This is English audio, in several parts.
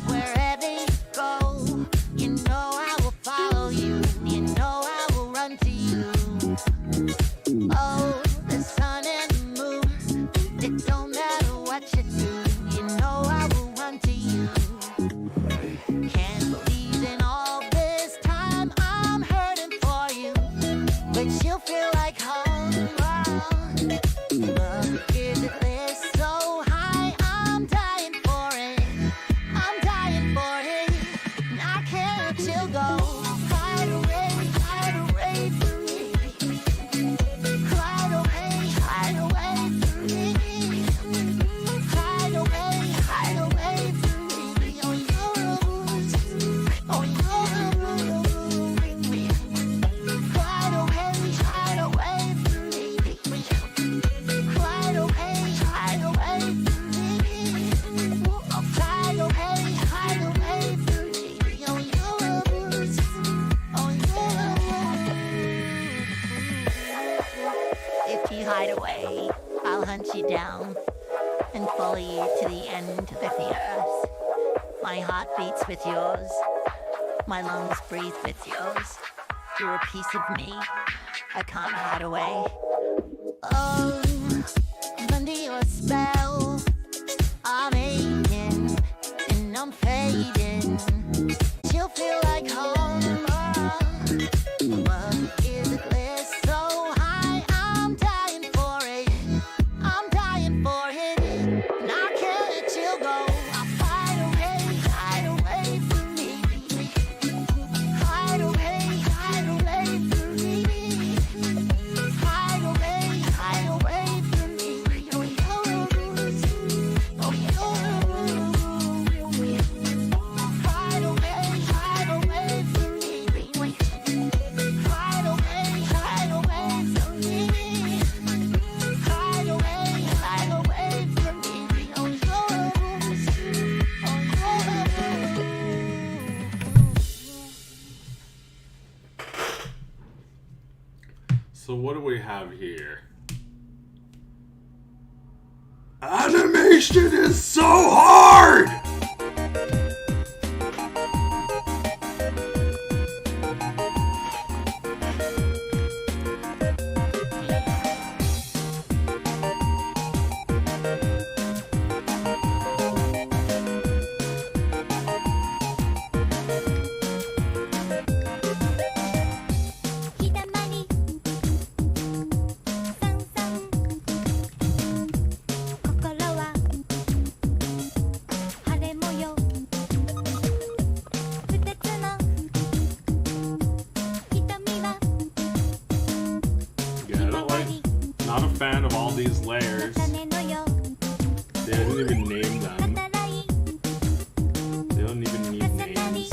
Wherever you go, you know I will follow you. You know I will run to you. Oh, the sun and the moon, it don't matter what you do. You know I will run to you. Can't believe in all this time I'm hurting for you, but you feel like home. Love is at this so high, I'm dying for it. I'm dying for it. And I can't let you go. Hide away from me. Hide away from me. Hide away from me. On your rules, on your rules. Hide away from me. Hide away from me. Hide away from me. On your rules, on your rules. If you hide away, I'll hunt you down and follow you to the end of the earth. My heart beats with yours. My lungs breathe with yours. You're a piece of me. I can't hide away. Oh, under your spell, I'm aching and I'm fading. You'll feel like home. Love is a bliss so high, I'm dying for it. I'm dying for it. And I can't let you go. I'll hide away from me. Hide away from me. Hide away from me. Oh, your rules. Oh, your rules. Hide away from me. Hide away from me. Hide away from me. Oh, your rules. Oh, your rules. So what do we have here? Animation is so hard! Yeah, I don't like, not a fan of all these layers. They didn't even name them. They don't even need names.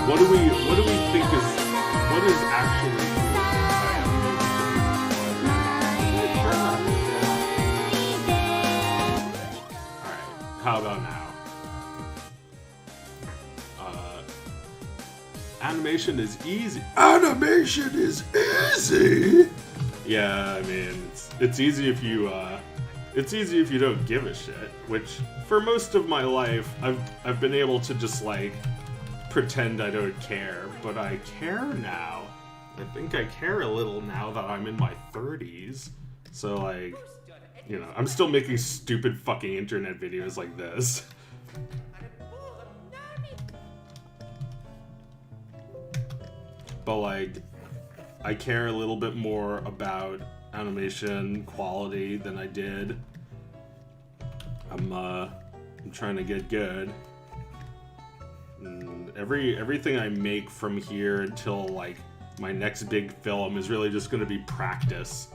what do we think is, what is actually Alright, how about now? Animation is easy. Animation is easy! Yeah, I mean, it's easy if you, don't give a shit, which, for most of my life, I've been able to just, like, pretend I don't care, but I care now. I think I care a little now that I'm in my 30s. So, like, you know, I'm still making stupid fucking internet videos like this. But, like, I care a little bit more about animation quality than I did. I'm trying to get good. And everything I make from here until, like, my next big film is really just gonna be practice.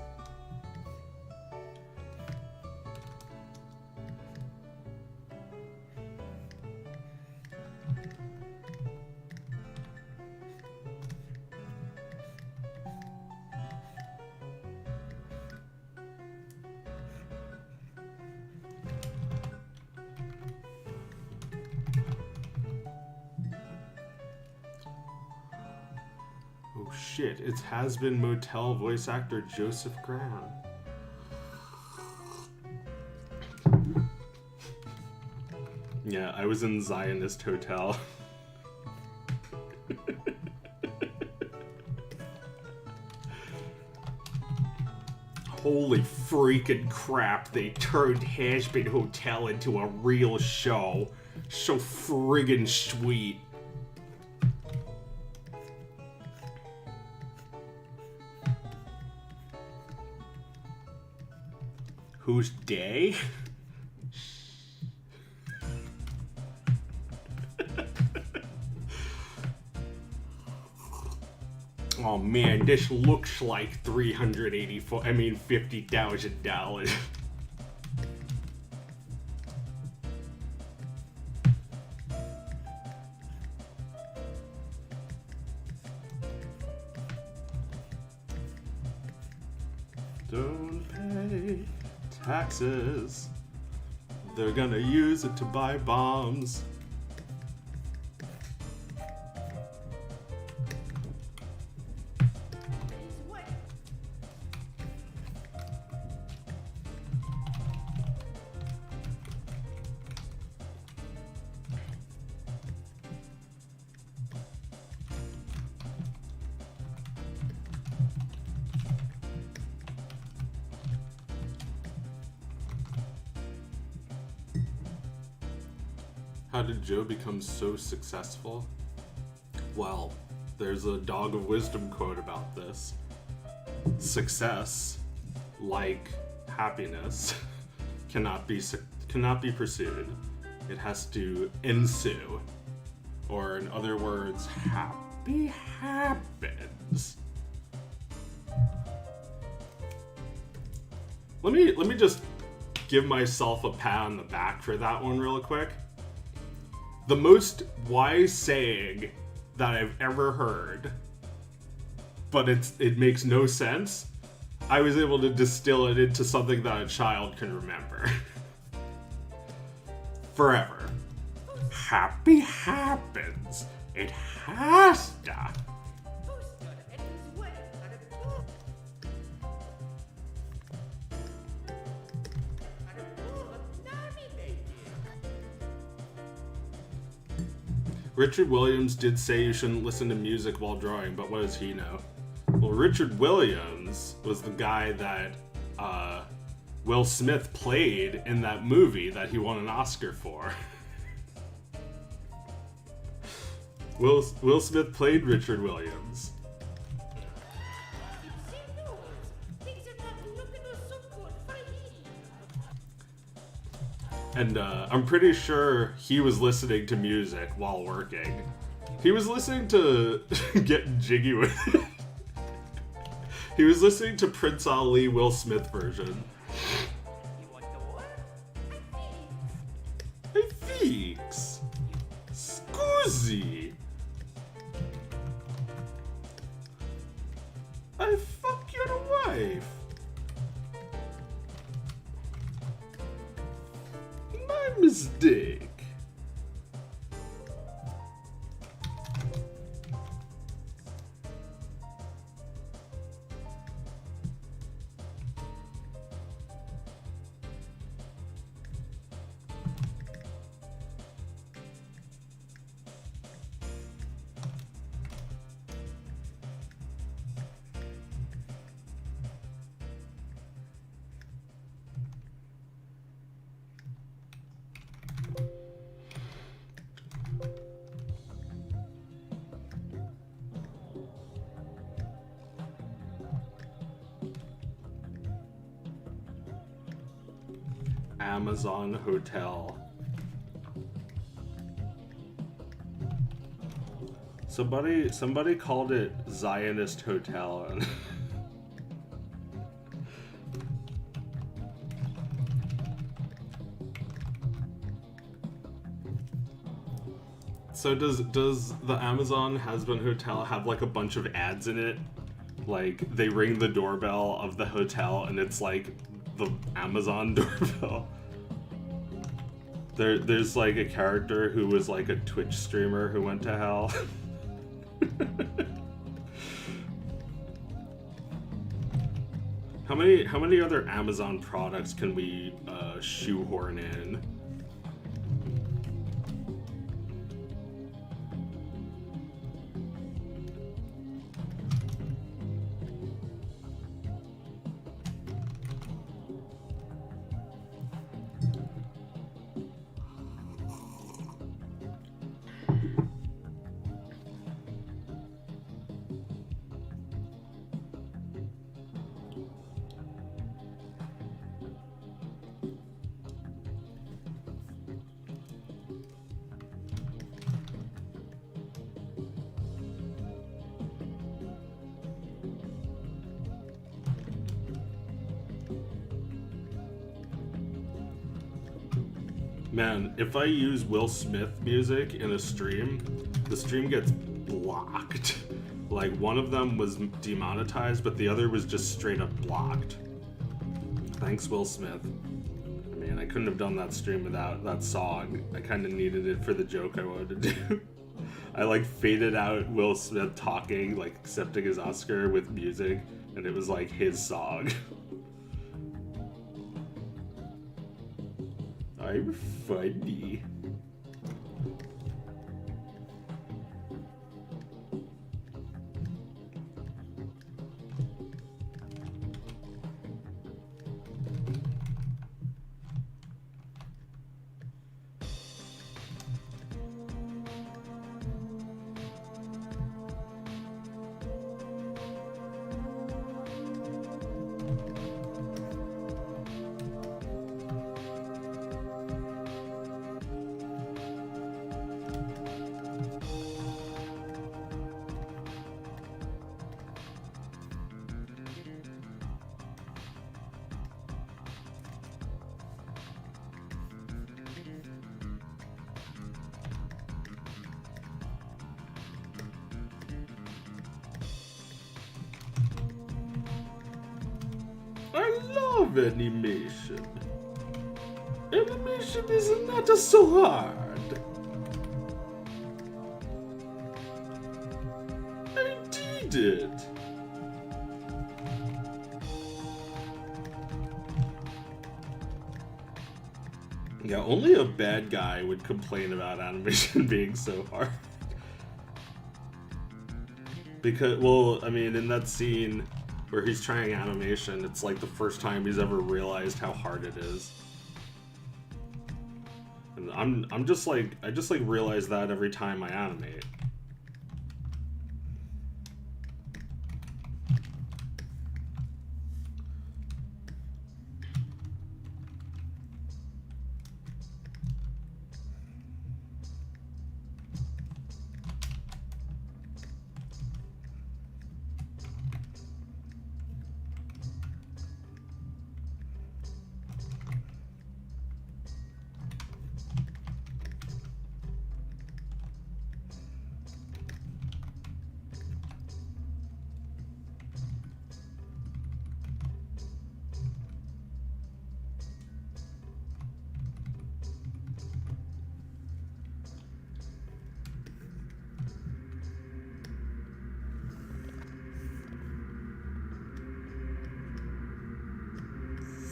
Oh shit, it's Has-Been Motel voice actor Joseph Graham. Yeah, I was in Zionist Hotel. Holy freaking crap, they turned Has-Been Hotel into a real show. So friggin' sweet. Whose day? Oh man, this looks like $50,000. Don't pay taxes. They're gonna use it to buy bombs. How did Joe become so successful? Well, there's a Dog of Wisdom quote about this. Success, like happiness, cannot be pursued. It has to ensue. Or in other words, happy happens. Let me just give myself a pat on the back for that one real quick. The most wise saying that I've ever heard, but it makes no sense. I was able to distill it into something that a child can remember. Forever. Happy happens. It has to. Richard Williams did say you shouldn't listen to music while drawing, but what does he know? Well, Richard Williams was the guy that Will Smith played in that movie that he won an Oscar for. Will Smith played Richard Williams. And I'm pretty sure he was listening to music while working. He was listening to Getting Jiggy with It. He was listening to Prince Ali Will Smith version. Hey, Feeks. Scusi. Amazon hotel. Somebody called it Zionist Hotel. So does the Amazon Has-Been Hotel have like a bunch of ads in it? Like they ring the doorbell of the hotel and it's like the Amazon doorbell. There's like a character who was like a Twitch streamer who went to hell. How many other Amazon products can we shoehorn in? Man, if I use Will Smith music in a stream, the stream gets blocked. Like, one of them was demonetized, but the other was just straight up blocked. Thanks, Will Smith. I mean, I couldn't have done that stream without that song. I kind of needed it for the joke I wanted to do. I, like, faded out Will Smith talking, like, accepting his Oscar with music, and it was, like, his song. I'm funny. I love animation. Animation is not so hard. I did it. Yeah, only a bad guy would complain about animation being so hard. Because, well, I mean, in that scene where he's trying animation, it's like the first time he's ever realized how hard it is. And I'm just like, I just like realize that every time I animate.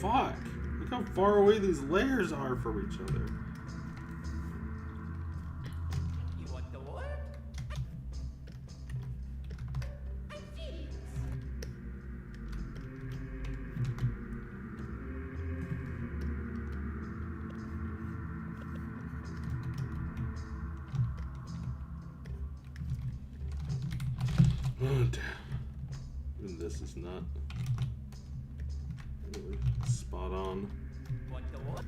Fuck! Look how far away these layers are from each other. You want the what? Oh, damn. Even this is not really spot on. Want the what?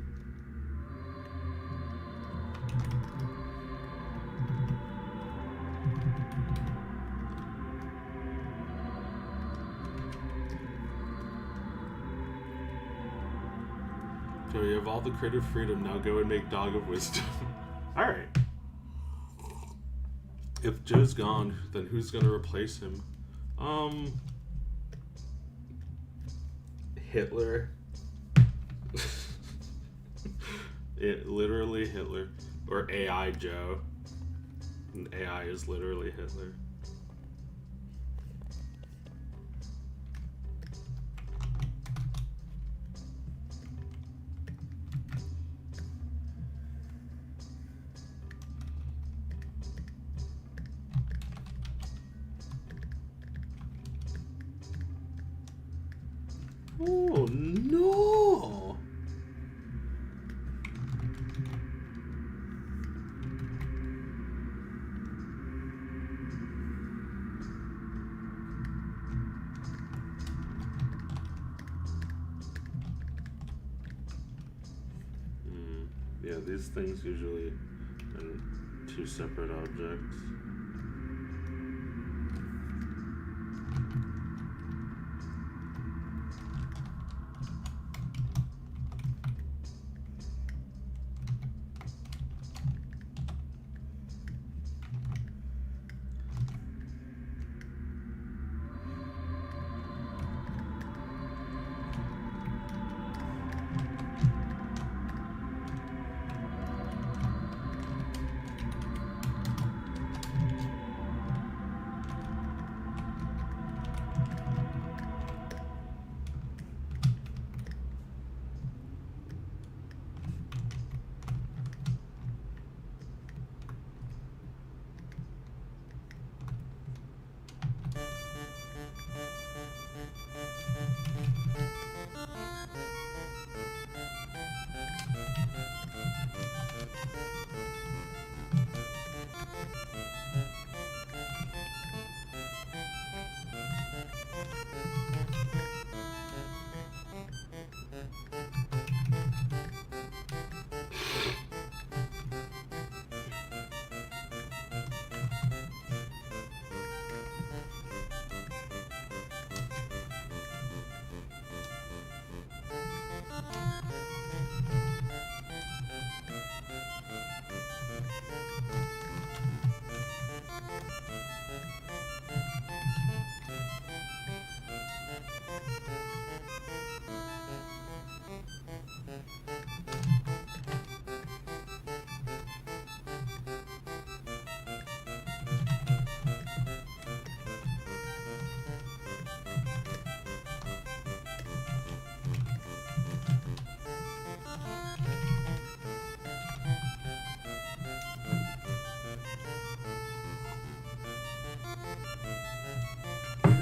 So you have all the creative freedom, now go and make Dog of Wisdom. Alright. If Joe's gone, then who's gonna replace him? Hitler. Literally Hitler. Or AI Joe. And AI is literally Hitler. Oh no! Yeah, these things usually are two separate objects.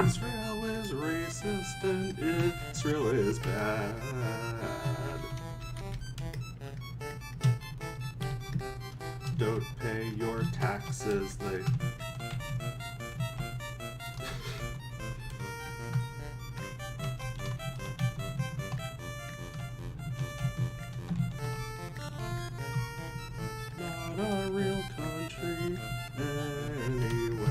Israel is racist and Israel is bad. Don't pay your taxes, they... Not a real country anyway.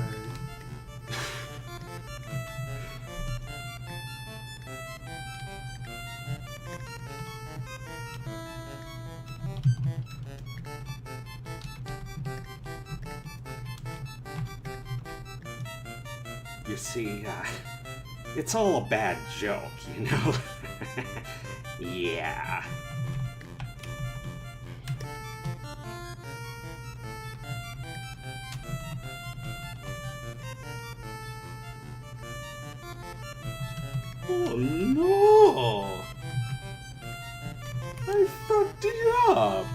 You see, it's all a bad joke, you know? Yeah. Oh no! I fucked it up!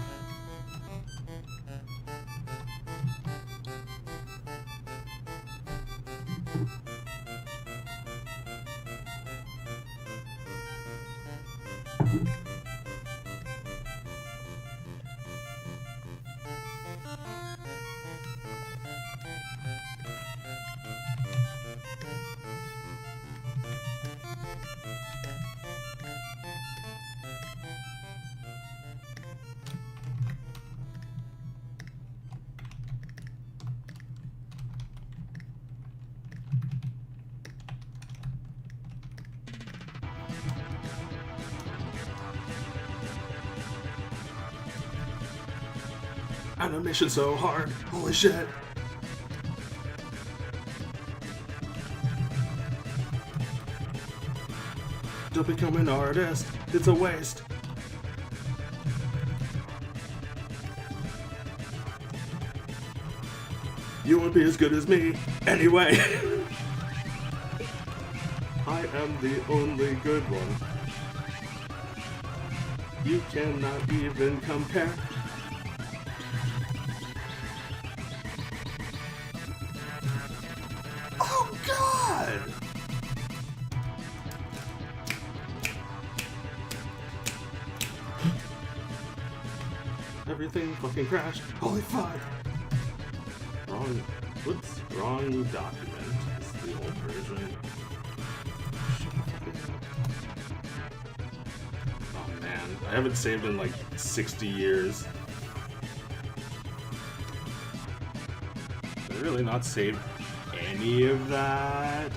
Animation so hard. Holy shit. To become an artist, it's a waste. You won't be as good as me, anyway. I am the only good one. You cannot even compare. Oh God! Everything fucking crashed. Holy fuck! Wrong. Whoops. Wrong document. This is the old version. Oh man, I haven't saved in like 60 years. Did I really not save any of that?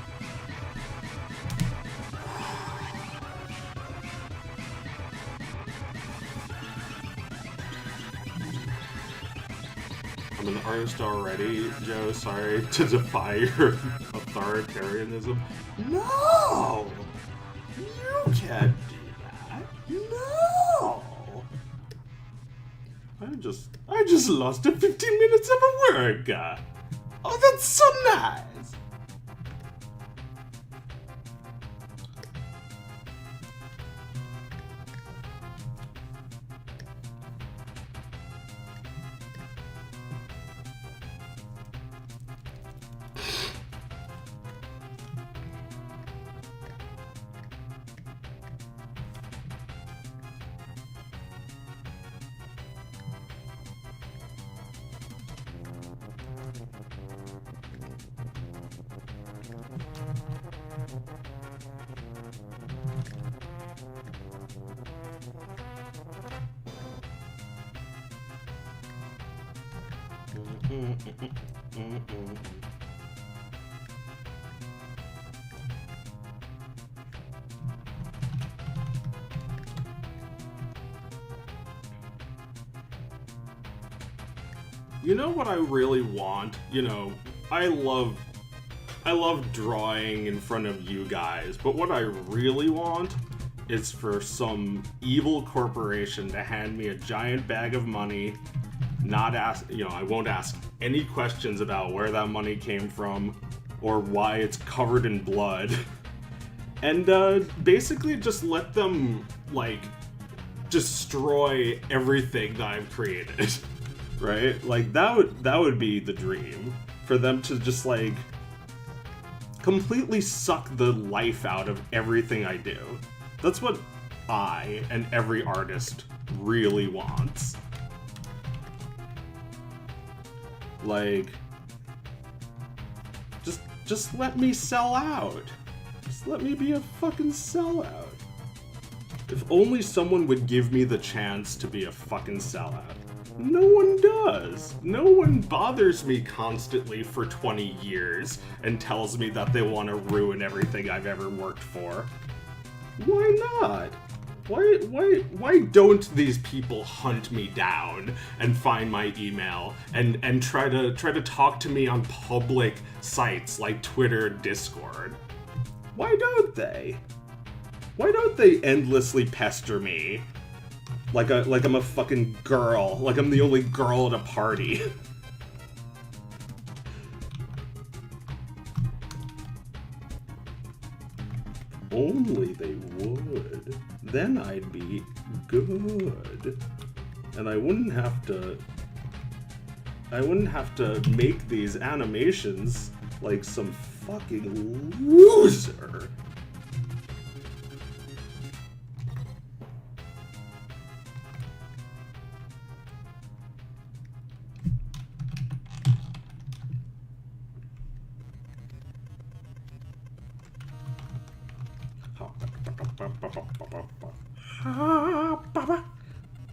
I'm an artist already, Joe. Sorry to defy your authoritarianism. No! You can't do that. No! I just lost 15 minutes of a work. Oh, that's so nice. You know what I really want? You know, I love drawing in front of you guys, but what I really want is for some evil corporation to hand me a giant bag of money, not ask, you know, I won't ask any questions about where that money came from or why it's covered in blood, and basically just let them, like, destroy everything that I've created. Right? Like, that would be the dream. For them to just, like, completely suck the life out of everything I do. That's what I and every artist really wants. Like, just let me sell out. Just let me be a fucking sellout. If only someone would give me the chance to be a fucking sellout. No one does. No one bothers me constantly for 20 years and tells me that they want to ruin everything I've ever worked for. Why not? Why don't these people hunt me down and find my email and try to talk to me on public sites like Twitter, Discord? Why don't they? Why don't they endlessly pester me? Like I'm a fucking girl. Like I'm the only girl at a party. Only they would. Then I'd be good. And I wouldn't have to make these animations like some fucking loser.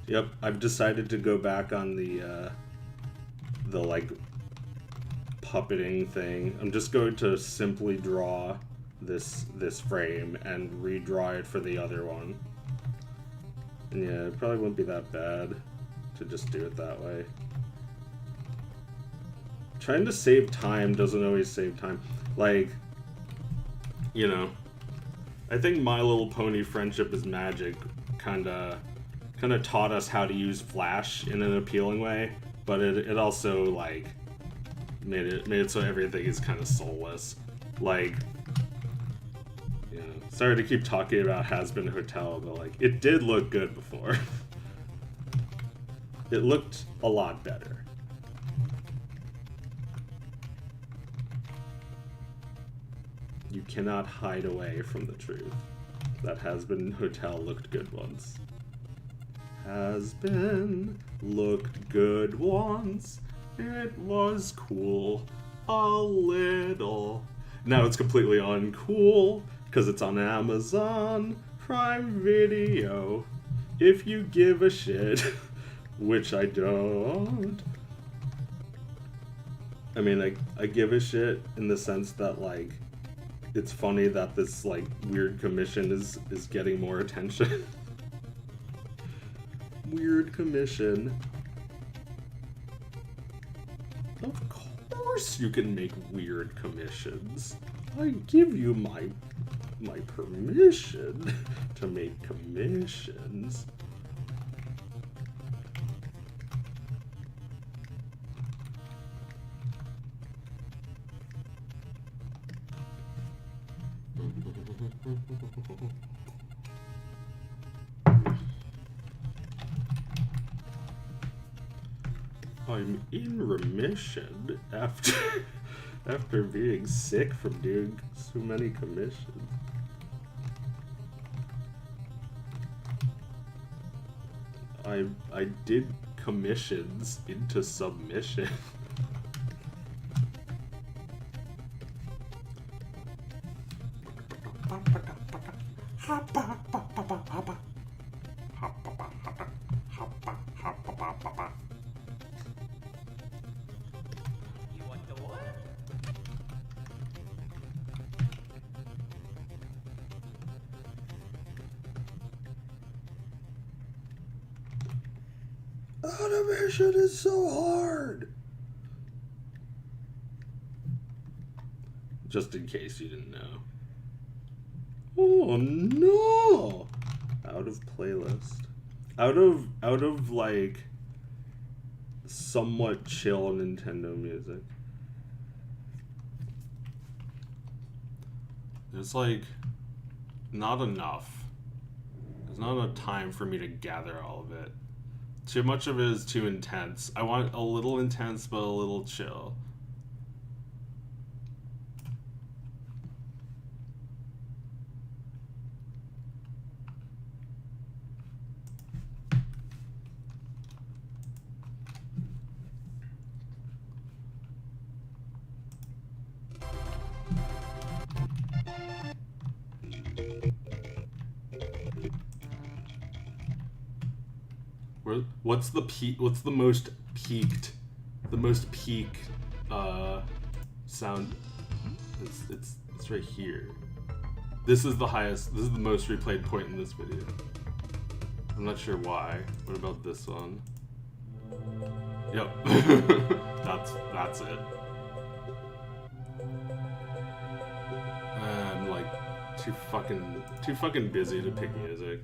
Yep, I've decided to go back on the like puppeting thing. I'm just going to simply draw this frame and redraw it for the other one. And yeah, it probably wouldn't be that bad to just do it that way. trying to save time doesn't always save time. Like, you know, I think My Little Pony Friendship is Magic kind of taught us how to use Flash in an appealing way, but it also like made it so everything is kind of soulless. Like, you know, sorry to keep talking about Has Been Hotel, but like it did look good before. It looked a lot better. You cannot hide away from the truth. That Has Been Hotel looked good once. Has been looked good once. It was cool a little. Now it's completely uncool because it's on Amazon Prime Video. If you give a shit, which I don't. I mean, I give a shit in the sense that like it's funny that this like weird commission is getting more attention. Weird commission. Of course you can make weird commissions. I give you my permission to make commissions. I'm in remission after being sick from doing so many commissions. I did commissions into submission. You want the what? Automation is so hard. Just in case you didn't know. Oh no! Out of playlist. Out of like somewhat chill Nintendo music. There's like not enough. There's not enough time for me to gather all of it. Too much of it is too intense. I want a little intense but a little chill. What's the peak? What's the most peaked? The most peak sound. It's right here. This is the highest. This is the most replayed point in this video. I'm not sure why. What about this one? Yep. that's it. I'm like too fucking busy to pick music.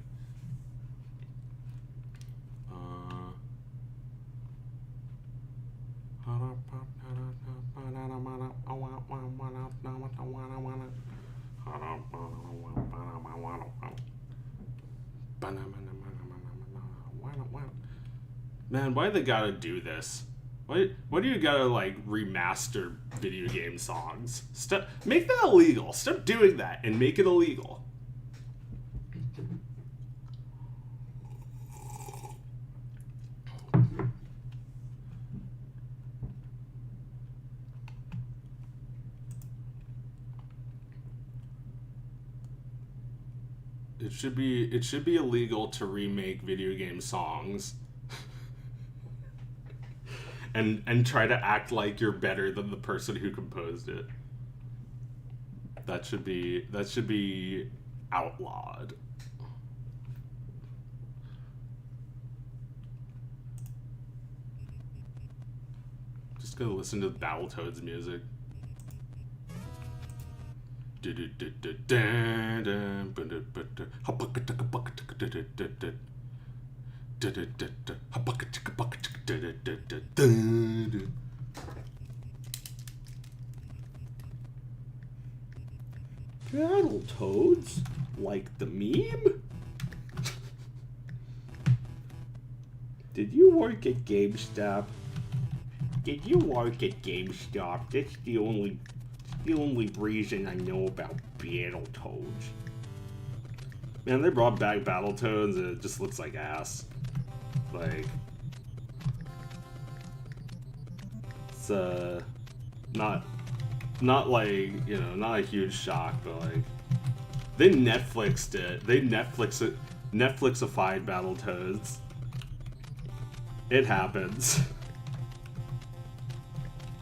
Man, why they gotta do this? Why do you gotta like remaster video game songs? Make that illegal. Stop doing that and make it illegal. It should be illegal to remake video game songs and try to act like you're better than the person who composed it. That should be outlawed. Just go listen to Battletoads music. Battletoads? Like the meme? Did you work at GameStop? Did you work at GameStop? That's the only reason I know about Battletoads. Man, they brought back Battletoads and it just looks like ass. Like, it's not like, you know, not a huge shock, but like, they Netflixed it. They Netflixified Battletoads. It happens.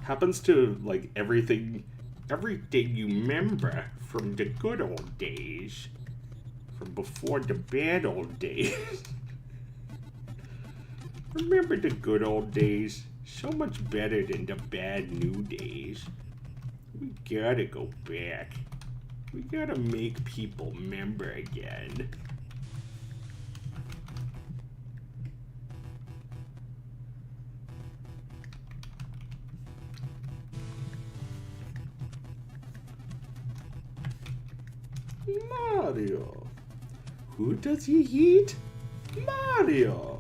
Happens to like everything you remember from the good old days, from before the bad old days. Remember the good old days? So much better than the bad new days. We gotta go back. We gotta make people remember again. Mario. Who does he eat? Mario.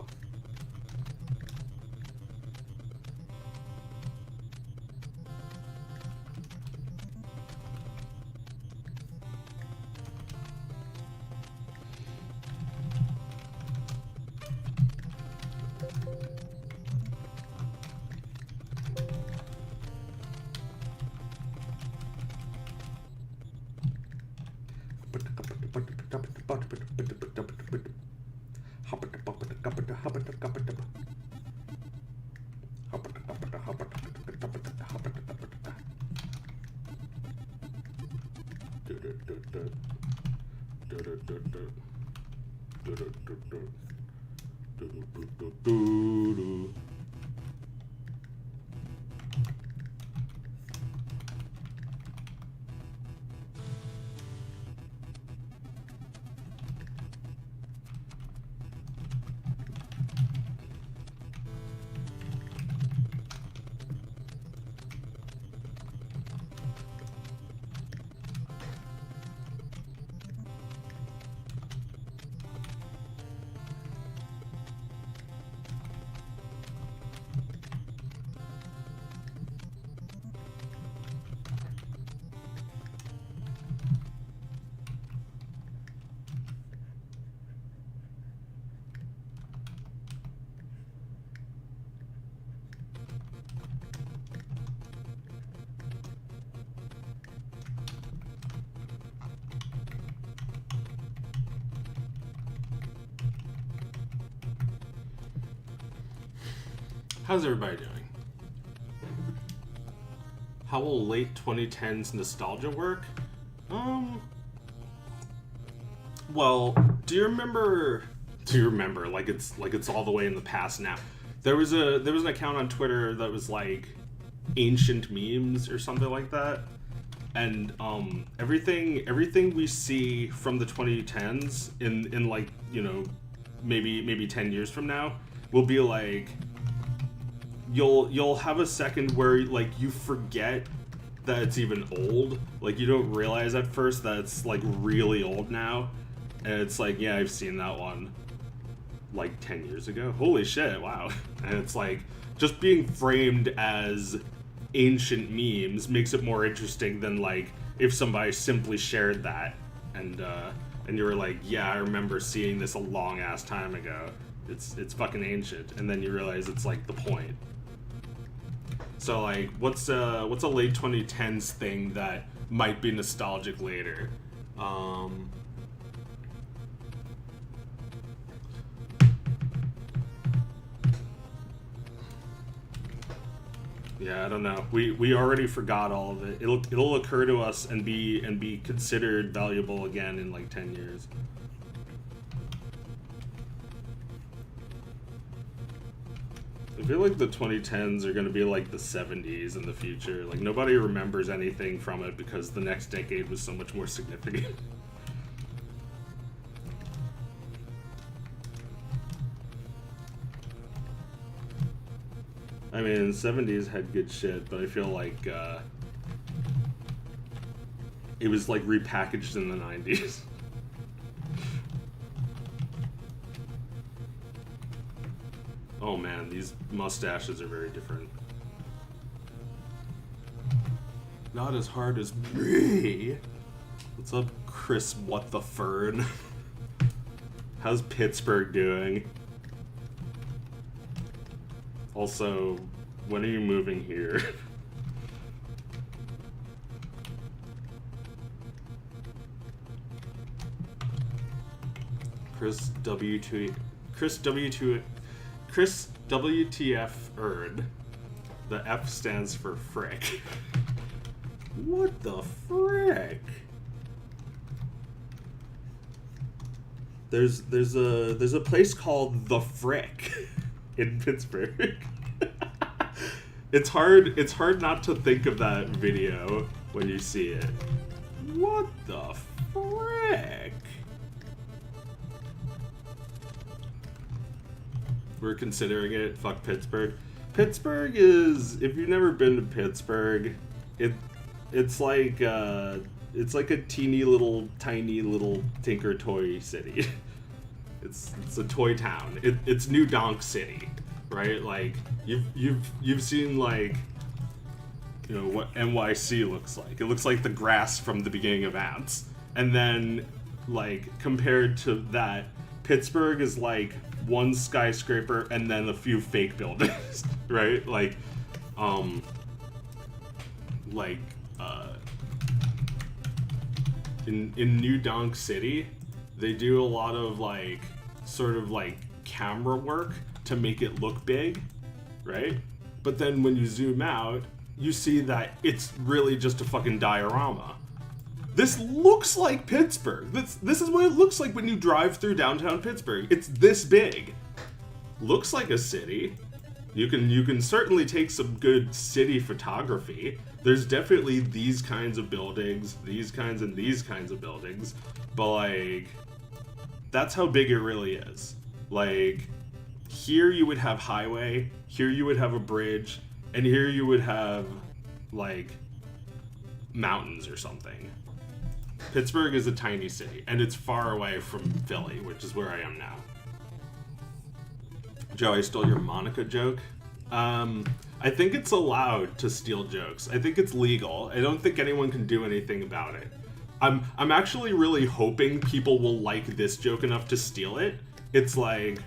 How's everybody doing? How will late 2010s nostalgia work? Well, do you remember like it's all the way in the past now? There was an account on Twitter that was like ancient memes or something like that. And everything we see from the 2010s in like, you know, maybe 10 years from now will be like, you'll have a second where like you forget that it's even old. Like you don't realize at first that it's like really old now. And it's like, yeah, I've seen that one like 10 years ago. Holy shit, wow. And it's like just being framed as ancient memes makes it more interesting than like if somebody simply shared that and you were like, yeah, I remember seeing this a long ass time ago. It's fucking ancient, and then you realize it's like the point. So like, what's a late 2010s thing that might be nostalgic later? Yeah, I don't know. We already forgot all of it. It'll occur to us and be considered valuable again in like 10 years. I feel like the 2010s are going to be like the 70s in the future. Like, nobody remembers anything from it because the next decade was so much more significant. I mean, the 70s had good shit, but I feel like it was like repackaged in the 90s. Oh man, these mustaches are very different. Not as hard as me. What's up, Chris What the Fern? How's Pittsburgh doing? Also, when are you moving here? Chris WTF Erd. The F stands for frick. What the frick? There's a place called The Frick in Pittsburgh. It's hard not to think of that video when you see it. What the frick? We're considering it. Fuck Pittsburgh. Pittsburgh is, if you've never been to Pittsburgh, it's like a tiny little tinker toy city. It's a toy town. It's New Donk City, right? Like you've seen, like, you know what NYC looks like. It looks like the grass from the beginning of Ants. And then, like, compared to that, Pittsburgh is like one skyscraper and then a few fake buildings, right? In New Donk City, they do a lot of like sort of like camera work to make it look big, right? But then when you zoom out, you see that it's really just a fucking diorama. This looks like Pittsburgh. This is what it looks like when you drive through downtown Pittsburgh. It's this big. Looks like a city. You can certainly take some good city photography. There's definitely these kinds of buildings, these kinds of buildings, but like that's how big it really is. Like here you would have highway, here you would have a bridge, and here you would have like mountains or something. Pittsburgh is a tiny city, and it's far away from Philly, which is where I am now. Joe, I stole your Monica joke. I think it's allowed to steal jokes. I think it's legal. I don't think anyone can do anything about it. I'm actually really hoping people will like this joke enough to steal it. It's like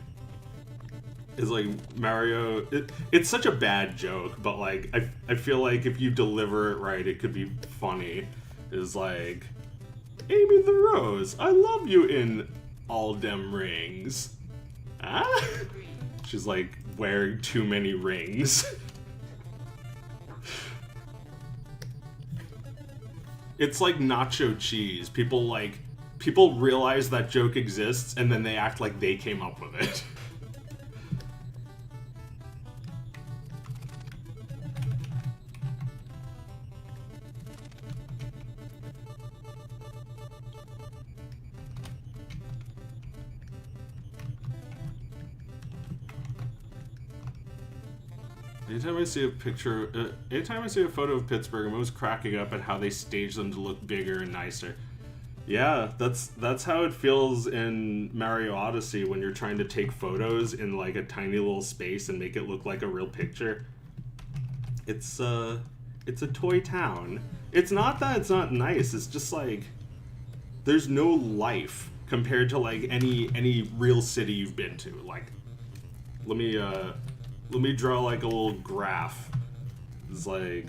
Mario. It's such a bad joke, but like I feel like if you deliver it right, it could be funny. Is like, Amy the Rose, I love you in all dem rings. Ah? She's like wearing too many rings. It's like nacho cheese. People realize that joke exists and then they act like they came up with it. Anytime I see a photo of Pittsburgh, I'm always cracking up at how they stage them to look bigger and nicer. Yeah, that's how it feels in Mario Odyssey when you're trying to take photos in like a tiny little space and make it look like a real picture. It's a toy town. It's not that it's not nice, it's just like there's no life compared to like any real city you've been to. Like, let me draw like a little graph. It's like,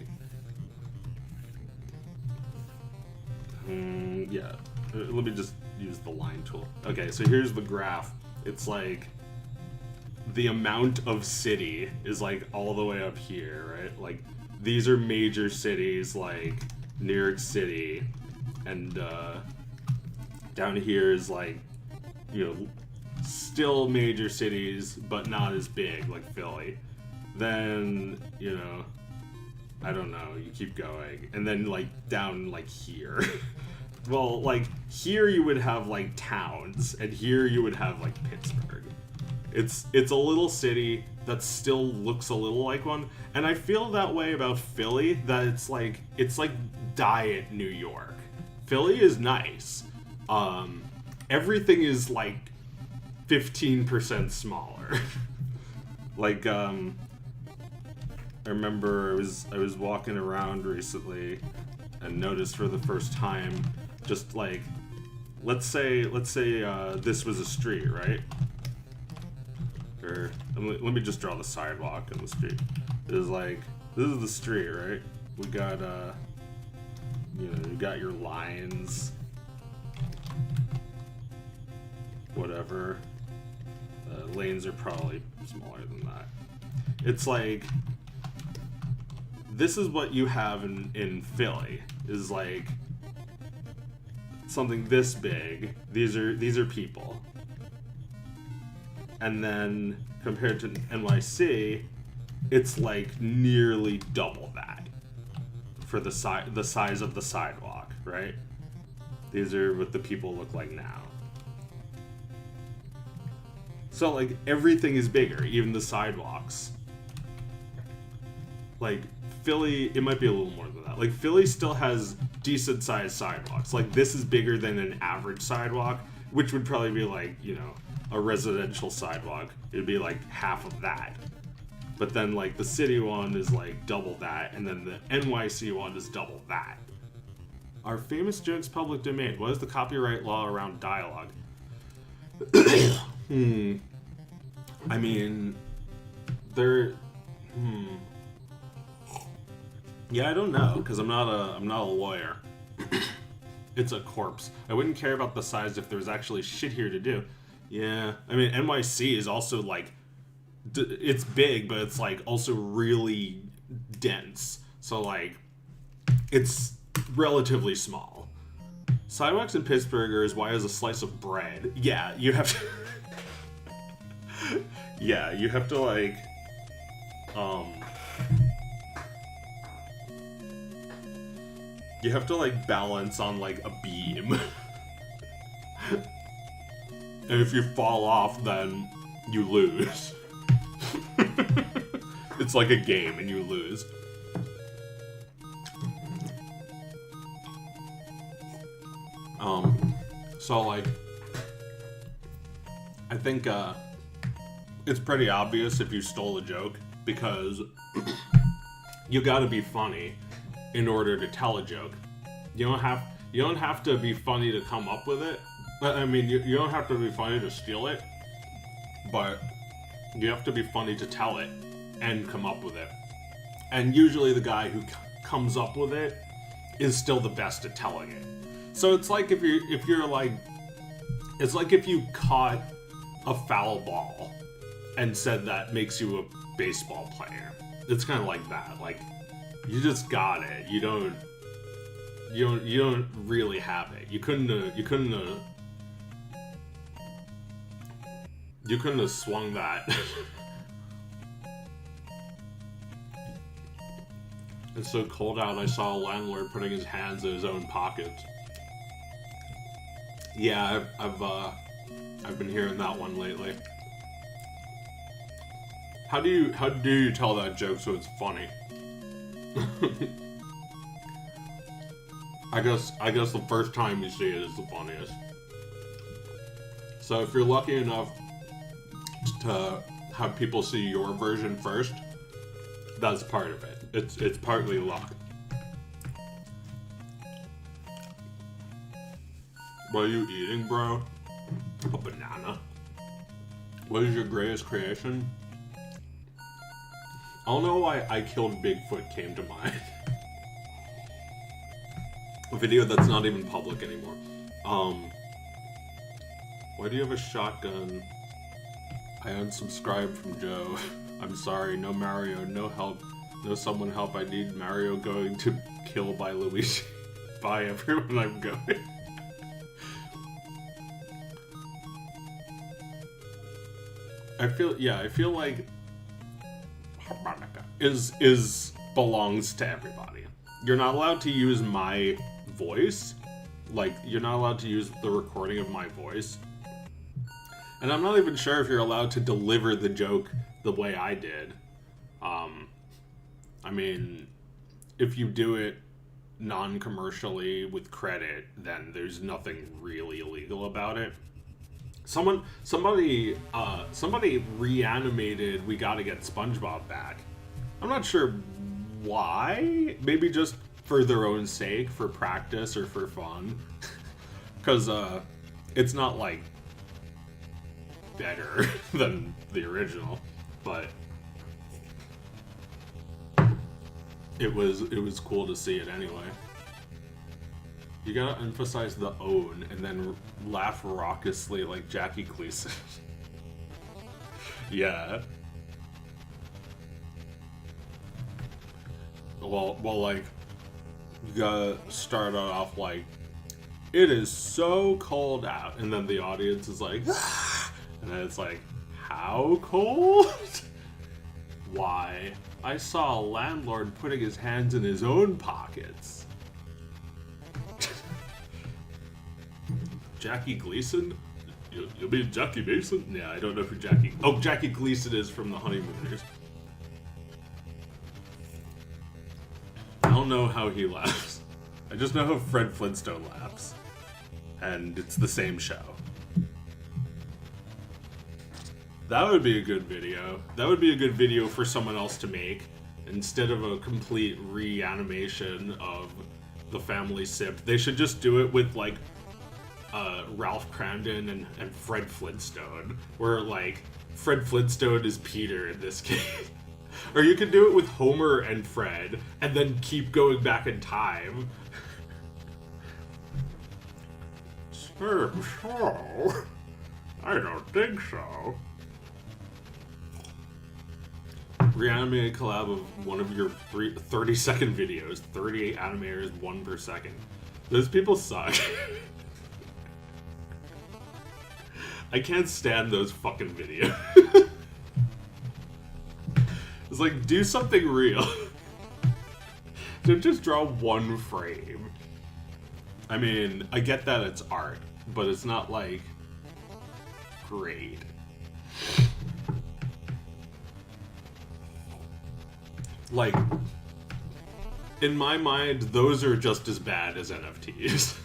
yeah. Let me just use the line tool. Okay, so here's the graph. It's like the amount of city is like all the way up here, right? Like these are major cities like New York City, and down here is like, you know, still major cities, but not as big, like Philly. then, you know, I don't know, you keep going, and then, like, down, like, here. Well, like, here you would have, like, towns, and here you would have, like, Pittsburgh. It's a little city that still looks a little like one, and I feel that way about Philly, that it's like diet New York. Philly is nice. Everything is, like, 15% smaller. Like, I remember I was walking around recently and noticed for the first time, just like, let's say this was a street, right? Or let me just draw the sidewalk in the street. It's like, this is the street, right? We got you know, you got your lines, whatever. Lanes are probably smaller than that. It's like, this is what you have in Philly, is like something this big. These are people. And then compared to NYC, it's like nearly double that for the size of the sidewalk, right? These are what the people look like now. So, like, everything is bigger, even the sidewalks. Like, Philly, it might be a little more than that. Like, Philly still has decent-sized sidewalks. Like, this is bigger than an average sidewalk, which would probably be, like, you know, a residential sidewalk. It'd be, like, half of that. But then, like, the city one is, like, double that, and then the NYC one is double that. Are famous jokes public domain? What is the copyright law around dialogue? I mean, yeah, I don't know, because I'm not a lawyer. It's a corpse. I wouldn't care about the size if there was actually shit here to do. Yeah, I mean, NYC is also, like, it's big, but it's, like, also really dense. So, like, it's relatively small. Sidewalks in Pittsburgh are as wide as a slice of bread. Yeah, you have to... yeah, you have to, like, you have to, like, balance on, like, a beam. And if you fall off, then you lose. It's like a game and you lose. So, like, I think, it's pretty obvious if you stole a joke, because you gotta be funny in order to tell a joke. You don't have to be funny to come up with it. I mean, you don't have to be funny to steal it, but you have to be funny to tell it and come up with it. And usually the guy who comes up with it is still the best at telling it. So it's like if you're like, it's like if you caught a foul ball and said that makes you a baseball player. It's kind of like that. Like, you just got it. You don't really have it. You couldn't have swung that. It's so cold out, I saw a landlord putting his hands in his own pockets. Yeah, I've been hearing that one lately. How do you tell that joke so it's funny? I guess the first time you see it is the funniest. So if you're lucky enough to have people see your version first, that's part of it. It's partly luck. What are you eating, bro? A banana. What is your greatest creation? I don't know why I Killed Bigfoot came to mind. A video that's not even public anymore. Why do you have a shotgun? I unsubscribed from Joe. I'm sorry, no Mario, no help. No someone help, I need Mario going to kill by Luigi. Bye everyone, I'm going. I feel like is belongs to everybody. You're not allowed to use my voice. Like, you're not allowed to use the recording of my voice. And I'm not even sure if you're allowed to deliver the joke the way I did. I mean, if you do it non-commercially with credit, then there's nothing really illegal about it. Somebody reanimated We Gotta Get SpongeBob Back. I'm not sure why. Maybe just for their own sake, for practice or for fun. Because it's not like better than the original, but it was cool to see it anyway. You gotta emphasize the own and then laugh raucously like Jackie Gleason. Yeah. Well, like, you gotta start it off like, it is so cold out, and then the audience is like, ah! And then it's like, how cold? Why, I saw a landlord putting his hands in his own pockets. Jackie Gleason? You mean Jackie Mason? Yeah, I don't know who Jackie... Oh, Jackie Gleason is from The Honeymooners. I don't know how he laughs. I just know how Fred Flintstone laughs. And it's the same show. That would be a good video. That would be a good video for someone else to make, instead of a complete reanimation of the family sip. They should just do it with, like, Ralph Cramden and Fred Flintstone, where, like, Fred Flintstone is Peter in this case. Or you could do it with Homer and Fred, and then keep going back in time. So, I don't think so. Reanimated collab of one of your 30-second videos. 38 animators, 1 per second. Those people suck. I can't stand those fucking videos. It's like, do something real. Don't just draw one frame. I mean, I get that it's art, but it's not, like, great. Like, in my mind, those are just as bad as NFTs.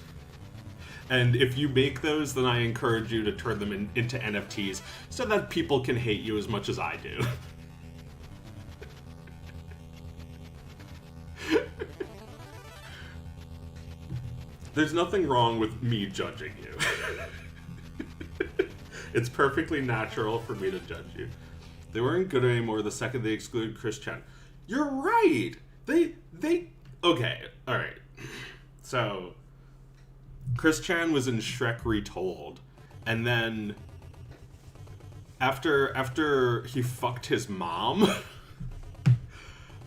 And if you make those, then I encourage you to turn them into NFTs so that people can hate you as much as I do. There's nothing wrong with me judging you. It's perfectly natural for me to judge you. They weren't good anymore the second they excluded Chris Chan. You're right! They... Okay, alright. So, Chris Chan was in Shrek Retold, and then after he fucked his mom,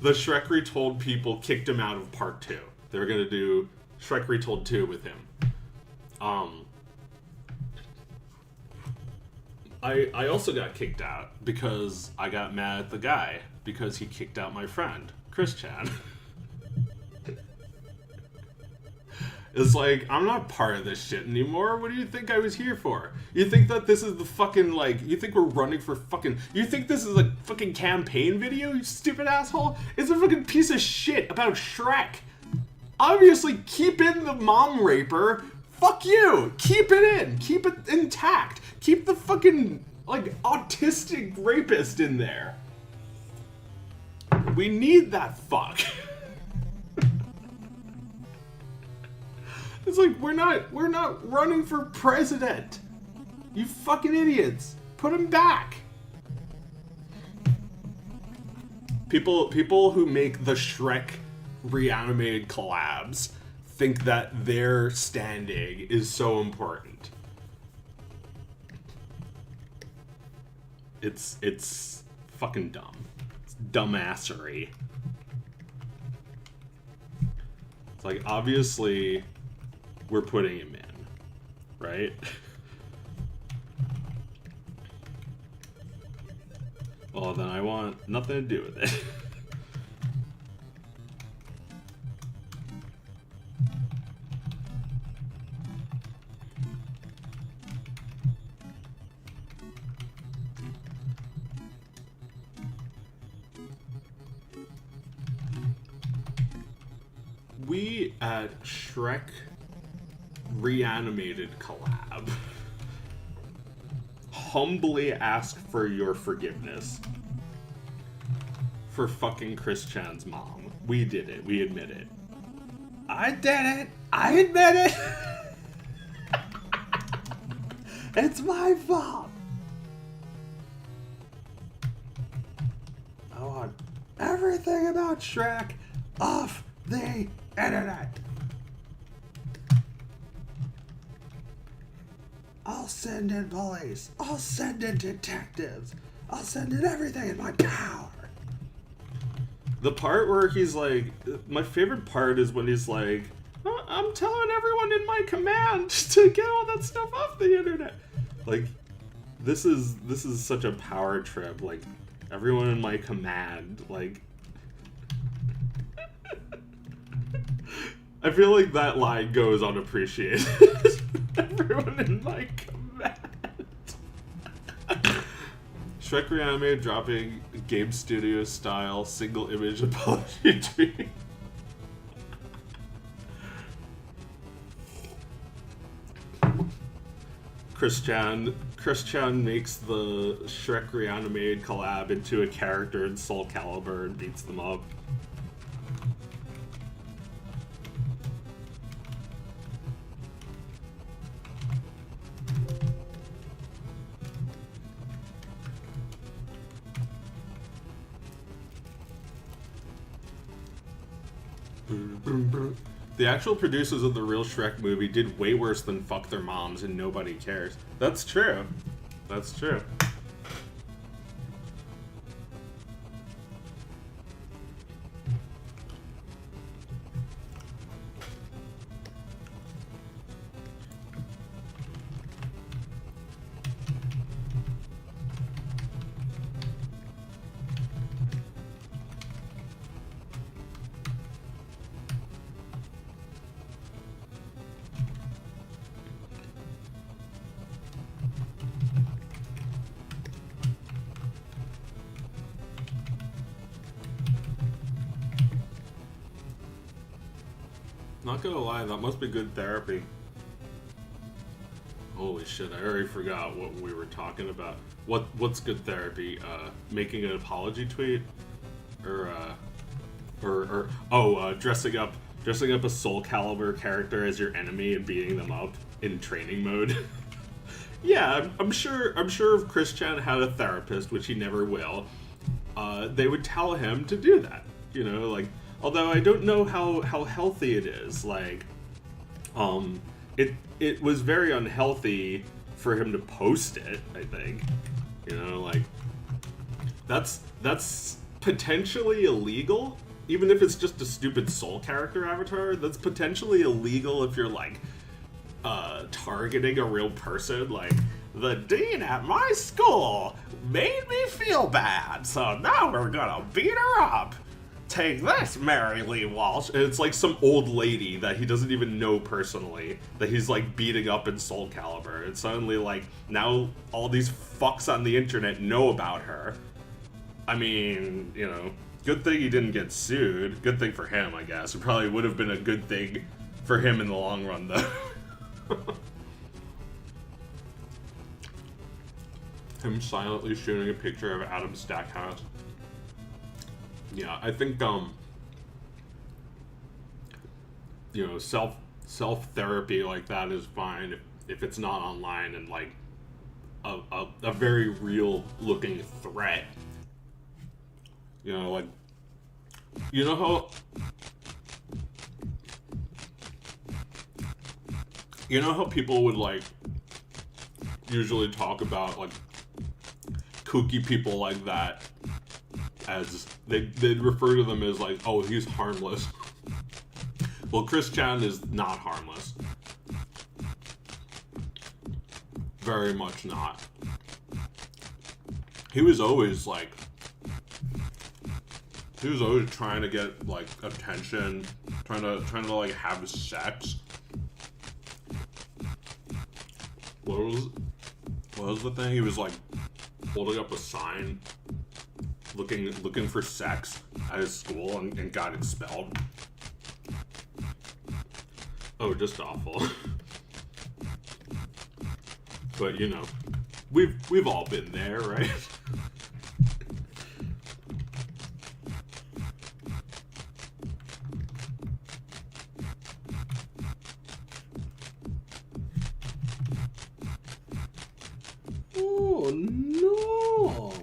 the Shrek Retold people kicked him out of part 2. They were gonna do Shrek Retold 2 with him. I also got kicked out because I got mad at the guy because he kicked out my friend, Chris Chan. It's like, I'm not part of this shit anymore. What do you think I was here for? You think that this is the fucking, like, you think we're running for fucking, you think this is a fucking campaign video, you stupid asshole? It's a fucking piece of shit about Shrek. Obviously, keep in the mom raper. Fuck you. Keep it in. Keep it intact. Keep the fucking, like, autistic rapist in there. We need that fuck. It's like, we're not running for president. You fucking idiots. Put him back. People who make the Shrek reanimated collabs think that their standing is so important. It's fucking dumb. It's dumbassery. It's like, obviously, we're putting him in, right? Well, then I want nothing to do with it. We at Shrek Reanimated collab humbly ask for your forgiveness for fucking Chris Chan's mom. We did it. We admit it. I did it. I admit it. It's my fault. I want everything about Shrek off the internet. I'll send in police. I'll send in detectives. I'll send in everything in my power. The part where he's like, my favorite part is when he's like, I'm telling everyone in my command to get all that stuff off the internet. Like, this is such a power trip. Like, everyone in my command. Like, I feel like that line goes unappreciated. Everyone in my command. Shrek Reanimated dropping Game Studio style single image apology tweet. Chris Chan makes the Shrek Reanimated collab into a character in Soul Calibur and beats them up. The actual producers of the real Shrek movie did way worse than fuck their moms and nobody cares. That's true. That's true. Not gonna lie, that must be good therapy. Holy shit, I already forgot what we were talking about. What's good therapy? Making an apology tweet? Or dressing up a Soul Calibur character as your enemy and beating them up in training mode. Yeah, I'm sure if Chris Chan had a therapist, which he never will, they would tell him to do that. You know, like, although I don't know how healthy it is. Like, it was very unhealthy for him to post it, I think. You know, like, that's potentially illegal. Even if it's just a stupid Soul character avatar, that's potentially illegal if you're, like, targeting a real person. Like, the dean at my school made me feel bad, so now we're gonna beat her up. Take this, Mary Lee Walsh. And it's like some old lady that he doesn't even know personally that he's like beating up in Soul Calibur. And suddenly, like, now all these fucks on the internet know about her. I mean, you know, good thing he didn't get sued. Good thing for him, I guess. It probably would have been a good thing for him in the long run, though. Him silently shooting a picture of Adam Stackhouse. Yeah, I think, you know, self-therapy like that is fine if it's not online and, like, a very real-looking threat. You know, like, you know how people would, like, usually talk about, like, kooky people like that as they'd refer to them as like, oh, he's harmless. Well, Chris Chan is not harmless. Very much not. He was always like He was always trying to get like attention, trying to like have sex. What was the thing? He was like holding up a sign, looking for sex at his school and got expelled. Oh, just awful. But you know, we've all been there, right? Oh no!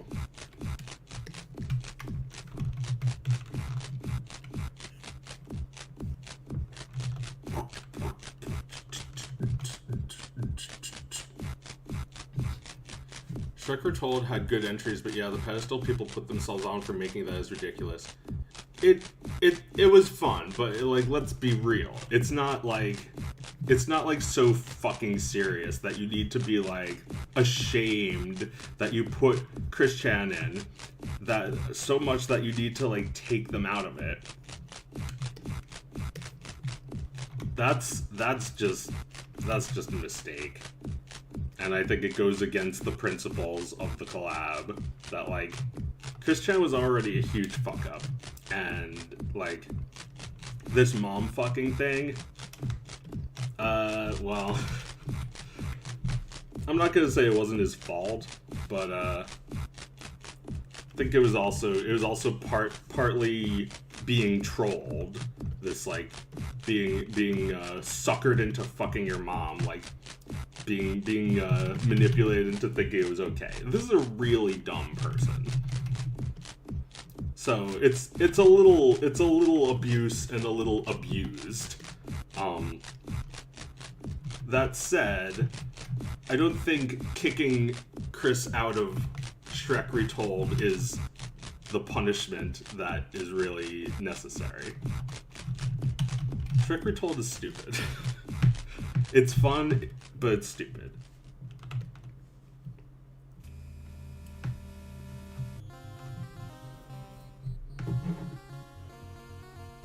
Shrek Retold had good entries, but yeah, the pedestal people put themselves on for making that is ridiculous. It was fun, but like, let's be real. It's not like so fucking serious that you need to be like ashamed that you put Christian in, that so much that you need to like take them out of it. That's just a mistake. And I think it goes against the principles of the collab that, like, Christian was already a huge fuck up. And, like, this mom fucking thing, well, I'm not gonna say it wasn't his fault, but, I think it was also partly being trolled. This, like, being suckered into fucking your mom, like, being manipulated into thinking it was okay. This is a really dumb person. So it's a little abuse and a little abused. That said, I don't think kicking Chris out of Shrek Retold is the punishment that is really necessary. Shrek Retold is stupid. It's fun, but it's stupid.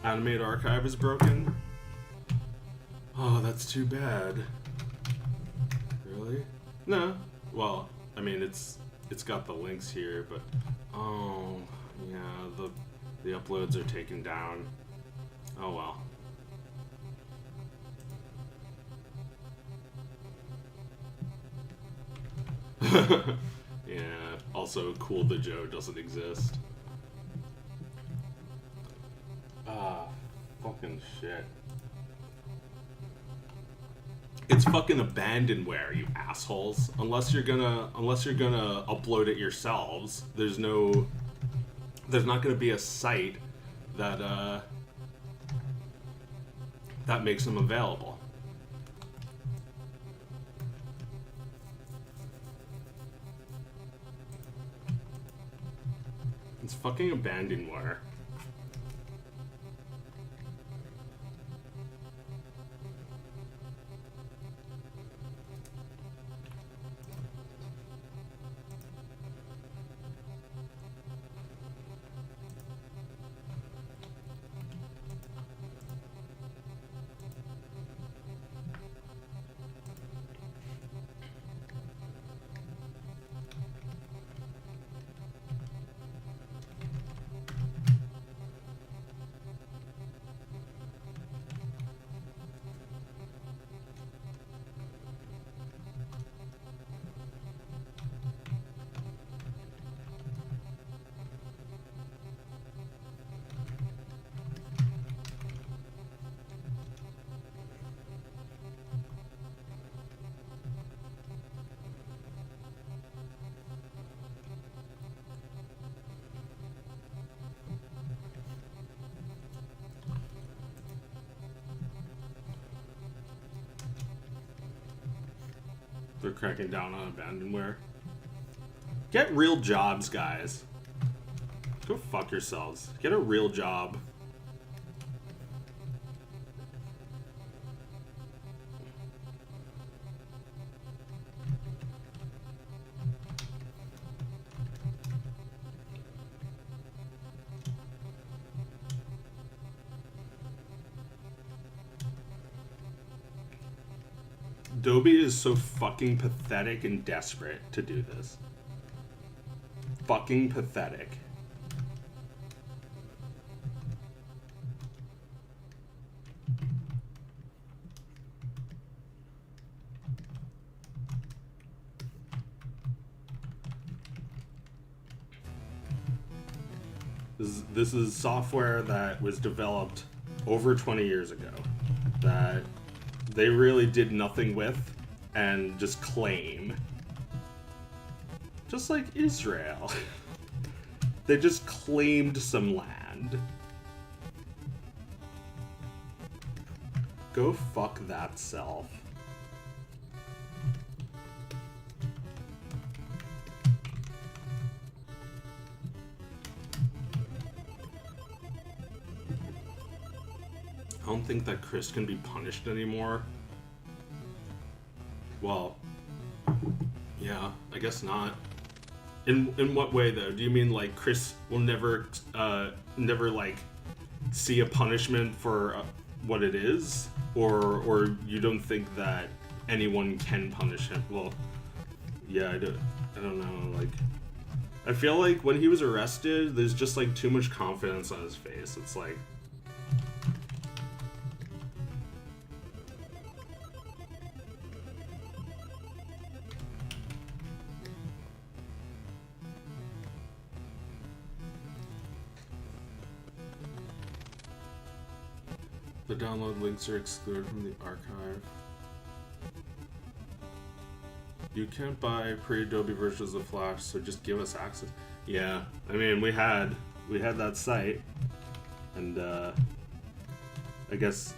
Animate archive is broken? Oh, that's too bad. Really? No. Well, I mean, it's got the links here, but oh, yeah, the uploads are taken down. Oh well. Yeah, also Cool the Joe doesn't exist. Ah, fucking shit. It's fucking abandonware, you assholes. Unless you're gonna upload it yourselves, there's not gonna be a site that that makes them available. It's fucking abandonware. They're cracking down on abandonware. Get real jobs, guys. Go fuck yourselves. Get a real job. Adobe is so fucking pathetic and desperate to do this. Fucking pathetic. This is software that was developed over 20 years ago that they really did nothing with and just claim. Just like Israel. They just claimed some land. Go fuck that self. I don't think that Chris can be punished anymore. Well, yeah, I guess not. In what way though? Do you mean like Chris will never like see a punishment for what it is, or you don't think that anyone can punish him? Well, yeah, I don't know. Like, I feel like when he was arrested, there's just like too much confidence on his face. It's like. The download links are excluded from the archive. You can't buy pre-Adobe versions of Flash, so just give us access. Yeah, I mean we had that site, and I guess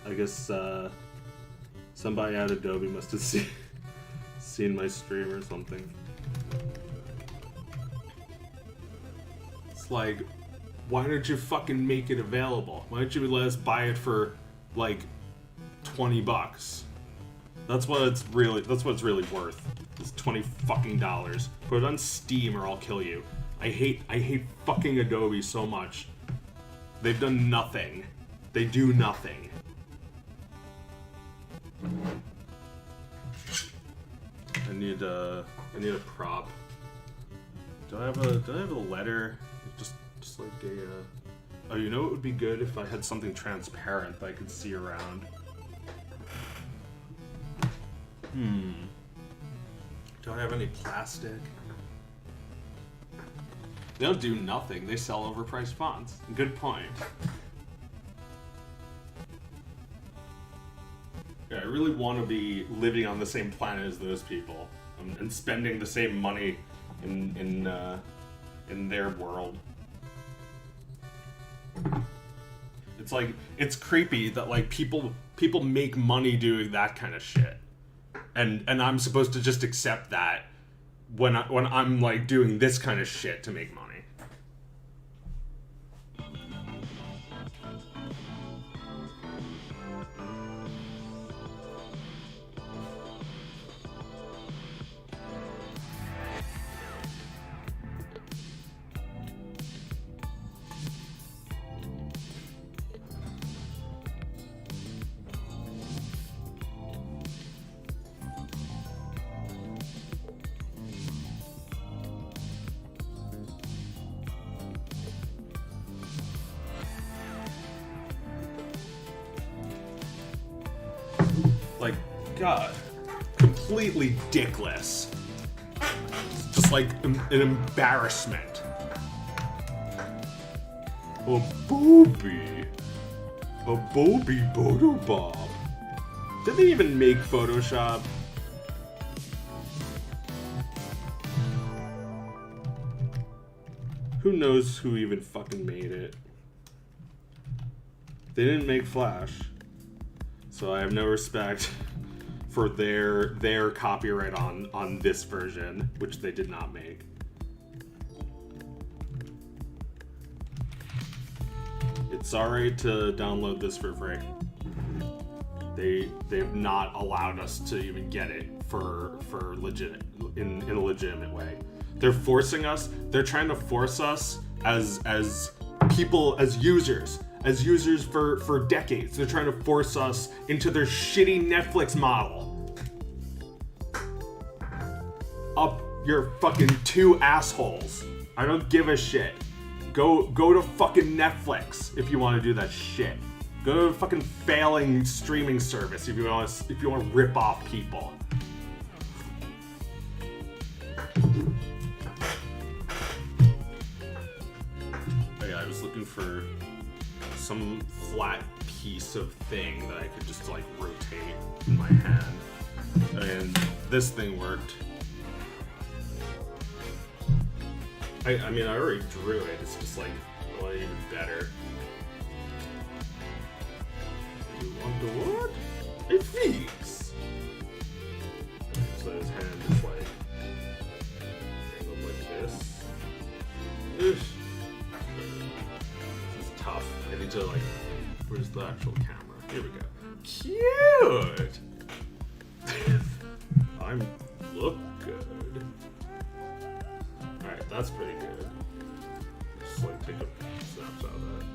somebody at Adobe must have seen my stream or something. It's like, why don't you fucking make it available? Why don't you let us buy it for like $20? That's what it's really worth. It's $20 fucking. Put it on Steam or I'll kill you. I hate fucking Adobe so much. They've done nothing. They do nothing. I need a prop. Do I have a letter? Just like a oh, you know it would be good if I had something transparent that I could see around. Do I have any plastic? They don't do nothing. They sell overpriced fonts. Good point. Yeah, I really want to be living on the same planet as those people and spending the same money in their world. It's like, it's creepy that like people make money doing that kind of shit, and I'm supposed to just accept that when I'm like doing this kind of shit to make money. Like, God, completely dickless. Just like an embarrassment. A booby Bodo Bob. Did they even make Photoshop? Who knows who even fucking made it? They didn't make Flash. So I have no respect for their copyright on this version, which they did not make. It's alright to download this for free. They've not allowed us to even get it for legit in a legitimate way. They're forcing us. They're trying to force us as people, as users for decades. They're trying to force us into their shitty Netflix model. you're fucking 2 assholes. I don't give a shit. Go to fucking Netflix if you want to do that shit. Go to a fucking failing streaming service if you want to rip off people. I was looking for some flat piece of thing that I could just like rotate in my hand, and this thing worked. I mean, I already drew it. It's just like, well, even better. You want the what? A fix. So his hand is like angled like this. This is tough. I need to like. Where's the actual camera? Here we go. Cute. I'm look good. Alright, that's pretty good. Just like take a snapshot of that.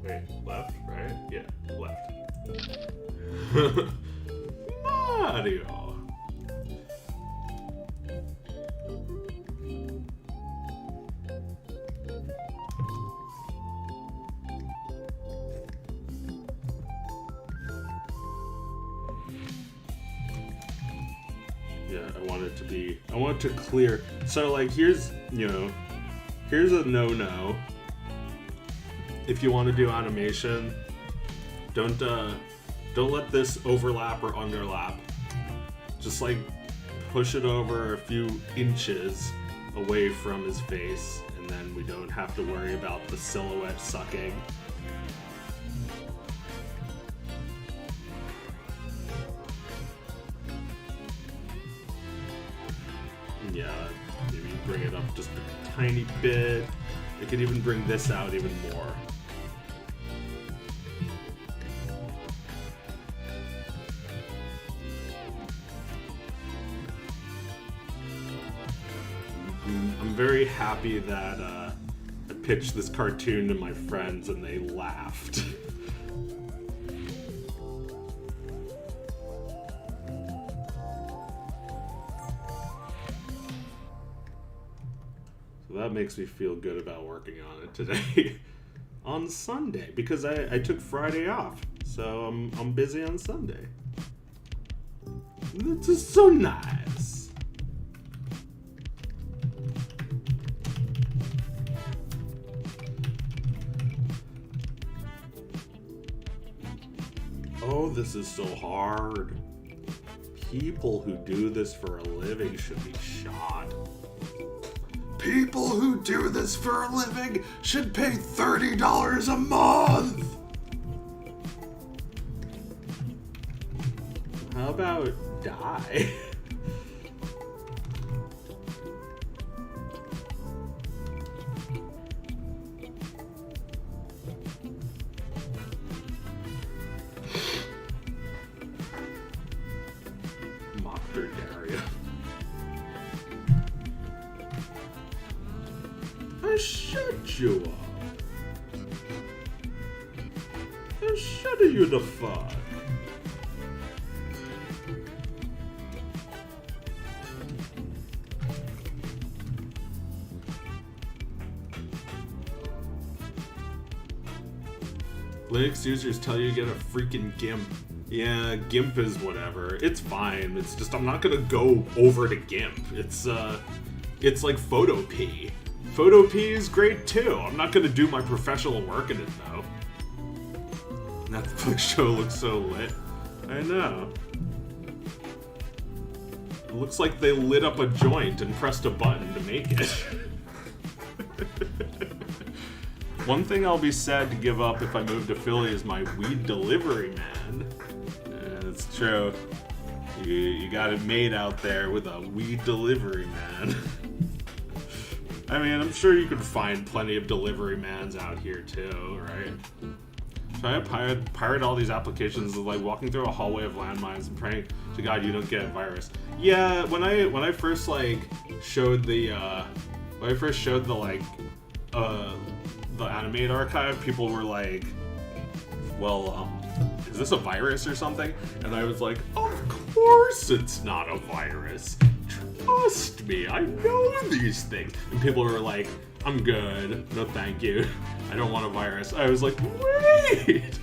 Wait, left, right? Yeah, left. Mario! I want it to clear. So like here's a no-no. If you want to do animation, don't let this overlap or underlap. Just like push it over a few inches away from his face, and then we don't have to worry about the silhouette sucking. Yeah, maybe bring it up just a tiny bit. I could even bring this out even more. I'm very happy that I pitched this cartoon to my friends and they laughed. That makes me feel good about working on it today. On Sunday, because I took Friday off, so I'm busy on Sunday. This is so nice. Oh, this is so hard. People who do this for a living should be shot. People who do this for a living should pay $30 a month! How about die? Shut you up. And shut you the fuck. Linux users tell you to get a freaking GIMP. Yeah, GIMP is whatever. It's fine. It's just I'm not gonna go over to GIMP. It's like Photopea. Photopea is great too. I'm not gonna do my professional work in it though. Netflix show looks so lit. I know. It looks like they lit up a joint and pressed a button to make it. One thing I'll be sad to give up if I move to Philly is my weed delivery man. Yeah, it's true. You got it made out there with a weed delivery man. I mean, I'm sure you could find plenty of delivery mans out here too, right? So I pirate all these applications, like walking through a hallway of landmines and praying to God you don't get a virus. Yeah, when I first like showed the the animate archive, people were like, well, is this a virus or something? And I was like, of course it's not a virus. Trust me, I know these things. And people were like, I'm good, no thank you. I don't want a virus. I was like, wait,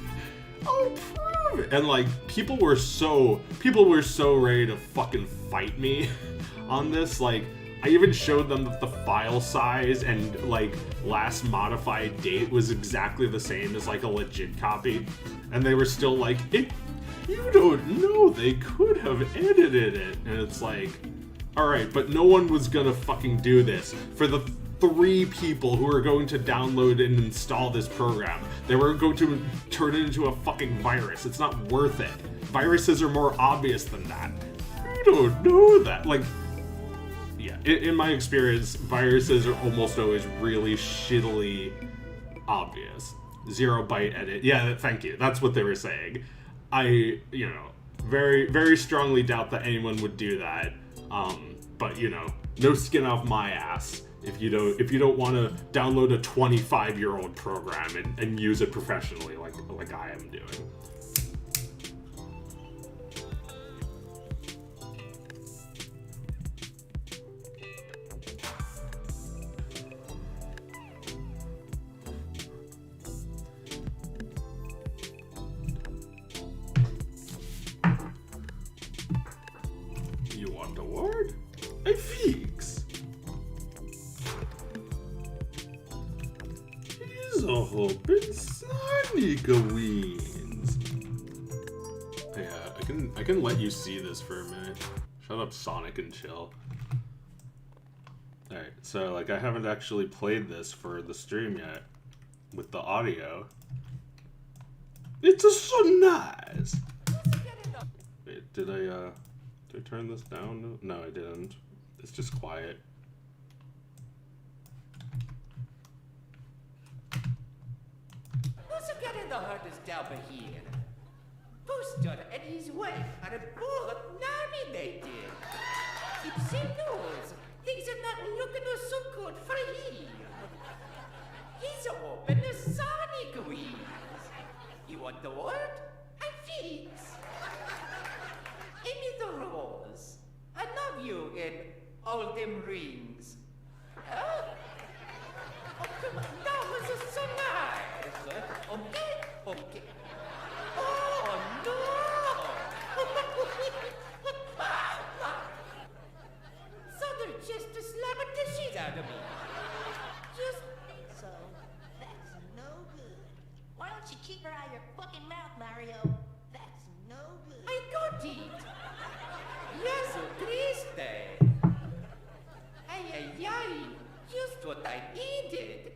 I'll prove it. And like, people were so ready to fucking fight me on this. Like, I even showed them that the file size and like last modified date was exactly the same as like a legit copy. And they were still like, you don't know, they could have edited it. And it's like, alright, but no one was gonna fucking do this. For the 3 people who are going to download and install this program, they were going to turn it into a fucking virus. It's not worth it. Viruses are more obvious than that. You don't know that. Like, yeah, in my experience, viruses are almost always really shittily obvious. 0-byte edit. Yeah, thank you. That's what they were saying. I, very, very strongly doubt that anyone would do that. But no skin off my ass if you don't want to download a 25-year-old program and use it professionally like I am doing. You want a word? I fix. He's a hoping Sonic wins. Yeah, I can let you see this for a minute. Shut up, Sonic, and chill. Alright, so like I haven't actually played this for the stream yet with the audio. It's so nice. Wait, did I turn this down? No, I didn't. It's just quiet. Who's getting the hardest job here? Booster and his wife are both nominated. It seems things are not looking so good for him. He's hoping the Sonic wins. You want the word? I fix. Give me the rose. I love you in all them rings. Oh, come on. That was so nice. Okay. Oh, no. So they're just slapping the shit out of me. So, that's no good. Why don't you keep her out of your fucking mouth, Mario? That's no good. I got it. Yes, Christe. Ay, just what I needed.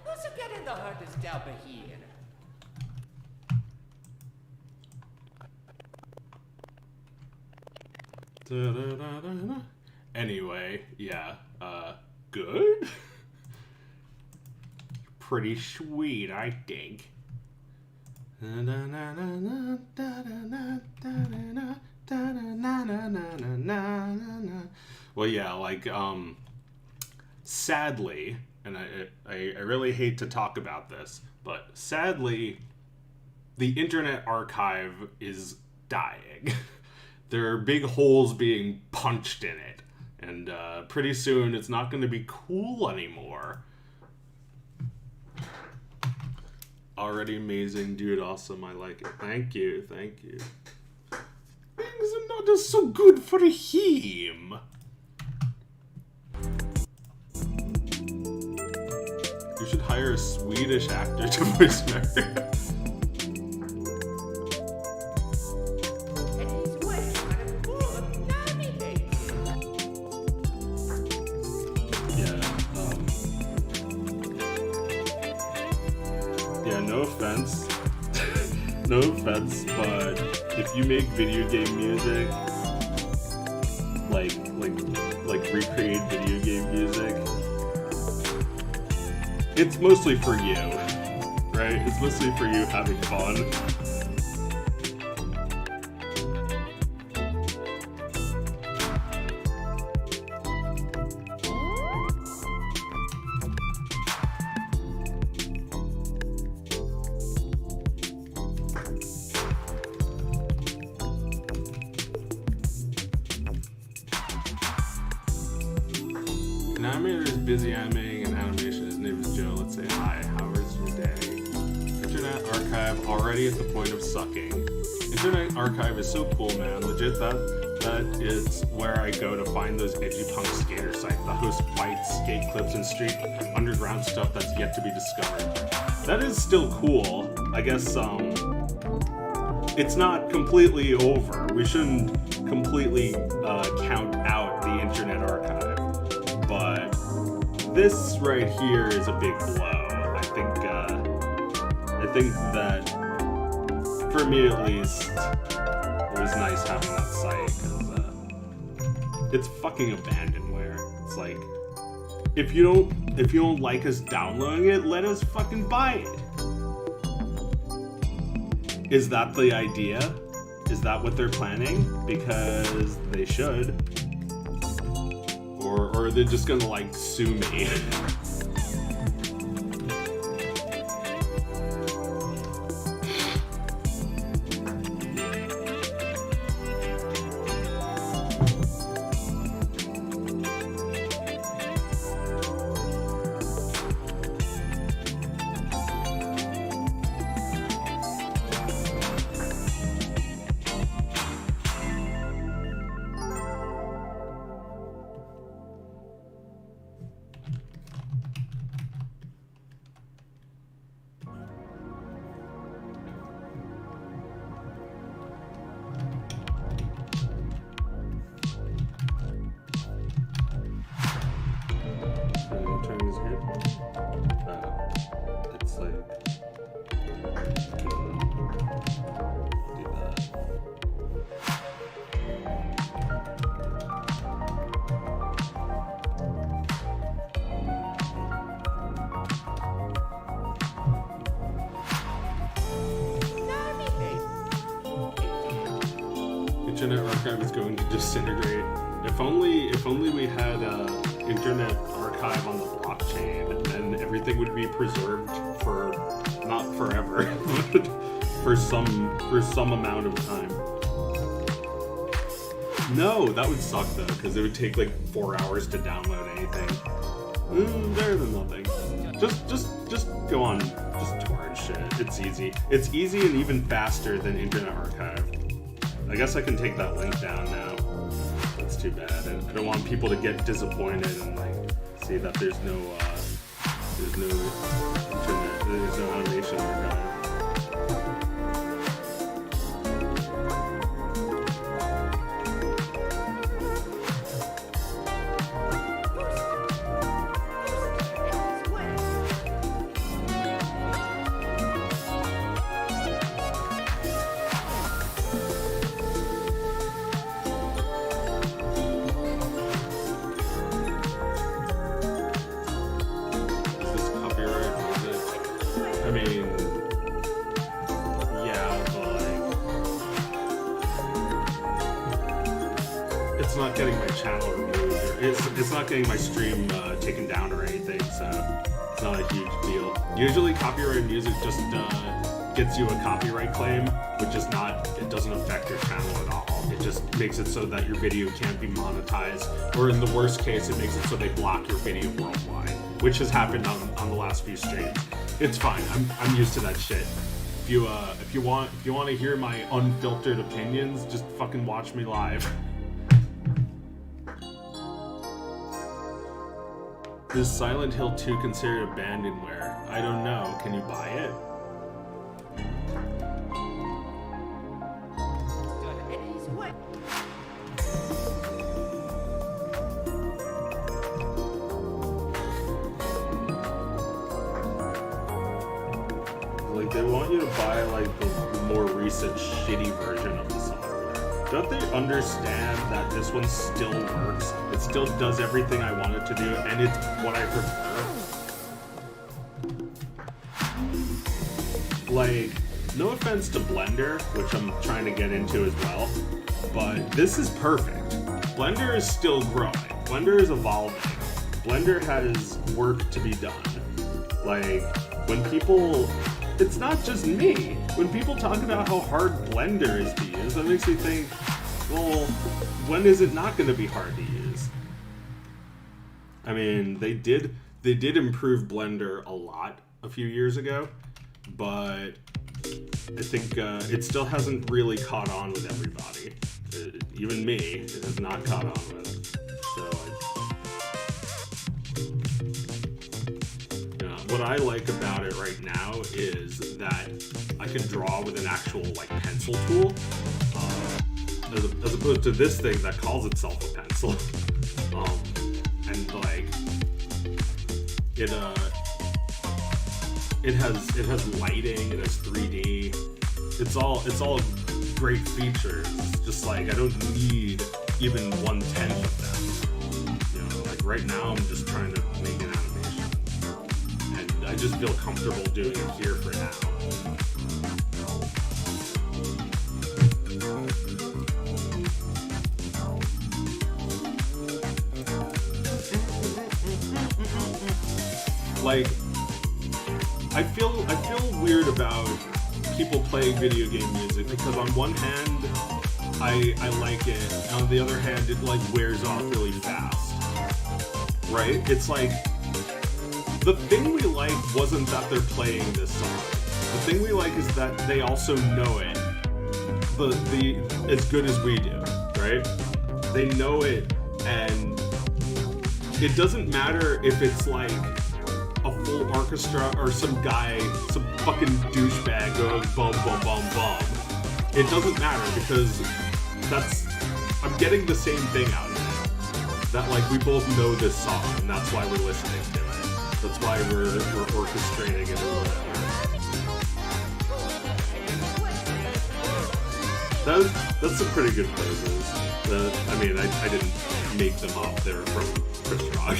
Who's getting the hardest job here? Da-da-da-da-da. Anyway, yeah, good? Pretty sweet, I think. Well, yeah, like, sadly, and I really hate to talk about this, but sadly, the Internet Archive is dying. There are big holes being punched in it, and pretty soon it's not going to be cool anymore. Already amazing, dude, awesome, I like it. Thank you. Things are not so good for him. You should hire a Swedish actor to voice Mario. And his wife are both nominated. Yeah, no offense. No offense, but if you make video game music, like recreate video game music, it's mostly for you, right? It's mostly for you having fun. animator is busy animating an animation. His name is Joe. Let's say hi. How is your day? Internet Archive already at the point of sucking. Internet Archive is so cool, man. Legit, that is where I go to find those edgy punk skater sites that host fights, skate clips, and street underground stuff that's yet to be discovered. That is still cool. I guess it's not completely over. We shouldn't completely count out the Internet Archive, but this right here is a big blow. I think that, for me at least, it was nice having that site, because it's fucking abandonware. It's like, if you don't like us downloading it, let us fucking buy it. Is that the idea? Is that what they're planning? Because they should. Or they're just gonna like sue me. It's like Internet Archive is going to disintegrate. If only we had Internet Archive on the blockchain, then everything would be preserved for not forever, but for some amount of time. No, that would suck though, because it would take like 4 hours to download anything. Better than nothing. Just go on, just torrent shit. It's easy. It's easy and even faster than Internet Archive. I guess I can take that link down now. That's too bad. I don't want people to get disappointed and like see that there's no internet, there's no animation archive. It's not getting my channel removed, or it's not getting my stream taken down or anything, so it's not a huge deal. Usually copyrighted music just gets you a copyright claim, which is not, it doesn't affect your channel at all. It just makes it so that your video can't be monetized, or in the worst case, it makes it so they block your video worldwide, which has happened on the last few streams. It's fine, I'm used to that shit. If you want to hear my unfiltered opinions, just fucking watch me live. Is Silent Hill 2 considered abandonware? I don't know. Can you buy it? Like, they want you to buy, like, the more recent shitty version of the software. Don't they understand that this one still works? It still does everything I want it to do, and it's what I prefer? Like, no offense to Blender, which I'm trying to get into as well, but this is perfect. Blender is still growing. Blender is evolving. Blender has work to be done. Like, when people... It's not just me. When people talk about how hard Blender is to use, that makes me think, well, when is it not going to be hard to use? I mean, they did improve Blender a lot a few years ago, but I think it still hasn't really caught on with everybody. Even me, it has not caught on with. So what I like about it right now is that I can draw with an actual like pencil tool, as opposed to this thing that calls itself a pencil. And like it has lighting, it has 3D. It's all great features. It's just like I don't need even 1/10 of them. You know, like right now I'm just trying to make an animation, and I just feel comfortable doing it here for now. Like, I feel weird about people playing video game music because on one hand, I like it, and on the other hand, it like wears off really fast. Right? It's like the thing we like wasn't that they're playing this song. The thing we like is that they also know it, the as good as we do. Right? They know it, and it doesn't matter if it's like a full orchestra or some guy, some fucking douchebag goes bum bum bum bum. It doesn't matter because I'm getting the same thing out of it. That like we both know this song and that's why we're listening to it. That's why we're orchestrating it or whatever. That's some pretty good poses. I mean, I didn't make them up. They were from Chris Rock.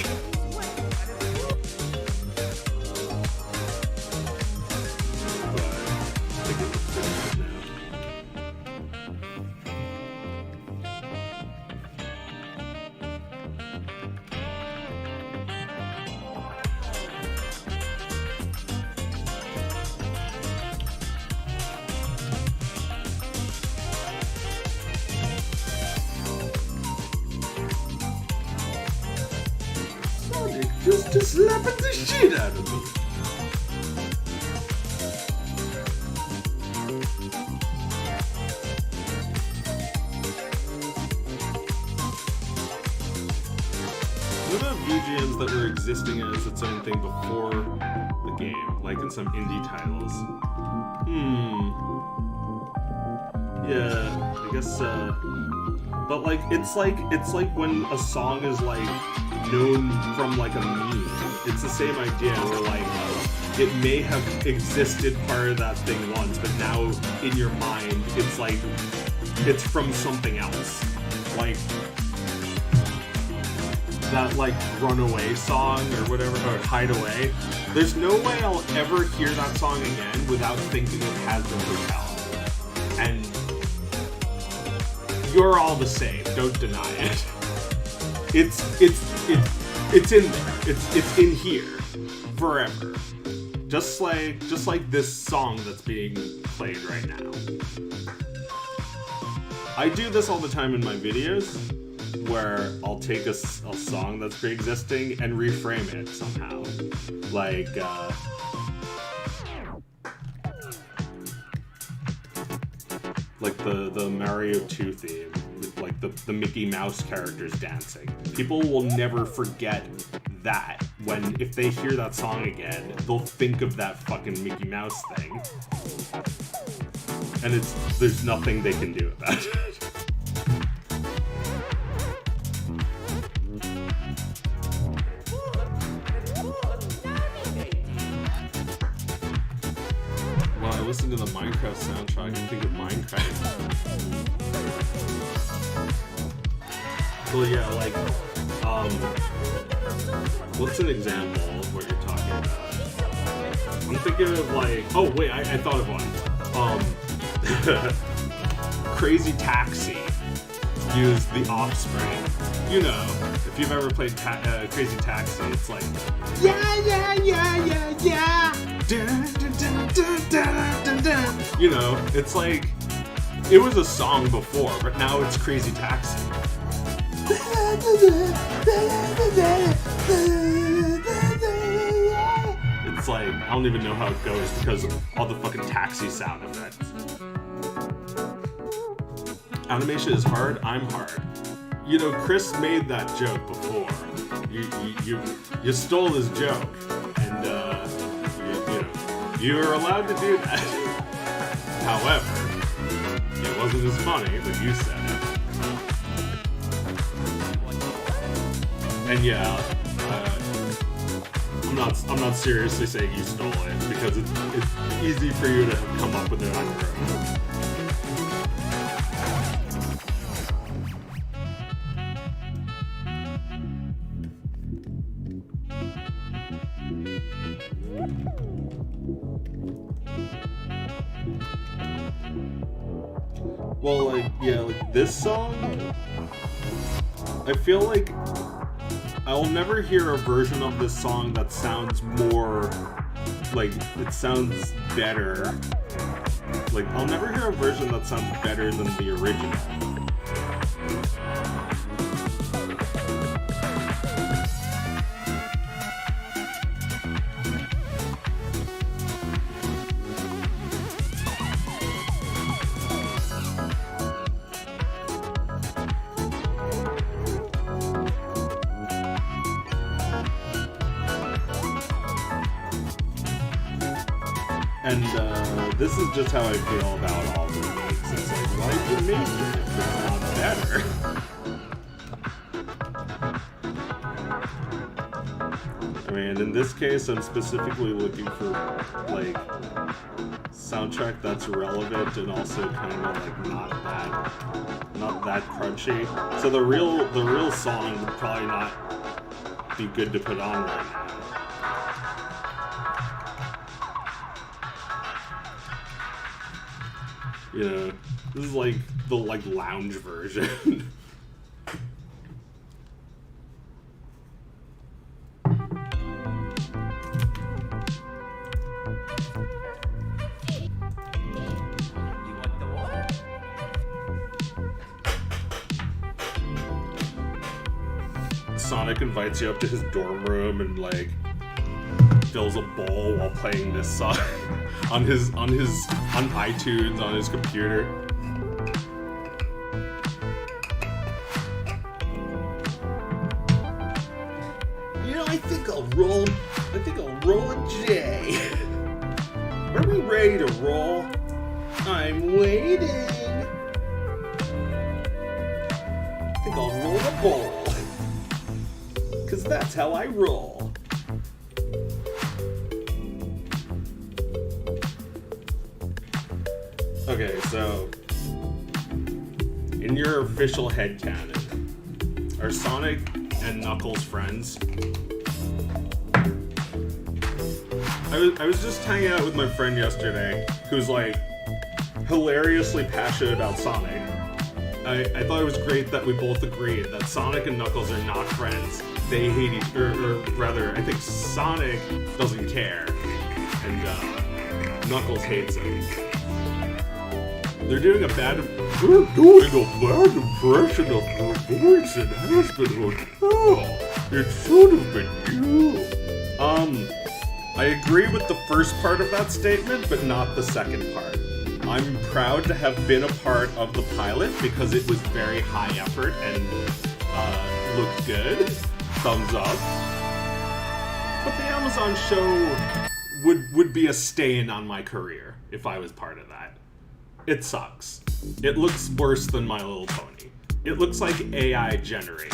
Just slapping the shit out of me. What about VGMs that were existing as its own thing before the game, like in some indie titles? Yeah, I guess. But like, it's like when a song is like known from like a meme. It's the same idea where like it may have existed part of that thing once, but now in your mind it's like it's from something else. Like that like Runaway song or whatever, or Hideaway. There's no way I'll ever hear that song again without thinking it has been brutality. And you're all the same, don't deny it. It's in there. It's in here forever. Just like this song that's being played right now. I do this all the time in my videos, where I'll take a song that's pre-existing and reframe it somehow. Like the Mario 2 theme, with like the Mickey Mouse characters dancing. People will never forget that if they hear that song again, they'll think of that fucking Mickey Mouse thing. And there's nothing they can do about it. Well, I listened to the Minecraft soundtrack and think of Minecraft. Well, yeah, like, what's an example of what you're talking about? I'm thinking of like, oh wait, I thought of one. Crazy Taxi used The Offspring. You know, if you've ever played Crazy Taxi, it's like, yeah. Dun, dun, dun, dun, dun, dun, dun. You know, it's like, it was a song before, but now it's Crazy Taxi. It's like, I don't even know how it goes because of all the fucking taxi sound effects. Animation is hard, I'm hard. You know, Chris made that joke before. You stole his joke, and you're allowed to do that. However, it wasn't as funny when you said it. And yeah, I'm not seriously saying you stole it because it's easy for you to have come up with it on your own. Well, like this song, I feel like I'll never hear a version of this song that sounds more, like, it sounds better. Like, I'll never hear a version that sounds better than the original. And this is just how I feel about all remakes. It's like, why did you make it if it's not better? I mean, in this case, I'm specifically looking for, like, soundtrack that's relevant and also kind of like not that crunchy. So the real song would probably not be good to put on right now. You know, this is like the lounge version. Sonic invites you up to his dorm room and like fills a bowl while playing this song on iTunes on his computer. You know, I think I'll roll a J. Are we ready to roll? I'm waiting. I think I'll roll a bowl. 'Cause that's how I roll. Okay, so in your official headcanon, are Sonic and Knuckles friends? I was just hanging out with my friend yesterday, who's like hilariously passionate about Sonic. I thought it was great that we both agreed that Sonic and Knuckles are not friends. They hate each or rather, I think Sonic doesn't care, and Knuckles hates him. They're doing a bad impression of her voice in Aspen Hotel. It should have been you. I agree with the first part of that statement, but not the second part. I'm proud to have been a part of the pilot because it was very high effort and looked good. Thumbs up. But the Amazon show would be a stain on my career if I was part of that. It sucks. It looks worse than My Little Pony. It looks like AI generated.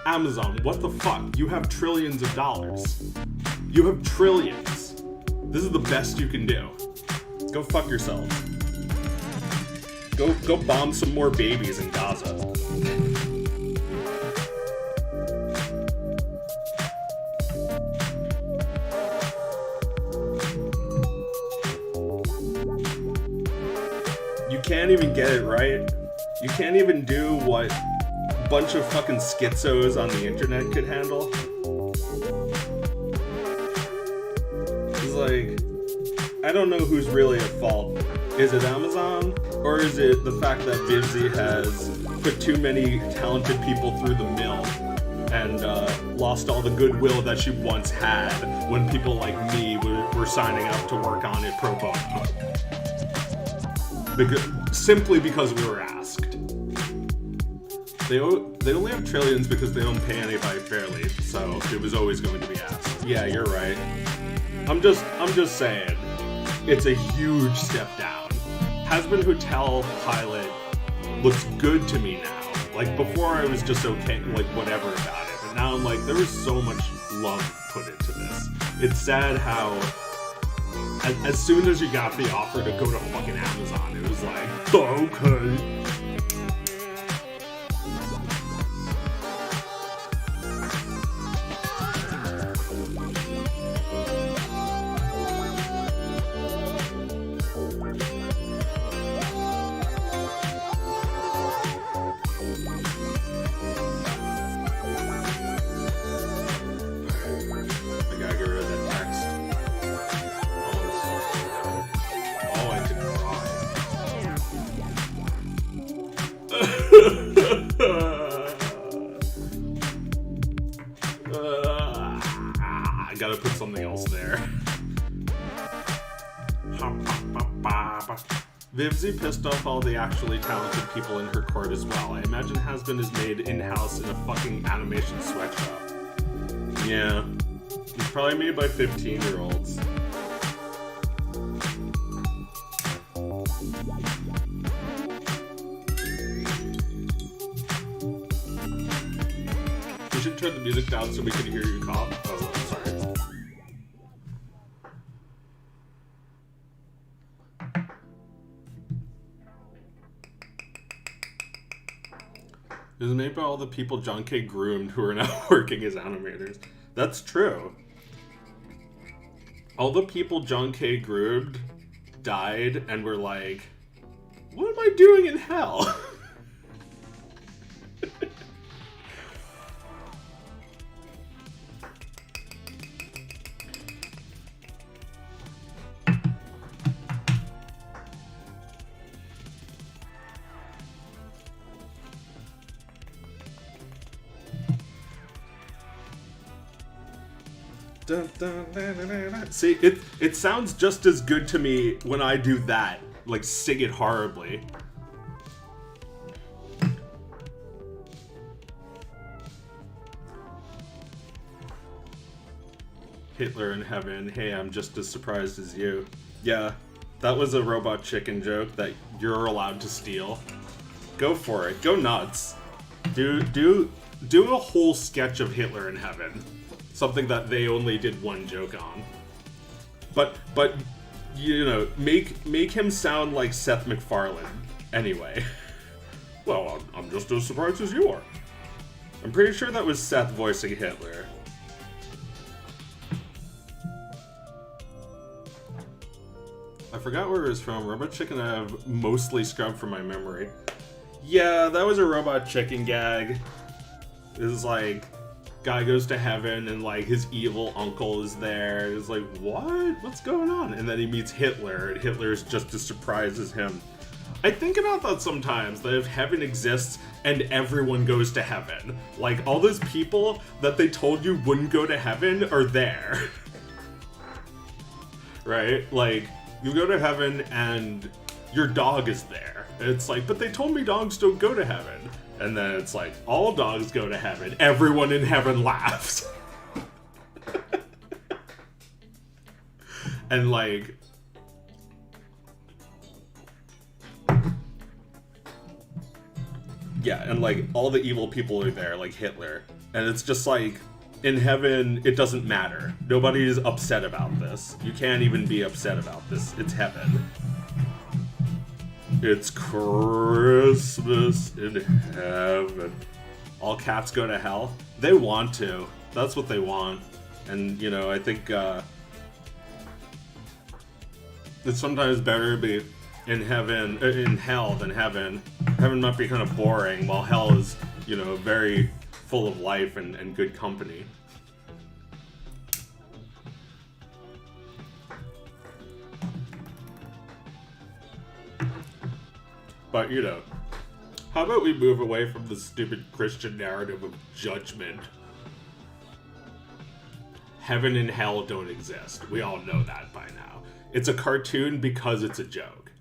Amazon, what the fuck? You have trillions of dollars. You have trillions. This is the best you can do. Go fuck yourself. Go bomb some more babies in Gaza. You can't even get it right. You can't even do what a bunch of fucking schizos on the internet could handle. It's like, I don't know who's really at fault. Is it Amazon? Or is it the fact that Bibsy has put too many talented people through the mill and lost all the goodwill that she once had when people like me were signing up to work on it pro bono. Simply because we were asked. They only have trillions because they don't pay anybody fairly, so it was always going to be asked. Yeah, you're right. I'm just saying, it's a huge step down. Has-Been Hotel pilot looks good to me now. Like, before I was just okay, like, whatever about it. But now I'm like, there was so much love put into this. It's sad how, as soon as you got the offer to go to fucking Amazon, it was like, okay. I gotta put something else there. Vivzy pissed off all the actually talented people in her court as well. I imagine Has-Been is made in-house in a fucking animation sweatshop. Yeah. It's probably made by 15-year-olds. We should turn the music down so we can hear you cough. Oh, I'm sorry. It was made by all the people John K. groomed who are now working as animators. That's true. All the people John K. groomed died and were like, what am I doing in hell? See, it sounds just as good to me when I do that, like sing it horribly. Hitler in heaven. Hey, I'm just as surprised as you. Yeah, that was a robot chicken joke that you're allowed to steal. Go for it. Go nuts. Do a whole sketch of Hitler in heaven. Something that they only did one joke on. But you know, make him sound like Seth MacFarlane anyway. Well, I'm just as surprised as you are. I'm pretty sure that was Seth voicing Hitler. I forgot where it was from. Robot Chicken I have mostly scrubbed from my memory. Yeah, that was a Robot Chicken gag. It was like, guy goes to heaven and like his evil uncle is there. It's like, what? What's going on? And then he meets Hitler and Hitler's just as surprised as him. I think about that sometimes, that if heaven exists and everyone goes to heaven, like all those people that they told you wouldn't go to heaven are there. Right? Like, you go to heaven and your dog is there. And it's like, but they told me dogs don't go to heaven. And then it's like, all dogs go to heaven. Everyone in heaven laughs. And like, yeah, and like all the evil people are there, like Hitler. And it's just like, in heaven, it doesn't matter. Nobody is upset about this. You can't even be upset about this. It's heaven. It's Christmas in heaven. All cats go to hell. They want to. That's what they want. And, you know, I think it's sometimes better to be in hell than heaven. Heaven might be kind of boring, while hell is, you know, very full of life and good company. But, you know, How about we move away from the stupid Christian narrative of judgment? Heaven and hell don't exist. We all know that by now. It's a cartoon because it's a joke.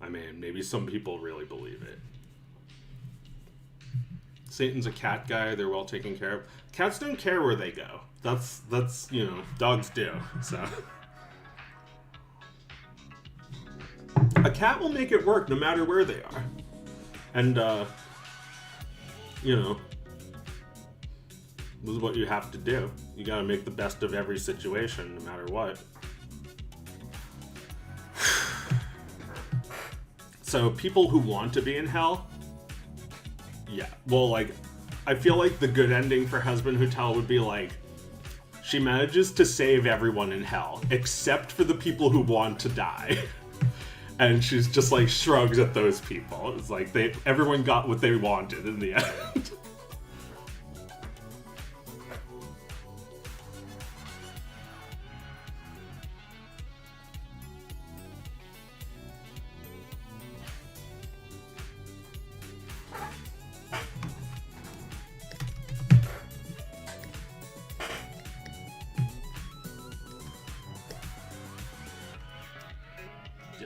I mean, maybe some people really believe it. Satan's a cat guy. They're well taken care of. Cats don't care where they go. That's you know, dogs do. So a cat will make it work no matter where they are. And, you know, this is what you have to do. You gotta make the best of every situation, no matter what. So, people who want to be in hell, yeah. Well, like, I feel like the good ending for Husband Who Tell would be like, she manages to save everyone in hell, except for the people who want to die. And she's just like shrugs at those people. It's like everyone got what they wanted in the end.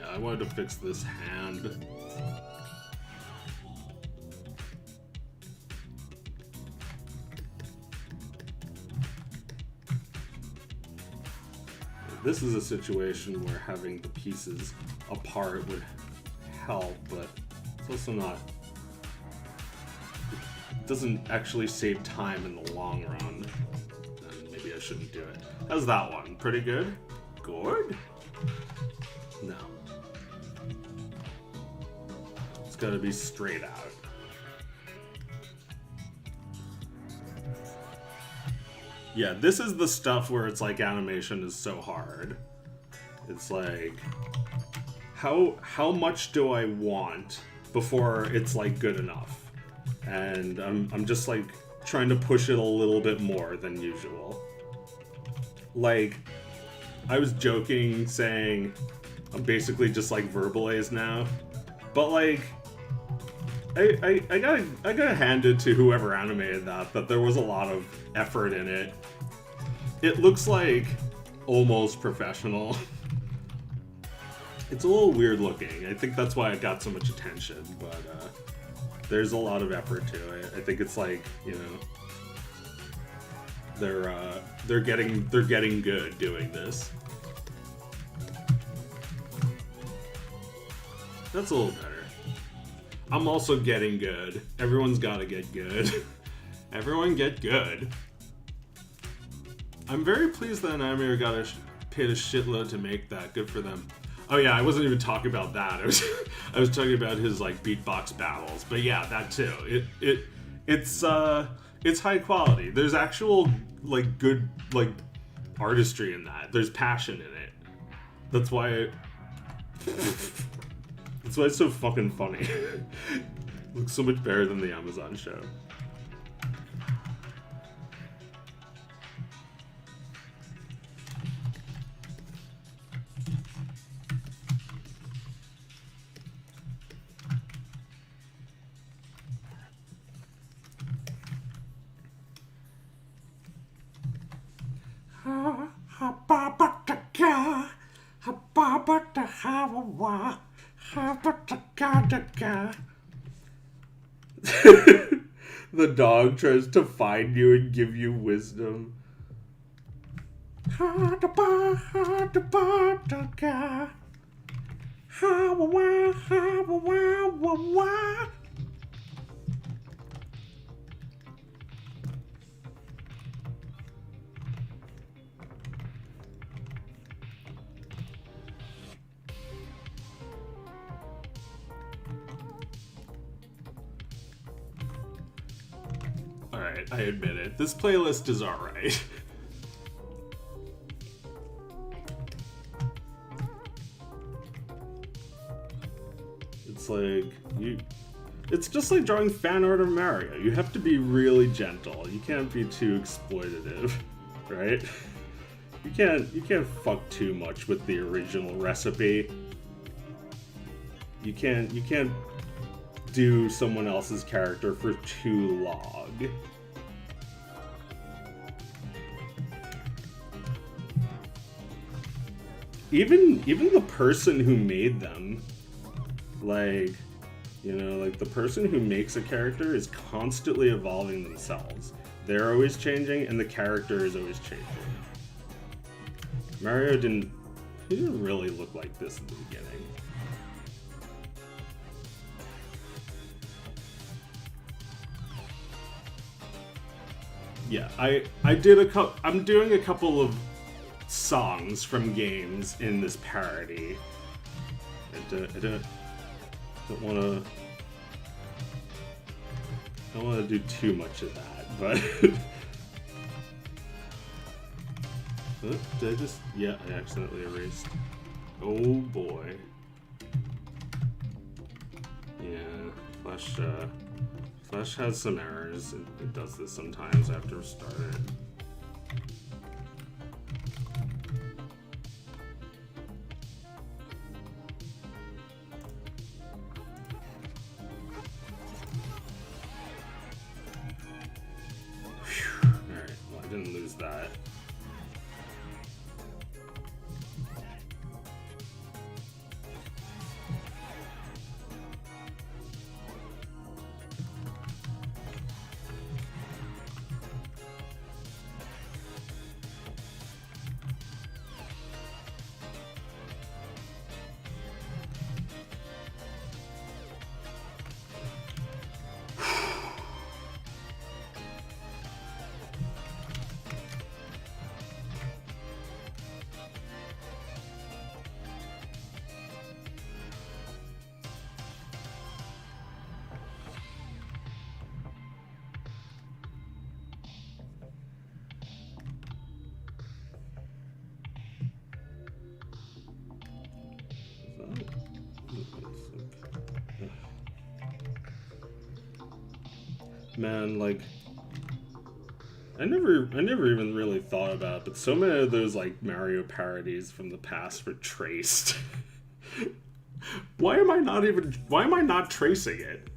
I wanted to fix this hand. This is a situation where having the pieces apart would help, but it's also not... It doesn't actually save time in the long run. And maybe I shouldn't do it. How's that one? Pretty good? Good? No. Gotta be straight out. Yeah, this is the stuff where it's like animation is so hard. It's like, how much do I want before it's like good enough? And I'm just like trying to push it a little bit more than usual. Like, I was joking saying I'm basically just like Verbalize now, but like, I gotta hand it to whoever animated that there was a lot of effort in it. It looks like almost professional. It's a little weird looking. I think that's why it got so much attention, but there's a lot of effort to it. I think it's like, you know, they're getting good doing this. That's a little better. I'm also getting good. Everyone's gotta get good. Everyone get good. I'm very pleased that an animator got paid a shitload to make that. Good for them. Oh yeah, I wasn't even talking about that. I was talking about his like beatbox battles. But yeah, that too. It's high quality. There's actual like good like artistry in that. There's passion in it. That's why that's why it's so fucking funny. It looks so much better than the Amazon show. The dog tries to find you and give you wisdom. Alright, I admit it. This playlist is alright. It's like, it's just like drawing fan art of Mario. You have to be really gentle. You can't be too exploitative, right? You can't fuck too much with the original recipe. You can't do someone else's character for too long. Even the person who made them, like, you know, like the person who makes a character is constantly evolving themselves. They're always changing, and the character is always changing. Mario didn't really look like this in the beginning. Yeah, I'm doing a couple of songs from games in this parody. I don't want to do too much of that, but oh, did I just? Yeah, I accidentally erased. Oh boy. Yeah, Flash has some errors. It does this sometimes. I have to restart it. Alright, well, I didn't lose that. Man, like, I never even really thought about it, but so many of those, like, Mario parodies from the past were traced. Why am I not tracing it?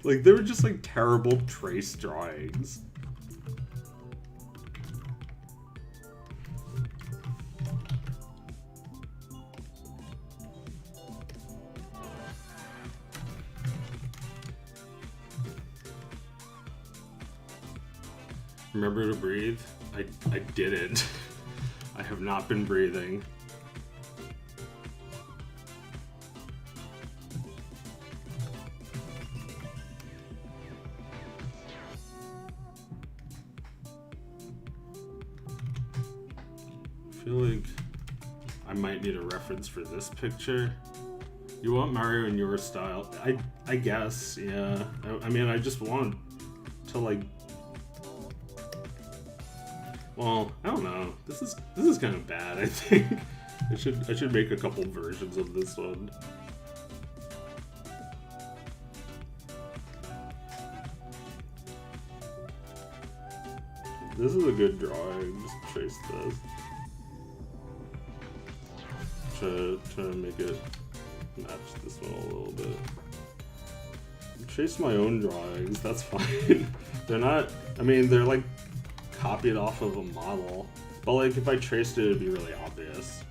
Like, they were just, like, terrible trace drawings. Remember to breathe? I didn't. I have not been breathing. I feel like I might need a reference for this picture. You want Mario in your style? I guess, yeah. I mean, I just want to, like, well, I don't know. This is kind of bad, I think. I should make a couple versions of this one. This is a good drawing. Just trace this. Try to make it match this one a little bit. Trace my own drawings. That's fine. They're not. I mean, they're like copied off of a model, but like if I traced it, it'd be really obvious.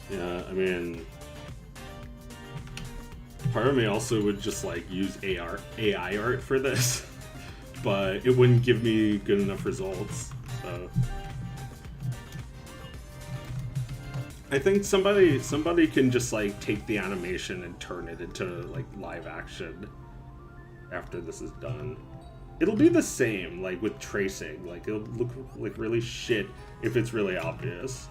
Yeah, I mean, part of me also would just like use AI art for this, but it wouldn't give me good enough results. So I think somebody can just like take the animation and turn it into like live action after this is done. It'll be the same, like, with tracing. Like, it'll look like really shit if it's really obvious.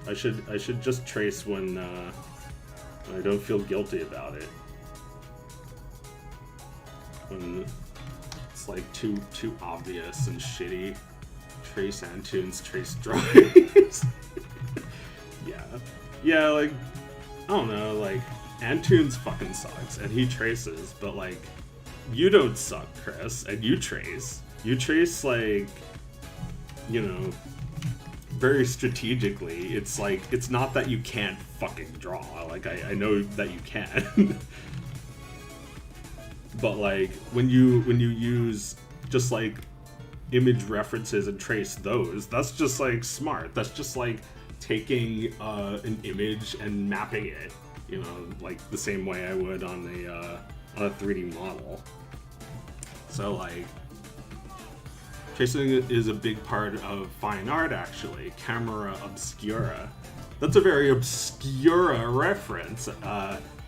I should just trace when I don't feel guilty about it. When it's, like, too obvious and shitty. Trace Antunes, trace drawings. Yeah, like, I don't know, like, Antunes fucking sucks, and he traces, but, like, you don't suck, Chris, and you trace. You trace, like, you know, very strategically. It's like, it's not that you can't fucking draw. Like, I know that you can. But like, when you use just like image references and trace those, that's just like smart. That's just like taking an image and mapping it, you know, like the same way I would on a 3D model. So like, tracing is a big part of fine art, actually. Camera obscura. That's a very obscura reference.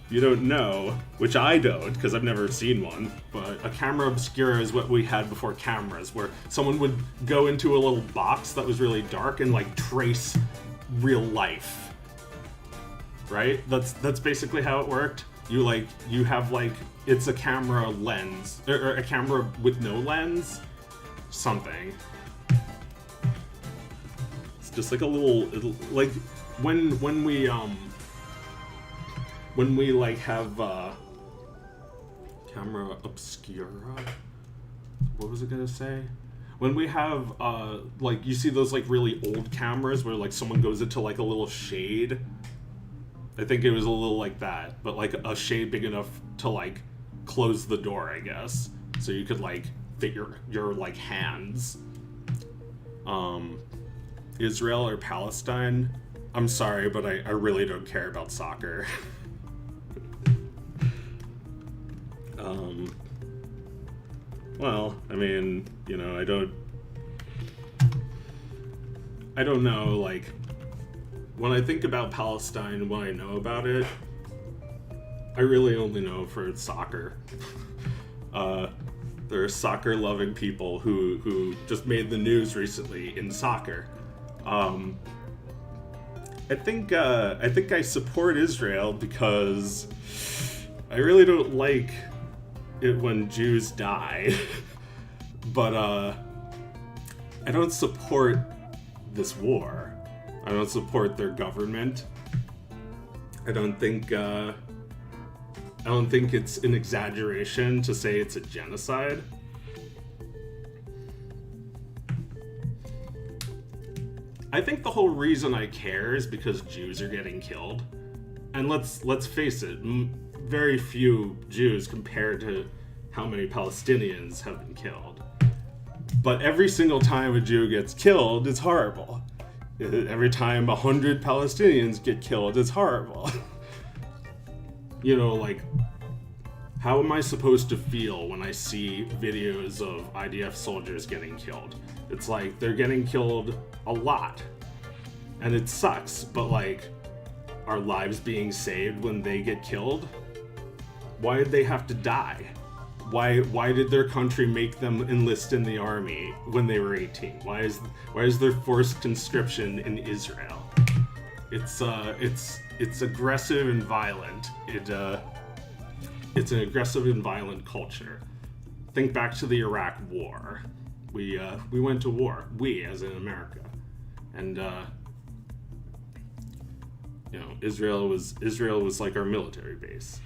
You don't know, which I don't, because I've never seen one, but a camera obscura is what we had before cameras, where someone would go into a little box that was really dark and like trace real life. Right? That's basically how it worked. You have like, it's a camera lens, or a camera with no lens, something. It's just like a little, like when we like have camera obscura, what was it gonna say? When we have like, you see those like really old cameras where like someone goes into like a little shade. I think it was a little like that, but like a shade big enough to like close the door, I guess, so you could like fit your like hands. Israel or Palestine? I'm sorry, but I really don't care about soccer. Well, I mean, you know, I don't know, like, when I think about Palestine, what I know about it, I really only know for soccer. There are soccer-loving people who just made the news recently in soccer. I think I support Israel because I really don't like it when Jews die, but I don't support this war. I don't support their government. I don't think it's an exaggeration to say it's a genocide. I think the whole reason I care is because Jews are getting killed. And let's face it, very few Jews compared to how many Palestinians have been killed. But every single time a Jew gets killed, it's horrible. Every time 100 Palestinians get killed, it's horrible. You know, like, how am I supposed to feel when I see videos of IDF soldiers getting killed? It's like, they're getting killed a lot. And it sucks, but like, are lives being saved when they get killed? Why did they have to die? Why did their country make them enlist in the army when they were 18? Why is there forced conscription in Israel? It's aggressive and violent. It's an aggressive and violent culture. Think back to the Iraq War. We went to war. We, as in America, and you know, Israel was like our military base.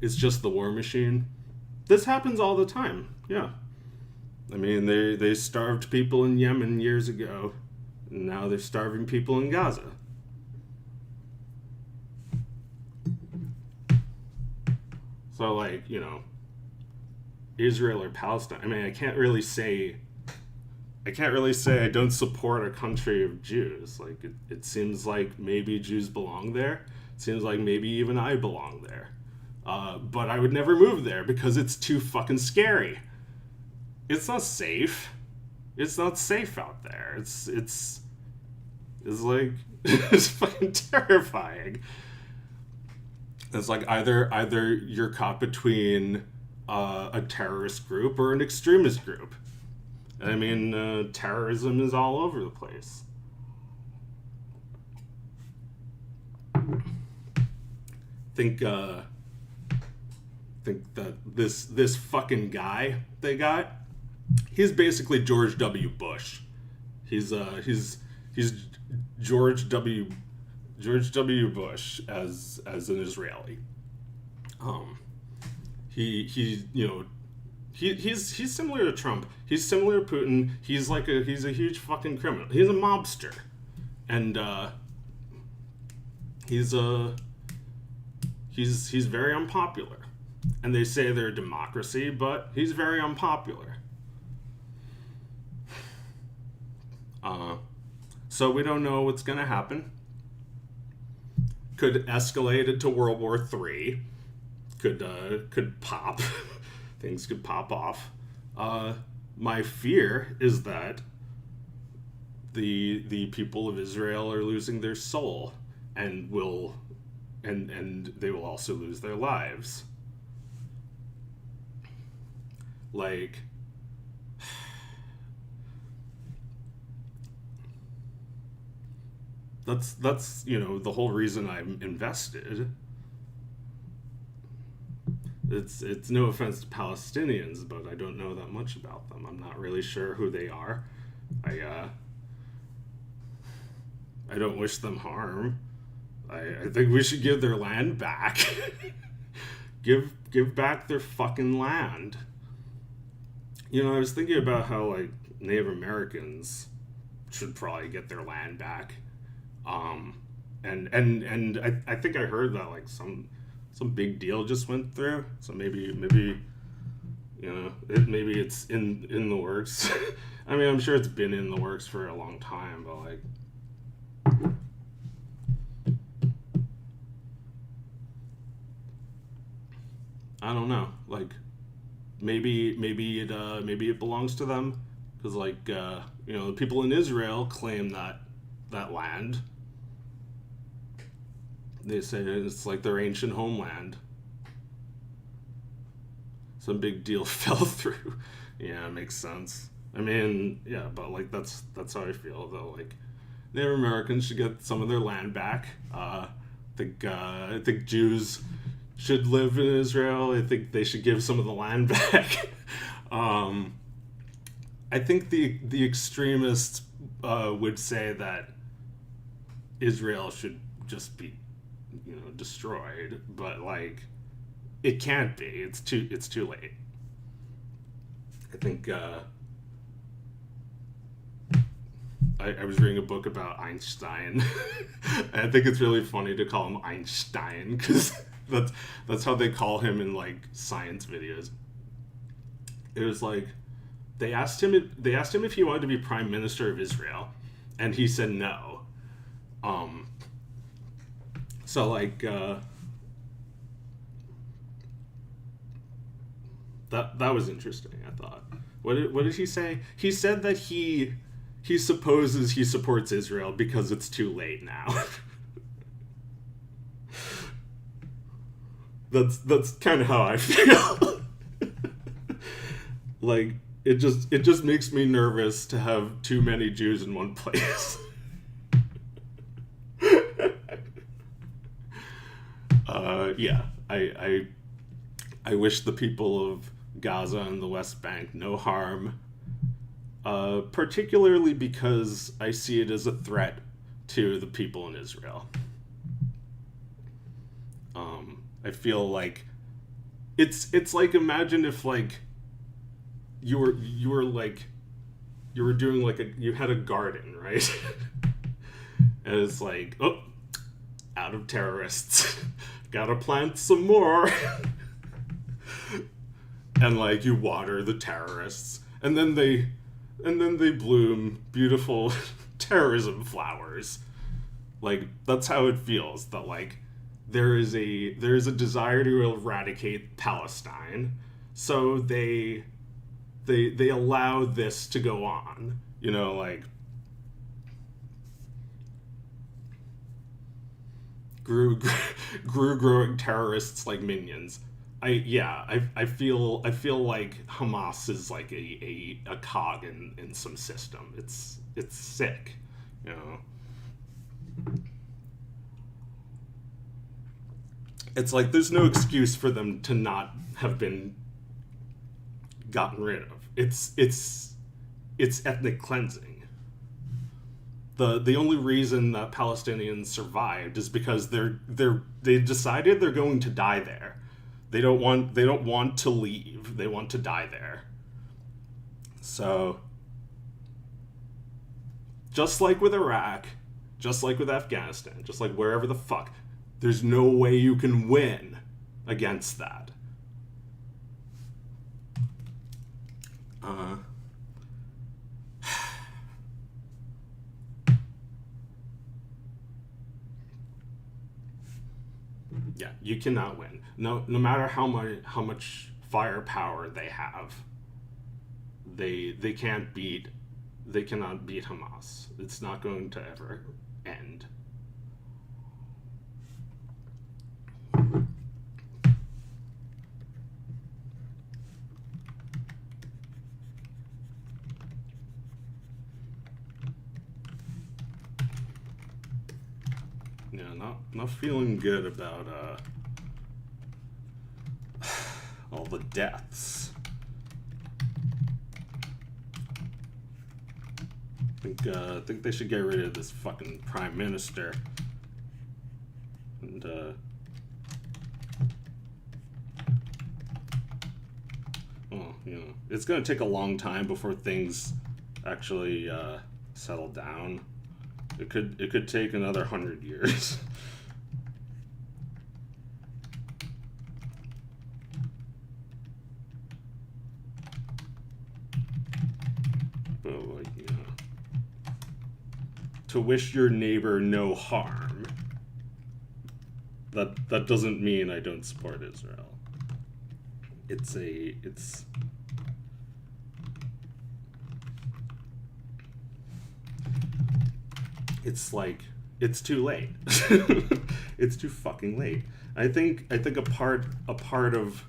It's just the war machine. This happens all the time. Yeah, I mean, they starved people in Yemen years ago, and now they're starving people in Gaza. So, like, you know, Israel or Palestine. I mean, I can't really say I don't support a country of Jews. Like, it seems like maybe Jews belong there. It seems like maybe even I belong there. But I would never move there because it's too fucking scary. It's not safe. It's not safe out there. It's like, it's fucking terrifying. It's like either you're caught between a terrorist group or an extremist group. I mean, terrorism is all over the place. Think that this fucking guy they got, he's basically George W. Bush. He's George W. Bush as an Israeli. He he's similar to Trump. He's similar to Putin. He's a huge fucking criminal. He's a mobster, and he's very unpopular. And they say they're a democracy, but he's very unpopular. So we don't know what's going to happen. Could escalate into World War III. Could pop. Things could pop off. My fear is that the people of Israel are losing their soul and they will also lose their lives. Like, that's the whole reason I'm invested. It's no offense to Palestinians, but I don't know that much about them. I'm not really sure who they are. I don't wish them harm. I think we should give their land back. give back their fucking land. I was thinking about how, like, Native Americans should probably get their land back. And I think I heard that, like, some big deal just went through. So maybe it's in the works. I mean, I'm sure it's been in the works for a long time, but, like, I don't know. Like, maybe it belongs to them, because, like, the people in Israel claim that land. They say it's like their ancient homeland. Some big deal fell through. Yeah, it makes sense. I mean, yeah, but, like, that's how I feel, though. Like, Native Americans should get some of their land back. I think Jews should live in Israel. I think they should give some of the land back. I think the extremists would say that Israel should just be, destroyed, but, like, it can't be. It's too late. I think I was reading a book about Einstein. I think it's really funny to call him Einstein, because that's how they call him in, like, science videos. It was like they asked him if he wanted to be prime minister of Israel, and he said no. So, like, that was interesting, I thought. What did he say? He said that he supposes he supports Israel because it's too late now. That's kind of how I feel. Like, it just makes me nervous to have too many Jews in one place. Yeah, I wish the people of Gaza and the West Bank no harm, particularly because I see it as a threat to the people in Israel. I feel like it's like, imagine if, like, you were doing, like, you had a garden, right? And it's like, oh, out of terrorists. Gotta plant some more. And, like, you water the terrorists, and then they bloom beautiful terrorism flowers. Like, that's how it feels, that, like, there is a desire to eradicate Palestine, so they allow this to go on, like, growing terrorists like minions. I feel like Hamas is like a cog in some system. It's sick, It's like there's no excuse for them to not have been gotten rid of. It's ethnic cleansing. The only reason that Palestinians survived is because they decided they're going to die there. They don't want to leave. They want to die there. So, just like with Iraq, just like with Afghanistan, just like wherever the fuck, there's no way you can win against that. Yeah, you cannot win. No matter how much firepower they have, they cannot beat Hamas. It's not going to ever end. Yeah, not feeling good about all the deaths. I think they should get rid of this fucking prime minister. And well, it's gonna take a long time before things actually settle down. It could take another 100 years. But to wish your neighbor no harm. That doesn't mean I don't support Israel. It's like it's too late. It's too fucking late. I think a part of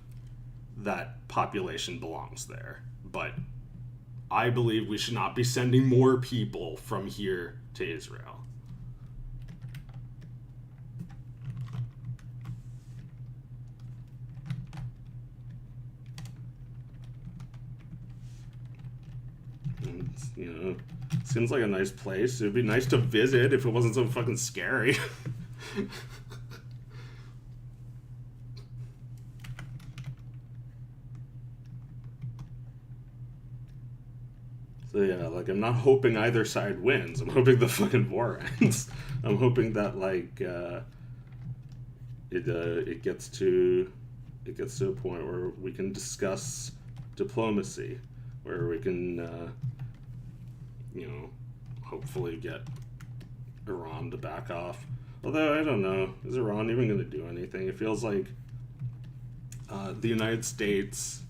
that population belongs there, but I believe we should not be sending more people from here to Israel. And, seems like a nice place. It'd be nice to visit if it wasn't so fucking scary. So yeah, like I'm not hoping either side wins. I'm hoping the fucking war ends. I'm hoping that it gets to a point where we can discuss diplomacy, where we can hopefully get Iran to back off. Although I don't know, is Iran even going to do anything? It feels like the United States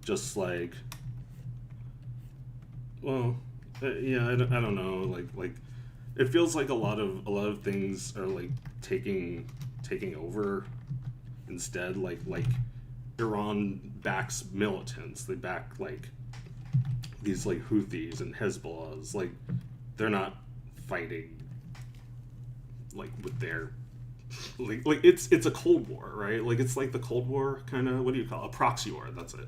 just I don't know, like it feels like a lot of things are like taking over instead. Like Iran backs militants. They back these Houthis and Hezbollahs. Like they're not fighting with their it's a Cold War, right? Like it's like the Cold War kind of, what do you call it? A proxy war. That's it.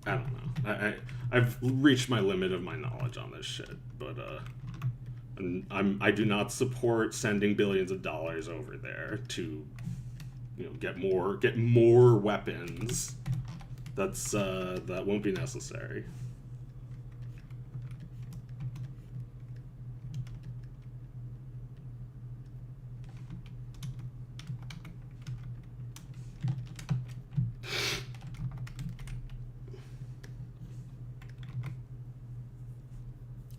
I don't know. I've reached my limit of my knowledge on this shit, but I do not support sending billions of dollars over there to get more weapons. That won't be necessary.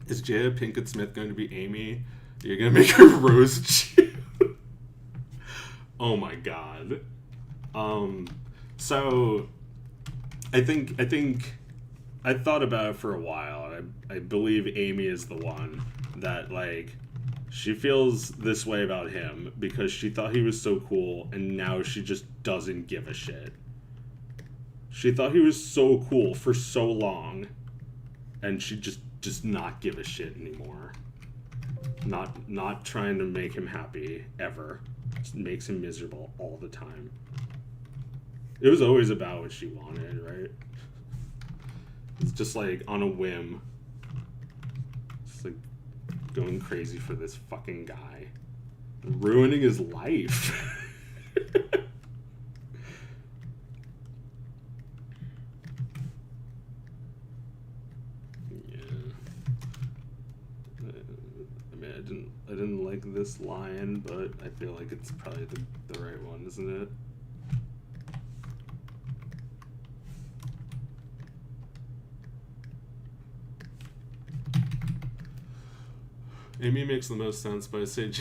Is Jada Pinkett Smith going to be Amy? You're going to make her roast you? Oh my god. So I think I thought about it for a while, and I believe Amy is the one that she feels this way about him because she thought he was so cool, and now she just doesn't give a shit. She thought he was so cool for so long, and she just does not give a shit anymore. Not trying to make him happy ever. Just makes him miserable all the time. It was always about what she wanted, right? It's just on a whim. It's going crazy for this fucking guy. Ruining his life. I didn't like this line, but I feel like it's probably the right one, isn't it? Amy makes the most sense, but I say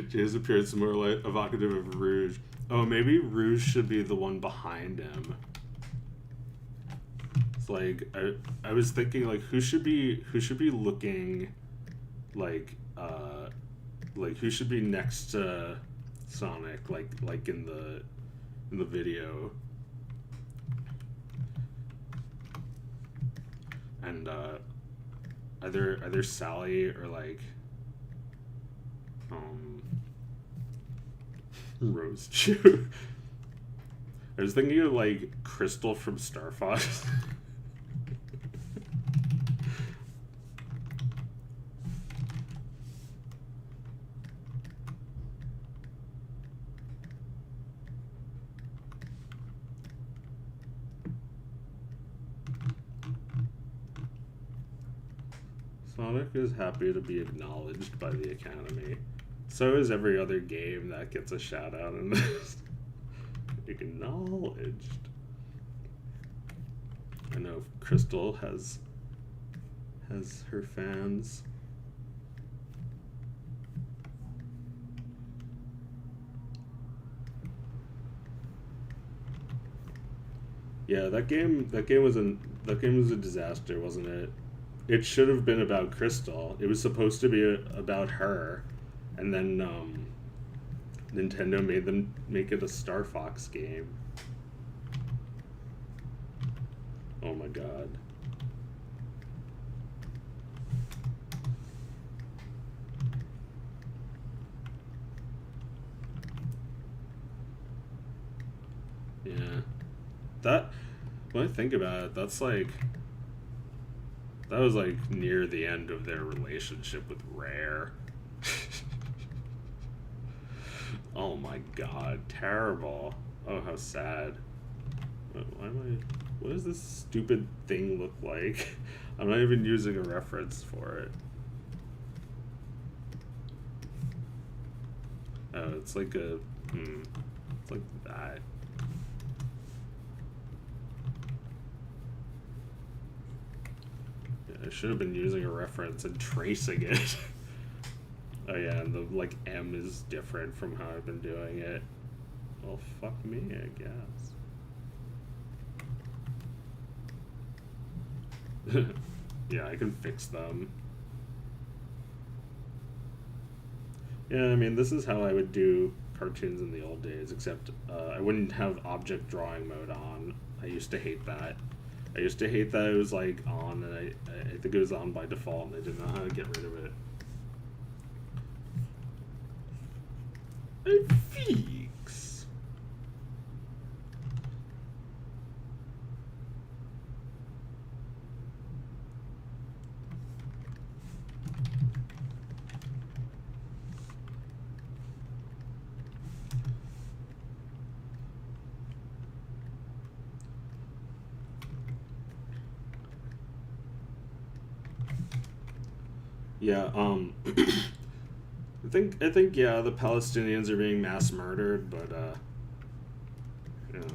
Jay's appearance is more like evocative of Rouge. Oh, maybe Rouge should be the one behind him. It's like I was thinking like who should be looking like who should be next to Sonic like in the video. And either Sally or like Rose Chew. I was thinking of like Crystal from Star Fox. Sonic is happy to be acknowledged by the Academy. So is every other game that gets a shout out in this. Acknowledged. I know Crystal has her fans. Yeah, that game was a disaster, wasn't it? It should have been about Crystal. It was supposed to be about her, and then Nintendo made them make it a Star Fox game. Oh my god. Yeah. That, when I think about it, that was like near the end of their relationship with Rare. Oh my god, terrible. Oh, how sad. What does this stupid thing look like? I'm not even using a reference for it. Oh, it's like it's like that. I should have been using a reference and tracing it. Oh yeah, and the like M is different from how I've been doing it. Well, fuck me, I guess. Yeah, I can fix them. Yeah, I mean, this is how I would do cartoons in the old days, except I wouldn't have object drawing mode on. I used to hate that. I used to hate that it was like on, and I think it was on by default, and I didn't know how to get rid of it. I fix. Yeah, I think yeah, the Palestinians are being mass murdered, but you know,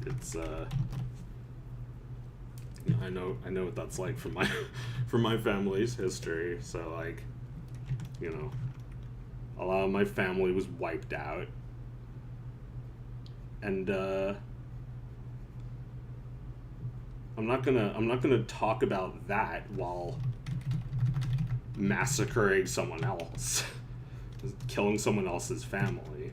it's you know, I know what that's like from my family's history. So like, you know, a lot of my family was wiped out, and I'm not gonna talk about that while massacring someone else, killing someone else's family.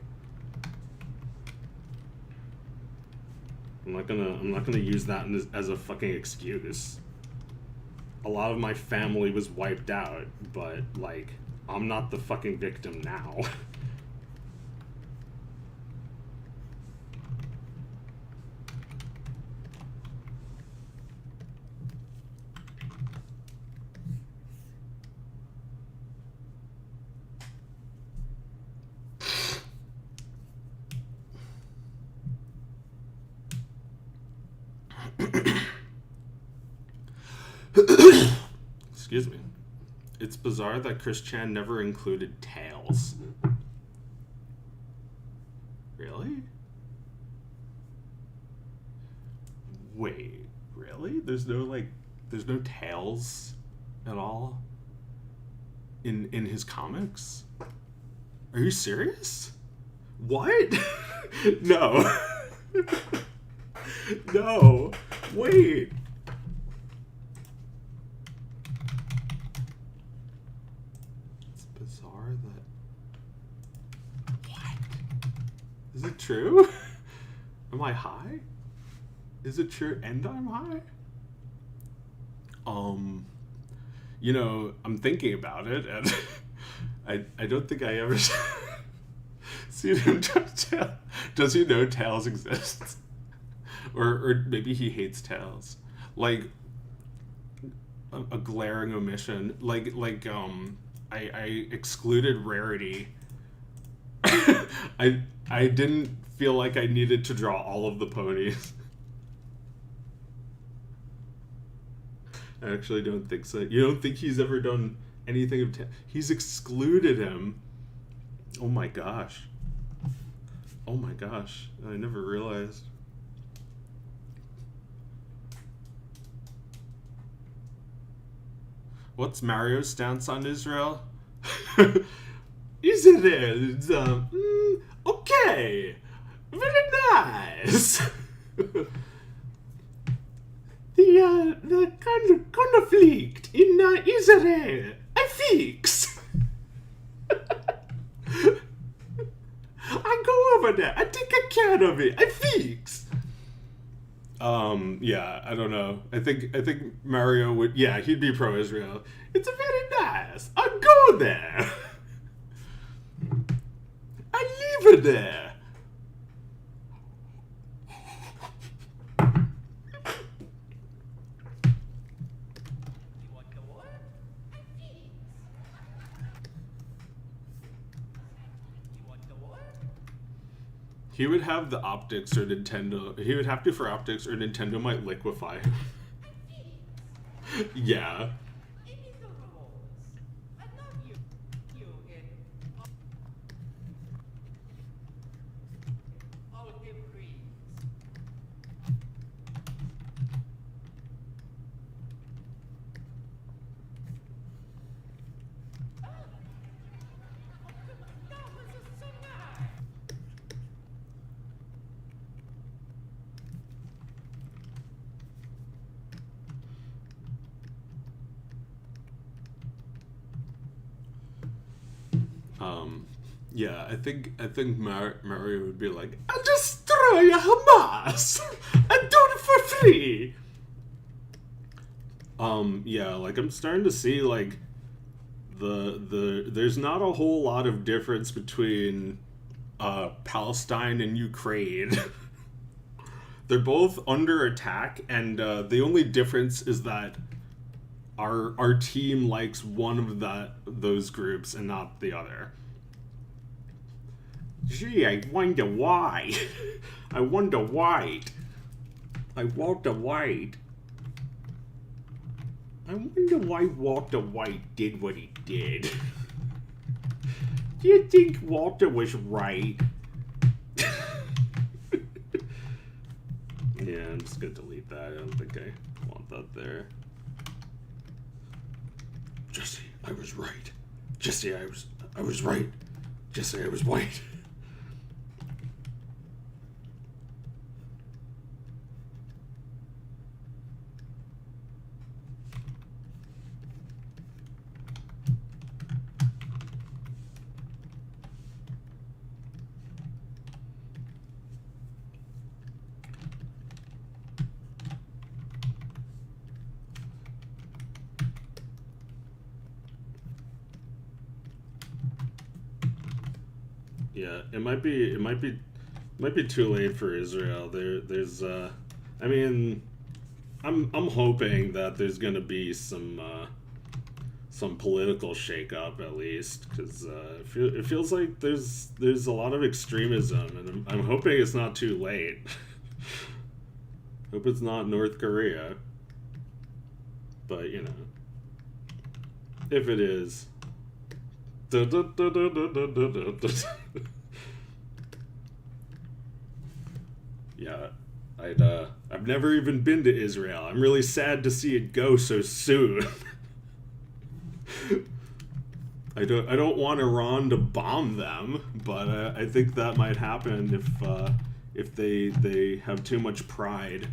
I'm not gonna use that as a fucking excuse. A lot of my family was wiped out, but like, I'm not the fucking victim now. Excuse me. It's bizarre that Chris Chan never included tails. Really? Wait, really? There's no tails at all in his comics? Are you serious? What? No. No. Wait. It's bizarre that... What? Is it true? Am I high? Is it true and I'm high? You know, I'm thinking about it, and I don't think I ever seen him touch tail. Does he know tails exist? Or maybe he hates tails. Like, a glaring omission. Like I excluded rarity. I didn't feel like I needed to draw all of the ponies. I actually don't think so. You don't think he's ever done anything of he's excluded him. Oh my gosh. Oh my gosh. I never realized. What's Mario's stance on Israel? Israel, okay. Very nice. The conflict in Israel, I fix. I go over there, I take care of it, I fix. Yeah, I don't know. I think Mario would, yeah, he'd be pro-Israel. It's very nice. I go there. I leave it there. He would have the optics or Nintendo. He would have to for optics or Nintendo might liquefy him. Yeah. Yeah, I think Mario would be like, I'll destroy Hamas! I do it for free! Yeah, like, I'm starting to see, like, there's not a whole lot of difference between, Palestine and Ukraine. They're both under attack, and, the only difference is that our team likes one of those groups and not the other. Gee, I wonder why. I wonder why. I wonder why. I wonder why Walter White did what he did. Do you think Walter was right? Yeah, I'm just gonna delete that. I don't think I want that there. Jesse, I was right. Jesse, I was right. Jesse, I was white. Yeah, it might be too late for Israel. There's I mean, I'm hoping that there's gonna be some political shakeup at least, because it feels like there's a lot of extremism, and I'm hoping it's not too late. Hope it's not North Korea, but you know. If it is. Yeah, I've never even been to Israel. I'm really sad to see it go so soon. I don't want Iran to bomb them, but I think that might happen if they have too much pride.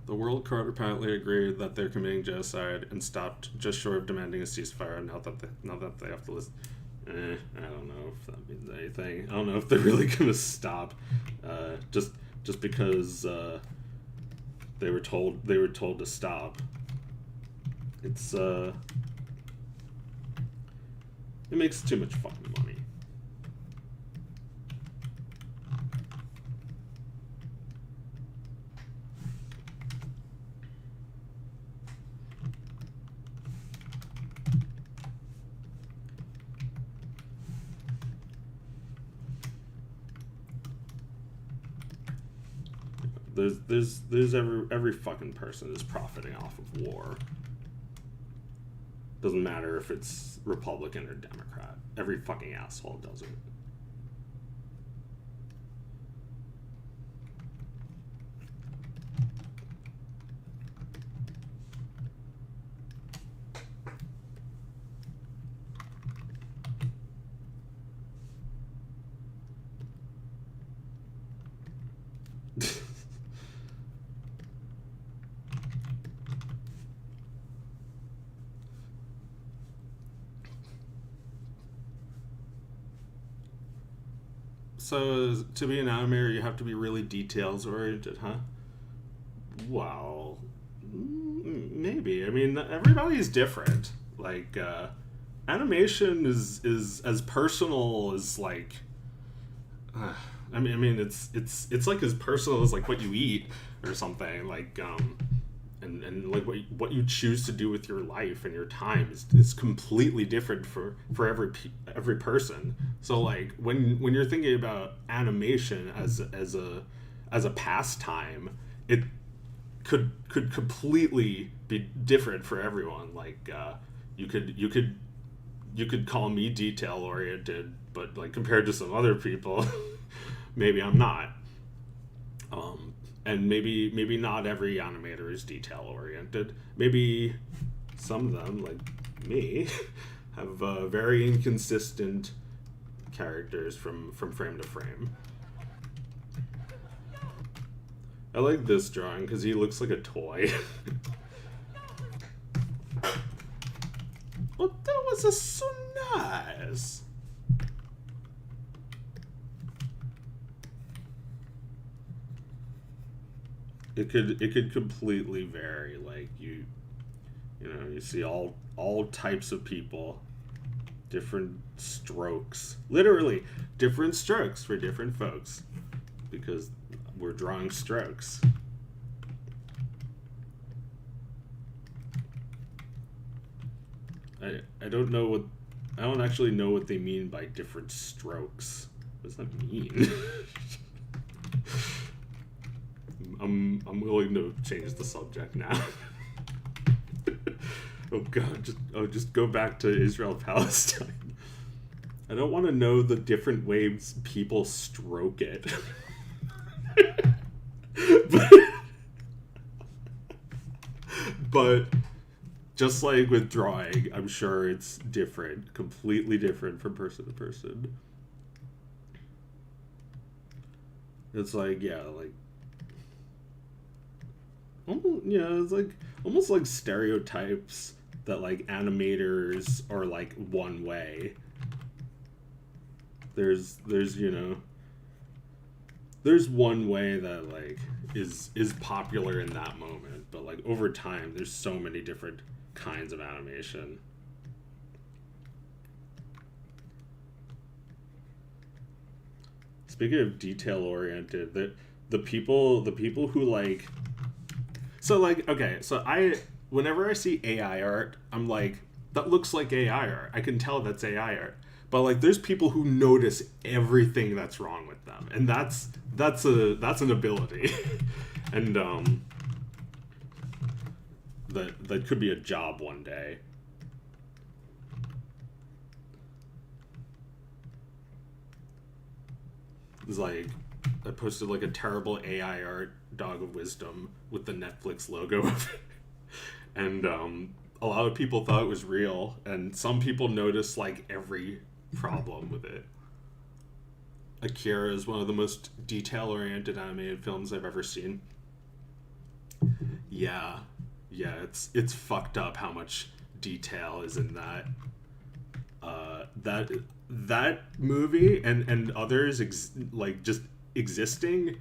The World Court apparently agreed that they're committing genocide and stopped just short of demanding a ceasefire. Now that they have to listen, I don't know if that means anything. I don't know if they're really gonna stop, just because they were told to stop. It's it makes too much fucking money. There's every fucking person is profiting off of war. Doesn't matter if it's Republican or Democrat. Every fucking asshole does it. So, to be an animator, you have to be really details-oriented, huh? Well, maybe. I mean, everybody's different. Like, animation is as personal as, like... I mean, it's like as personal as, like, what you eat or something. Like, and like what you choose to do with your life and your time is completely different for every person. So like when you're thinking about animation as a pastime, it could completely be different for everyone. Like you could call me detail oriented, but like compared to some other people, maybe I'm not. And maybe not every animator is detail-oriented. Maybe some of them, like me, have very inconsistent characters from frame to frame. I like this drawing because he looks like a toy. Well, that was so nice. It could completely vary. Like you see all types of people, different strokes, literally different strokes for different folks, because we're drawing strokes. I don't actually know what they mean by different strokes. What does that mean? I'm willing to change the subject now. Oh god, just go back to Israel Palestine. I don't want to know the different ways people stroke it. but just like with drawing, I'm sure it's different, completely different from person to person. It's like, yeah, like it's like almost like stereotypes that like animators are like one way. There's one way that like is popular in that moment, but like over time there's so many different kinds of animation. Speaking of detail oriented, the people who like, so like, okay, so whenever I see AI art, I'm like, that looks like AI art. I can tell that's AI art. But like, there's people who notice everything that's wrong with them, and that's an ability, and that could be a job one day. It's like, I posted like a terrible AI art dog of wisdom with the Netflix logo of it, and a lot of people thought it was real, and some people noticed like every problem with it. Akira is one of the most detail-oriented animated films I've ever seen. Yeah, it's fucked up how much detail is in that. That movie and others like just existing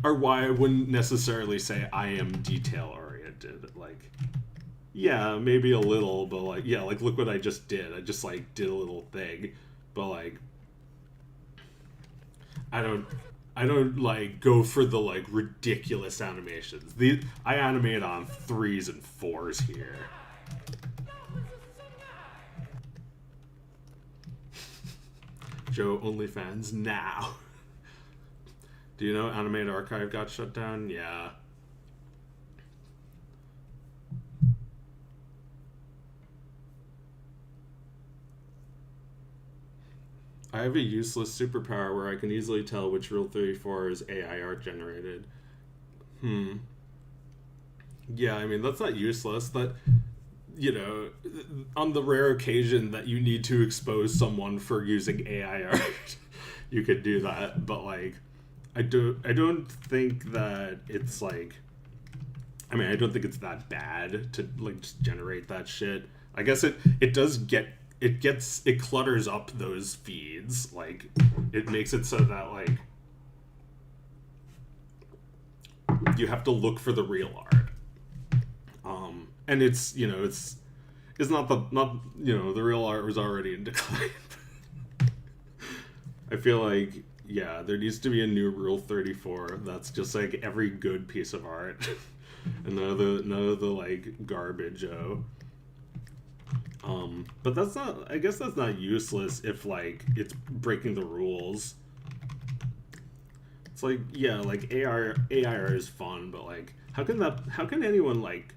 are why I wouldn't necessarily say I am detail-oriented. Like, yeah, maybe a little, but like, yeah, like, look what I just did. I just like did a little thing, but like, I don't like go for the like ridiculous animations. I animate on 3s and 4s here. Joe OnlyFans now. Do you know Animated Archive got shut down? Yeah. I have a useless superpower where I can easily tell which Rule 34 is AI art generated. Yeah, I mean, that's not useless. That, you know, on the rare occasion that you need to expose someone for using AI art, you could do that. But like, I don't think that it's like, I mean, I don't think it's that bad to like just generate that shit. I guess it does get, it clutters up those feeds. Like, it makes it so that like you have to look for the real art. And it's, you know, it's not you know, the real art was already in decline. I feel like, yeah, there needs to be a new Rule 34 that's just like every good piece of art and none of the like garbage. But that's not, I guess that's not useless if like it's breaking the rules. It's like, yeah, like AR is fun, but like how can anyone like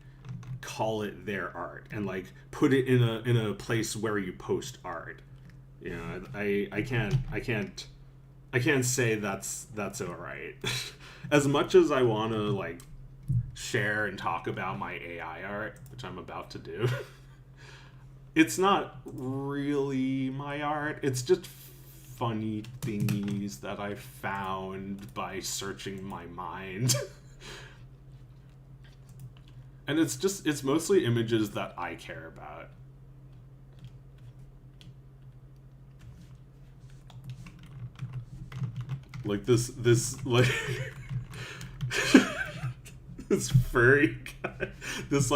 call it their art and like put it in a place where you post art? You know, I can't say that's all right. As much as I want to like share and talk about my AI art, which I'm about to do, it's not really my art. It's just funny thingies that I found by searching my mind. And it's mostly images that I care about. Like this like this furry guy, this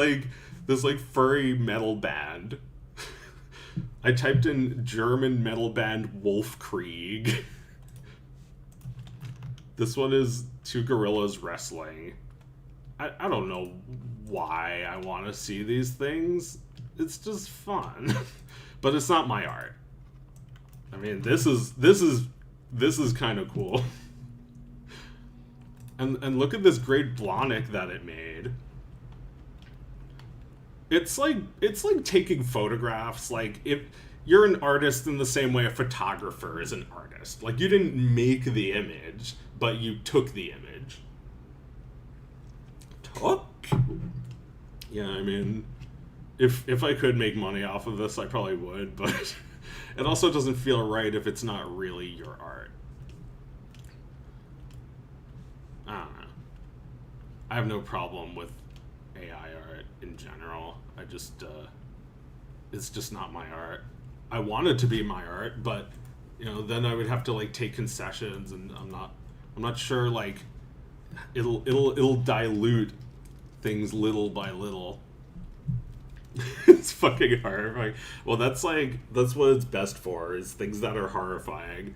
furry metal band. I typed in German metal band Wolfkrieg. This one is two gorillas wrestling. I don't know why I want to see these things. It's just fun. But it's not my art. I mean, this is kind of cool. And look at this great Blahnik that it made. It's like taking photographs. Like, if you're an artist in the same way a photographer is an artist. Like, you didn't make the image, but you took the image. Yeah, I mean, if I could make money off of this, I probably would, but it also doesn't feel right if it's not really your art. I don't know. I have no problem with AI art in general. I just, it's just not my art. I want it to be my art, but, you know, then I would have to, like, take concessions, and I'm not sure, like, it'll dilute things little by little. It's fucking horrifying. Well, that's what it's best for, is things that are horrifying.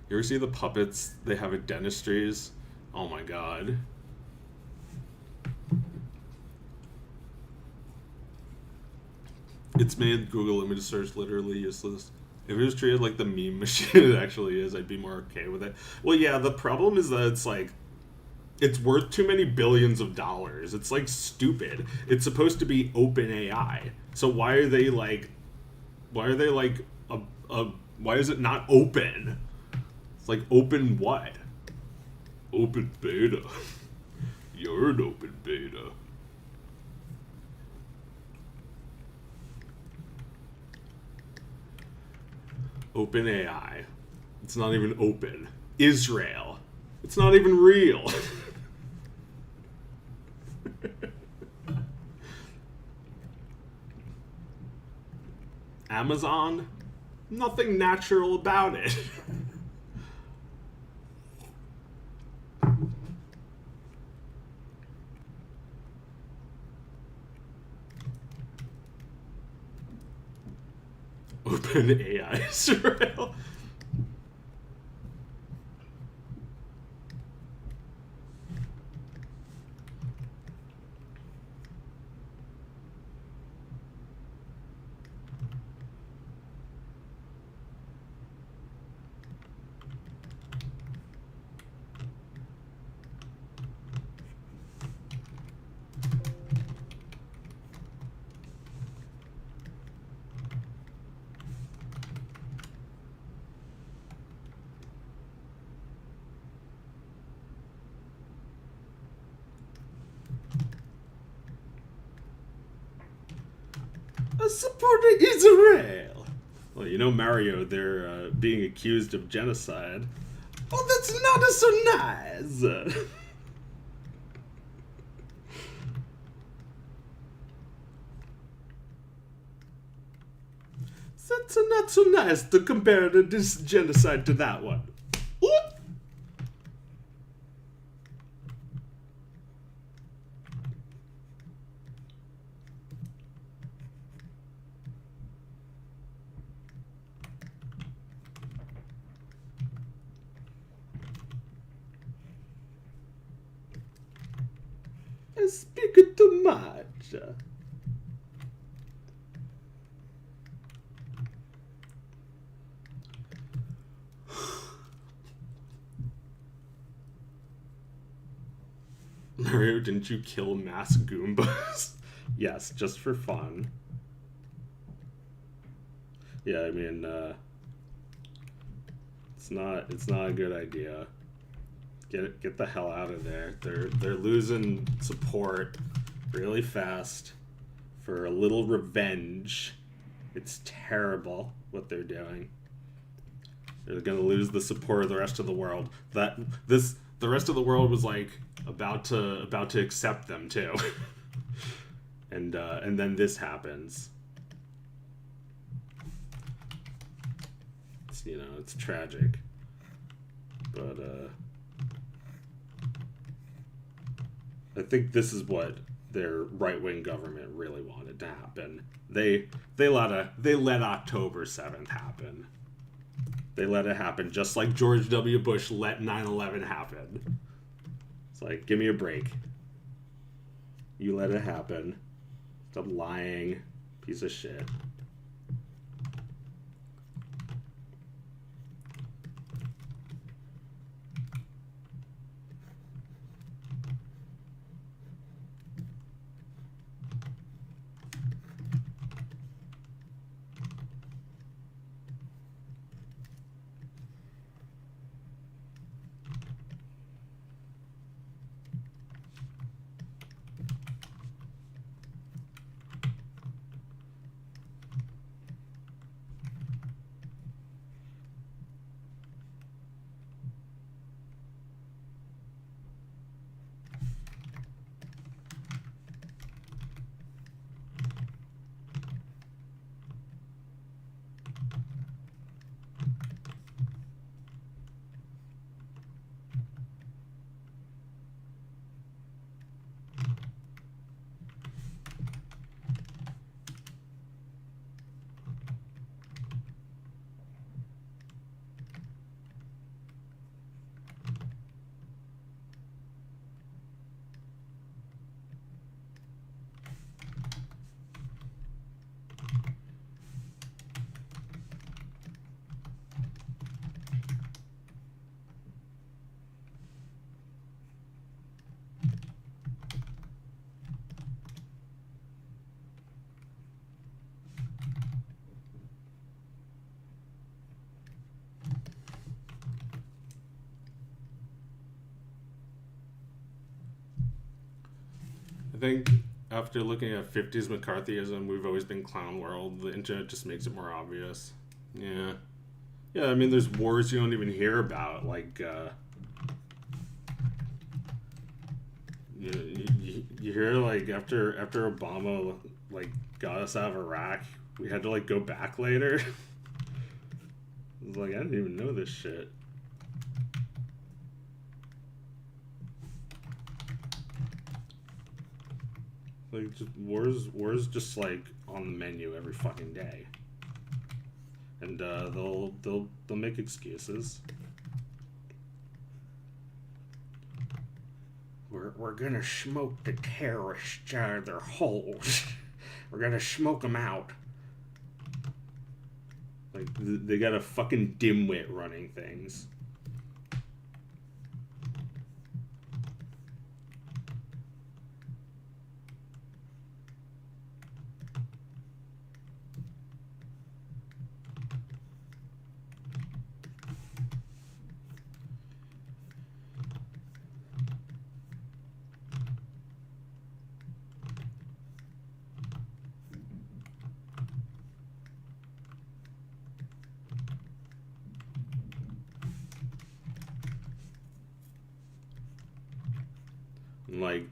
You ever see the puppets they have at dentistries? Oh my god. It's made Google image search literally useless. If it was treated like the meme machine it actually is, I'd be more okay with it. Well, yeah, the problem is that it's like, it's worth too many billions of dollars. It's like stupid. It's supposed to be open AI. So why are they like, why is it not open? It's like, open what? Open beta. You're an open beta. Open AI. It's not even open. Israel. It's not even real. Amazon? Nothing natural about it. Open AI Israel. Supporting Israel. Well, you know, Mario, they're being accused of genocide. Oh, that's not so nice. That's not so nice to compare this genocide to that one. What? I speak too much. Mario, didn't you kill mass Goombas? Yes, just for fun. Yeah, I mean, it's not a good idea. Get the hell out of there. They're losing support really fast for a little revenge. It's terrible what they're doing. They're gonna lose the support of the rest of the world. The rest of the world was like about to accept them too. and then this happens. It's, you know, it's tragic. But I think this is what their right-wing government really wanted to happen. They let October 7th happen. They let it happen just like George W. Bush let 9/11 happen. It's like, give me a break. You let it happen. Stop lying, piece of shit. think after looking at 50s McCarthyism, we've always been clown world. The internet just makes it more obvious. Yeah. Yeah, I mean, there's wars you don't even hear about, like, you hear, like, after Obama, like, got us out of Iraq, we had to, like, go back later. I was like, I didn't even know this shit. Like, just wars just, like, on the menu every fucking day. And, they'll make excuses. We're gonna smoke the terrorists out of their holes. We're gonna smoke them out. Like, they got a fucking dimwit running things.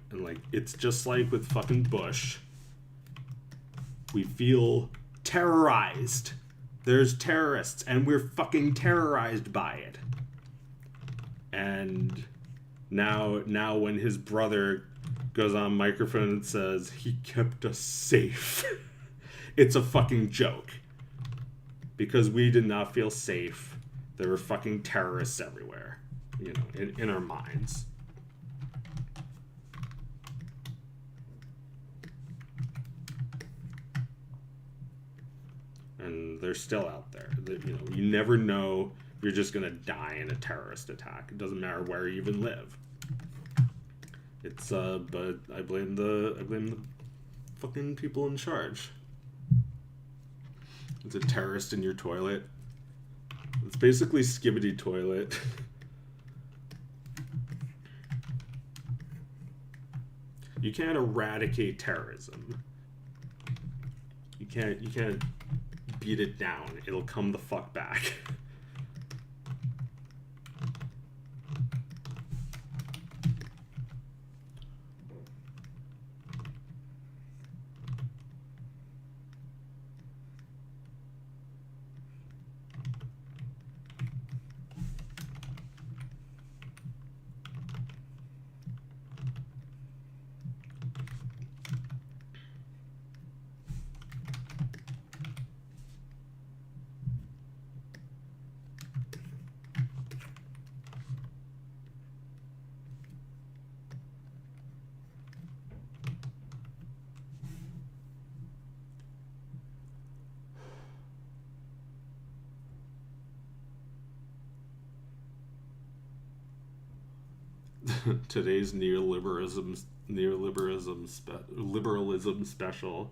And like it's just like with fucking Bush. We feel terrorized. There's terrorists and we're fucking terrorized by it. And now when his brother goes on microphone and says he kept us safe, it's a fucking joke. Because we did not feel safe. There were fucking terrorists everywhere, you know, in our minds. And they're still out there. You know, you never know if you're just gonna die in a terrorist attack. It doesn't matter where you even live. It's but I blame the fucking people in charge. It's a terrorist in your toilet. It's basically Skibbity Toilet. You can't eradicate terrorism. You can't beat it down. It'll come the fuck back. Today's liberalism special,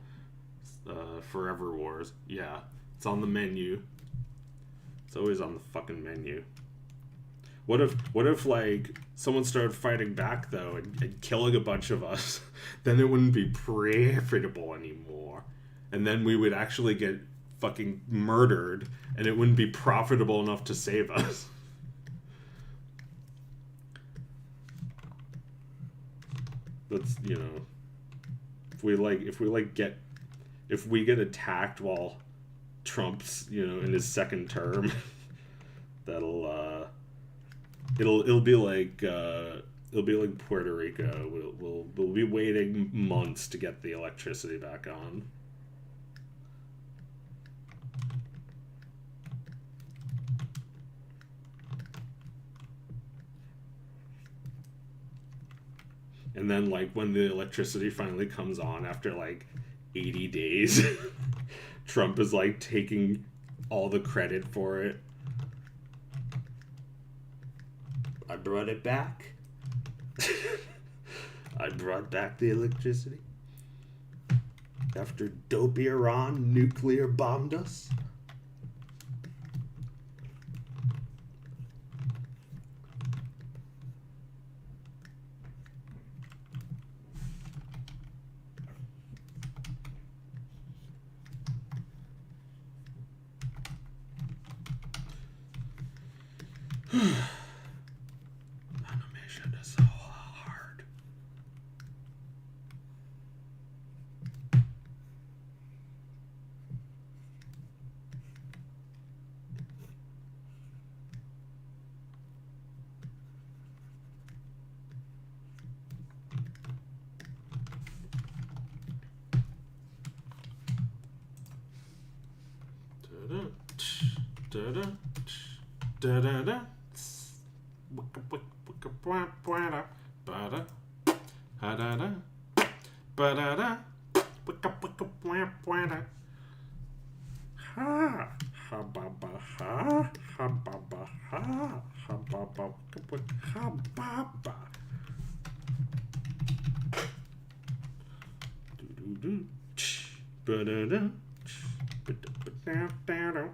Forever Wars. Yeah, it's on the menu. It's always on the fucking menu. What if like someone started fighting back though and killing a bunch of us? Then it wouldn't be profitable anymore, and then we would actually get fucking murdered, and it wouldn't be profitable enough to save us. That's, you know, if we get attacked while Trump's, you know, in his second term, that'll it'll be like Puerto Rico. We'll be waiting months to get the electricity back on. And then, like, when the electricity finally comes on after, like, 80 days, Trump is, like, taking all the credit for it. I brought it back. I brought back the electricity. After dopey Iran nuclear bombed us. Animation is so hard. Da-da, da-da-da. Ba-da, ha-da-da, ba-da-da, ha, ha-ba-ba, ha, ha-ba-ba, ha, ha-ba-ba, ha-ba-ba. Do-do-do, ba-da-da, ba-da-ba-da-da-da.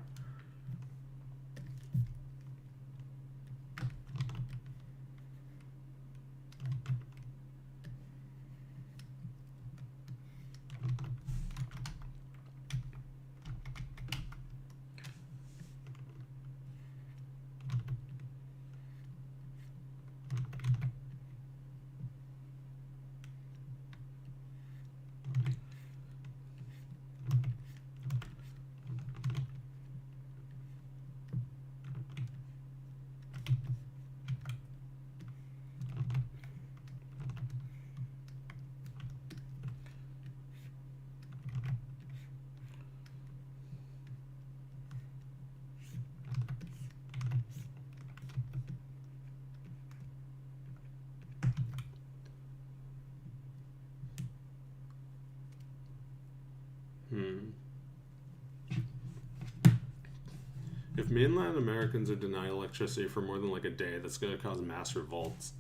If mainland Americans are denied electricity for more than like a day, that's going to cause mass revolts.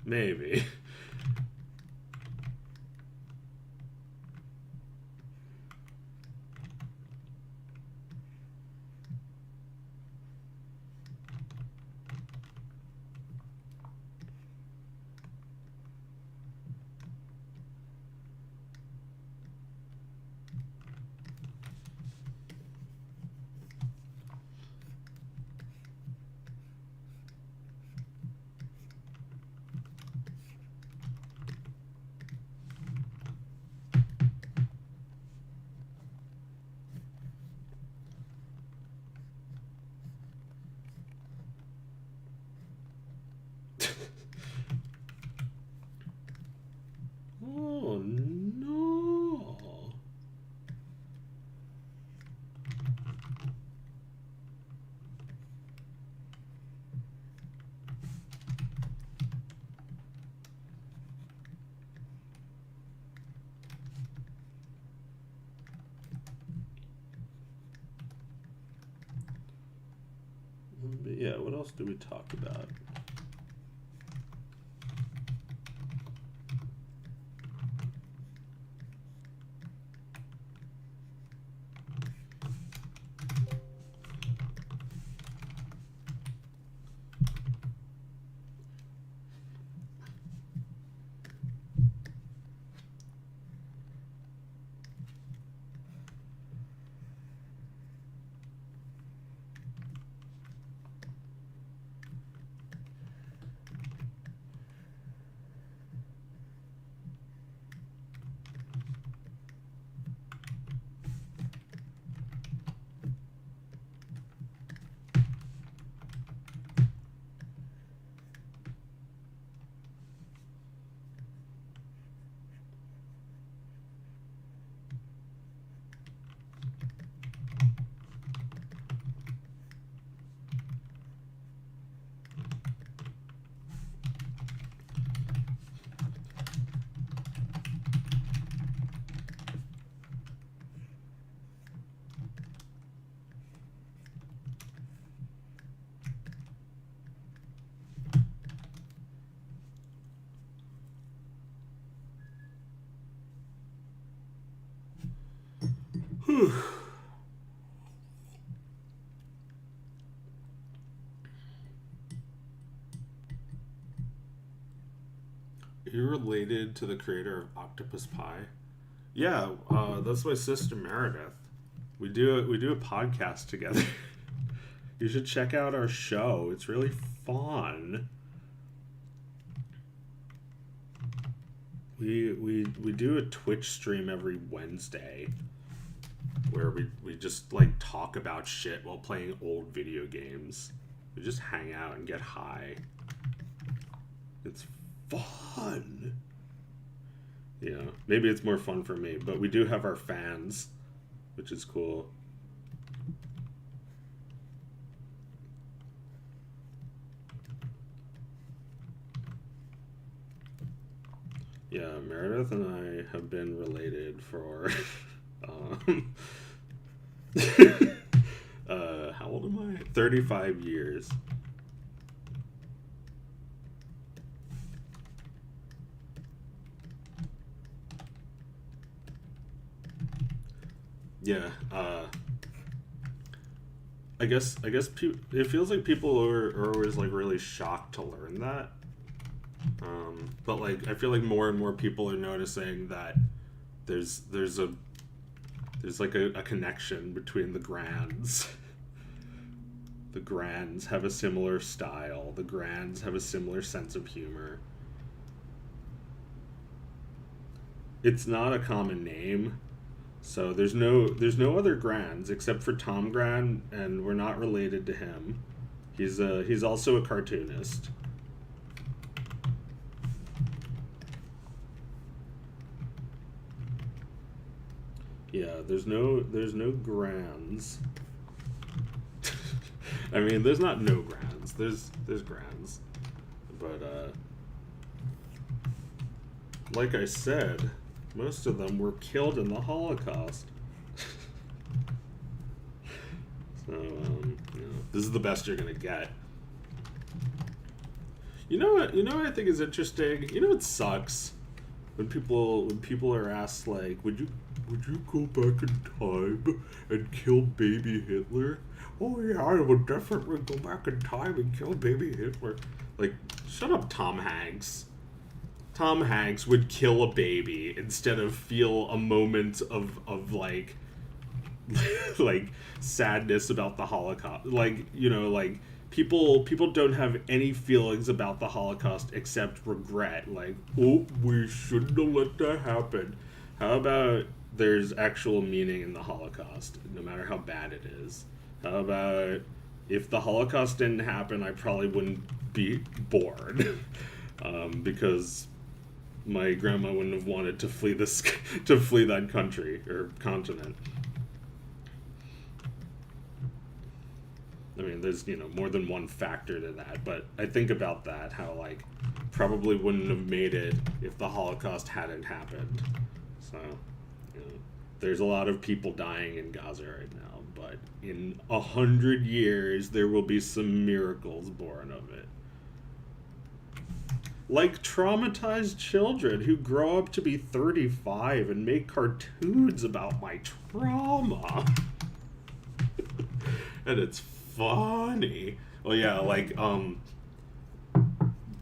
Maybe. Oh no. But yeah, what else do we talk about? You're related to the creator of Octopus Pie? Yeah, that's my sister Meredith. We do a podcast together. You should check out our show. It's really fun. We do a Twitch stream every Wednesday where we just like talk about shit while playing old video games. We just hang out and get high. It's fun. Yeah, maybe it's more fun for me, but we do have our fans, which is cool. Yeah, Meredith and I have been related for how old am I? 35 years. Yeah, I guess it feels like people are always like really shocked to learn that. But like I feel like more and more people are noticing that there's like a connection between the Grands. The Grands have a similar style. The Grands have a similar sense of humor. It's not a common name, so there's no other Grands except for Tom Grand, and we're not related to him. He's also a cartoonist. Yeah, there's no Grands. I mean, there's not no Grands. There's Grands. But like I said, most of them were killed in the Holocaust. So this is the best you're gonna get. You know what I think is interesting? You know what sucks? When people are asked like, would you go back in time and kill baby Hitler? Oh yeah, I would definitely go back in time and kill baby Hitler. Like, shut up, Tom Hanks. Tom Hanks would kill a baby instead of feel a moment of like like sadness about the Holocaust. Like, you know, like people don't have any feelings about the Holocaust except regret. Like, oh, we shouldn't have let that happen. How about there's actual meaning in the Holocaust, no matter how bad it is? How about if the Holocaust didn't happen, I probably wouldn't be born, because my grandma wouldn't have wanted to flee that country or continent. I mean, there's, you know, more than one factor to that, but I think about that, how, like, probably wouldn't have made it if the Holocaust hadn't happened. So, you know, there's a lot of people dying in Gaza right now, but in 100 years, there will be some miracles born of it. Like traumatized children who grow up to be 35 and make cartoons about my trauma. And it's funny. Well, yeah, like,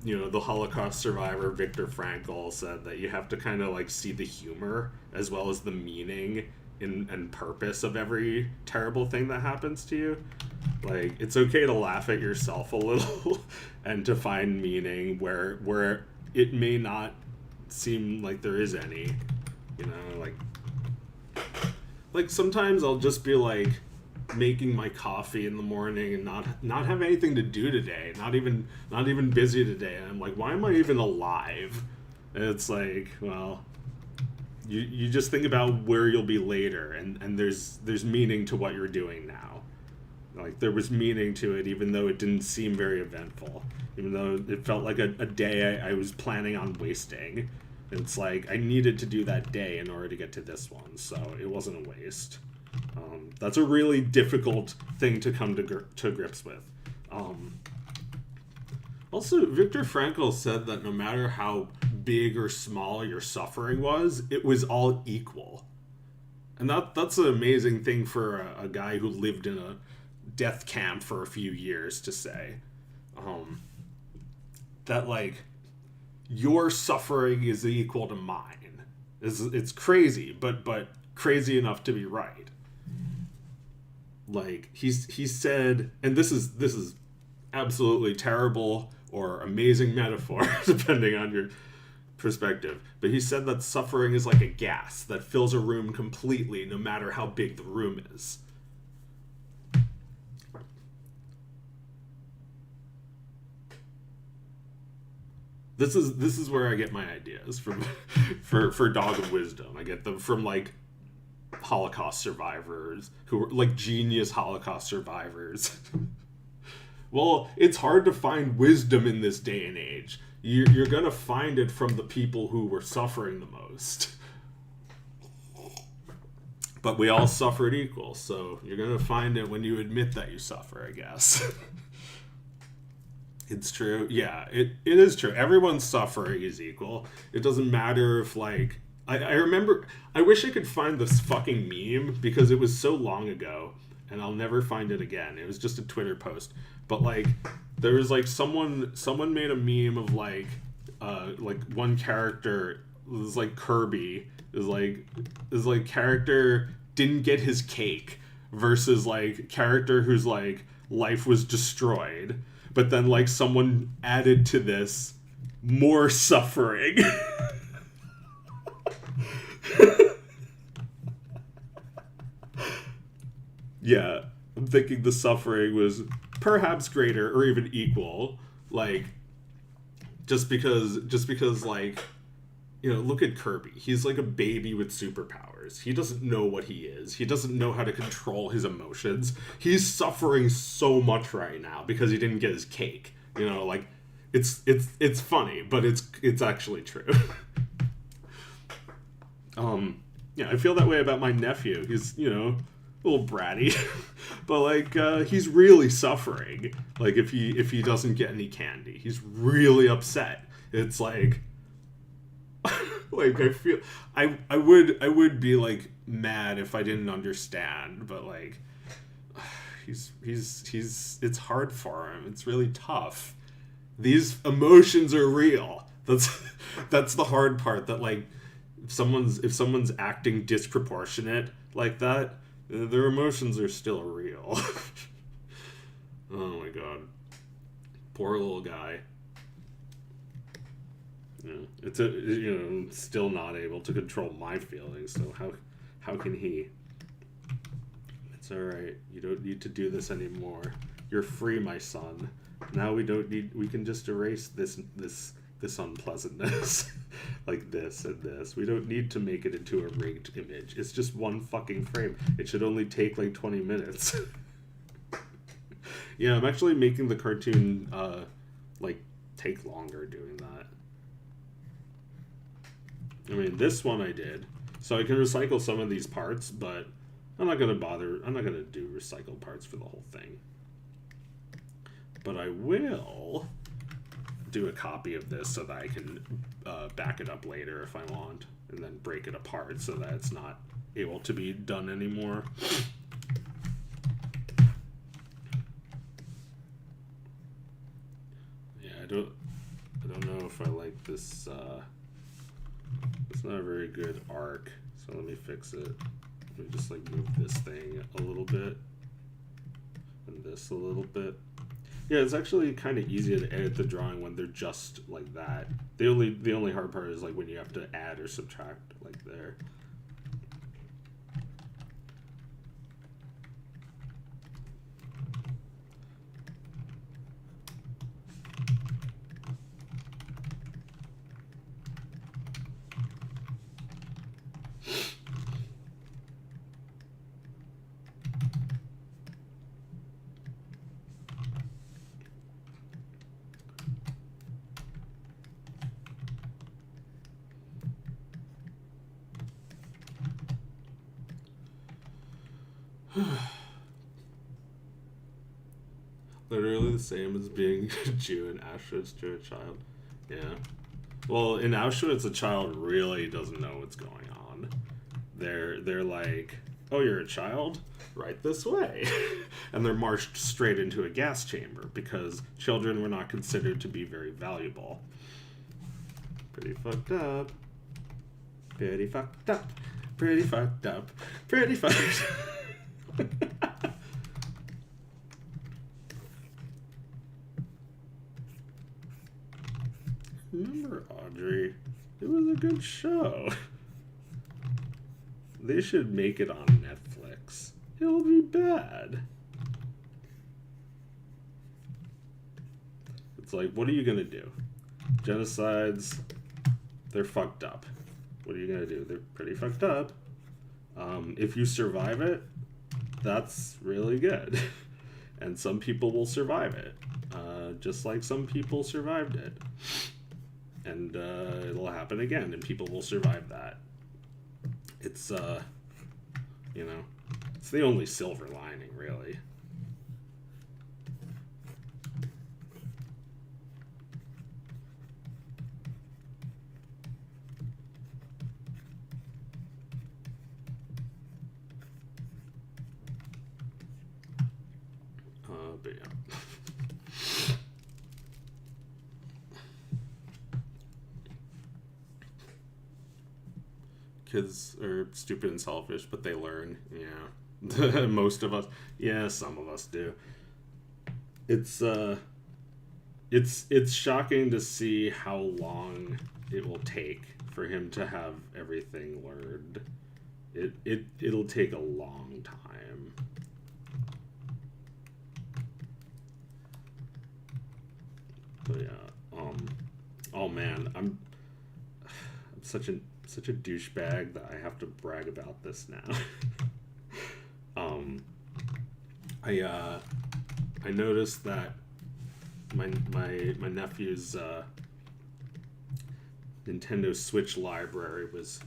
you know, the Holocaust survivor Viktor Frankl said that you have to kind of like see the humor as well as the meaning and purpose of every terrible thing that happens to you. Like, it's okay to laugh at yourself a little and to find meaning where it may not seem like there is any, you know, like sometimes I'll just be like making my coffee in the morning and not have anything to do today, not even busy today, and I'm like, why am I even alive? And it's like, well, you just think about where you'll be later, and there's meaning to what you're doing now. Like, there was meaning to it, even though it didn't seem very eventful, even though it felt like a day I was planning on wasting. It's like I needed to do that day in order to get to this one, so it wasn't a waste. That's a really difficult thing to come to grips with. Also, Viktor Frankl said that no matter how big or small your suffering was, it was all equal. And that's an amazing thing for a guy who lived in a death camp for a few years to say. That, like, your suffering is equal to mine. It's crazy, but crazy enough to be right. like he said, and this is absolutely terrible or amazing metaphor depending on your perspective, but he said that suffering is like a gas that fills a room completely no matter how big the room is. This is where I get my ideas from for Dog of Wisdom. I get them from like Holocaust survivors who are like genius Holocaust survivors. Well, it's hard to find wisdom in this day and age. You're gonna find it from the people who were suffering the most. But we all suffered equal, so you're gonna find it when you admit that you suffer, I guess. It's true. Yeah, it is true. Everyone's suffering is equal. It doesn't matter if, like... I remember... I wish I could find this fucking meme, because it was so long ago, and I'll never find it again. It was just a Twitter post. But, like, there was, like, someone made a meme of, like one character... It was, like, Kirby. Is like, character didn't get his cake, versus, like, character whose, like, life was destroyed. But then, like, someone added to this more suffering. Yeah, I'm thinking the suffering was perhaps greater or even equal. Like, just because, like, you know, look at Kirby. He's like a baby with superpowers. He doesn't know what he is. He doesn't know how to control his emotions. He's suffering so much right now because he didn't get his cake. You know, like, it's funny, but it's actually true. Yeah, I feel that way about my nephew. He's, you know, a little bratty, but like, he's really suffering. Like, if he doesn't get any candy, he's really upset. It's like, like, I feel I would be like mad if I didn't understand, but like, he's it's hard for him. It's really tough. These emotions are real. That's the hard part. That, like, if someone's acting disproportionate like that, their emotions are still real. Oh my god, poor little guy. Yeah, it's still not able to control my feelings. So how can he? It's all right. You don't need to do this anymore. You're free, my son. Now we can just erase this unpleasantness. Like this and this. We don't need to make it into a rigged image. It's just one fucking frame. It should only take like 20 minutes. Yeah, I'm actually making the cartoon like take longer doing that. I mean, this one I did. So I can recycle some of these parts, but I'm not gonna do recycled parts for the whole thing. But I will do a copy of this so that I can back it up later if I want, and then break it apart so that it's not able to be done anymore. Yeah, I don't know if I like this. It's not a very good arc, so let me fix it. Let me just like move this thing a little bit and this a little bit. Yeah, it's actually kind of easy to edit the drawing when they're just like that. The only hard part is like when you have to add or subtract like there. Literally the same as being a Jew in Auschwitz to a child. Yeah. Well, in Auschwitz, a child really doesn't know what's going on. They're like, oh, you're a child? Right this way. And they're marched straight into a gas chamber because children were not considered to be very valuable. Pretty fucked up. Pretty fucked up. Pretty fucked up. Pretty fucked up. Audrey. It was a good show. They should make it on Netflix. It'll be bad. It's like, what are you gonna do? Genocides, they're fucked up. What are you gonna do? They're pretty fucked up. If you survive it, that's really good. And some people will survive it. Just like some people survived it. And it'll happen again, and people will survive that. It's, you know, it's the only silver lining, really. But yeah. Kids are stupid and selfish, but they learn. Yeah. Most of us. Yeah, some of us do. It's shocking to see how long it will take for him to have everything learned. It'll take a long time. But yeah, oh man, I'm such a douchebag that I have to brag about this now. I noticed that my nephew's Nintendo Switch library was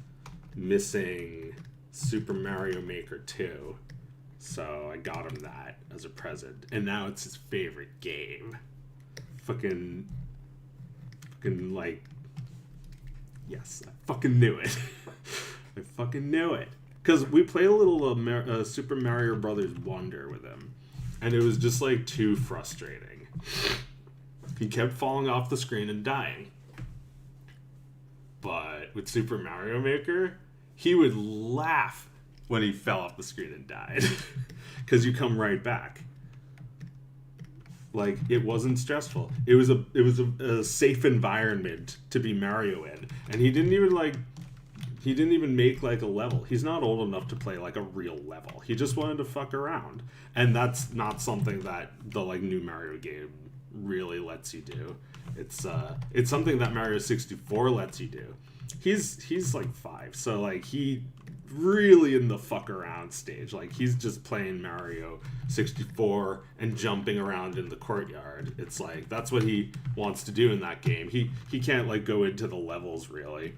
missing Super Mario Maker 2, so I got him that as a present, and now it's his favorite game. Fucking like, yes, I fucking knew it. I fucking knew it. Because we played a little Super Mario Brothers Wonder with him, and it was just like too frustrating. He kept falling off the screen and dying. But with Super Mario Maker, he would laugh when he fell off the screen and died. Because you come right back. Like, it wasn't stressful. It was a safe environment to be Mario in. And he didn't even make like a level. He's not old enough to play like a real level. He just wanted to fuck around. And that's not something that the like new Mario game really lets you do. It's something that Mario 64 lets you do. He's like 5, so like he really in the fuck around stage. Like, he's just playing Mario 64 and jumping around in the courtyard. It's like, that's what he wants to do in that game. He can't like go into the levels really.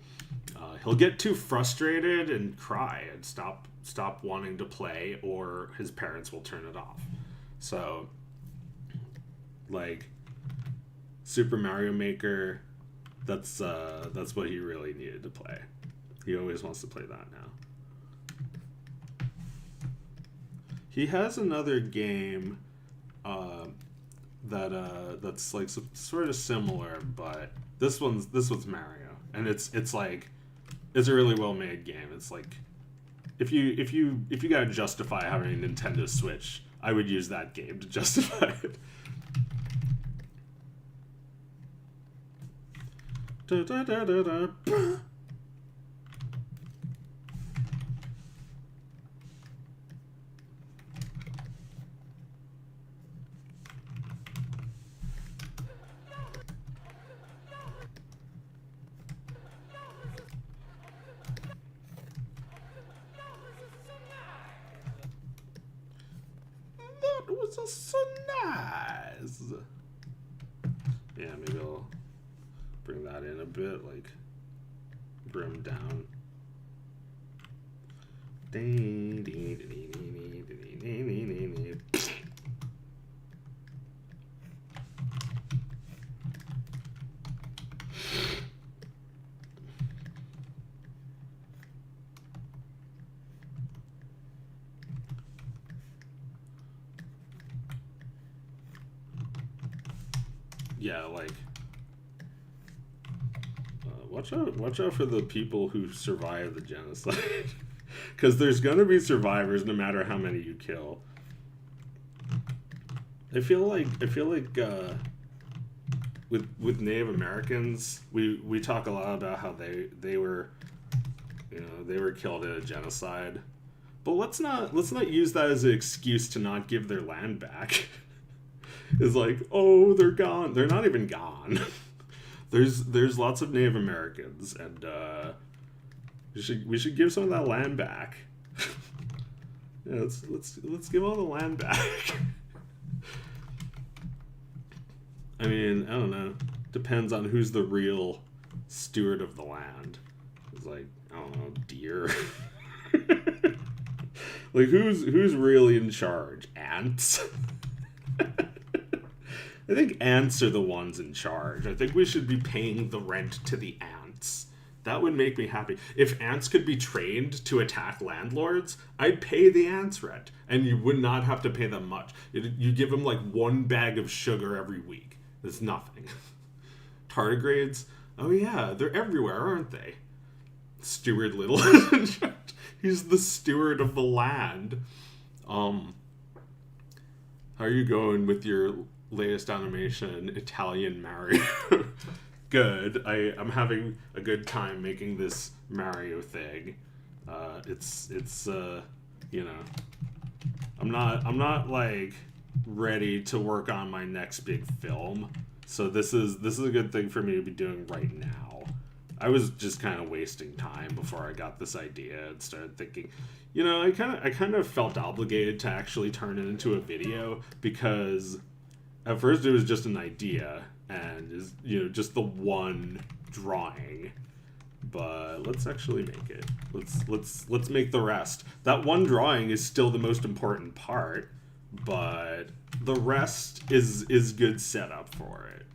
He'll get too frustrated and cry and stop wanting to play, or his parents will turn it off. So like Super Mario Maker, that's what he really needed to play. He always wants to play that now. He has another game that's like sort of similar, but this one's Mario, and it's like, it's a really well made game. It's like, if you gotta justify having a Nintendo Switch, I would use that game to justify it. Da, da, da, da, da. That was so nice. Yeah, maybe I'll bring that in a bit, like brim down. Yeah, like, watch out for the people who survive the genocide, because there's gonna be survivors no matter how many you kill. I feel like with Native Americans, we talk a lot about how they were, you know, they were killed in a genocide, but let's not use that as an excuse to not give their land back. It's like, oh, they're gone. They're not even gone. There's lots of Native Americans, and we should give some of that land back. Yeah, let's give all the land back. I mean, I don't know. Depends on who's the real steward of the land. It's like, I don't know, deer. Like, who's really in charge? Ants? I think ants are the ones in charge. I think we should be paying the rent to the ants. That would make me happy. If ants could be trained to attack landlords, I'd pay the ants rent. And you would not have to pay them much. You give them like one bag of sugar every week. It's nothing. Tardigrades? Oh yeah, they're everywhere, aren't they? Stuart Little. He's the steward of the land. How are you going with your latest animation, Italian Mario? Good. I'm having a good time making this Mario thing. It's you know, I'm not like ready to work on my next big film, so this is a good thing for me to be doing right now. I was just kind of wasting time before I got this idea and started thinking, you know, I kind of felt obligated to actually turn it into a video, because at first it was just an idea and is, you know, just the one drawing. But let's actually make it. Let's make the rest. That one drawing is still the most important part, but the rest is good setup for it.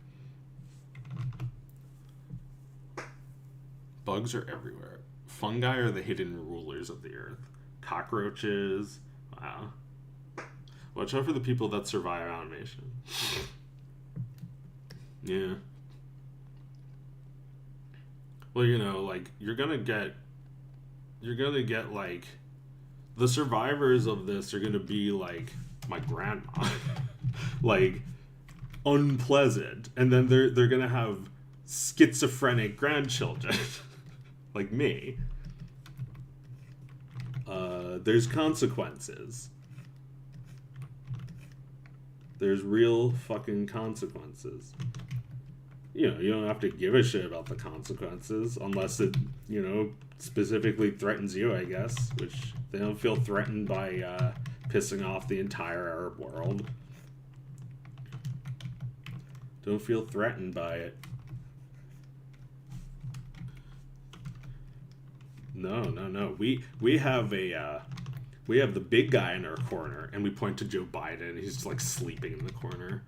Bugs are everywhere. Fungi are the hidden rulers of the earth. Cockroaches. Wow. Watch out for the people that survive animation. Yeah. Well, you know, like, you're gonna get like, the survivors of this are gonna be like my grandma. Like, unpleasant. And then they're gonna have schizophrenic grandchildren. Like me. There's consequences. There's real fucking consequences. You know, you don't have to give a shit about the consequences unless it, you know, specifically threatens you, I guess, which they don't feel threatened by pissing off the entire Arab world. Don't feel threatened by it. No. We have the big guy in our corner, and we point to Joe Biden. He's just like sleeping in the corner.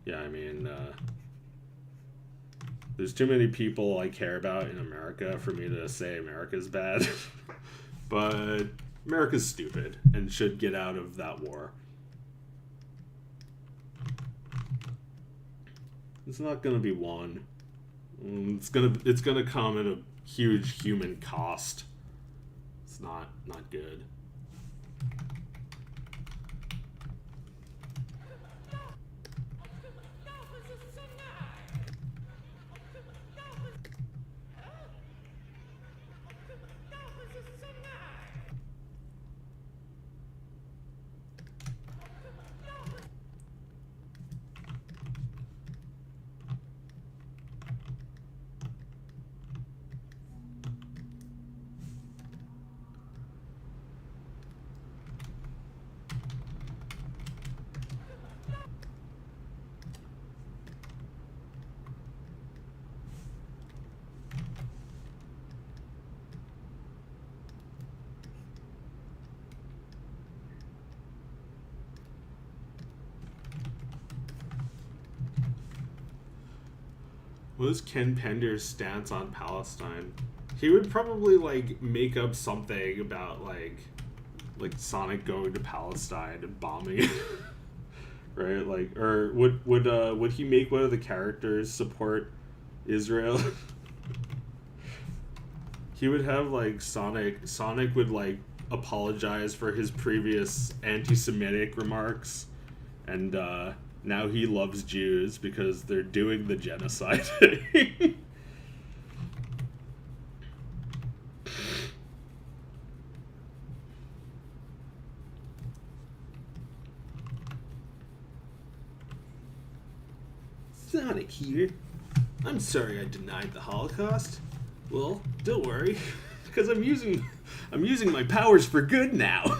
Yeah, I mean, there's too many people I care about in America for me to say America's bad. But America's stupid and should get out of that war. It's not gonna be won. It's gonna come at a huge human cost. It's not good. What is Ken Pender's stance on Palestine? He would probably like make up something about like Sonic going to Palestine and bombing it. Right? Like, or would he make one of the characters support Israel? He would have like Sonic would like apologize for his previous anti-Semitic remarks, and now he loves Jews because they're doing the genocide thing. Sonic here. I'm sorry I denied the Holocaust. Well, don't worry, because I'm using my powers for good now.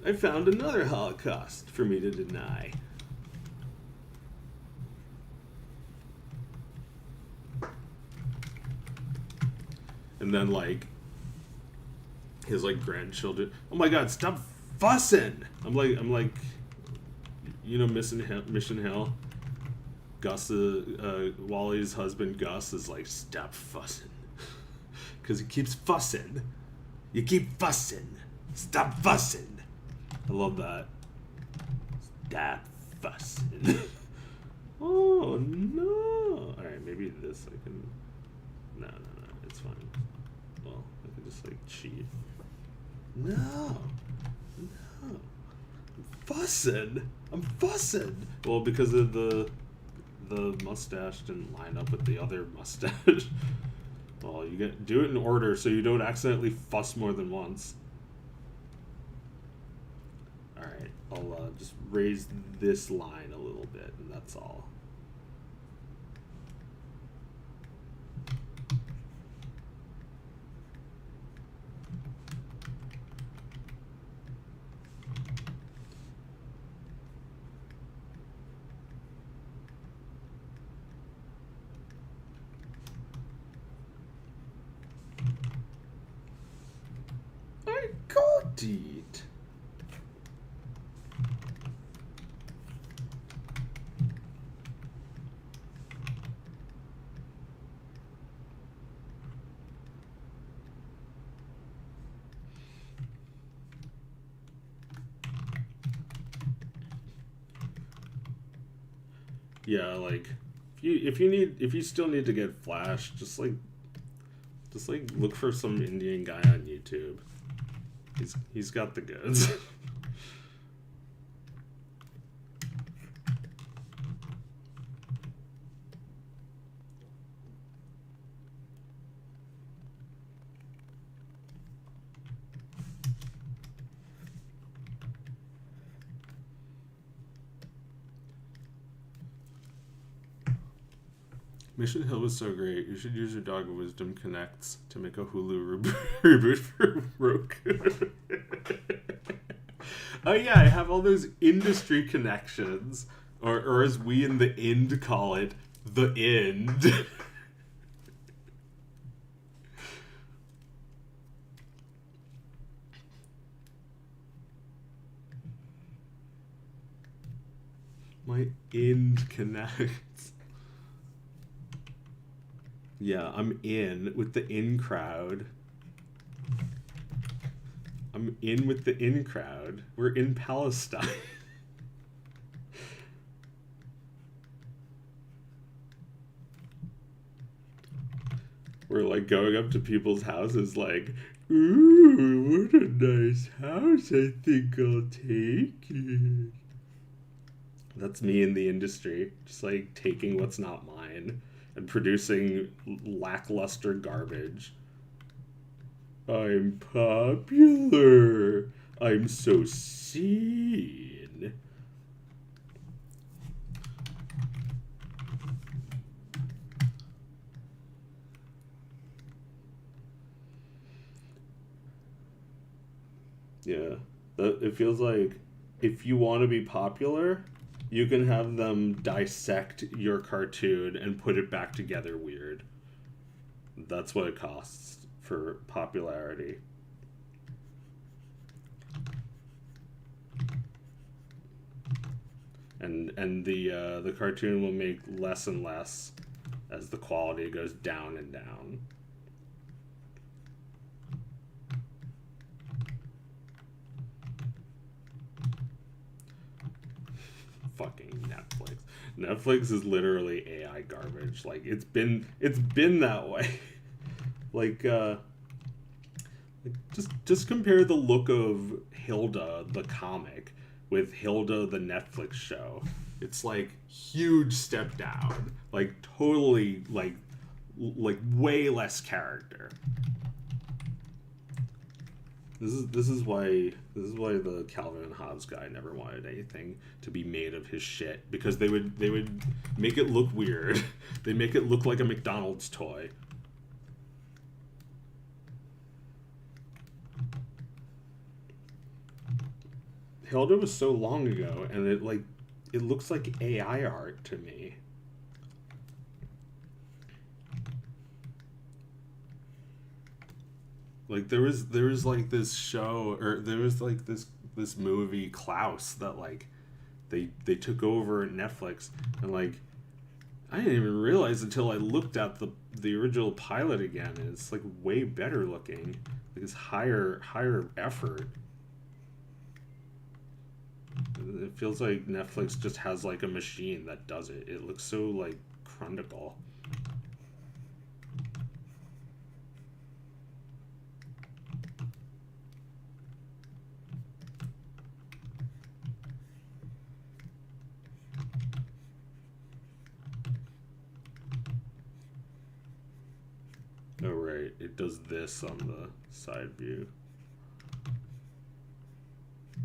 I found another Holocaust for me to deny. And then, like, his, like, grandchildren. Oh my God, stop fussing! I'm like, you know, Mission Hill. Gus, Wally's husband, Gus, is like, stop fussing. Because he keeps fussing. You keep fussing. Stop fussing. I love that. Stop fussing. Oh, no. Alright, maybe this I can... No, it's fine. Well, I can just, like, cheat. No. I'm fussing. Well, because of the mustache didn't line up with the other mustache. Well, you do it in order so you don't accidentally fuss more than once. Alright, I'll just raise this line a little bit, and that's all. I got it. Yeah, like if you still need to get Flash, just like look for some Indian guy on YouTube. He's got the goods. Mission Hill was so great. You should use your Dog of Wisdom Connects to make a Hulu reboot for Roku. Oh yeah, I have all those industry connections, or as we in the Ind call it, the Ind. My Ind connects. Yeah, I'm in with the in crowd. I'm in with the in crowd. We're in Palestine. We're like going up to people's houses like, ooh, what a nice house. I think I'll take it. That's me in the industry. Just like taking what's not mine and producing lackluster garbage. I'm popular. I'm so seen. Yeah, it feels like if you want to be popular, you can have them dissect your cartoon and put it back together weird. That's what it costs for popularity. And the cartoon will make less and less as the quality goes down and down. Fucking Netflix. Netflix is literally AI garbage. Like it's been that way. like just compare the look of Hilda the comic with Hilda the Netflix show. It's like huge step down. Like totally like way less character. This is why the Calvin and Hobbes guy never wanted anything to be made of his shit, because they would make it look weird. They make it look like a McDonald's toy. Hilda was so long ago, and it looks like AI art to me. Like there was like this show, or there was like this movie Klaus that like they took over Netflix, and like I didn't even realize until I looked at the original pilot again, and it's like way better looking. Like it's higher effort. It feels like Netflix just has like a machine that does it. It looks so like crundical. Oh right, it does this on the side view.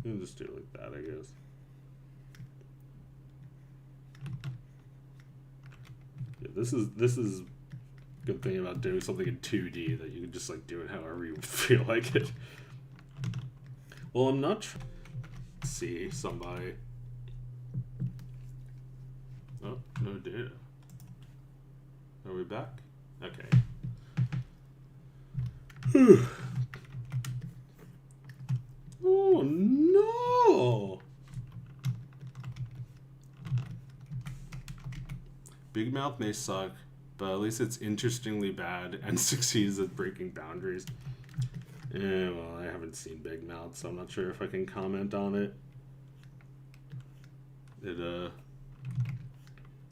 We'll just do it like that, I guess. Yeah, this is good thing about doing something in 2D, that you can just like do it however you feel like it. Well, I'm not see somebody. Oh, no data. Are we back? Okay. Oh no! Big Mouth may suck, but at least it's interestingly bad and succeeds at breaking boundaries. Yeah, well, I haven't seen Big Mouth, so I'm not sure if I can comment on it.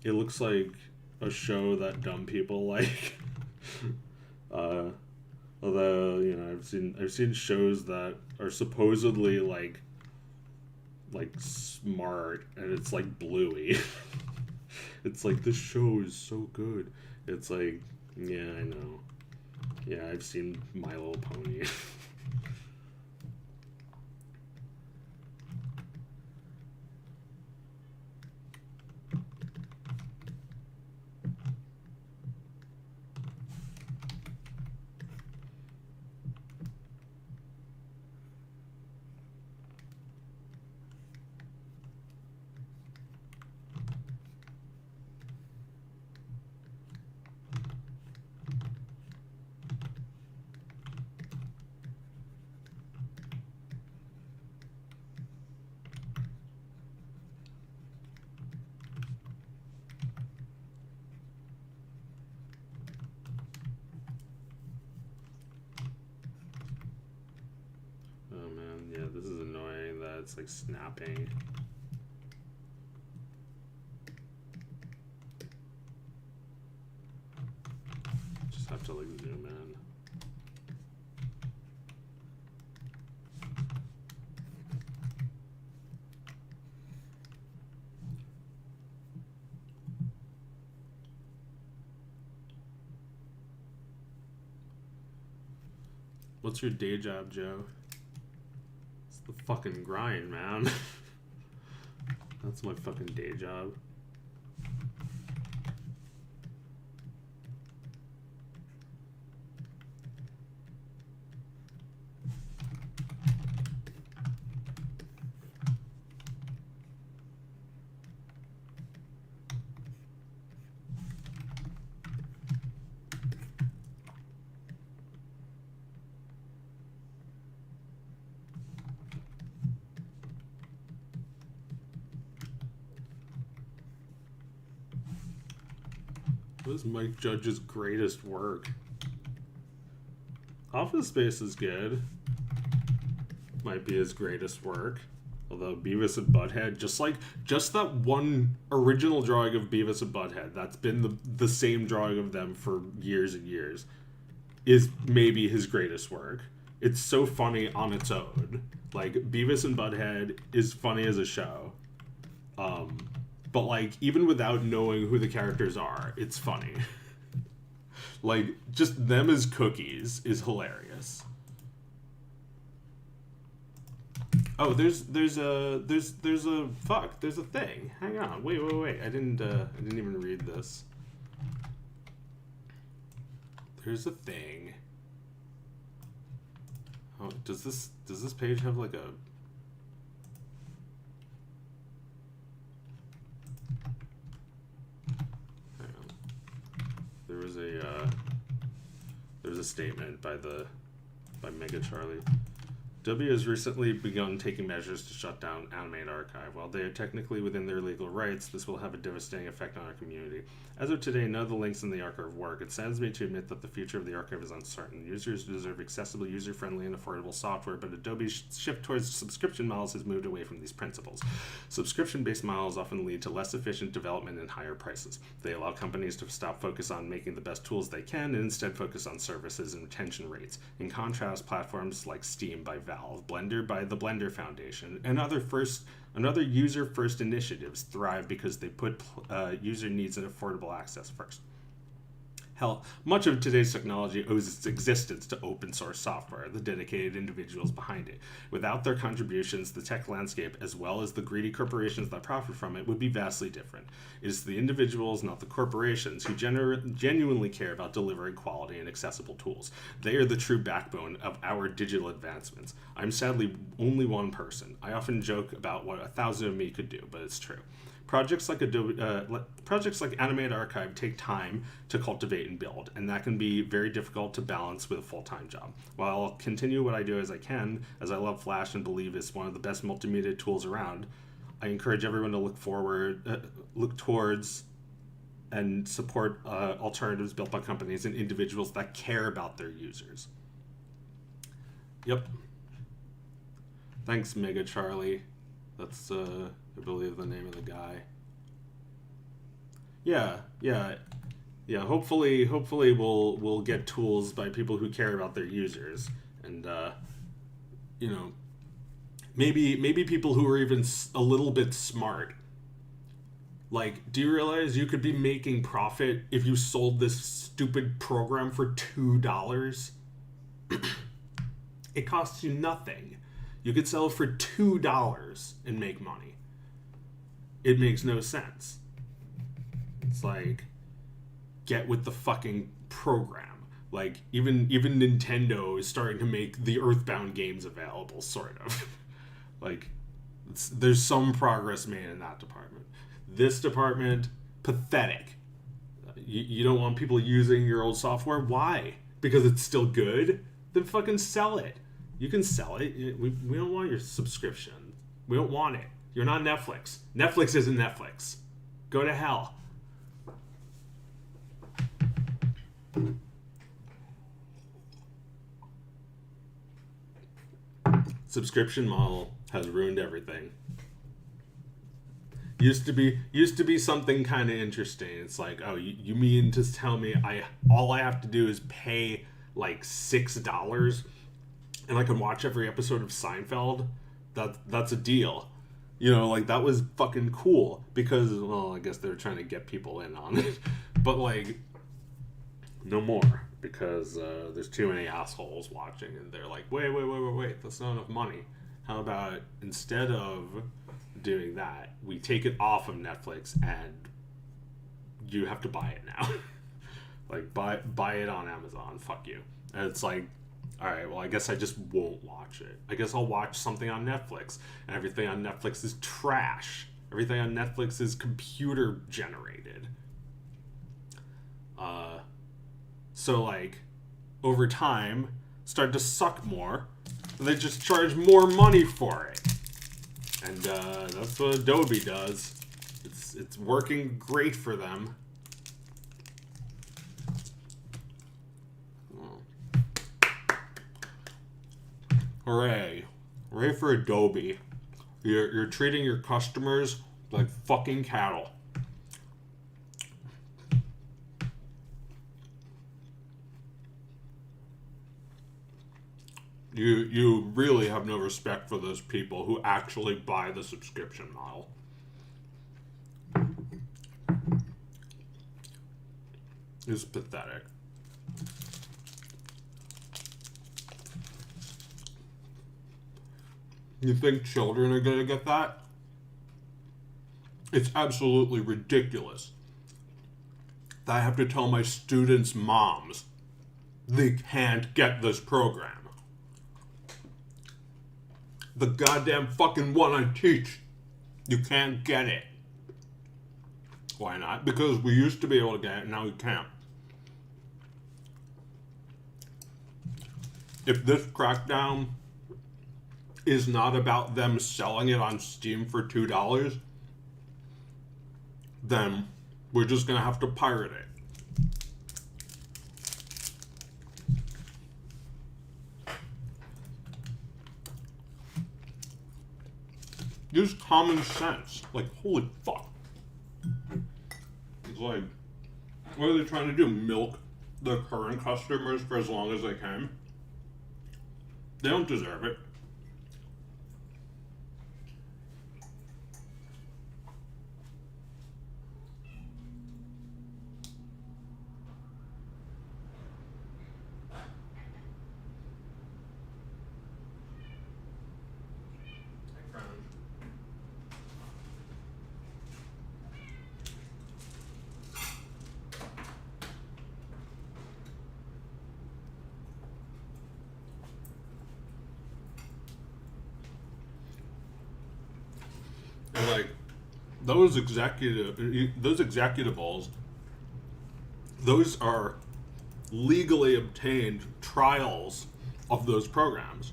It looks like a show that dumb people like. Although, you know, I've seen shows that are supposedly like smart, and it's like Bluey. It's like, this show is so good. It's like, yeah, I know. Yeah, I've seen My Little Pony. This is annoying that it's like snapping. Just have to like zoom in. What's your day job, Joe? The fucking grind, man. That's my fucking day job. What is Mike Judge's greatest work? Office Space is good. Might be his greatest work. Although Beavis and Butthead, just that one original drawing of Beavis and Butthead, that's been the same drawing of them for years and years, is maybe his greatest work. It's so funny on its own. Like, Beavis and Butthead is funny as a show. But, like, even without knowing who the characters are, it's funny. Like, just them as cookies is hilarious. Oh, there's a thing. Hang on. Wait. I didn't even read this. There's a thing. Oh, does this page have like a... Hang on. There was a statement by Mega Charlie. W has recently begun taking measures to shut down Animate Archive. While they are technically within their legal rights, this will have a devastating effect on our community. As of today, none of the links in the archive work. It saddens me to admit that the future of the archive is uncertain. Users deserve accessible, user-friendly, and affordable software, but Adobe's shift towards subscription models has moved away from these principles. Subscription-based models often lead to less efficient development and higher prices. They allow companies to stop focus on making the best tools they can and instead focus on services and retention rates. In contrast, platforms like Steam by Valve, Blender by the Blender Foundation, and other user-first initiatives thrive because they put user needs and affordable access first. Hell, much of today's technology owes its existence to open source software, the dedicated individuals behind it. Without their contributions, the tech landscape, as well as the greedy corporations that profit from it, would be vastly different. It is the individuals, not the corporations, who genuinely care about delivering quality and accessible tools. They are the true backbone of our digital advancements. I'm sadly only one person. I often joke about what 1,000 of me could do, but it's true. Projects like Animate Archive take time to cultivate and build, and that can be very difficult to balance with a full-time job. While I'll continue what I do as I can, as I love Flash and believe it's one of the best multimedia tools around, I encourage everyone to look towards and support alternatives built by companies and individuals that care about their users. Yep. Thanks, Mega Charlie. That's, I believe, the name of the guy. Yeah. Hopefully we'll get tools by people who care about their users, and maybe people who are even a little bit smart. Like, do you realize you could be making profit if you sold this stupid program for $2? It costs you nothing. You could sell it for $2 and make money. It makes no sense. It's like, get with the fucking program. Like, even Nintendo is starting to make the Earthbound games available, sort of. Like, there's some progress made in that department. This department, pathetic. You don't want people using your old software? Why? Because it's still good? Then fucking sell it. You can sell it. We don't want your subscription. We don't want it. You're not Netflix. Netflix isn't Netflix. Go to hell. Subscription model has ruined everything. Used to be something kind of interesting. It's like, oh, you mean to tell me all I have to do is pay like $6 and I can watch every episode of Seinfeld? That's a deal. Like, that was fucking cool because, well, I guess they were trying to get people in on it. But, like, no more, because there's too many assholes watching, and they're like, wait, that's not enough money. How about, instead of doing that, we take it off of Netflix and you have to buy it now. Like, buy it on Amazon, fuck you. And it's like, alright, well, I guess I just won't watch it. I guess I'll watch something on Netflix, and everything on Netflix is trash. Everything on Netflix is computer generated. So, like, over time, start to suck more, and they just charge more money for it. And that's what Adobe does. It's working great for them. Hooray. Hooray for Adobe. You're treating your customers like fucking cattle. You really have no respect for those people who actually buy the subscription model. It's pathetic. You think children are going to get that? It's absolutely ridiculous that I have to tell my students' moms they can't get this program. The goddamn fucking one I teach, you can't get it. Why not? Because we used to be able to get it, now we can't. If this crackdown is not about them selling it on Steam for $2, then we're just gonna have to pirate it. Use common sense. Like, holy fuck. It's like, what are they trying to do? Milk the current customers for as long as they can? They don't deserve it. Like, those executables, those are legally obtained trials of those programs.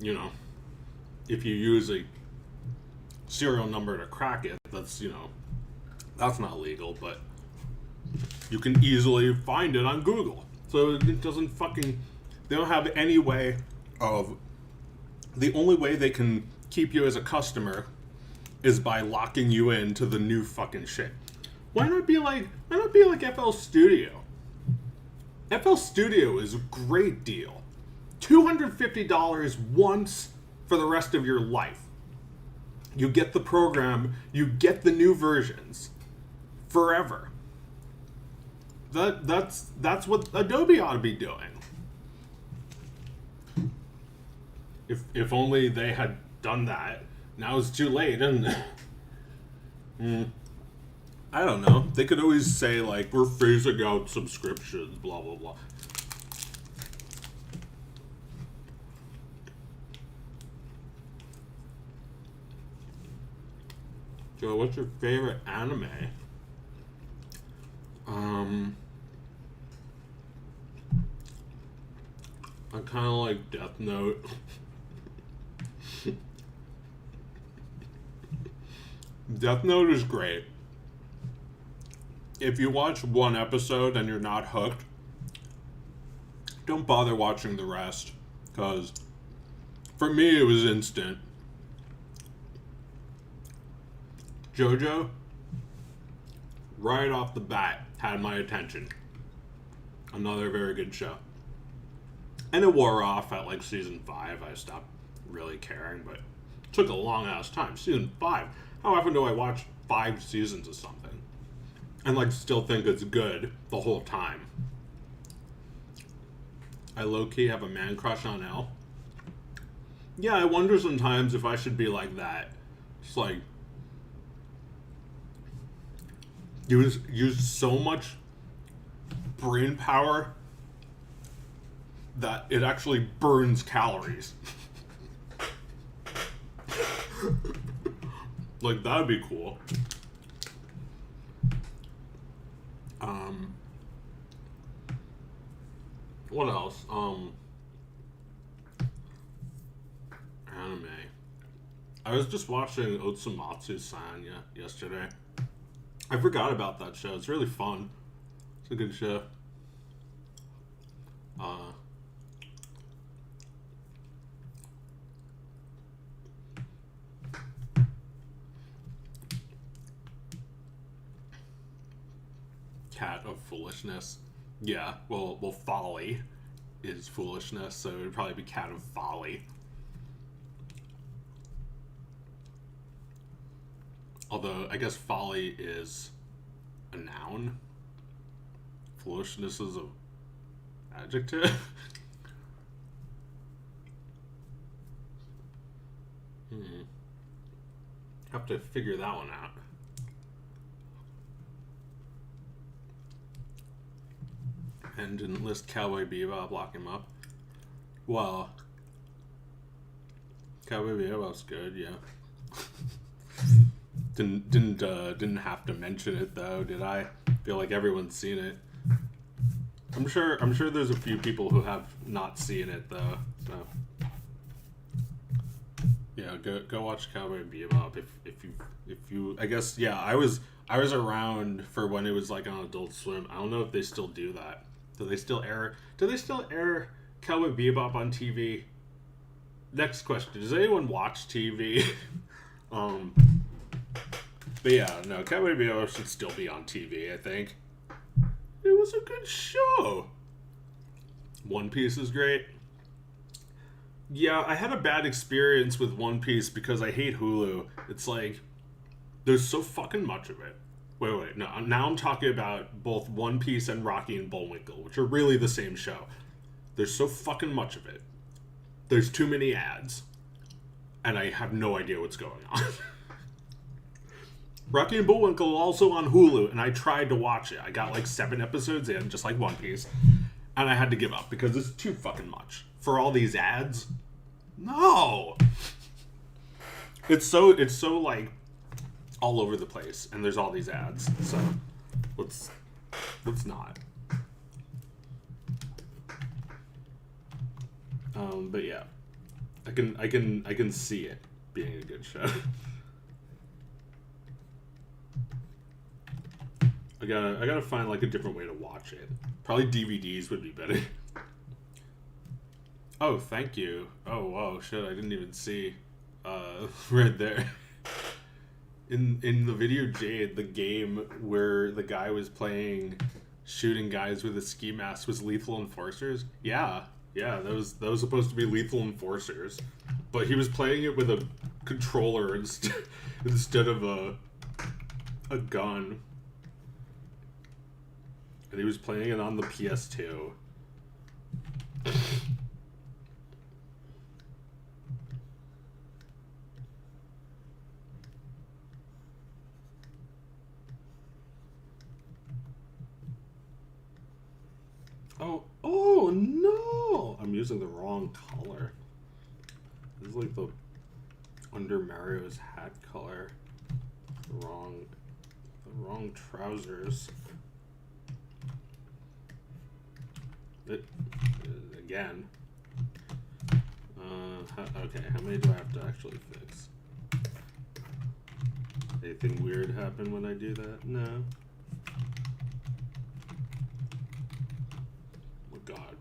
You know, if you use a serial number to crack it, that's, you know, that's not legal, but you can easily find it on Google. So it doesn't fucking, they don't have any way of, the only way they can keep you as a customer is by locking you into the new fucking shit. Why not be like FL Studio? FL Studio is a great deal. $250 once for the rest of your life. You get the program, you get the new versions forever. That's what Adobe ought to be doing. If only they had done that. Now it's too late, isn't it? I don't know. They could always say, like, we're phasing out subscriptions, blah, blah, blah. So, what's your favorite anime? I kind of like Death Note. Death Note is great. If you watch one episode and you're not hooked, don't bother watching the rest, because for me it was instant. JoJo, right off the bat, had my attention. Another very good show. And it wore off at like season 5. I stopped really caring, but it took a long ass time. Season 5. How often do I watch 5 seasons of something and like still think it's good the whole time? I low-key have a man crush on Elle. Yeah, I wonder sometimes if I should be like that. Just like use so much brain power that it actually burns calories. Like, that'd be cool. What else? Anime. I was just watching Otsumatsu-san yesterday. I forgot about that show. It's really fun. It's a good show. Cat of foolishness. Yeah, well, folly is foolishness, so it would probably be cat of folly. Although, I guess folly is a noun. Foolishness is an adjective. Have to figure that one out. And didn't list Cowboy Bebop, lock him up. Well, Cowboy Bebop's good, yeah. Didn't have to mention it though, did I? Feel like everyone's seen it. I'm sure there's a few people who have not seen it though. So yeah, go watch Cowboy Bebop if you I guess yeah, I was around for when it was like on Adult Swim. I don't know if they still do that. Do they still air Cowboy Bebop on TV? Next question. Does anyone watch TV? But yeah, no, Cowboy Bebop should still be on TV, I think. It was a good show. One Piece is great. Yeah, I had a bad experience with One Piece because I hate Hulu. It's like, there's so fucking much of it. Wait, no, now I'm talking about both One Piece and Rocky and Bullwinkle, which are really the same show. There's so fucking much of it. There's too many ads. And I have no idea what's going on. Rocky and Bullwinkle also on Hulu, and I tried to watch it. I got like 7 episodes in, just like One Piece, and I had to give up because it's too fucking much for all these ads. No, it's so like all over the place, and there's all these ads. So let's not. But yeah, I can see it being a good show. I gotta find like a different way to watch it. Probably DVDs would be better. Oh, thank you. Oh, whoa, shit, I didn't even see. Right there. In the video Jade, the game where the guy was playing shooting guys with a ski mask was Lethal Enforcers. Yeah, that was supposed to be Lethal Enforcers, but he was playing it with a controller instead of a gun. And he was playing it on the PS2. Oh no! I'm using the wrong color. This is like the under Mario's hat color. The wrong trousers. Again. Okay, how many do I have to actually fix? Anything weird happen when I do that? No. Oh god.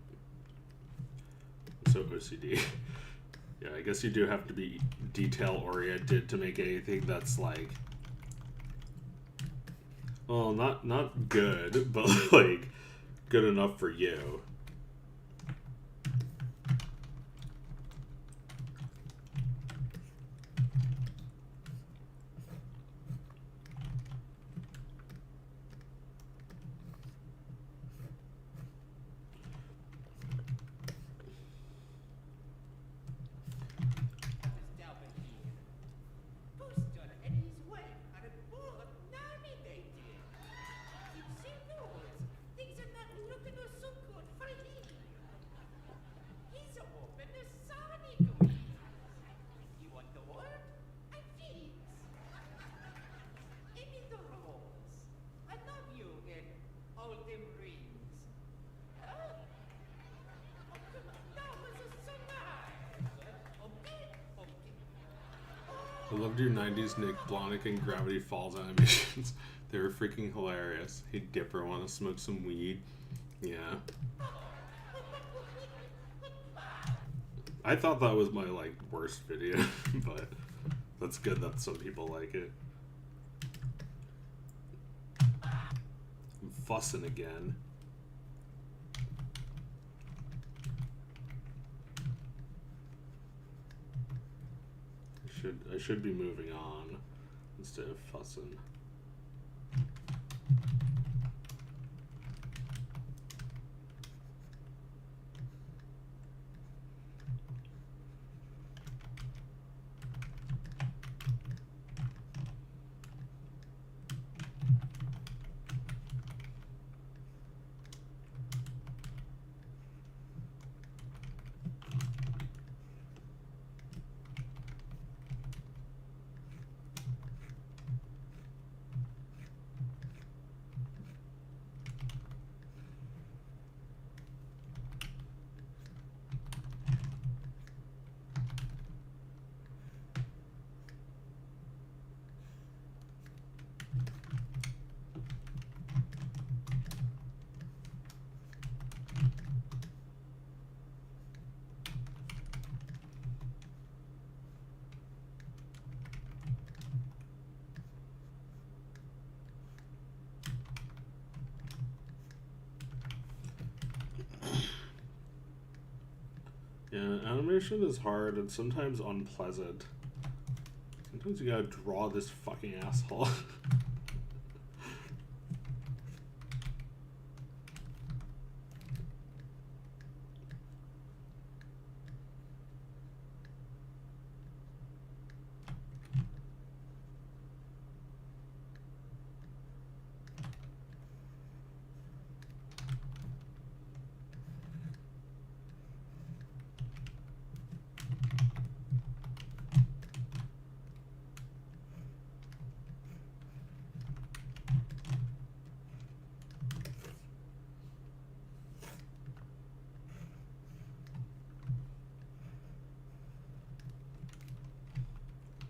I'm so OCD. Yeah, I guess you do have to be detail oriented to make anything that's like, well, not good, but like good enough for you. I loved your 90s Nick Blahnik and Gravity Falls animations. They were freaking hilarious. Hey Dipper, wanna smoke some weed? Yeah. I thought that was my like worst video, but that's good that some people like it. I'm fussing again. I should be moving on instead of fussing. Yeah, animation is hard and sometimes unpleasant. Sometimes you gotta draw this fucking asshole.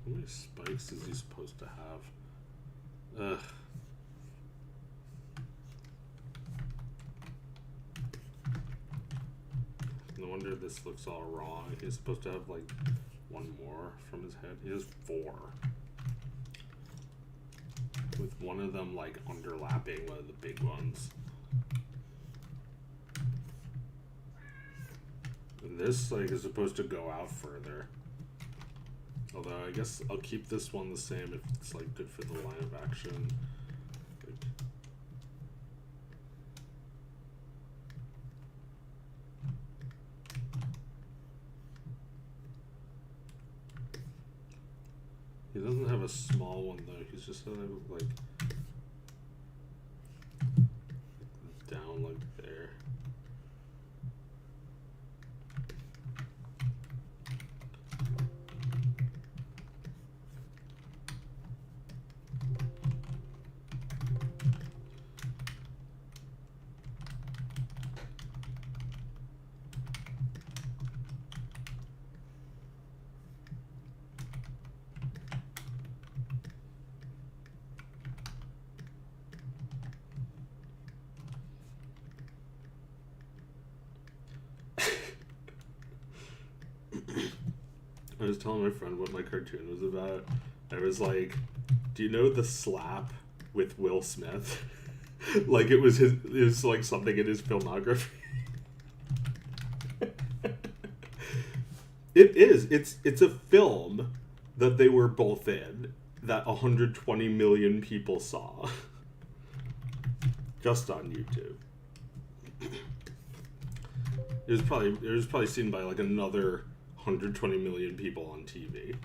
How many spikes is he supposed to have? Ugh. No wonder this looks all wrong. He's supposed to have like one more from his head. He has 4. With one of them like underlapping one of the big ones. And this like is supposed to go out further. Although I guess I'll keep this one the same if it's like good for the line of action. Like, he doesn't have a small one though. He's just like down like there. I was telling my friend what my cartoon was about. I was like, do you know the slap with Will Smith? Like it was like something in his filmography. It is. It's a film that they were both in that 120 million people saw. Just on YouTube. It was probably seen by like another 120 million people on TV.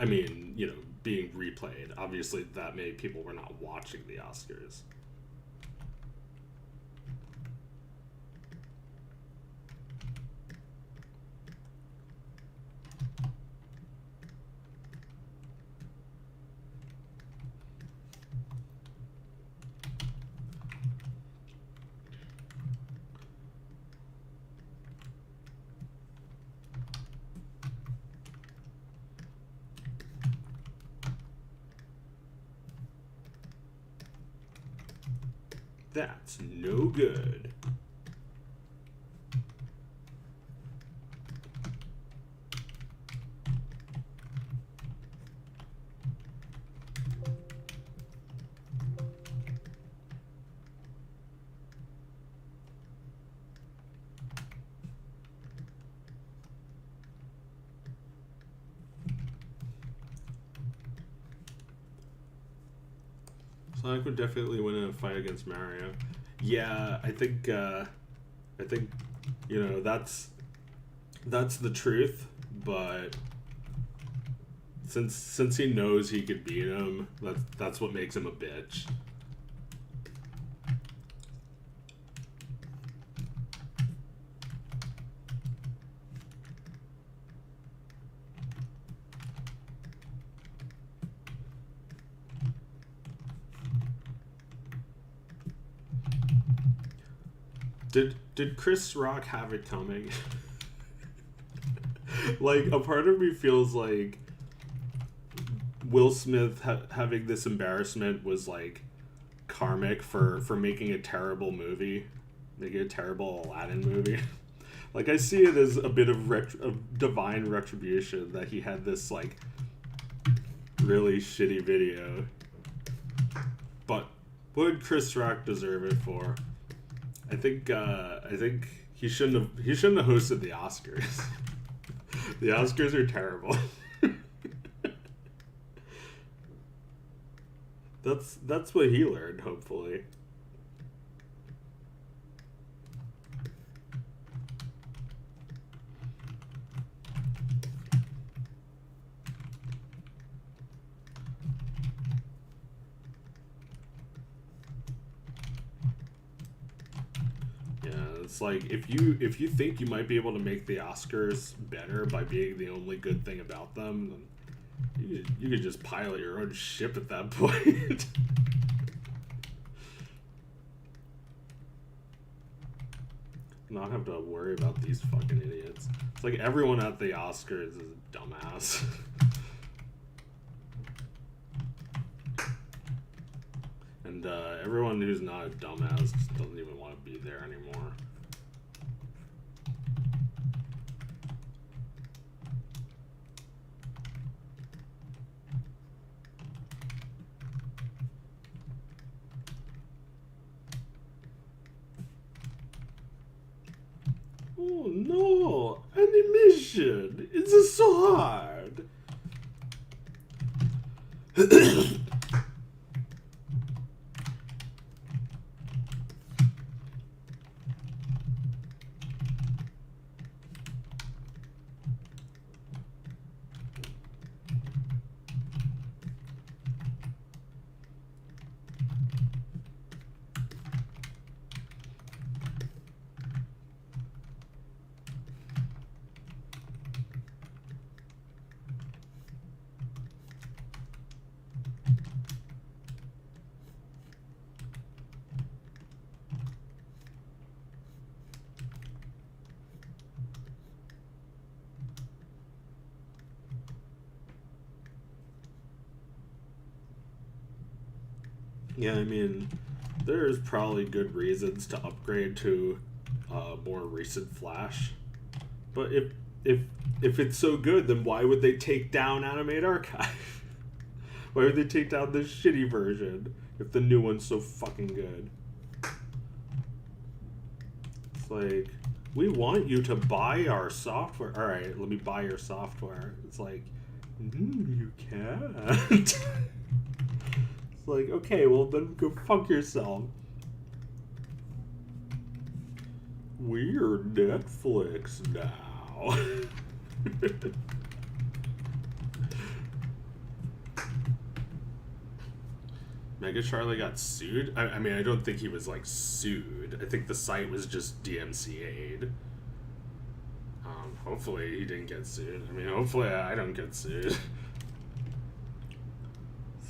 I mean, you know, being replayed. Obviously, that many people were not watching the Oscars. That's no good. Sonic would definitely win a fight against Mario. Yeah, I think you know, that's the truth, but since he knows he could beat him, that's what makes him a bitch. Did Chris Rock have it coming? Like, a part of me feels like Will Smith having this embarrassment was like karmic for making a terrible movie, making a terrible Aladdin movie. Like, I see it as a bit of divine retribution that he had this like really shitty video. But what did Chris Rock deserve it for? I think he shouldn't have hosted the Oscars. The Oscars are terrible. That's what he learned, hopefully. It's like, if you think you might be able to make the Oscars better by being the only good thing about them, then you could just pilot your own ship at that point. Not have to worry about these fucking idiots. It's like everyone at the Oscars is a dumbass. And everyone who's not a dumbass doesn't even want to be there anymore. Oh no, animation! It's so hard! Yeah, I mean, there's probably good reasons to upgrade to more recent Flash, but if it's so good, then why would they take down Animate Archive? Why would they take down the shitty version if the new one's so fucking good? It's like, we want you to buy our software. All right, let me buy your software. It's like, you can't. It's like, okay, well then go fuck yourself. We're Netflix now. Mega Charlie got sued? I mean, I don't think he was, like, sued. I think the site was just DMCA'd. Hopefully he didn't get sued. I mean, hopefully I don't get sued.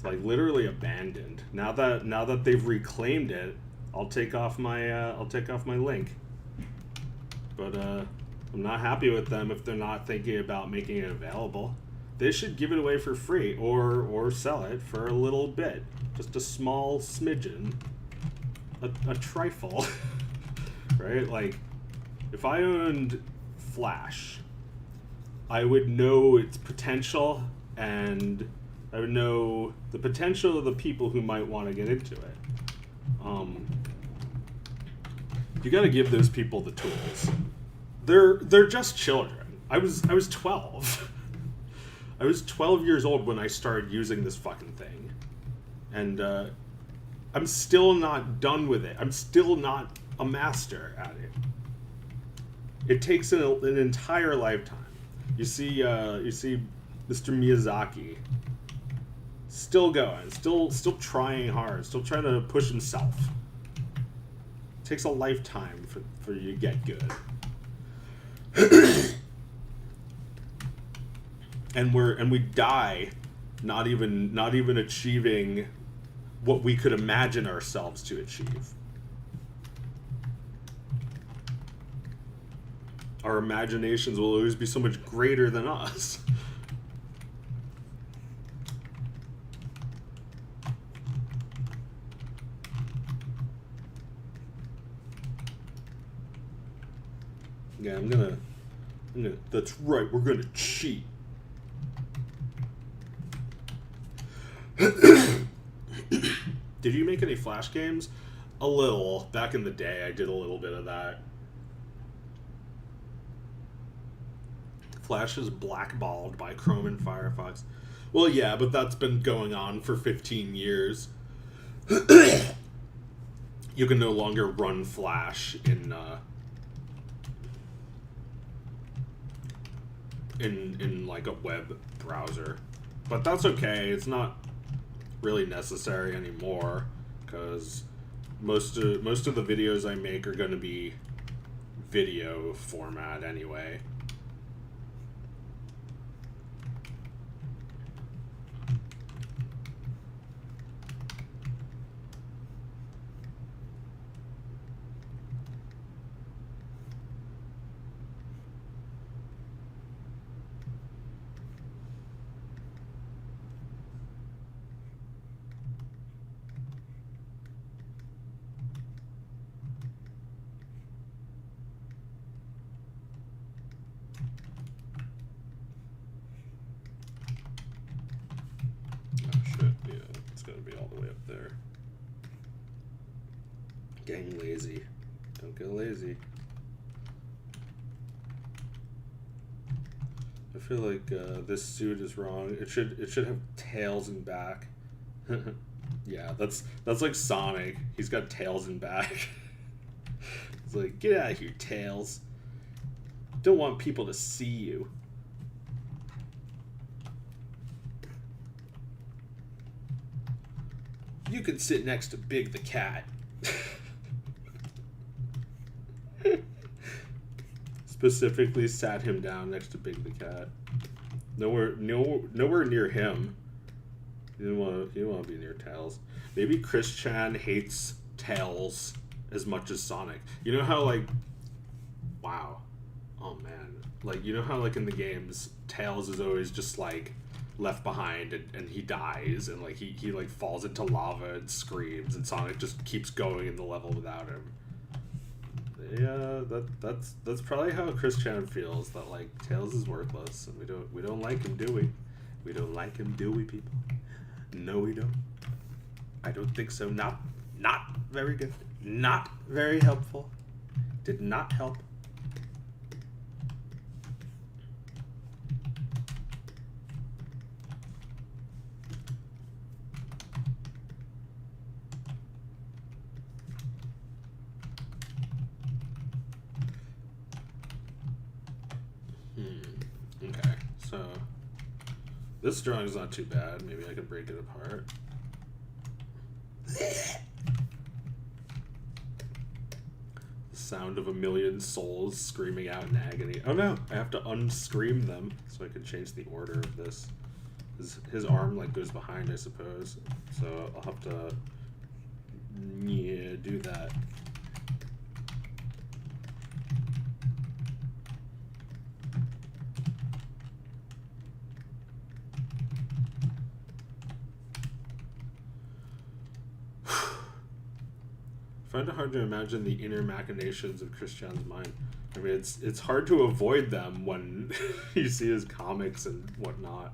Like literally abandoned. Now that they've reclaimed it, I'll take off my link. But I'm not happy with them if they're not thinking about making it available. They should give it away for free or sell it for a little bit, just a small smidgen, a trifle, right? Like if I owned Flash, I would know its potential and I would know the potential of the people who might want to get into it. You got to give those people the tools. They're just children. I was 12. I was 12 years old when I started using this fucking thing, and I'm still not done with it. I'm still not a master at it. It takes an entire lifetime. You see Mr. Miyazaki still going, still trying hard, still trying to push himself. It takes a lifetime for you to get good. and we die not even achieving what we could imagine ourselves to achieve. Our imaginations will always be so much greater than us. Yeah, I'm gonna, that's right, we're gonna cheat. Did you make any Flash games? A little. Back in the day, I did a little bit of that. Flash is blackballed by Chrome and Firefox. Well, yeah, but that's been going on for 15 years. You can no longer run Flash in like a web browser. But that's okay. It's not really necessary anymore because most of the videos I make are going to be video format anyway. Getting lazy. Don't get lazy. I feel like this suit is wrong. It should have tails and back. Yeah, that's like Sonic. He's got tails and back. It's like, get out of here, Tails. Don't want people to see you. You could sit next to Big the Cat. Specifically sat him down next to Big the Cat. Nowhere near him. You didn't want to be near Tails. Maybe Chris Chan hates Tails as much as Sonic. You know how, like, wow, oh man, like, you know how, like, in the games Tails is always just like left behind and he dies and like he like falls into lava and screams and Sonic just keeps going in the level without him. Yeah, that's probably how Chris Chan feels, that like Tails is worthless and we don't like him, do we? We don't like him, do we, people? No, we don't. I don't think so. Not very good. Not very helpful. Did not help. Okay, so this drawing is not too bad. Maybe I can break it apart. The sound of a million souls screaming out in agony. Oh no, I have to unscream them so I can change the order of this. His arm like goes behind, I suppose. So I'll have to do that. I find it hard to imagine the inner machinations of Christian's mind. I mean, it's hard to avoid them when you see his comics and whatnot.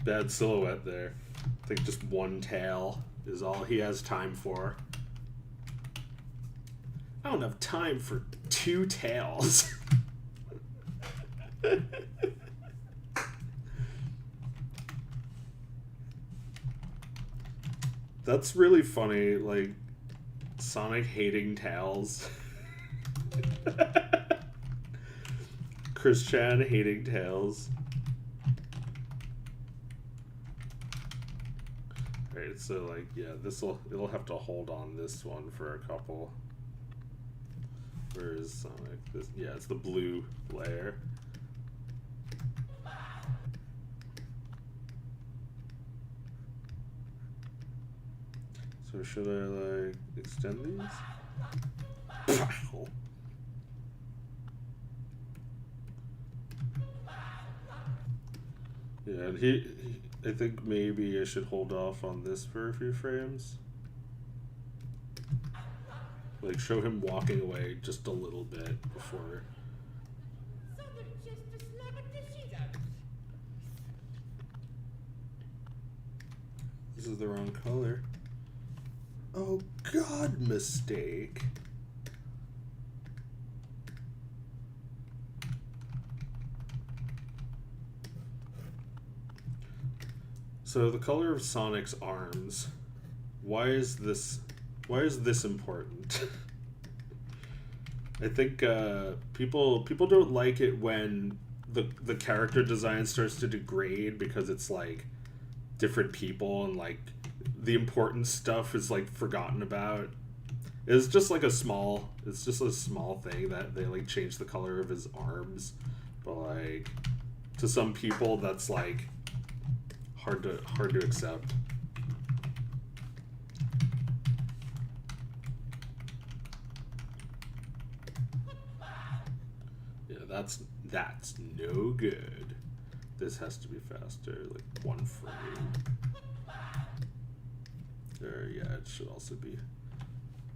Bad silhouette there. I think just one tail is all he has time for. I don't have time for two tails. That's really funny, like, Sonic hating Tails. Chris Chan hating Tails. Alright, so, like, yeah, it'll have to hold on this one for a couple. Where is Sonic? Yeah, it's the blue layer. So should I, like, extend these? Yeah, and I think maybe I should hold off on this for a few frames. Like, show him walking away just a little bit before. This is the wrong color. Oh God, mistake. So the color of Sonic's arms. Why is this important? I think people don't like it when the character design starts to degrade because it's like different people and like the important stuff is like forgotten about. It's just a small thing that they like change the color of his arms, but like to some people that's like hard to accept. Yeah, that's no good. This has to be faster, like one frame. There, yeah, it should also be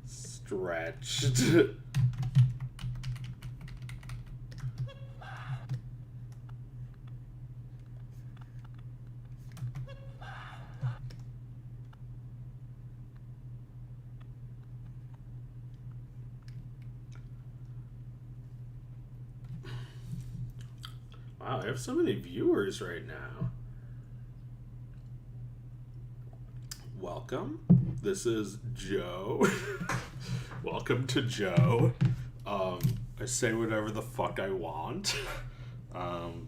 stretched. Wow, I have so many viewers right now. Welcome. This is Joe. Welcome to Joe. I say whatever the fuck I want. And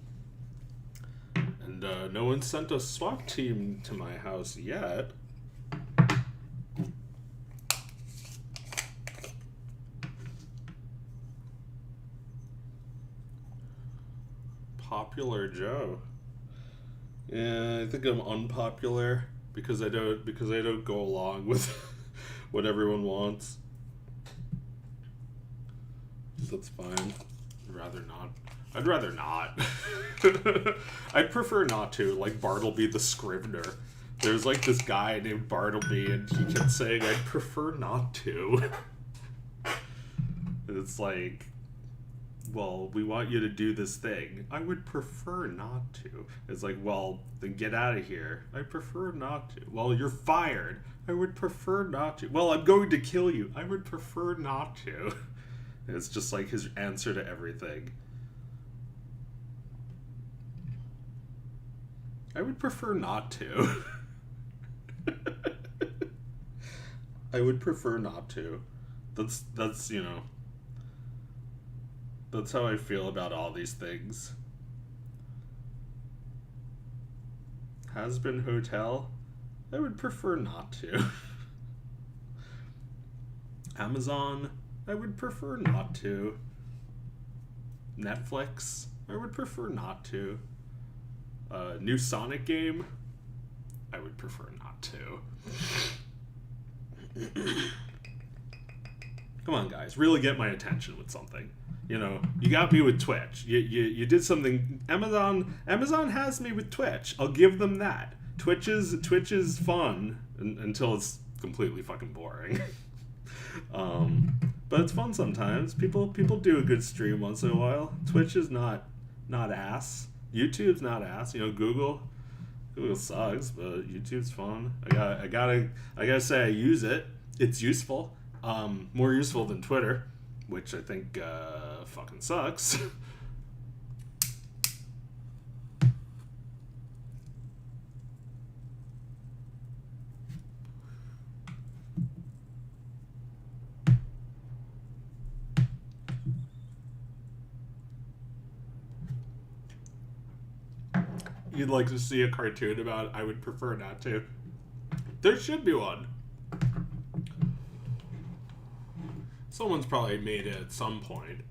no one sent a SWAT team to my house yet. Popular Joe. Yeah, I think I'm unpopular because I don't go along with what everyone wants. That's fine. I'd rather not. I'd prefer not to, like Bartleby the Scrivener. There's like this guy named Bartleby and he kept saying I'd prefer not to. It's like, well, we want you to do this thing. I would prefer not to. It's like, well, then get out of here. I prefer not to. Well, you're fired. I would prefer not to. Well, I'm going to kill you. I would prefer not to. It's just like his answer to everything. I would prefer not to. I would prefer not to. That's you know. That's how I feel about all these things. Has-been hotel? I would prefer not to. Amazon? I would prefer not to. Netflix? I would prefer not to. New Sonic game? I would prefer not to. Come on, guys. Really get my attention with something. You know, you got me with Twitch. You did something. Amazon has me with Twitch. I'll give them that. Twitch is fun until it's completely fucking boring. But it's fun sometimes. People do a good stream once in a while. Twitch is not ass. YouTube's not ass. You know, Google Google sucks, but YouTube's fun. I gotta say I use it. It's useful. More useful than Twitter, which I think fucking sucks. You'd like to see a cartoon about it? I would prefer not to. There should be one. Someone's probably made it at some point.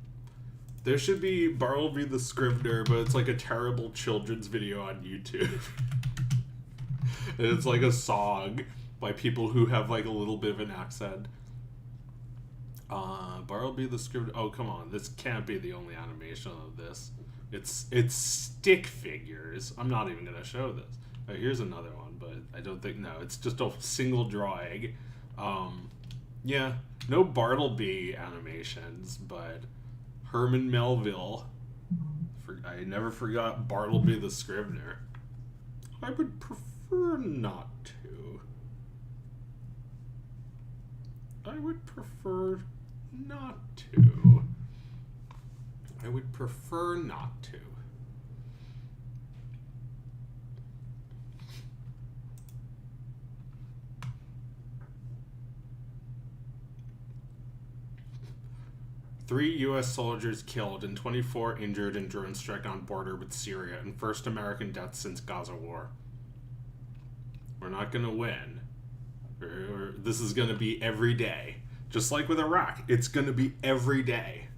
There should be Bartleby the Scrivener, but it's like a terrible children's video on YouTube. And it's like a song by people who have like a little bit of an accent. Bartleby the Scrivener. Oh, come on. This can't be the only animation of this. It's stick figures. I'm not even going to show this. Oh, here's another one, but I don't think... No, it's just a single drawing. Yeah, no Bartleby animations, but Herman Melville. I never forgot Bartleby the Scrivener. I would prefer not to. I would prefer not to. I would prefer not to. Three U.S. soldiers killed and 24 injured in drone strike on border with Syria, and first American death since Gaza war. We're not going to win. This is going to be every day. Just like with Iraq, it's going to be every day.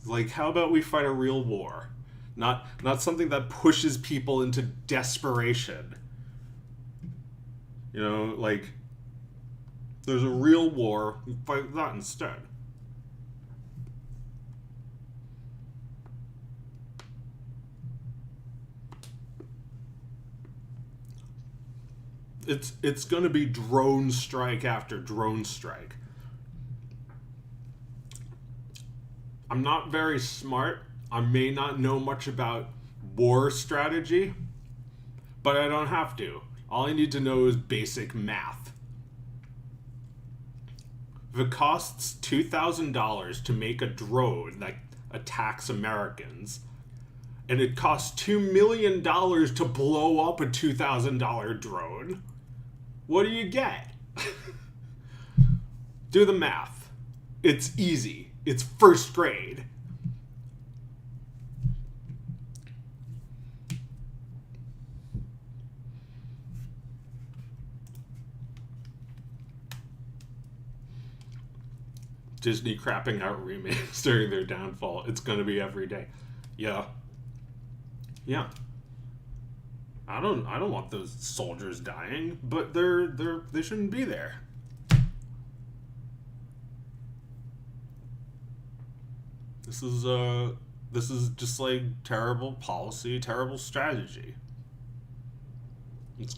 Like, how about we fight a real war? Not something that pushes people into desperation. You know, like, there's a real war, we fight that instead. It's going to be drone strike after drone strike. I'm not very smart. I may not know much about war strategy, but I don't have to. All I need to know is basic math. If it costs $2,000 to make a drone that attacks Americans, and it costs $2 million to blow up a $2,000 drone, what do you get? Do the math. It's easy. It's first grade. Disney crapping out remakes during their downfall. It's gonna be every day. Yeah. Yeah. I don't want those soldiers dying, but they shouldn't be there. This is just like terrible policy, terrible strategy. It's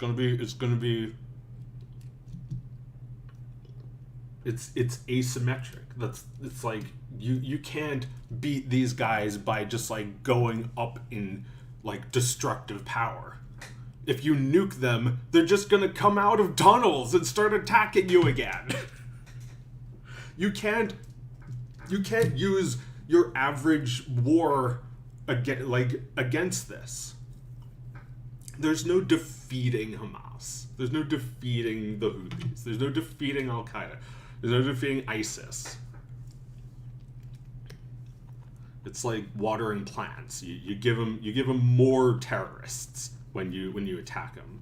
asymmetric. It's like you can't beat these guys by just like going up in like destructive power. If you nuke them, they're just gonna come out of tunnels and start attacking you again. You can't use your average war against this. There's no defeating Hamas. There's no defeating the Houthis. There's no defeating Al Qaeda. There's no defeating ISIS. It's like watering plants. You give them more terrorists when you attack them.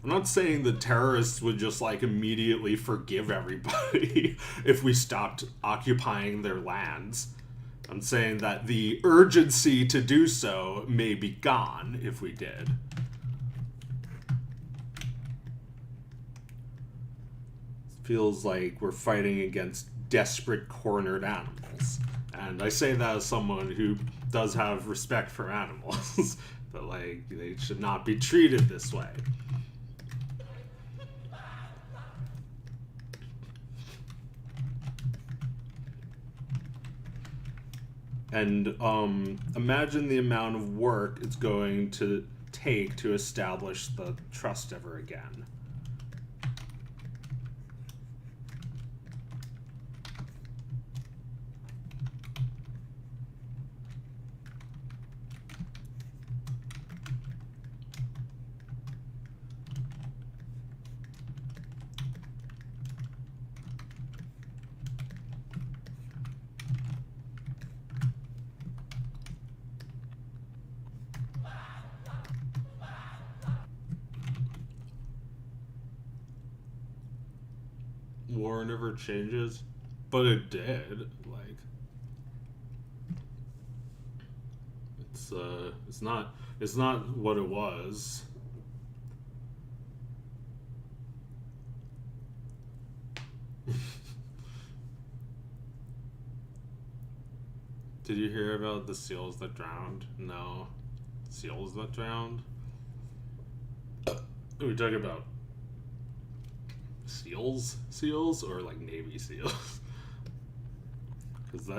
I'm not saying the terrorists would just like immediately forgive everybody if we stopped occupying their lands. I'm saying that the urgency to do so may be gone if we did. It feels like we're fighting against desperate cornered animals. And I say that as someone who does have respect for animals. But like, they should not be treated this way. And imagine the amount of work it's going to take to establish the trust ever again. War never changes, but it did. Like, it's not what it was. Did you hear about the seals that drowned? No. Seals that drowned? Are we talking about seals or like Navy SEALs? Because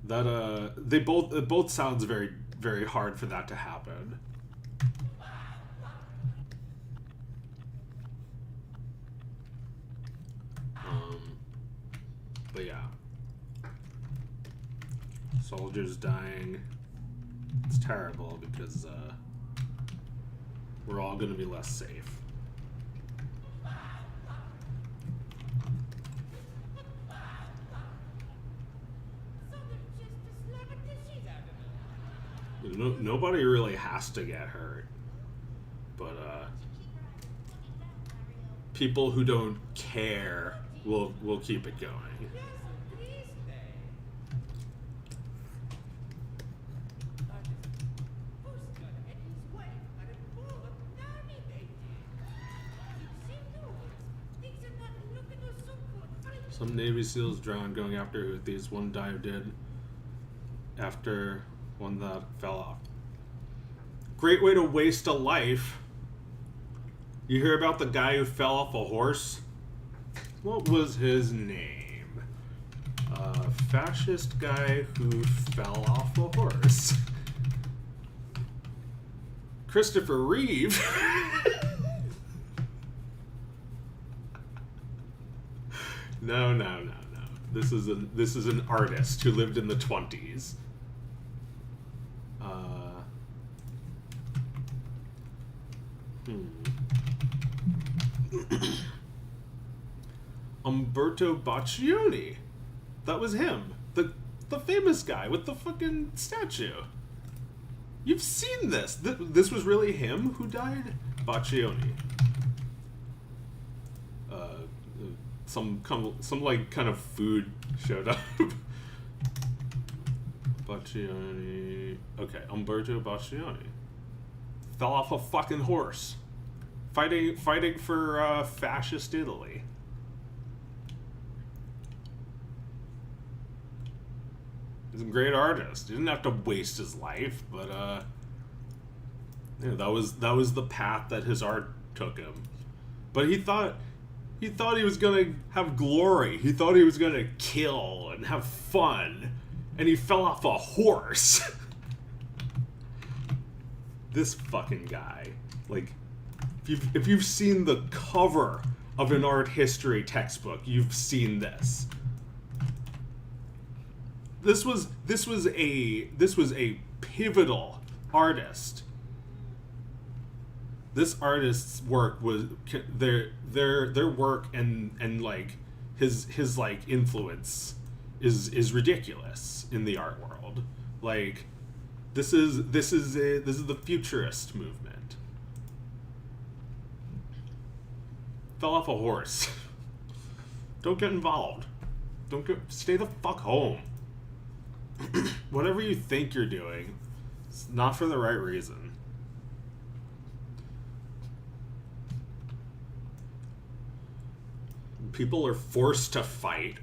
it both sounds very, very hard for that to happen. But yeah, soldiers dying. It's terrible because we're all gonna be less safe. Nobody really has to get hurt, but people who don't care will keep it going. Some Navy SEALs drowned going after Houthis. One dive did after one that fell off. Great way to waste a life. You hear about the guy who fell off a horse? What was his name? Fascist guy who fell off a horse. Christopher Reeve. No. This is an artist who lived in the 20s. Umberto Boccioni. That was him. The famous guy with the fucking statue. You've seen this. This was really him who died? Boccioni. Some like kind of food showed up. Boccioni. Okay, Umberto Boccioni. Fell off a fucking horse. Fighting for fascist Italy. He's a great artist. He didn't have to waste his life, but that was the path that his art took him. But he thought he was gonna have glory. He thought he was gonna kill and have fun, and he fell off a horse. This fucking guy, like, if you've seen the cover of an art history textbook, you've seen this. This was a pivotal artist. This artist's work was their work and like his like influence is ridiculous in the art world. Like this is the futurist movement. Fell off a horse. Don't get involved. Stay the fuck home. Whatever you think you're doing, it's not for the right reason. People are forced to fight.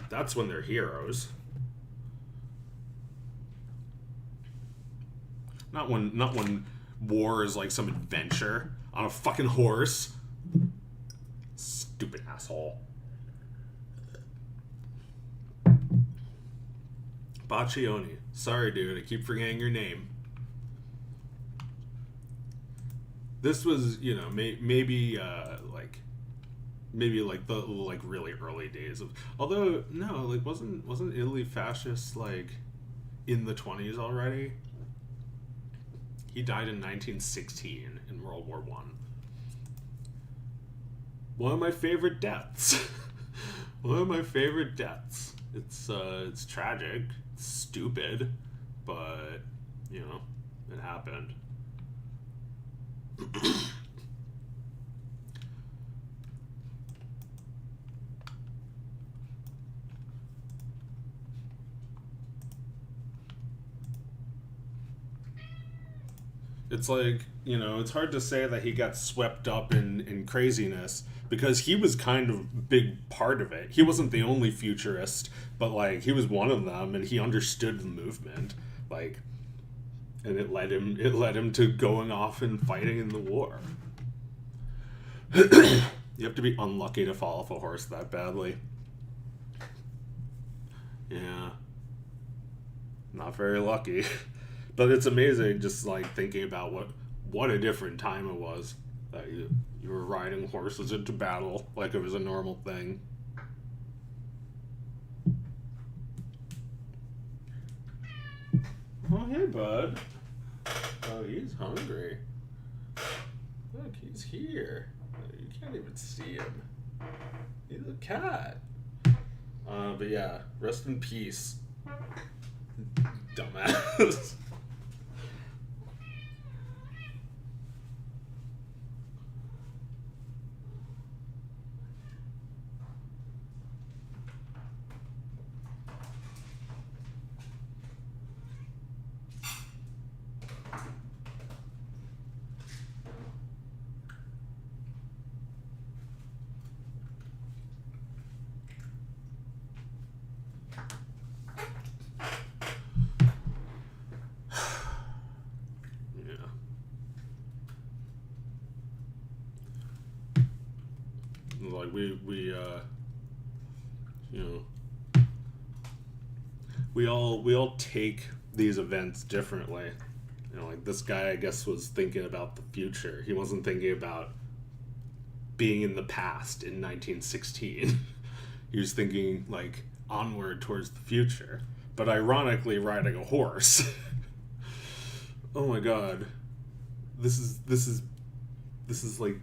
That's when they're heroes. Not when war is like some adventure on a fucking horse. Stupid asshole. Boccioni. Sorry, dude. I keep forgetting your name. This was, you know, maybe the like really early days of. Although no, like wasn't Italy fascist like in the 20s already? He died in 1916 in World War One. One of my favorite deaths. One of my favorite deaths. It's tragic, it's stupid, but you know, it happened. It's like, you know, it's hard to say that he got swept up in craziness because he was kind of a big part of it. He wasn't the only futurist, but like he was one of them, and he understood the movement, like, and it led him to going off and fighting in the war. You have to be unlucky to fall off a horse that badly. Yeah. Not very lucky. But it's amazing just like thinking about what a different time it was. That you were riding horses into battle like it was a normal thing. Oh, hey, bud. Oh, he's hungry. Look, he's here. You can't even see him. He's a cat. But yeah, rest in peace. Dumbass. Like we you know, we all take these events differently. You know, like this guy I guess was thinking about the future. He wasn't thinking about being in the past in 1916. He was thinking like onward towards the future, but ironically riding a horse. Oh my god. This is like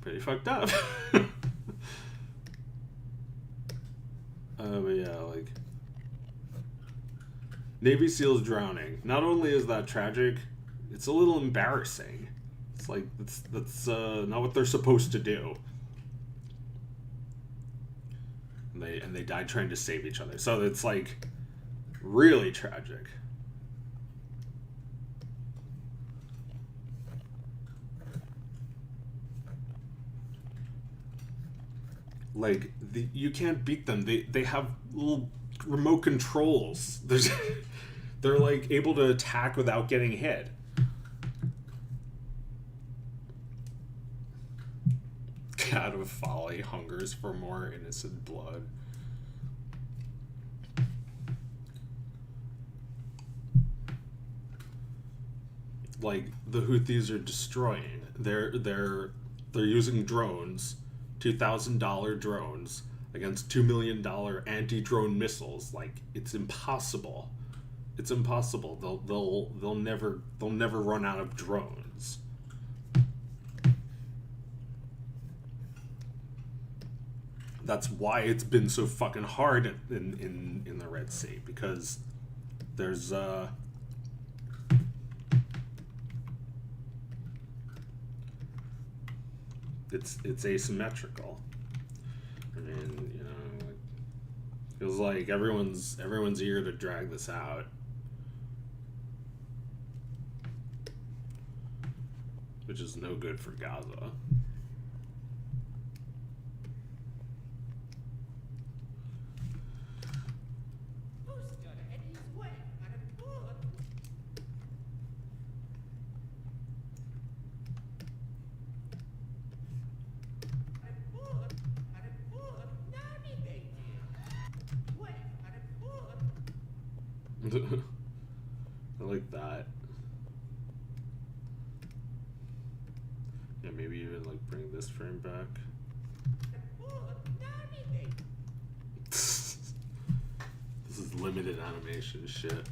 pretty fucked up. But yeah, like Navy SEALs drowning. Not only is that tragic, it's a little embarrassing. It's like that's not what they're supposed to do. And they died trying to save each other. So it's like really tragic. Like you can't beat them. They have little remote controls. They're like able to attack without getting hit. God of folly hungers for more innocent blood. Like the Houthis are destroying. They're using drones. $2,000 drones against $2 million anti-drone missiles. Like it's impossible. It's impossible. They'll never run out of drones. That's why it's been so fucking hard in the Red Sea, because there's it's asymmetrical. I mean, you know, it feels like everyone's eager to drag this out, which is no good for Gaza. I like that. Yeah, maybe even like bring this frame back. This is limited animation shit.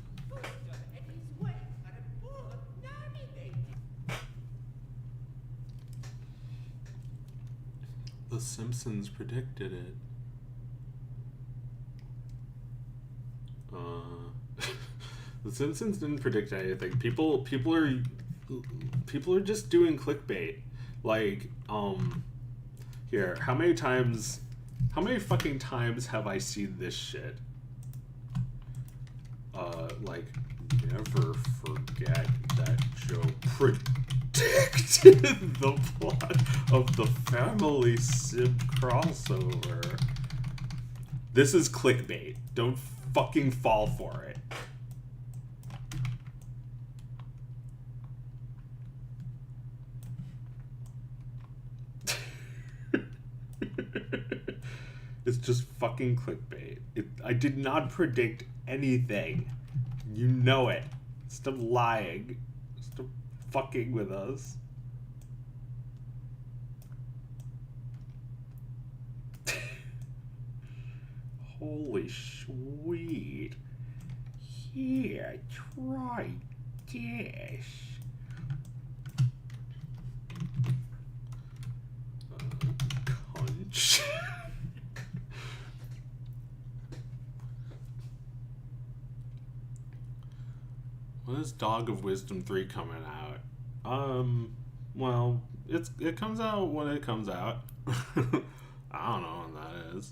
The Simpsons predicted it. The Simpsons didn't predict anything. People are just doing clickbait. Like, here, how many fucking times have I seen this shit? Like, never forget that Joe predicted the plot of the Family Sim crossover. This is clickbait. Don't fucking fall for it. It's just fucking clickbait. I did not predict anything. You know it. Stop lying. Stop fucking with us. Holy sweet. Here, try this. Conch. When is Dog of Wisdom 3 coming out? Well, it comes out when it comes out. I don't know when that is.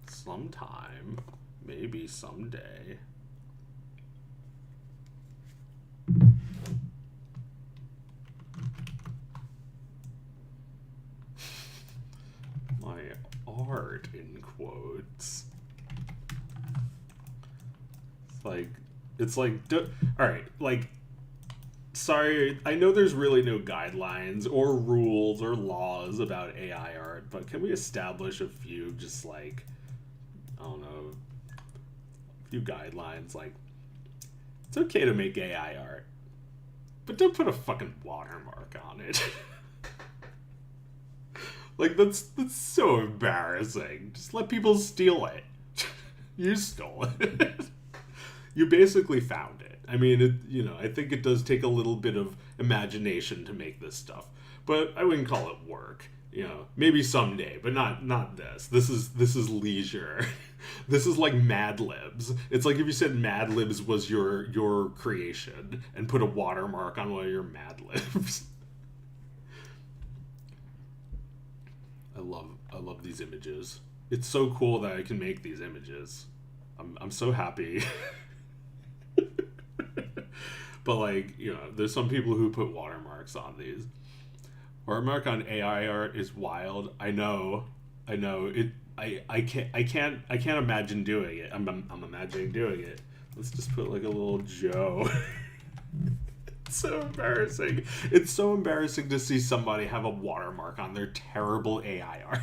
Sometime. Maybe someday. My art, in quotes. It's like, alright, like, sorry, I know there's really no guidelines or rules or laws about AI art, but can we establish a few, just like, I don't know, a few guidelines? Like, it's okay to make AI art, but don't put a fucking watermark on it. Like, that's so embarrassing. Just let people steal it. You stole it. You basically found it. I mean, I think it does take a little bit of imagination to make this stuff, but I wouldn't call it work. Maybe someday, but not this. This is leisure. This is like Mad Libs. It's like if you said Mad Libs was your creation and put a watermark on one of your Mad Libs. I love these images. It's so cool that I can make these images. I'm so happy. But like, there's some people who put watermarks on these. Watermark on AI art is wild. I know. I can't imagine doing it. I'm imagining doing it. Let's just put like a little Joe. It's so embarrassing. It's so embarrassing to see somebody have a watermark on their terrible AI art.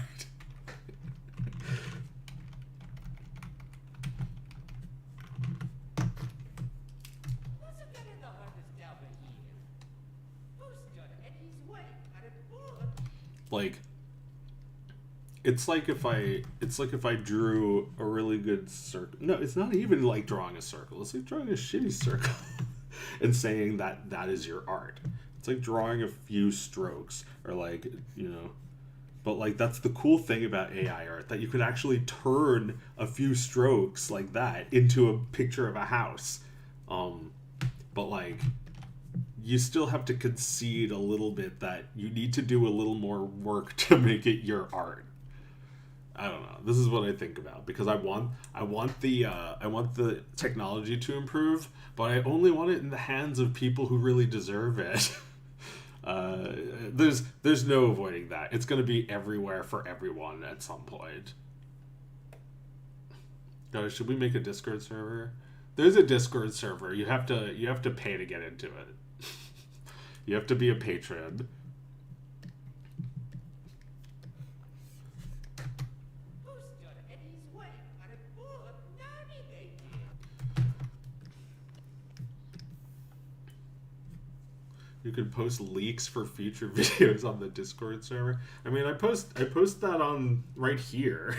Like, it's like if I drew a really good circle. No, it's not even like drawing a circle. It's like drawing a shitty circle and saying that is your art. It's like drawing a few strokes, or like, but like, that's the cool thing about AI art, that you could actually turn a few strokes like that into a picture of a house. But like, you still have to concede a little bit that you need to do a little more work to make it your art. I don't know. This is what I think about, because I want the technology to improve, but I only want it in the hands of people who really deserve it. There's no avoiding that. It's going to be everywhere for everyone at some point. Guys, should we make a Discord server? There's a Discord server. You have to pay to get into it. You have to be a patron. You could post leaks for future videos on the Discord server. I mean, I post that on right here.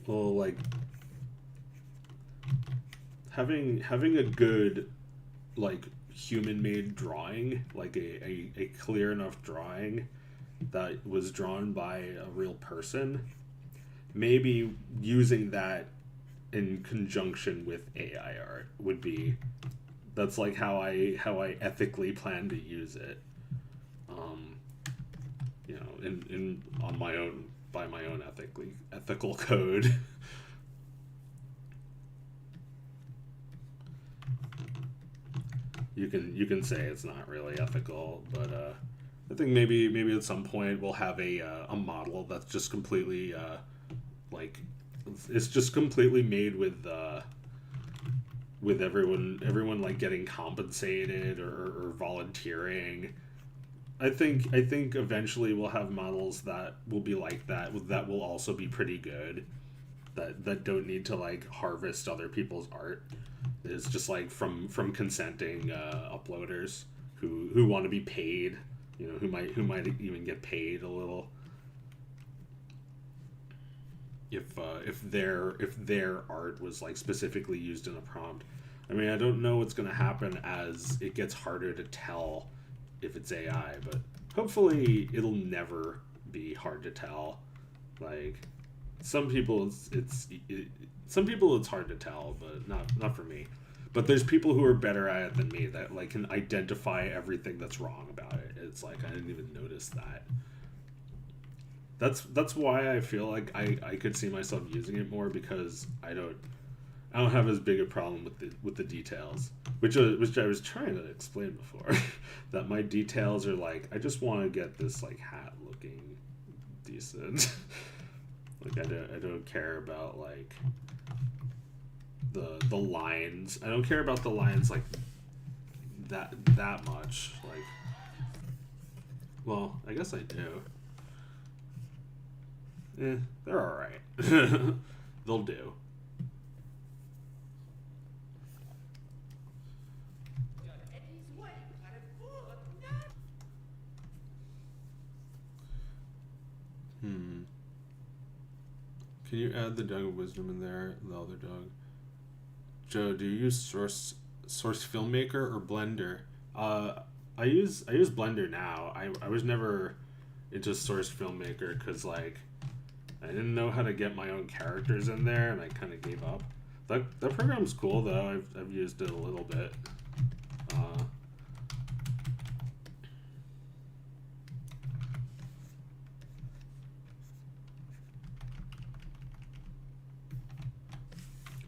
Well, like having a good like human-made drawing, like a clear enough drawing that was drawn by a real person, maybe using that in conjunction with AI art would be, that's like how I ethically plan to use it. You know, in on my own, by my own ethical code. You can say it's not really ethical, but I think maybe at some point we'll have a model that's just completely like it's just completely made with everyone like getting compensated or volunteering. I think eventually we'll have models that will be like that will also be pretty good, that don't need to like harvest other people's art. It's just like from consenting uploaders who want to be paid, you know, who might even get paid a little if their art was like specifically used in a prompt. I mean, I don't know what's going to happen as it gets harder to tell if it's AI, but hopefully it'll never be hard to tell. Like some people it's hard to tell, but not for me. But there's people who are better at it than me that like can identify everything that's wrong about it. It's like I didn't even notice that. That's why I feel like I could see myself using it more, because I don't have as big a problem with the details, which I was trying to explain before. That my details are like, I just want to get this like hat looking decent. Like I don't care about like the lines. I don't care about the lines like that much. Like, well, I guess I do. They're all right. They'll do. Can you add the Dog of Wisdom in there? The other dog. Joe, do you use Source Filmmaker or Blender? I use Blender now. I was never into Source Filmmaker because like I didn't know how to get my own characters in there, and I kind of gave up. That program's cool though. I've used it a little bit.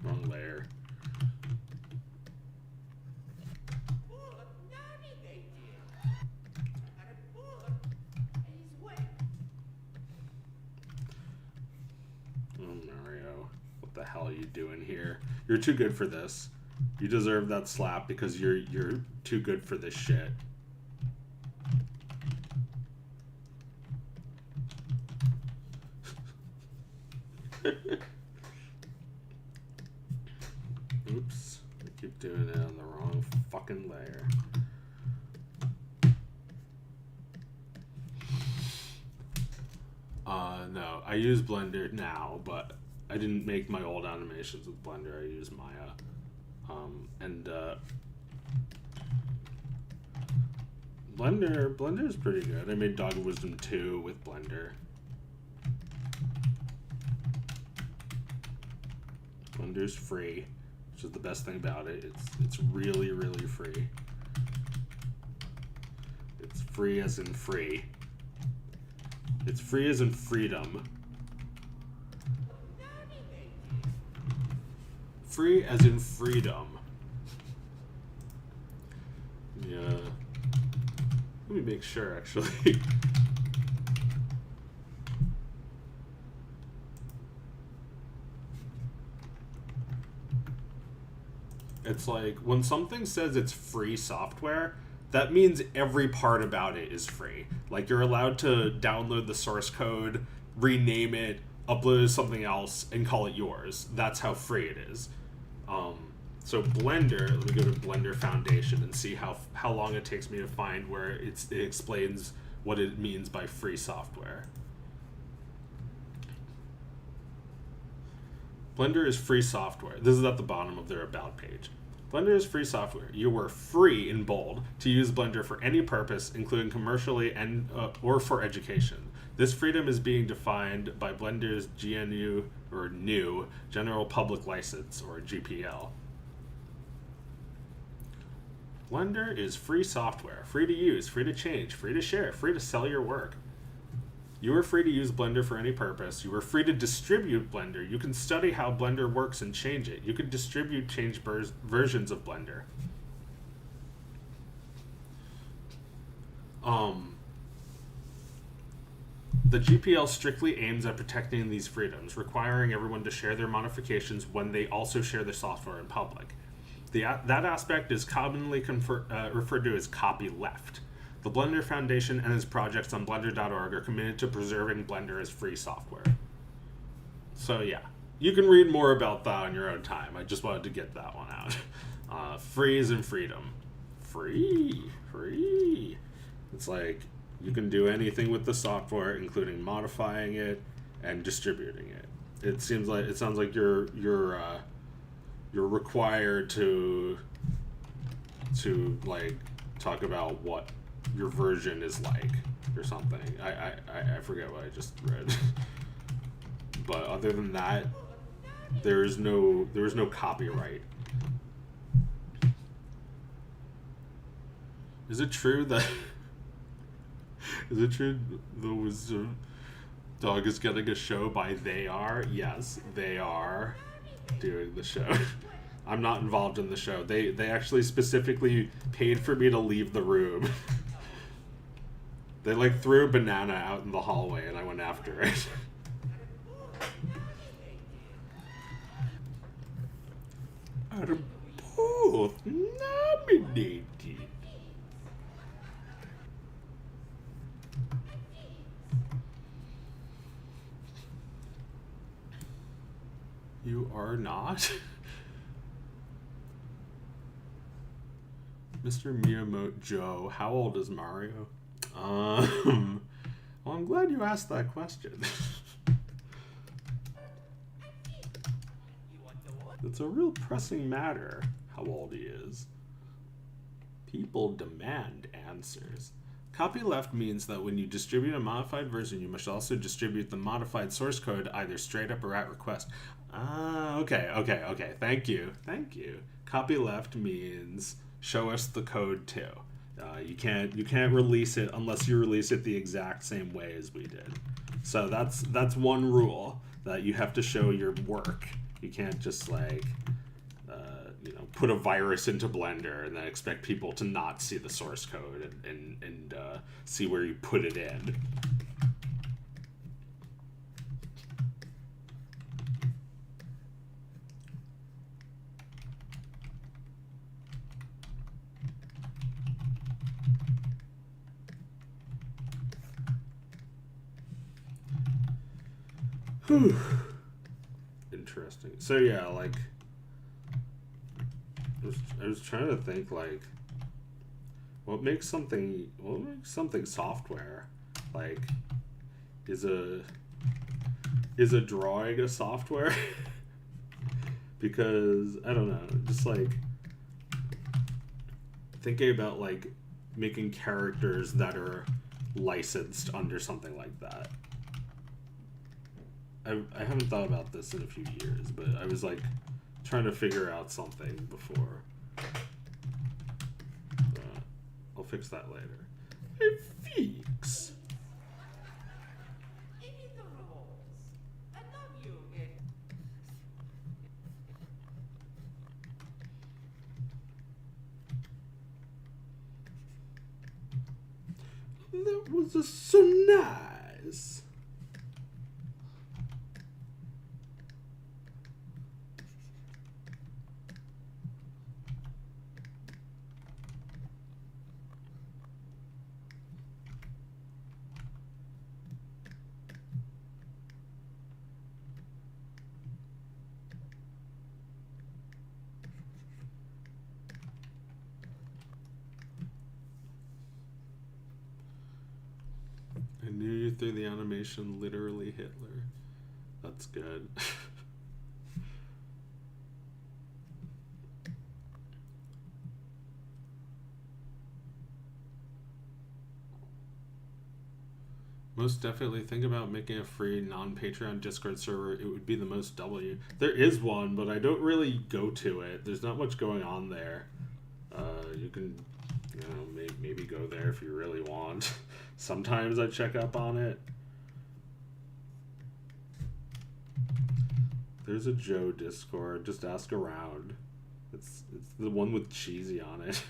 Wrong layer. Oh, Mario, what the hell are you doing here? You're too good for this. You deserve that slap because you're too good for this shit. Oops, I keep doing it on the wrong fucking layer. No, I use Blender now, but I didn't make my old animations with Blender. I use Maya. Blender is pretty good. I made Dog of Wisdom 2 with Blender. Blender's free, which is the best thing about it. It's really, really free. It's free as in free. It's free as in freedom. Free as in freedom. Yeah. Let me make sure, actually. It's like when something says it's free software, that means every part about it is free. Like you're allowed to download the source code, rename it, upload it to something else, and call it yours. That's how free it is. So Blender, let me go to Blender Foundation and see how long it takes me to find where it explains what it means by free software. Blender is free software. This is at the bottom of their About page. Blender is free software. You are free, in bold, to use Blender for any purpose, including commercially and or for education. This freedom is being defined by Blender's GNU, or new, General Public License, or GPL. Blender is free software, free to use, free to change, free to share, free to sell your work. You are free to use Blender for any purpose. You are free to distribute Blender. You can study how Blender works and change it. You can distribute changed versions of Blender. The GPL strictly aims at protecting these freedoms, requiring everyone to share their modifications when they also share the software in public. That aspect is commonly referred to as copyleft. The Blender Foundation and its projects on blender.org are committed to preserving Blender as free software. So yeah, you can read more about that on your own time. I just wanted to get that one out. Free is in freedom. Free. It's like you can do anything with the software, including modifying it and distributing it. It sounds like you're required to like talk about what your version is like or something. I forget what I just read. But other than that, there is no copyright. Is it true that the dog is getting a show by They Are? Yes, they are doing the show. I'm not involved in the show. They actually specifically paid for me to leave the room. They like threw a banana out in the hallway and I went after it. Out of both nominated. You are not? Mr. Miyamoto Joe, how old is Mario? Well, I'm glad you asked that question. It's a real pressing matter, how old he is. People demand answers. Copyleft means that when you distribute a modified version, you must also distribute the modified source code either straight up or at request. Okay. Thank you. Copyleft means show us the code too. You can't release it unless you release it the exact same way as we did. So that's one rule, that you have to show your work. You can't just like put a virus into Blender and then expect people to not see the source code and see where you put it in. Interesting. So yeah, like I was trying to think like what makes something software? Like is a drawing a software? Because I don't know, just like thinking about like making characters that are licensed under something like that. I haven't thought about this in a few years, but I was like trying to figure out something before. I'll fix that later. Fix. That was so nice. through the animation, literally Hitler. That's good. Most definitely think about making a free non-Patreon Discord server. It would be the most W. There is one, but I don't really go to it. There's not much going on there. You can, you know, maybe go there if you really want. Sometimes I check up on it. There's a Joe Discord. Just ask around. It's the one with cheesy on it.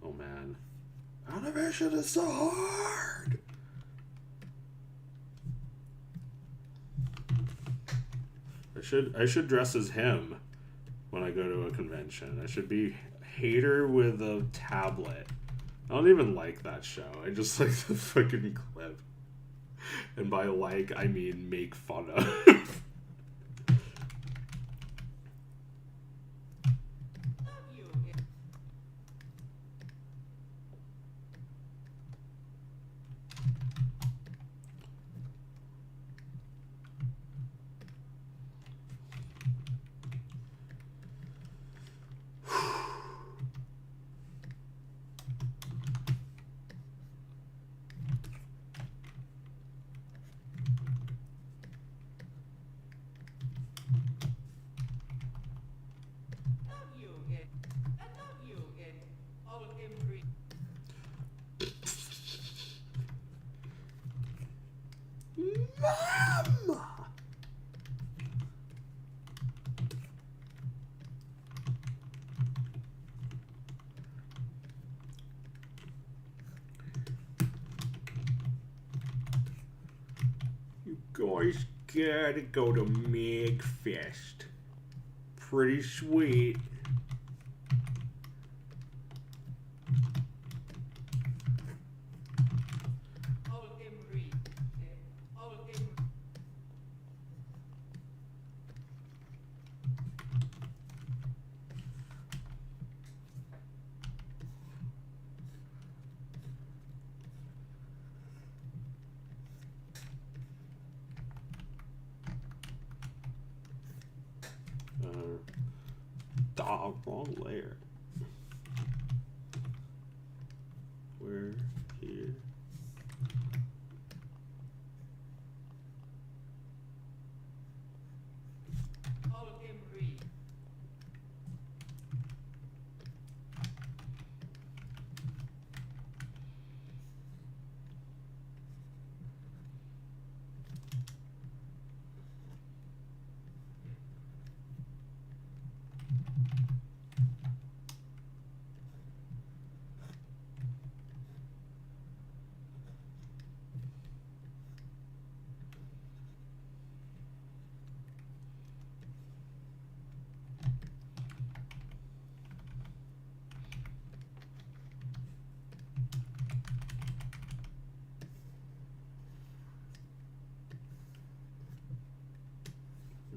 Oh man, animation is so hard. I should dress as him when I go to a convention. I should be Hater with a tablet. I don't even like that show. I just like the fucking clip. And by like, I mean make fun of. Mama! You guys gotta go to Magfest. Pretty sweet. Wrong layer. We're here.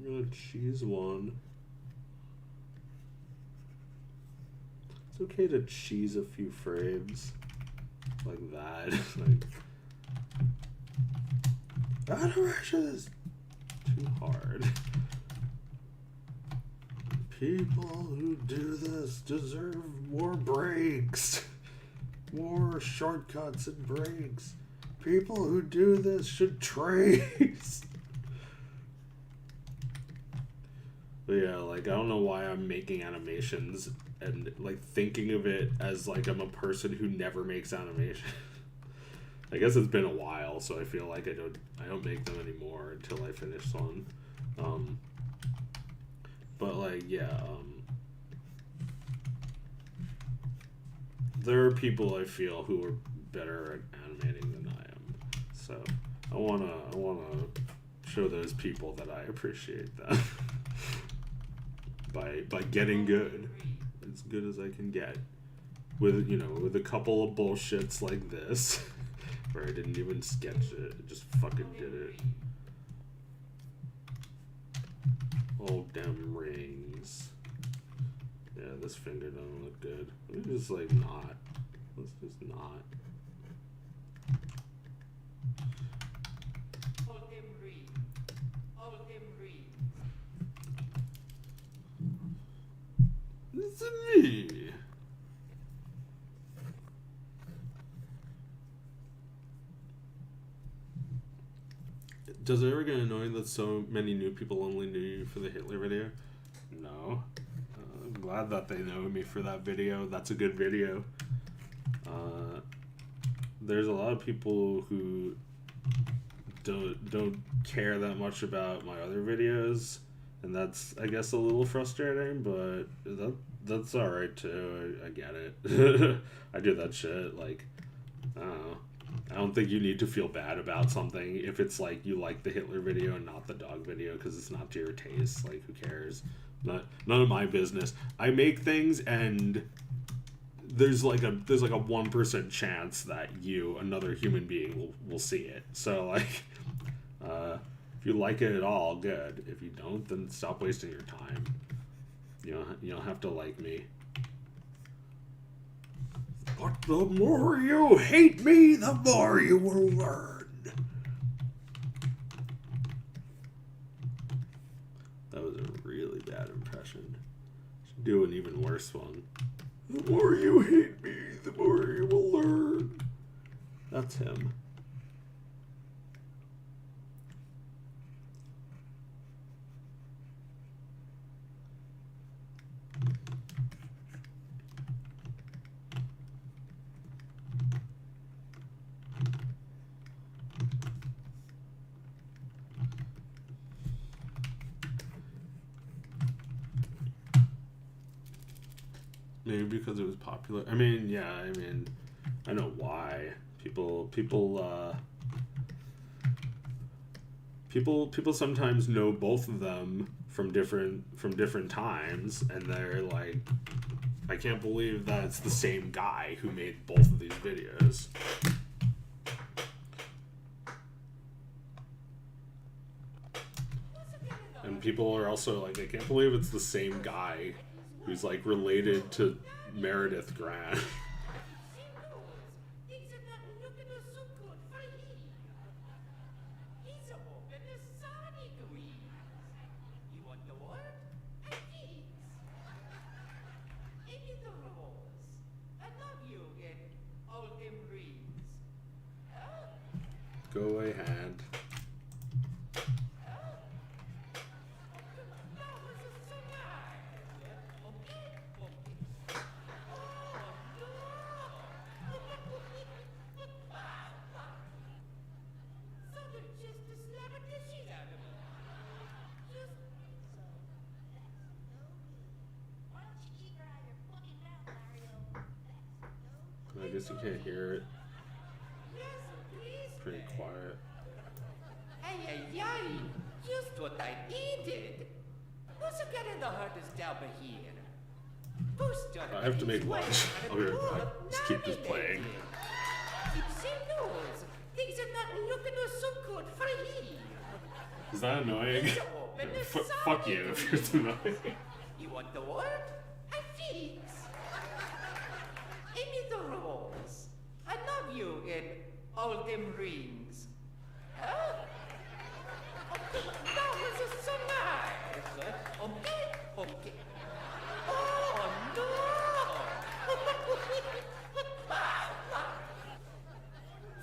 I'm gonna cheese one. It's okay to cheese a few frames like that. Like, animation is too hard. People who do this deserve more breaks. More shortcuts and breaks. People who do this should trace. But yeah, like, I don't know why I'm making animations and, like, thinking of it as, like, I'm a person who never makes animation. I guess it's been a while, so I feel like I don't make them anymore until I finish one. But like, yeah, there are people I feel who are better at animating than I am. So I wanna show those people that I appreciate them by getting good, as good as I can get, with with a couple of bullshits like this, where I didn't even sketch it, I just fucking did it. Oh, damn rings. Yeah, this finger doesn't look good. Let me just like not. Let's just not. It's me. Does it ever get annoying that so many new people only knew you for the Hitler video? No. I'm glad that they know me for that video. That's a good video. There's a lot of people who don't care that much about my other videos, and that's, I guess, a little frustrating, but that's alright too. I get it. I do that shit. Like, I don't know. I don't think you need to feel bad about something if it's like you like the Hitler video and not the dog video, because it's not to your taste. Like, who cares? None of my business. I make things, and there's like a 1% chance that another human being, will see it. So like, if you like it at all, good. If you don't, then stop wasting your time. You don't have to like me. But the more you hate me, the more you will learn. That was a really bad impression. Should do an even worse one. The more you hate me, the more you will learn. That's him. Maybe because it was popular. I mean, yeah, I know why. People sometimes know both of them from different times, and they're like, I can't believe that it's the same guy who made both of these videos. And people are also like, they can't believe it's the same guy who's like related to Meredith Grant. Go ahead. I guess you can't hear it. Pretty quiet. Hey, just what I needed. Who's getting the hardest job here? I have to make lunch. I'll be right back. Just keep this playing. Things are not looking so good for here. Is that annoying? Fuck you if it's annoying. You want the word? I fix. Give me the rules. I love you in all them rings. Huh? That was so nice. Okay. Oh, no.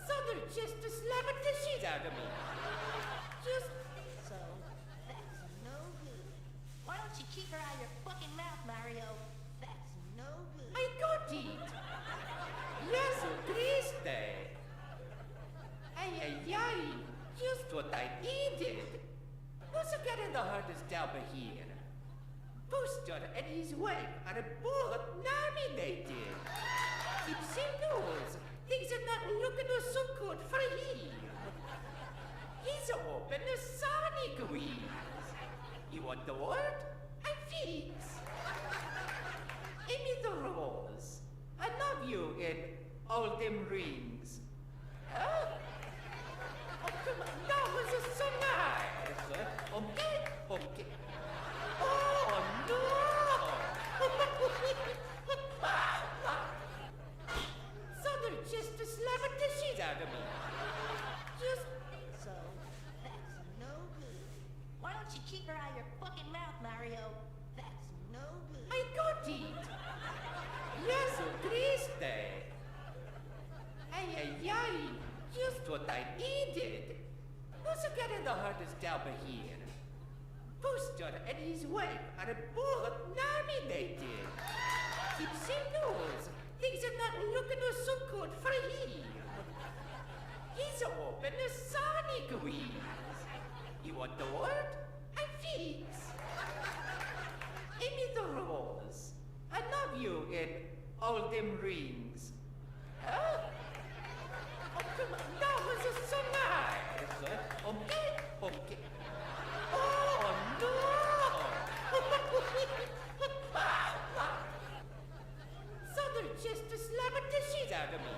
So they're just slapping the shit out of me. So, that's no good. Why don't you keep her out of your fucking mouth, Mario? That's no good. I got it. Yes, Christe. ay, ay, just what I needed. Who's getting the hardest job here? Booster and his wife are both nominated. It's news. Things are not looking so good for him. He's open a sonic wheels. You want the word? I fix. Amy the Rose. I love you in all them rings. Huh? Oh, come on. That was so nice. Okay, okay. Oh, no! Southern just slapped the shit out of me. Just So, that's no good. Why don't you keep her out of your fucking mouth, Mario? That's no good. I got it. Yes, Christe. Ay, ay, ay. Just what I needed. Who's getting the hardest job here? Booster and his wife are both nominated. It's news. Things are not looking so good for him. He's open a sonic wheels. You want the word? I fix. Amy the Rose. I love you in all them rings. Huh? Oh, come on. That was so nice. Okay, okay. Oh, no! Southern just slapped the shit out of me.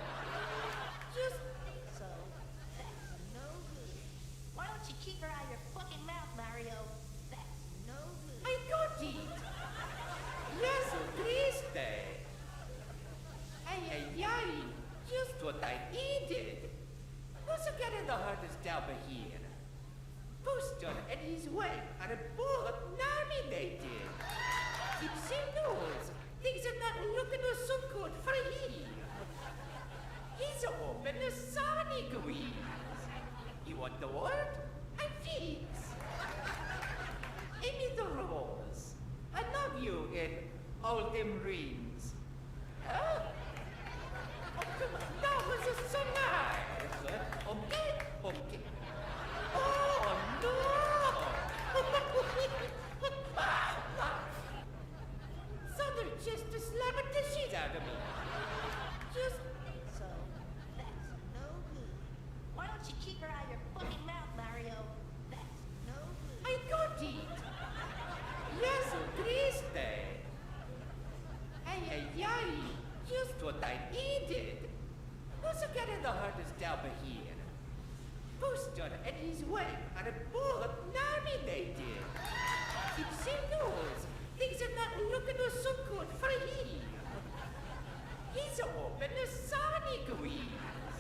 Just So, that's no good. Why don't you keep her out of your fucking mouth, Mario? That's no good. I got it. Yes, Christe. Ay, ay, ay. Just what I needed. Who's getting the hardest job here? Booster and his wife are both nominated. It's news. Things are not looking so good for him. He's open a sonic wheels. You want the word? I fix. Amy the Rose. I love you in all them rings. Huh? Oh, come on. That was so nice. Okay, okay. Oh, no! Southern just slapped the shit out of me. Just So, that's no good. Why don't you keep her out of your fucking mouth, Mario? That's no good. I got it. Yes, Christe. Ay, ay, ay. Just what I needed. Who's getting the hardest job here? Booster and his wife are both nominated. It's news. Things are not looking so good for him. He's open a sonic wheels.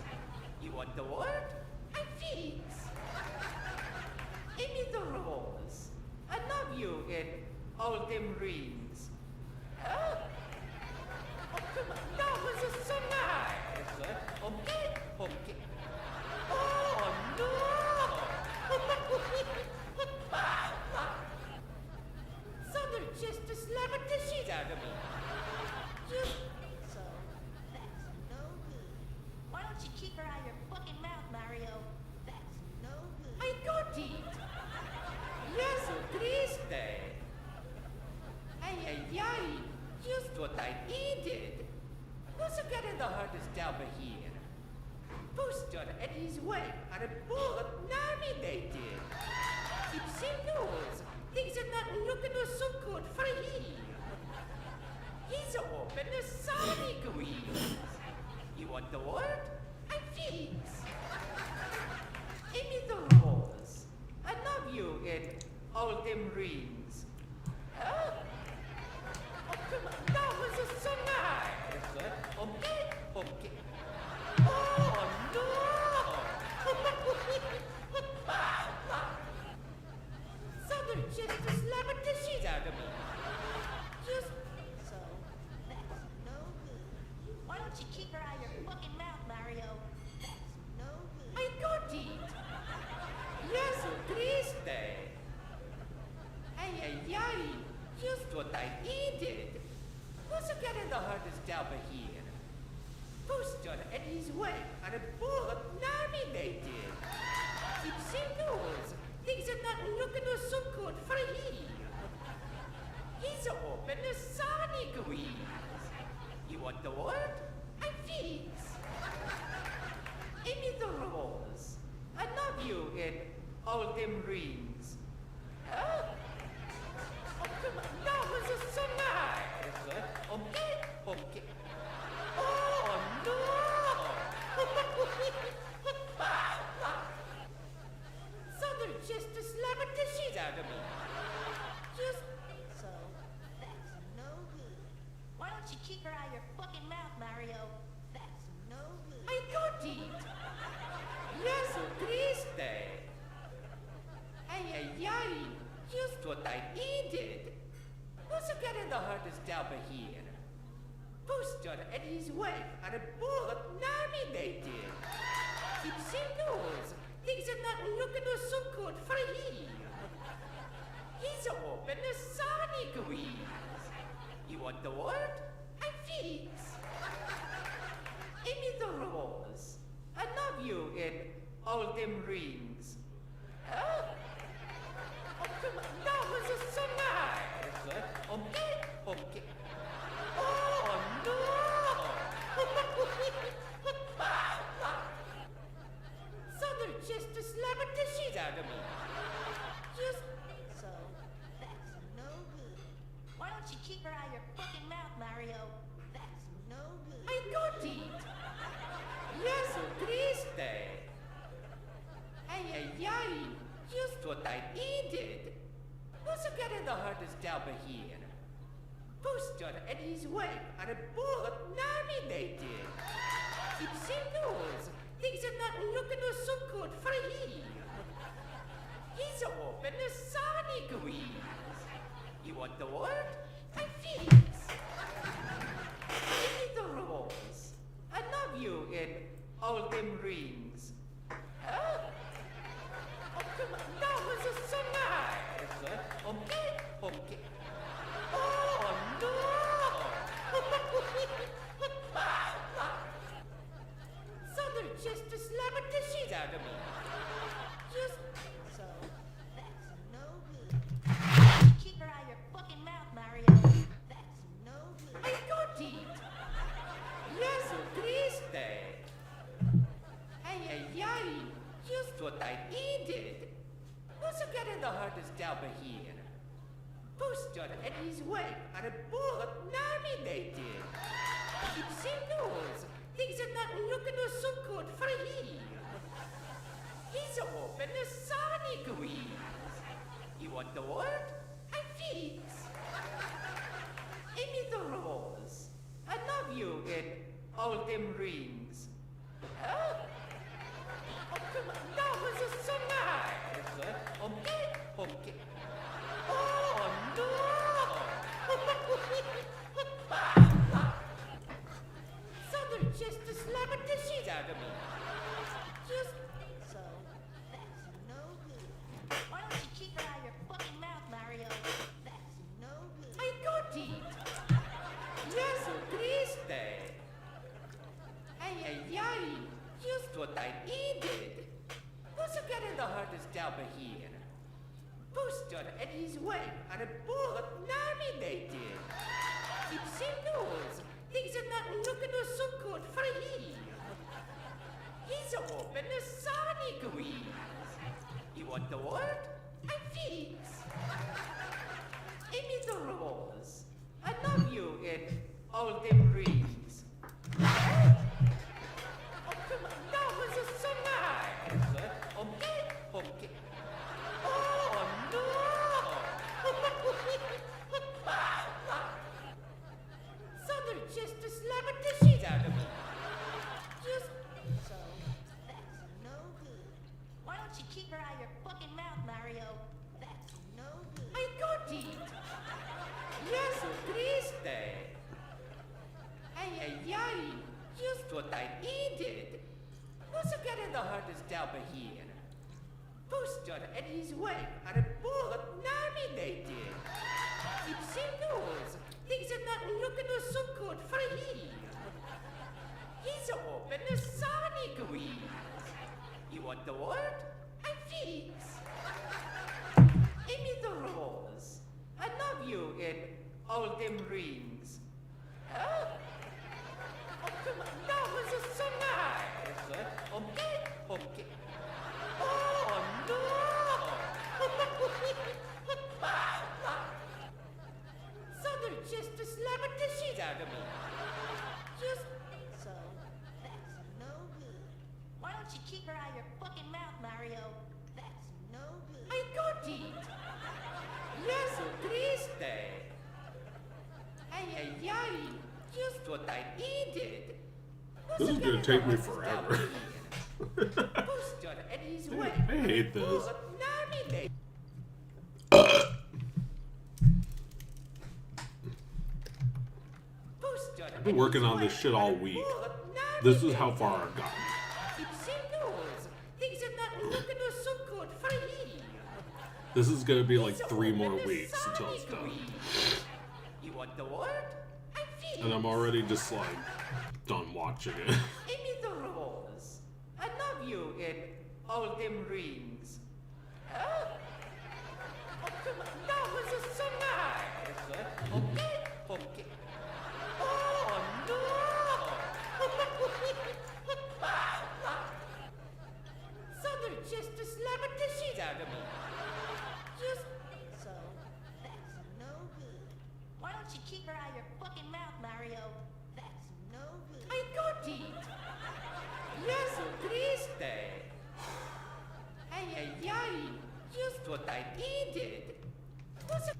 You want the word? I fix. Amy the Rose. I love you in all them rings. Huh? Oh, come on. That was so nice. Okay, okay. Oh, no! Southern just slapped the shit out of me. Just So, that's no good. Why don't you keep her out of your fucking mouth, Mario? That's no good. I got it. Yes, Christe. Ay, ay, ay. Just what I needed. Who's getting the hardest job here? Booster and his wife are both nominated. It's news. Things are not looking so good for him. He's open a sonic wheels. You want the word? I fix. Amy the Rose. I love you in all them rings. Huh? Oh, come on. That was so nice. Okay, okay. Oh, no! Southern just slapped the shit out of me. Just So, that's no good. Why don't you keep her out of your fucking mouth, Mario? That's no good. I got it. Yes, Christe. Ay, ay, ay. Just what I needed. Who's getting the hardest job here? Booster and his wife are both nominated. It seems things are not looking so good for him. He's open to Sonic Wheels. You want the word? I fix. Amy the Rose. I love you in all them rings. Huh? Oh, come on. That was so nice. Okay. Oh, no. Southern just slapping the shit out of me. Just So, that's no good. Why don't you keep her out of your fucking mouth, Mario? That's no good. I got it. Yes, triste. Ay, just what I needed. Who's getting the hardest job here? Booster and his wife are both nominated. It seems things are not looking so good for him. He's open to Sonic Wheels. You want the word? I fix. Amy the Rose. I love you in all them rings. Huh? Oh, come on. That was so nice. Okay. Oh, no. Southern just slapping the shit out of me. Just So, that's no good. Why don't you keep her out of your fucking mouth, Mario? That's no good. I got it. Yes, triste. Ay, just what I needed. Who's getting the hardest job here? Booster and his wife are both nominated. It seems things are not looking so good for him. He's open to Sonic Wheels. You want the word? I fix. Amy the Rose. I love you in all them rings. Huh? Oh, come on. That was so nice. Okay. Oh, no. Southern just slapping the shit out of me. Just So, that's no good. Why don't you keep her out of your fucking mouth, Mario? That's no good. I got it. Yes, triste. Ay, just what I needed. Who's getting the hardest job here? Booster and his wife are both nominated. It seems things are not looking so good for him. He's open to Sonic Wheels. You want the word? I fix. Amy the Rose. I love you in all them rings. Huh? Oh, come on. That was so nice. Okay. Oh, no. Southern just slapping the shit out of me. Just So, that's no good. Why don't you keep her out of your fucking mouth, Mario? That's no good. I got it. Yes, triste. Ay, just what I needed. Who's getting the hardest job here? Booster and his wife are both nominated. It seems things are not looking so good for him. He's open to Sonic Wheels. You want the word? I fix. Amy the Rose. I love you in all them rings. Oh, come on. That was so nice. Okay. Oh, no. Southern just slapping the shit out of me. Just So, that's no good. Why don't you keep her out of your fucking mouth, Mario? That's no good. I got it. Yes, triste. Ay, just what I needed. Who's getting the hardest job here? Booster and his wife are both nominated. It seems things are not looking so good for him. He's open a sonic wheel. You want the word? I fix. Give me the rolls. I love you in all them rings. Huh? Oh, come on. That was so nice. Okay. Oh, no. Southern just slapped the shit out of me. Just So, that's no good. Why don't you keep her out of your fucking mouth, Mario? That's no good. I got it. Yes, triste. Ay, just what I needed. This is gonna take me forever. Booster and his wife I hate this. were nominated. Booster I've been working on this shit all week. This is how far I've gotten. Things are not looking so good for here. This is gonna be like 3 more weeks until it's done. You want the word? I feel. And I'm already just like done watching it. Give me the rolls. I love you in all them rings. Huh? Oh, come on. That was so nice. Okay. Oh, no. Southern just slapped the shit out of me. Just So, that's no good. Why don't you keep her out of your fucking mouth, Mario? That's no good. I got it. Yes, triste. Ay, just what I needed. Was it?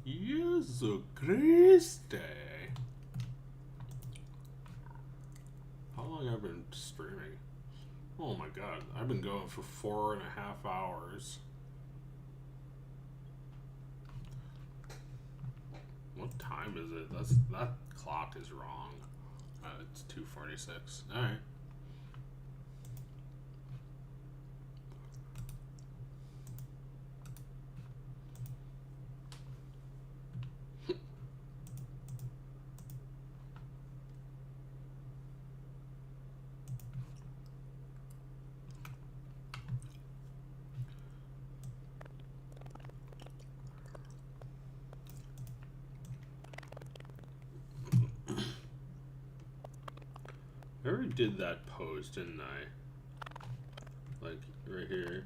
Jesu Christe. How long have I been streaming? Oh my god, I've been going for 4.5 hours. What time is it? That clock is wrong. It's 2:46. All right. I already did that pose, didn't I? Like, right here.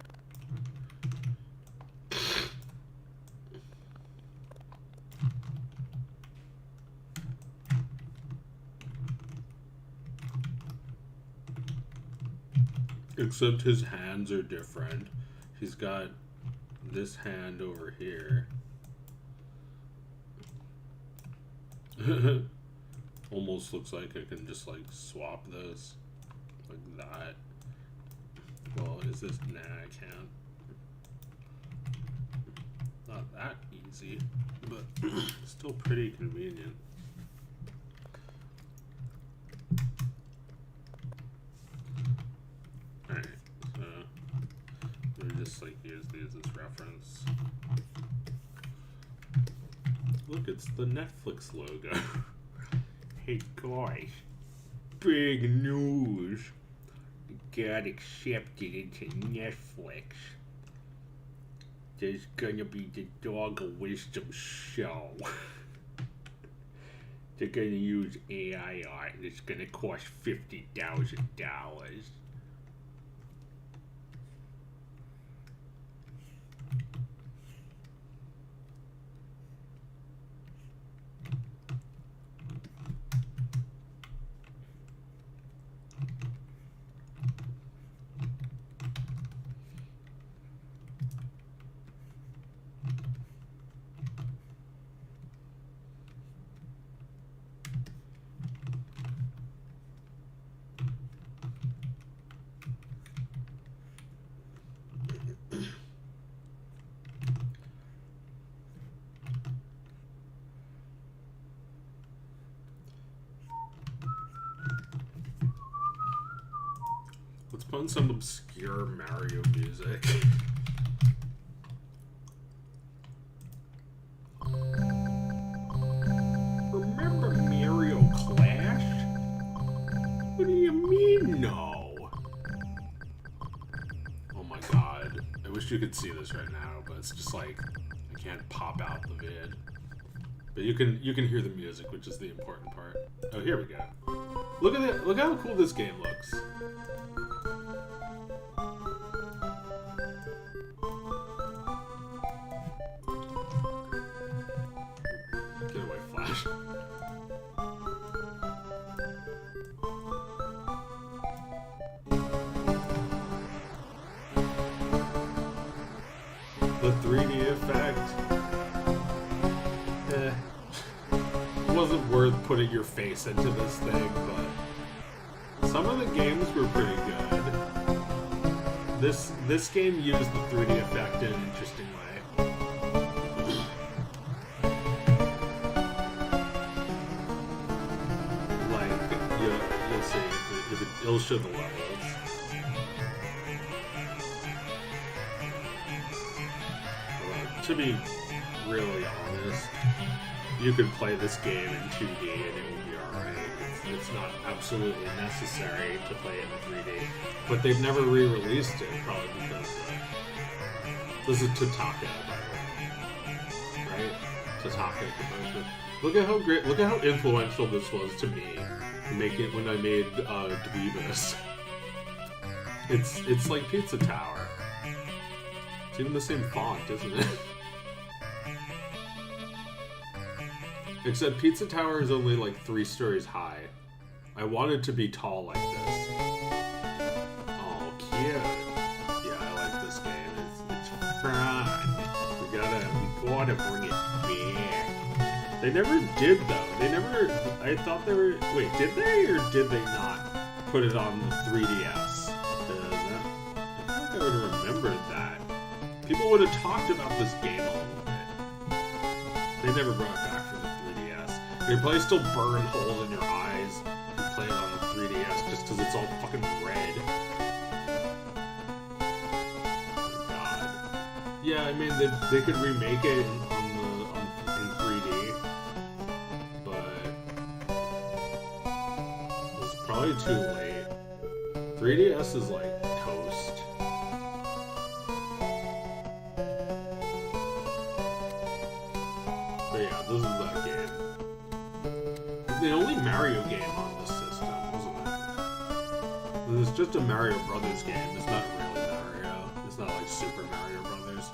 Except his hands are different. He's got this hand over here. Almost looks like I can just like swap this like that. Well, is this? Nah, I can't. Not that easy, but still pretty convenient. Alright, so let me just like use these as reference. Look, it's the Netflix logo. Hey guys, big news. Got accepted into Netflix. There's gonna be the Dog of Wisdom show. They're gonna use AI art and it's gonna cost $50,000. On some obscure Mario music. Remember Mario Clash? What do you mean, no? Oh my god. I wish you could see this right now, but it's just like, I can't pop out the vid. But you can hear the music, which is the important part. Oh, here we go. Look at it. Look how cool this game looks. Get away, Flash. The 3D effect. It wasn't worth putting your face into this thing, but some of the games were pretty good. This game used the 3D effect in an interesting way. Like, you'll see, it'll show the levels. To be really honest, you could play this game in 2D and it would be alright. It's not absolutely necessary to play it in 3D. But they've never re-released it, probably because this is Tataka, by the way. Right? Tataka commercial. Look at how great, look at how influential this was to me. When I made Dweebus. It's like Pizza Tower. It's even the same font, isn't it? Except Pizza Tower is only like 3 stories high. I want it to be tall like this. Oh, cute. Yeah, I like this game. It's fun. We gotta bring it back. They never did though. I thought they were. Wait, did they or did they not put it on the 3DS? I feel like I would have remembered that. People would have talked about this game a little bit. They never brought it back for the 3DS. You'd probably still burn holes in your eyes if you play it on the 3DS just because it's all fucking red. Oh my god. Yeah, I mean, they could remake it in 3D, but it's probably too late. 3DS is like toast. But yeah, this is that game. The only Mario game on this system, wasn't it? It's just a Mario Brothers game. It's not really Mario. It's not like Super Mario Brothers.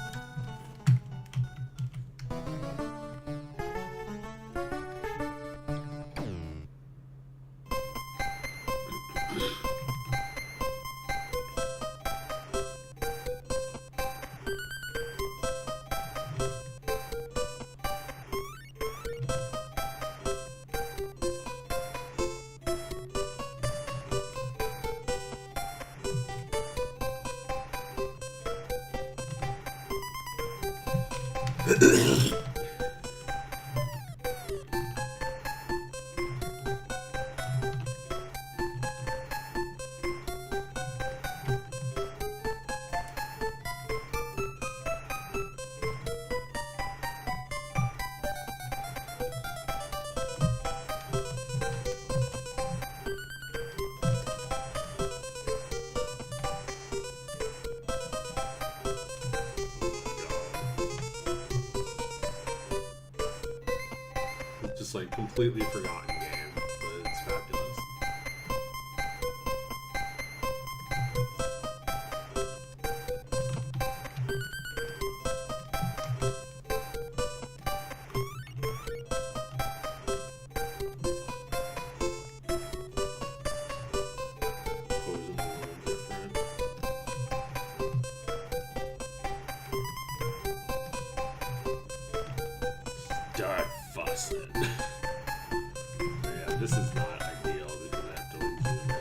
Just like completely forgotten game, but it's fabulous. Pose them a little different. Start fussing. Yeah, this is not ideal because I have to zoom in.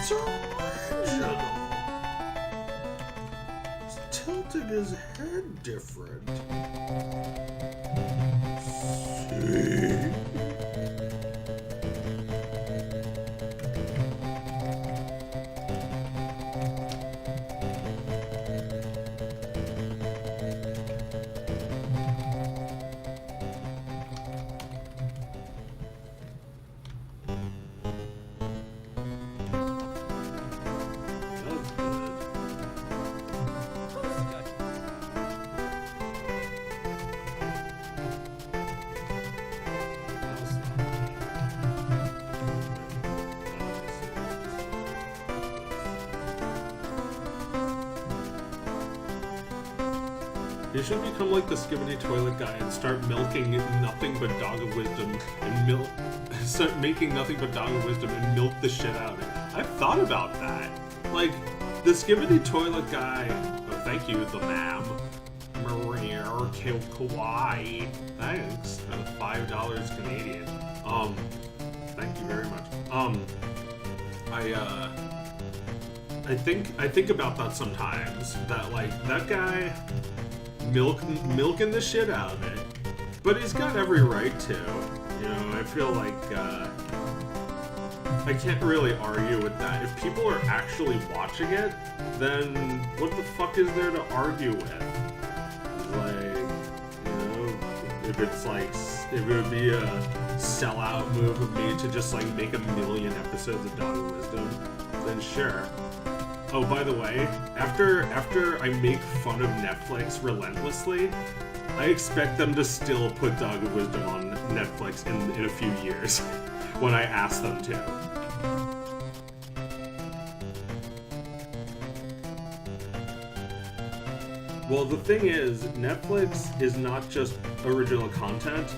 It's original. He's tilting his head different. See? You should become like the skibbity toilet guy and start milking nothing but Dog of Wisdom and start making nothing but Dog of Wisdom and milk the shit out of it. I've thought about that. Like, the skibbity toilet guy. Oh, thank you, the ma'am. Maria Kawaii. Thanks. $5 Canadian. Thank you very much. I think about that sometimes. That like that guy milking the shit out of it, but he's got every right to. You know, I feel like I can't really argue with that. If people are actually watching it, then what the fuck is there to argue with? Like, you know, if it's like, if it would be a sellout move of me to just like make 1 million episodes of Dog of Wisdom, then sure. Oh, by the way, after I make fun of Netflix relentlessly, I expect them to still put Dog of Wisdom on Netflix in a few years, when I ask them to. Well, the thing is, Netflix is not just original content,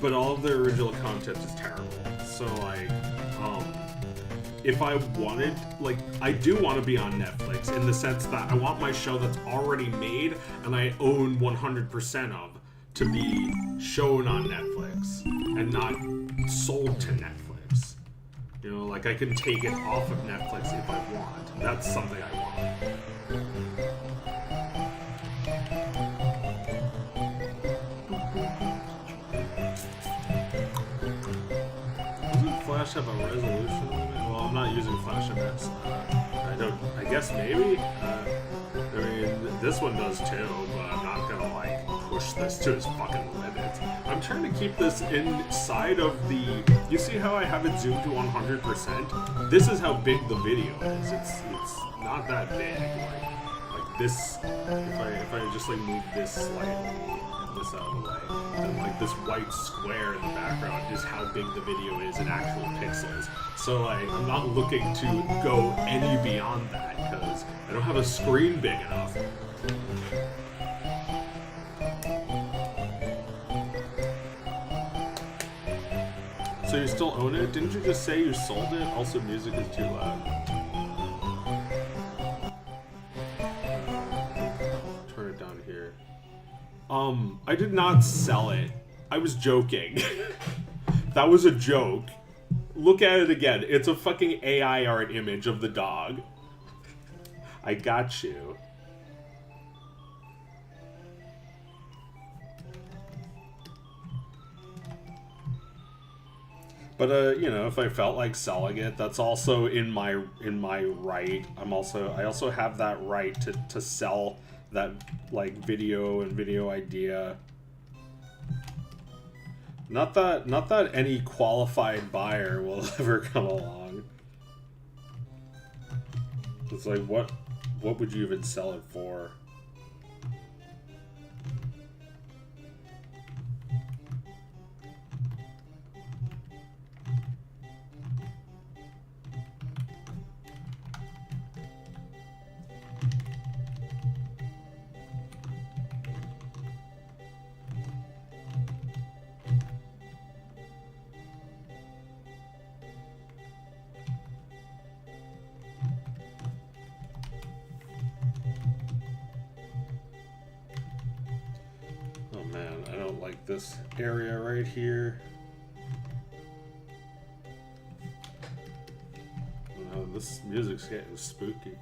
but all of their original content is terrible. So, like, if I wanted, like, I do want to be on Netflix in the sense that I want my show that's already made and I own 100% of to be shown on Netflix and not sold to Netflix. You know, like, I can take it off of Netflix if I want. That's something I want. Doesn't Flash have a resolution limit? Well, I'm not using Flash MX. I guess maybe? I mean, this one does too, but I'm not gonna, like, push this to its fucking limits. I'm trying to keep this inside of the... You see how I have it zoomed to 100%? This is how big the video is. It's not that big. Like this... If I just, like, move this slightly... this out of the way, and like this white square in the background is how big the video is in actual pixels. So like, I'm not looking to go any beyond that because I don't have a screen big enough. So you still own it? Didn't you just say you sold it? Also, music is too loud. Turn it down here. I did not sell it. I was joking. That was a joke. Look at it again. It's a fucking AI art image of the dog. I got you. But you know, if I felt like selling it, that's also in my right. I also have that right to sell that, like, video and video idea. Not that any qualified buyer will ever come along. It's like, what would you even sell it for? This area right here. this music's getting spooky.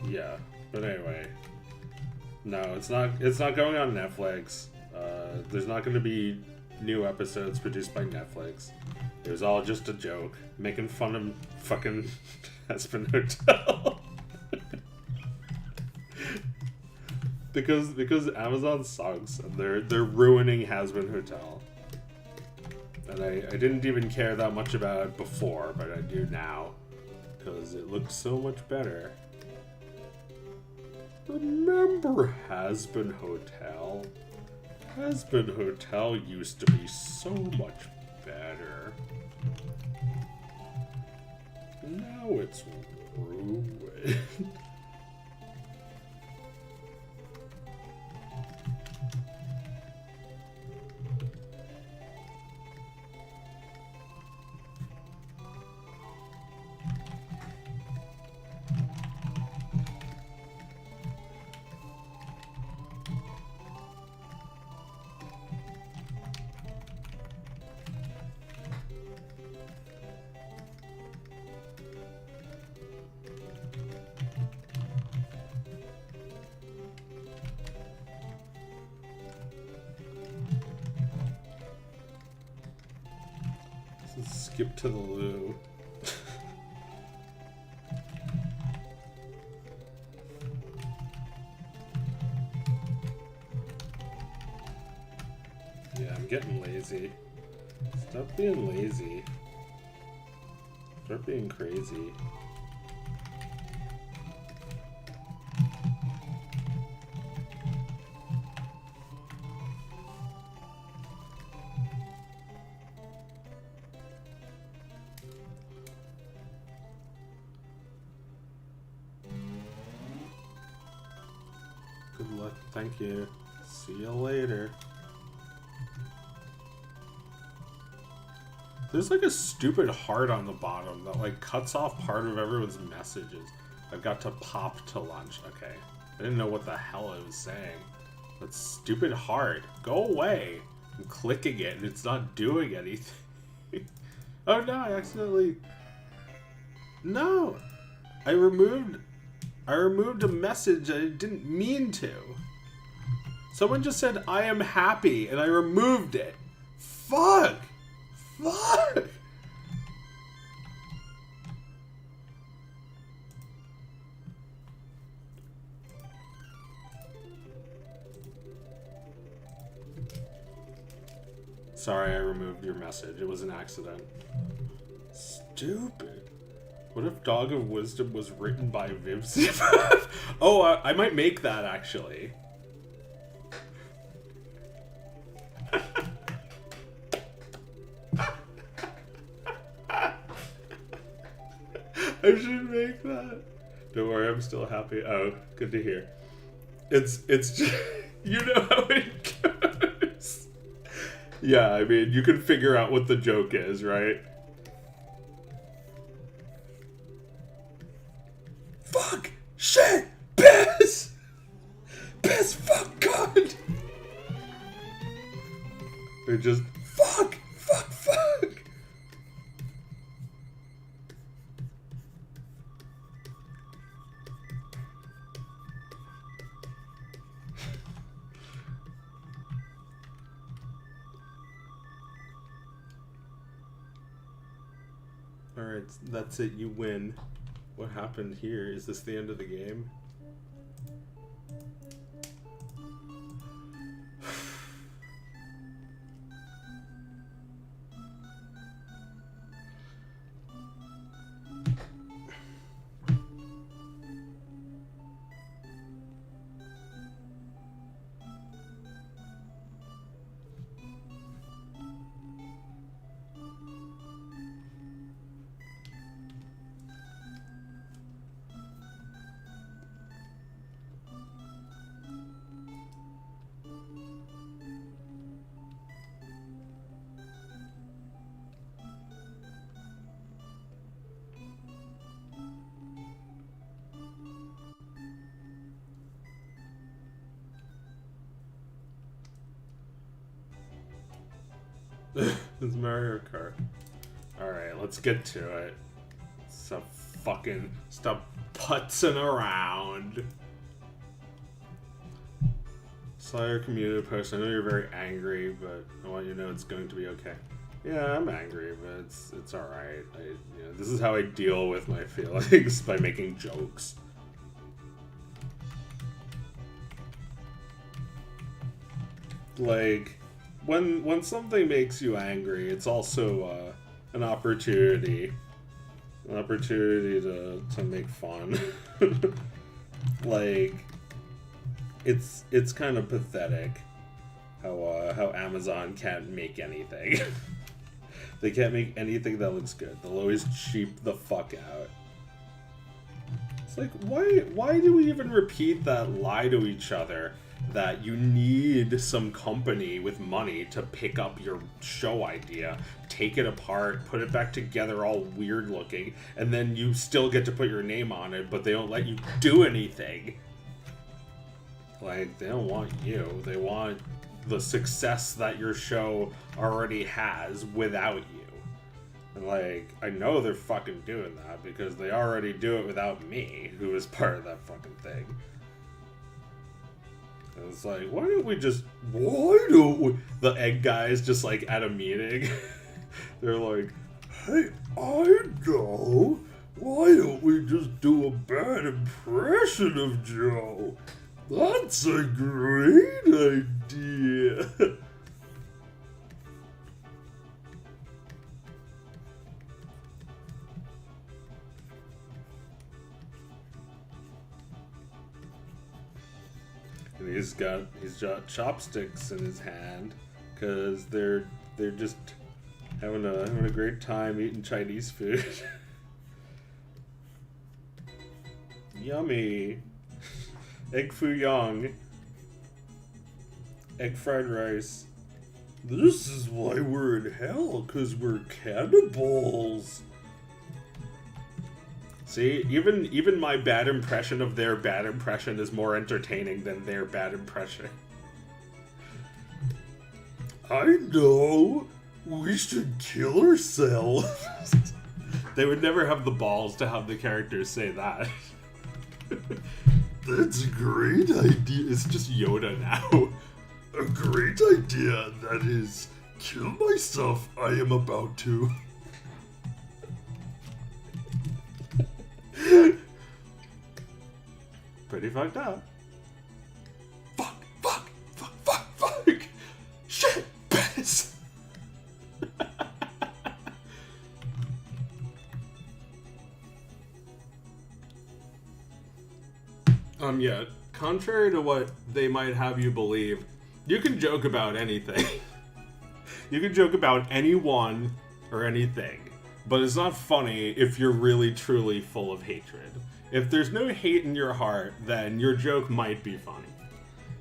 Yeah, but anyway, no, it's not going on Netflix. There's not going to be new episodes produced by Netflix. It was all just a joke, making fun of fucking Aspen Hotel. because Amazon sucks and they're ruining Hasbin Hotel. And I didn't even care that much about it before, but I do now because it looks so much better. Remember Hasbin Hotel? Hasbin Hotel used to be so much better. Now it's ruined. Skip to the loo. Yeah, I'm getting lazy. Stop being lazy. Start being crazy. Good luck. Thank you. See you later. There's like a stupid heart on the bottom that like cuts off part of everyone's messages. I've got to pop to lunch. Okay. I didn't know what the hell I was saying. That stupid heart. Go away. I'm clicking it and it's not doing anything. Oh no, I accidentally... No! I removed a message I didn't mean to. Someone just said, I am happy, and I removed it. Fuck! Fuck! Sorry, I removed your message. It was an accident. Stupid. What if Dog of Wisdom was written by Viv Zip? Oh, I might make that, actually. I should make that. Don't worry, I'm still happy. Oh, good to hear. It's just... You know how it goes. Yeah, I mean, you can figure out what the joke is, right? Fuck! Shit! Piss! Piss! Fuck! God! They just... Fuck! Fuck! Fuck! Alright, that's it. You win. What happened here? Is this the end of the game? It's Mario Kart. Alright, let's get to it. Stop putzing around. Slayer community post. I know you're very angry, but I want you to know it's going to be okay. Yeah, I'm angry, but it's alright. This is how I deal with my feelings, by making jokes. Like, when something makes you angry, it's also an opportunity to make fun. Like, it's kind of pathetic how Amazon can't make anything. They can't make anything that looks good. They'll always cheap the fuck out. It's like, why do we even repeat that lie to each other that you need some company with money to pick up your show idea, take it apart, put it back together all weird looking, and then you still get to put your name on it, but they don't let you do anything? Like, they don't want you. They want the success that your show already has without you. And like, I know they're fucking doing that because they already do it without me, who is part of that fucking thing. And it's like, why don't we... The egg guys just like at a meeting, they're like, hey, I know, why don't we just do a bad impression of Joe? That's a great idea. And he's got chopsticks in his hand because they're just having a great time eating Chinese food. Yummy. Egg foo young. Egg fried rice. This is why we're in hell, because we're cannibals. See, even my bad impression of their bad impression is more entertaining than their bad impression. I know. We should kill ourselves. They would never have the balls to have the characters say that. That's a great idea. It's just Yoda now. A great idea, that is. Kill myself, I am about to. Pretty fucked up. Fuck. Shit, piss. Yeah, contrary to what they might have you believe, you can joke about anything. You can joke about anyone or anything, but it's not funny if you're really truly full of hatred. If there's no hate in your heart, then your joke might be funny.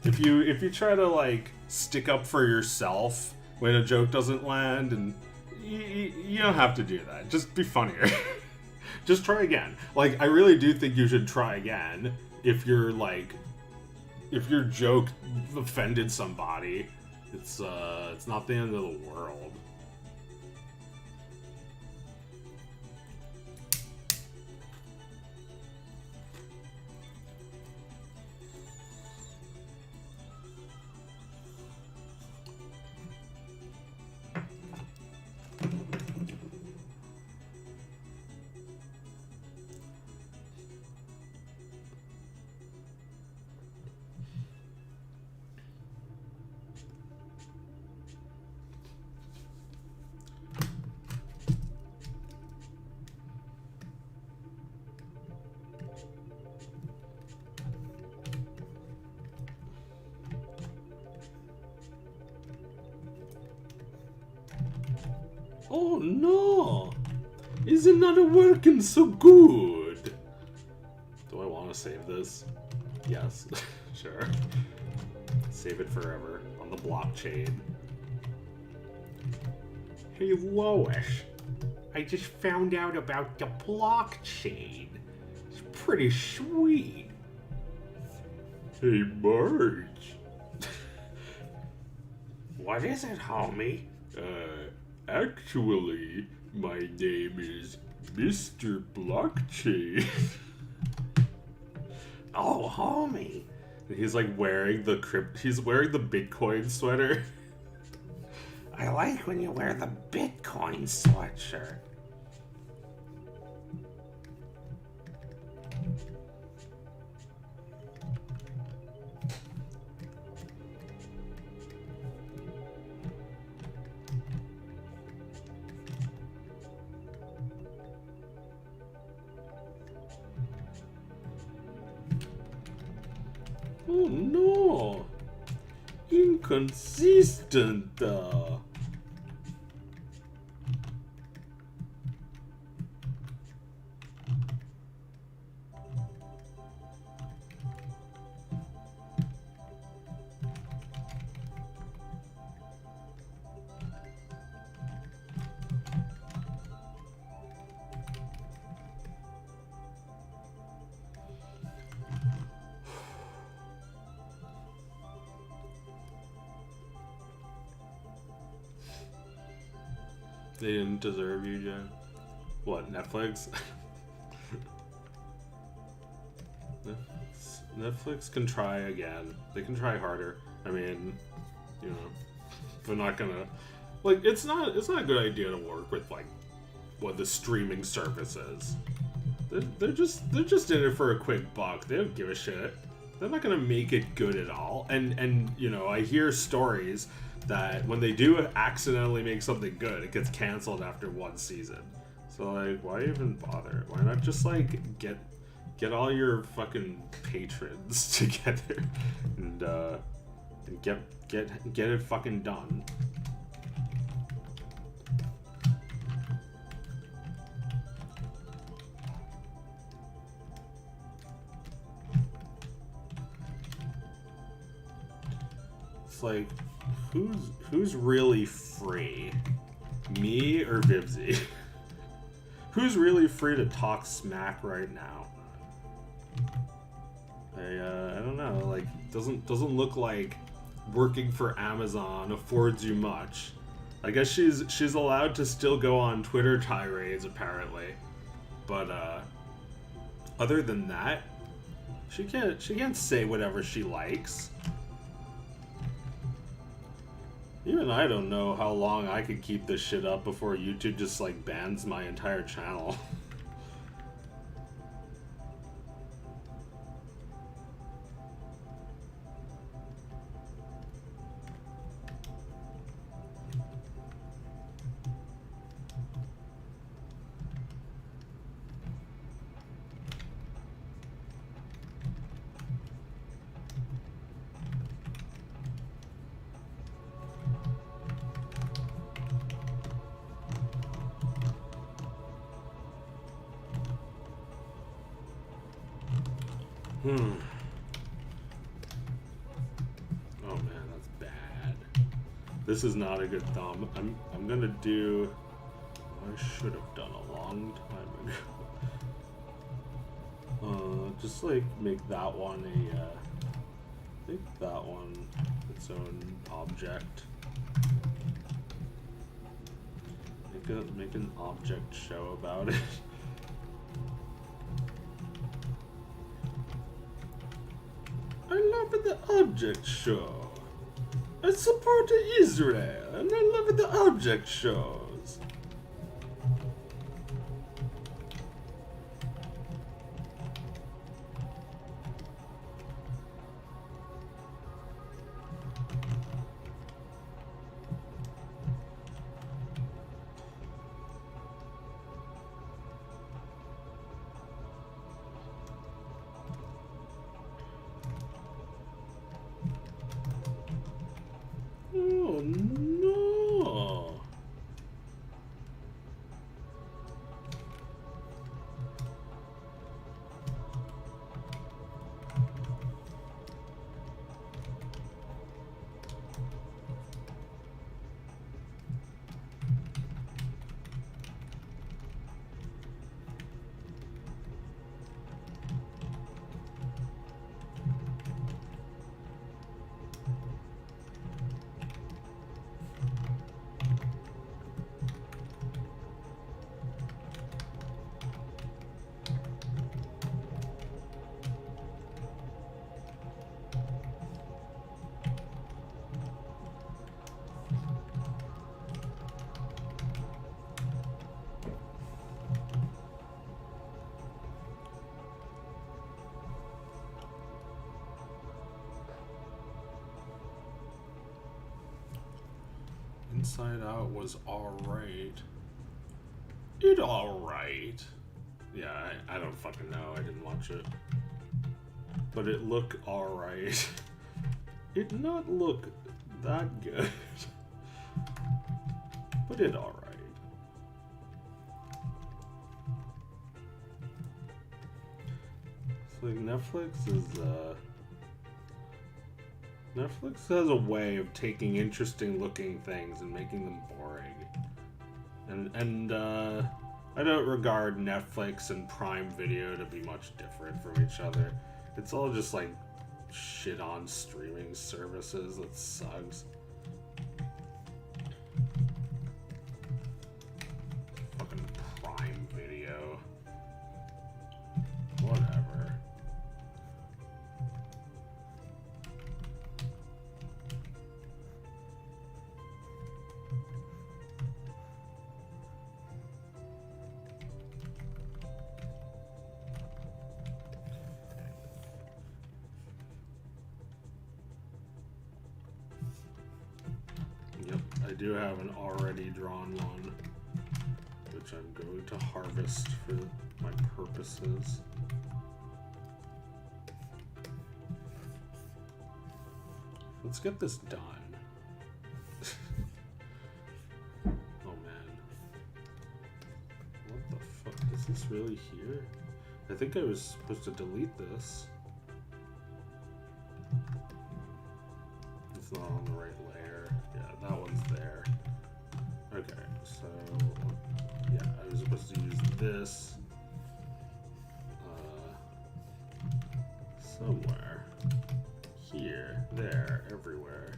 If you try to like stick up for yourself when a joke doesn't land, and you don't have to do that. Just be funnier. Just try again. Like, I really do think you should try again if your joke offended somebody. It's not the end of the world. Oh no! Is it not working so good? Do I want to save this? Yes. Sure. Save it forever on the blockchain. Hey Lois, I just found out about the blockchain. It's pretty sweet. Hey Marge. What is it, homie? Actually, my name is Mr. Blockchain. Oh, homie. He's like wearing he's wearing the Bitcoin sweater. I like when you wear the Bitcoin sweatshirt. Oh no! Inconsistent! They didn't deserve you, Jen. What, Netflix? Netflix can try again. They can try harder. I mean, you know, they're not gonna like. It's not a good idea to work with like what the streaming service is. They're just in it for a quick buck. They don't give a shit. They're not gonna make it good at all. And you know, I hear stories that when they do accidentally make something good, it gets canceled after one season. So like, why even bother? Why not just like get all your fucking patrons together and get it fucking done. It's like, who's really free? Me or Vivzy? Who's really free to talk smack right now? I don't know. Like, doesn't look like working for Amazon affords you much. I guess she's allowed to still go on Twitter tirades apparently, but other than that, she can't say whatever she likes. Even I don't know how long I could keep this shit up before YouTube just like bans my entire channel. Oh man, that's bad. This is not a good thumb. I'm gonna do what I should have done a long time ago. Just like make that one make that one its own object. Make an object show about it. I love it, the object show. I support Israel, and I love it, the object shows. Oh no! Inside Out was alright. It alright. Yeah, I don't fucking know. I didn't watch it. But it looked alright. It not look that good. But it alright. It's like Netflix has a way of taking interesting looking things and making them boring. And I don't regard Netflix and Prime Video to be much different from each other. It's all just like shit on streaming services that sucks. Fucking Prime Video. Whatever. I do have an already drawn one, which I'm going to harvest for my purposes. Let's get this done. Oh man. What the fuck? Is this really here? I think I was supposed to delete this. It's not on the right layer. Yeah, that one's there. Okay, so yeah, I was supposed to use this somewhere. Here, there, everywhere.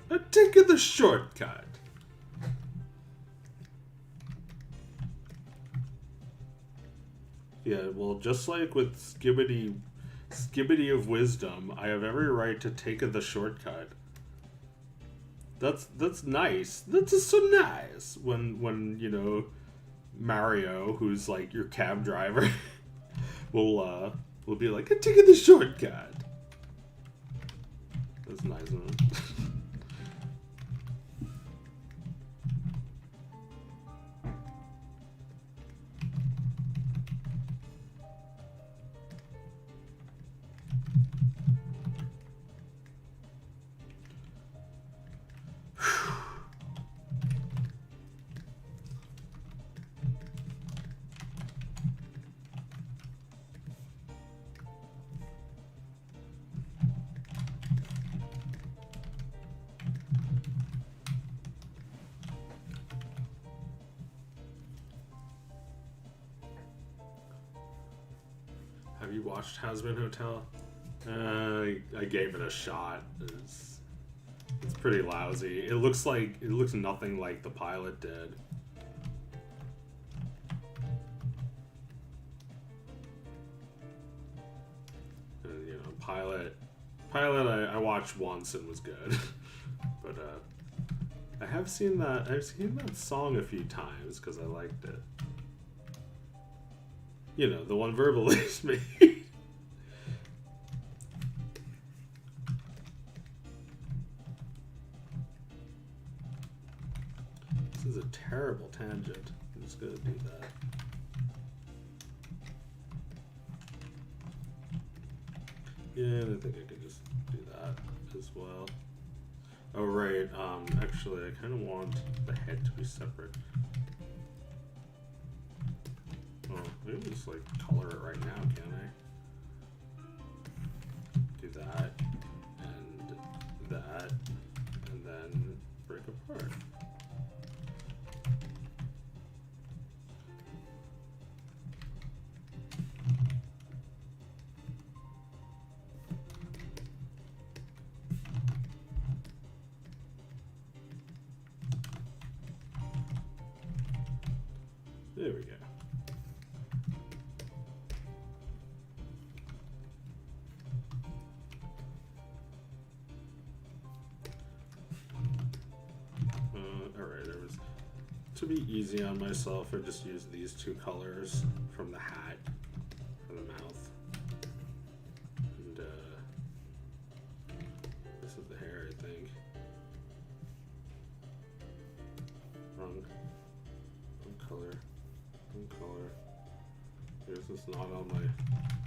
I'm taking the shortcut. Yeah, well, just like with Skibbity of Wisdom, I have every right to take the shortcut. That's nice. That's just so nice. When you know, Mario, who's like your cab driver, will be like, I'm taking the shortcut. That's nice of him. Have you watched Hazbin Hotel? I gave it a shot. It's pretty lousy. It looks nothing like the pilot did. And, you know, pilot I watched once and was good. But I've seen that song a few times because I liked it. You know, the one Verbalist made. This is a terrible tangent. I'm just gonna do that. Yeah, I think I could just do that as well. Oh, right. Actually, I kind of want the head to be separate. Oh, maybe just like color it right now, can I? Do that, and then break apart. There we go. Alright, to be easy on myself, I just used these two colors from the hat for the mouth. And this is the hair, I think. Wrong color. This is not on my...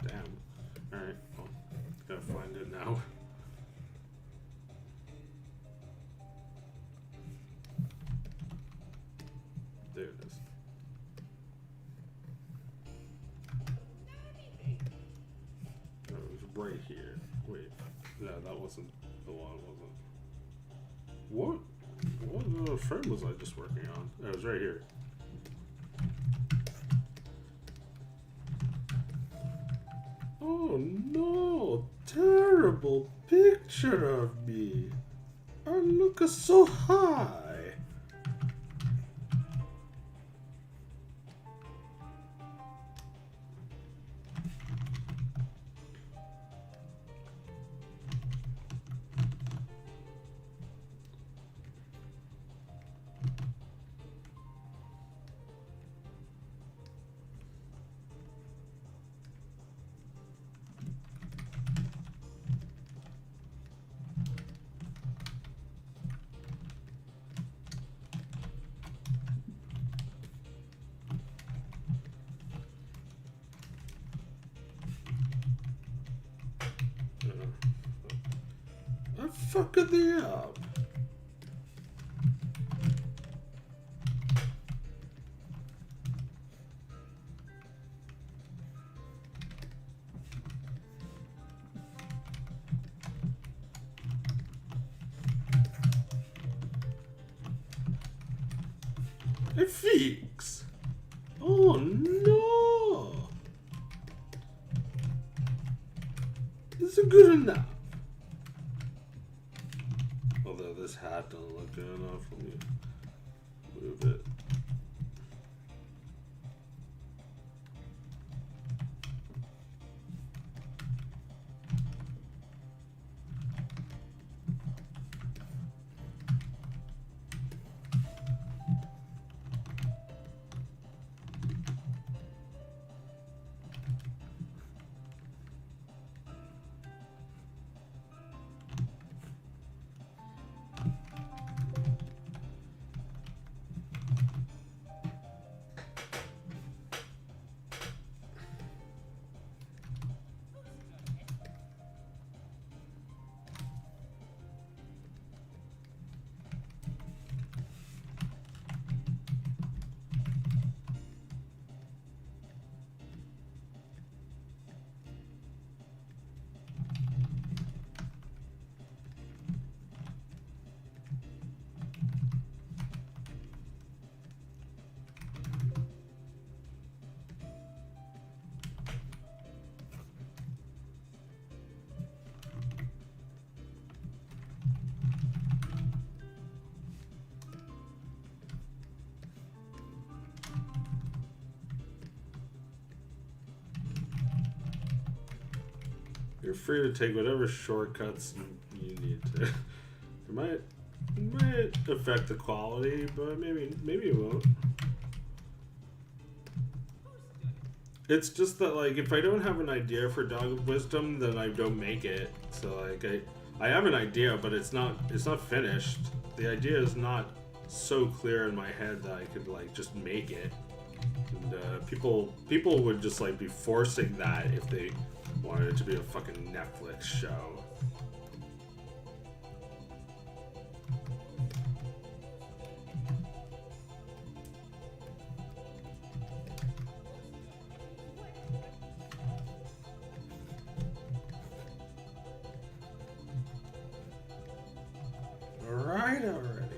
Damn. Alright, well, gotta find it now. There it is. Oh, it was right here. Wait. No, that wasn't the one, was it? What frame was I just working on? It was right here. Oh no! Terrible picture of me! I look so high! I'm fucking the up. It fix. Oh no! Is it good enough? Although this hat doesn't look good enough, let me move it. You're free to take whatever shortcuts you need to. It might affect the quality, but maybe it won't. It's just that, like, if I don't have an idea for Dog of Wisdom, then I don't make it. So like I have an idea, but it's not finished. The idea is not so clear in my head that I could like just make it. And people would just like be forcing that if they wanted it to be a fucking Netflix show. Alright already.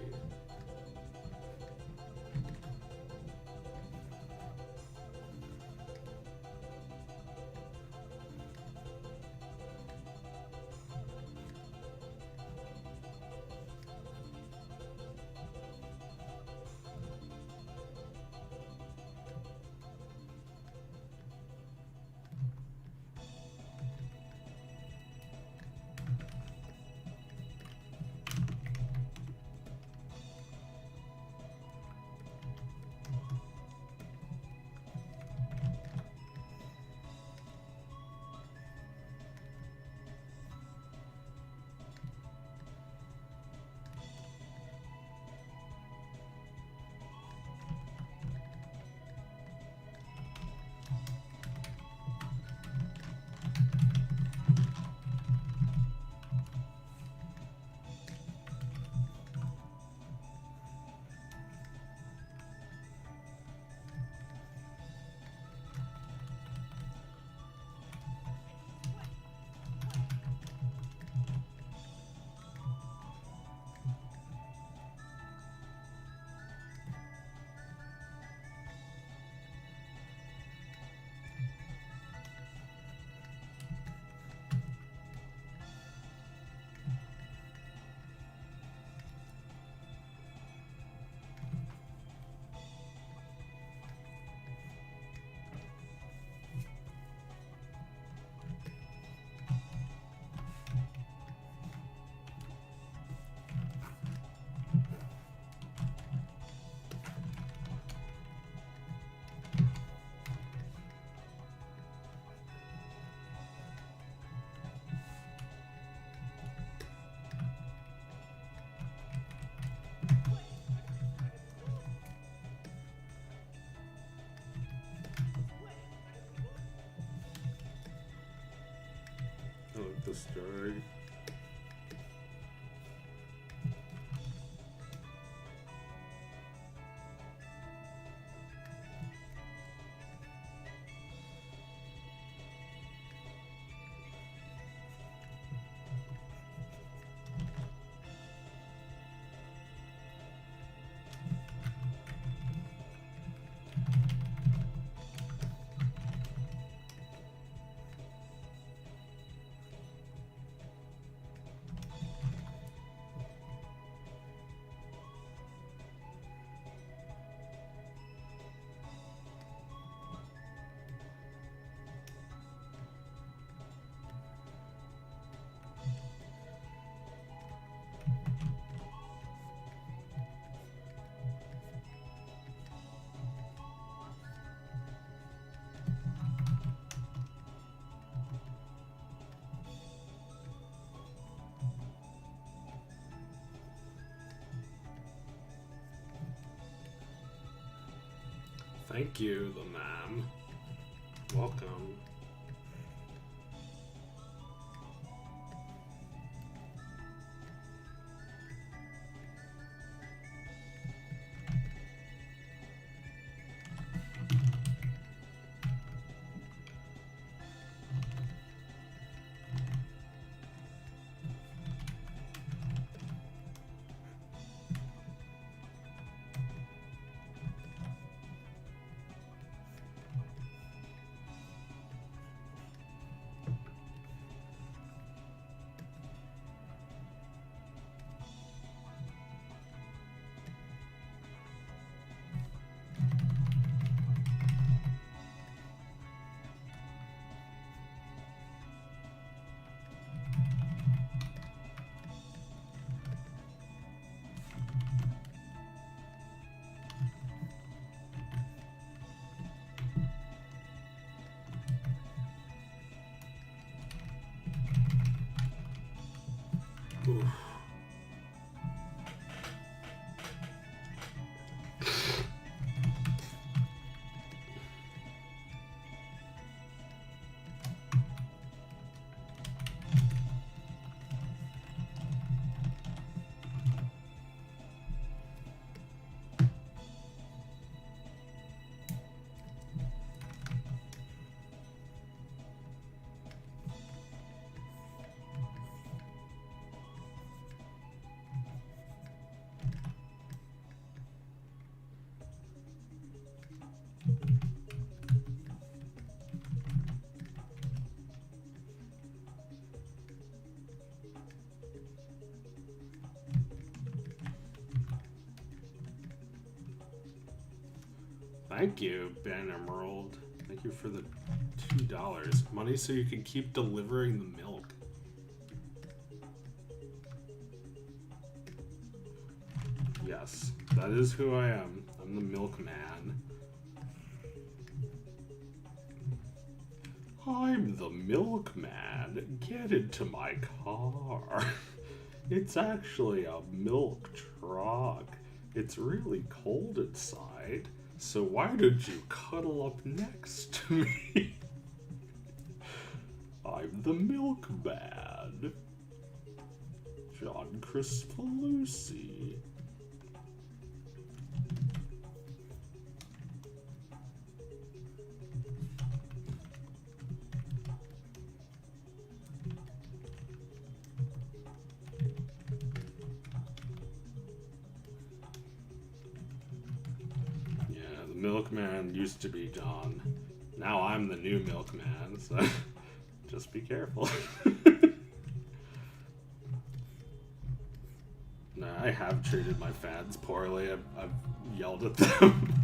Thank you, the ma'am. Welcome. Oof. Thank you, Ben Emerald. Thank you for the $2. Money so you can keep delivering the milk. Yes, that is who I am. I'm the milkman. I'm the milkman. Get into my car. It's actually a milk truck. It's really cold inside. So why don't you cuddle up next to me? I'm the milkman. John Crispolucci. Milkman used to be John. Now I'm the new milkman, so just be careful. Nah, I have treated my fans poorly. I've yelled at them.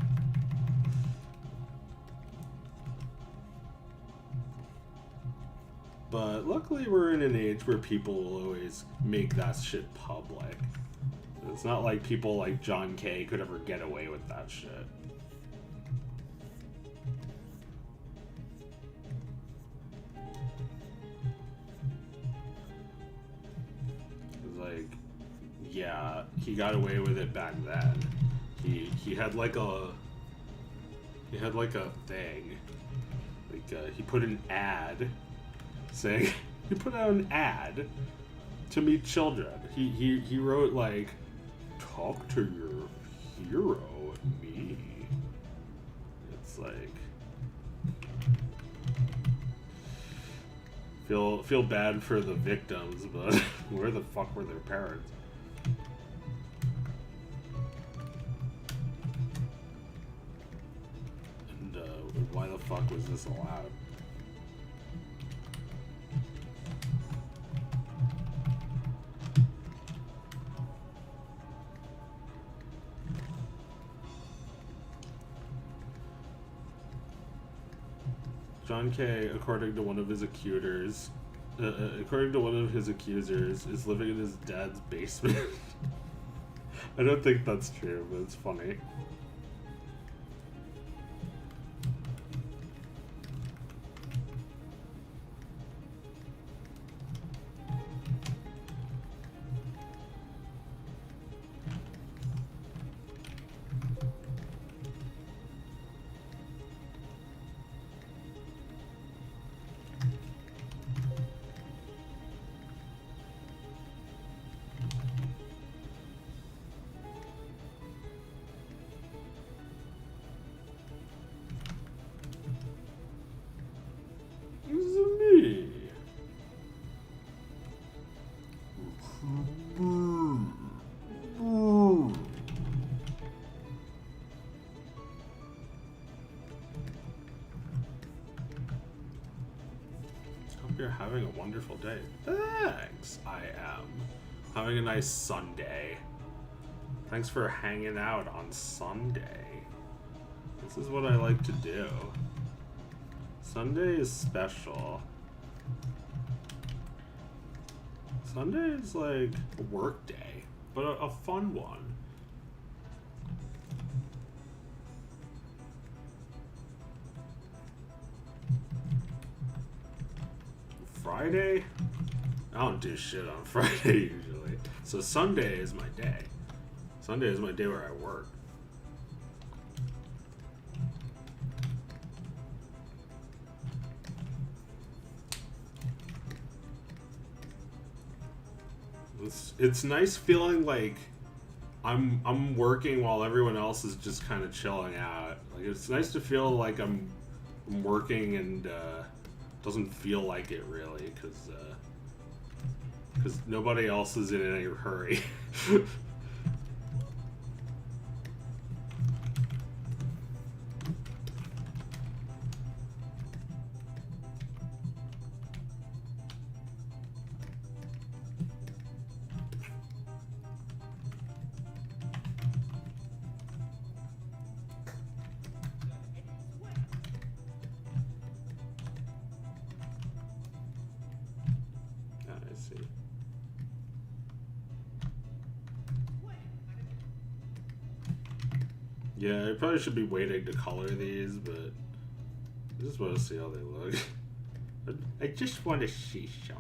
But luckily we're in an age where people will always make that shit public. It's not like people like John Kay could ever get away with that shit. Yeah, he got away with it back then. He had like a thing, like he put an ad saying he put out an ad to meet children. He wrote like, talk to your hero and me. It's like feel bad for the victims, but where the fuck were their parents? Why the fuck was this allowed? John Kay, according to one of his accusers, is living in his dad's basement. I don't think that's true, but it's funny. you're having a wonderful day. Thanks, I am. Having a nice Sunday. Thanks for hanging out on Sunday. This is what I like to do. Sunday is special. Sunday is like a work day, but a fun one. Friday? I don't do shit on Friday usually. So Sunday is my day. Sunday is my day where I work. It's nice feeling like I'm working while everyone else is just kind of chilling out. Like it's nice to feel like I'm working and doesn't feel like it really because nobody else is in any hurry. Yeah, I probably should be waiting to color these, but I just want to see how they look. I just want to see some.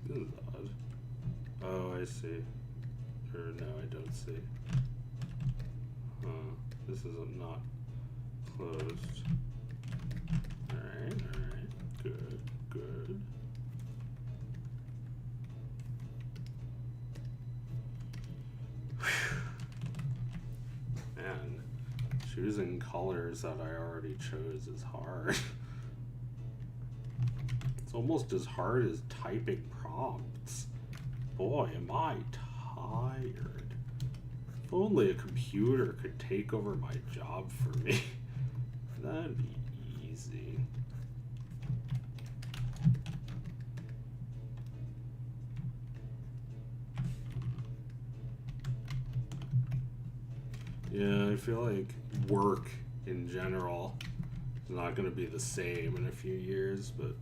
This is odd. Oh, I see. Or no, I don't see. Huh. This is not closed. Alright, alright. Good, good. Man, choosing colors that I already chose is hard. It's almost as hard as typing prompts. Boy, am I tired. If only a computer could take over my job for me. That'd be easy. Yeah, I feel like work in general is not going to be the same in a few years, but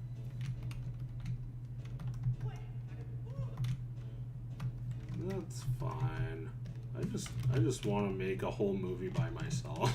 that's fine. I just want to make a whole movie by myself.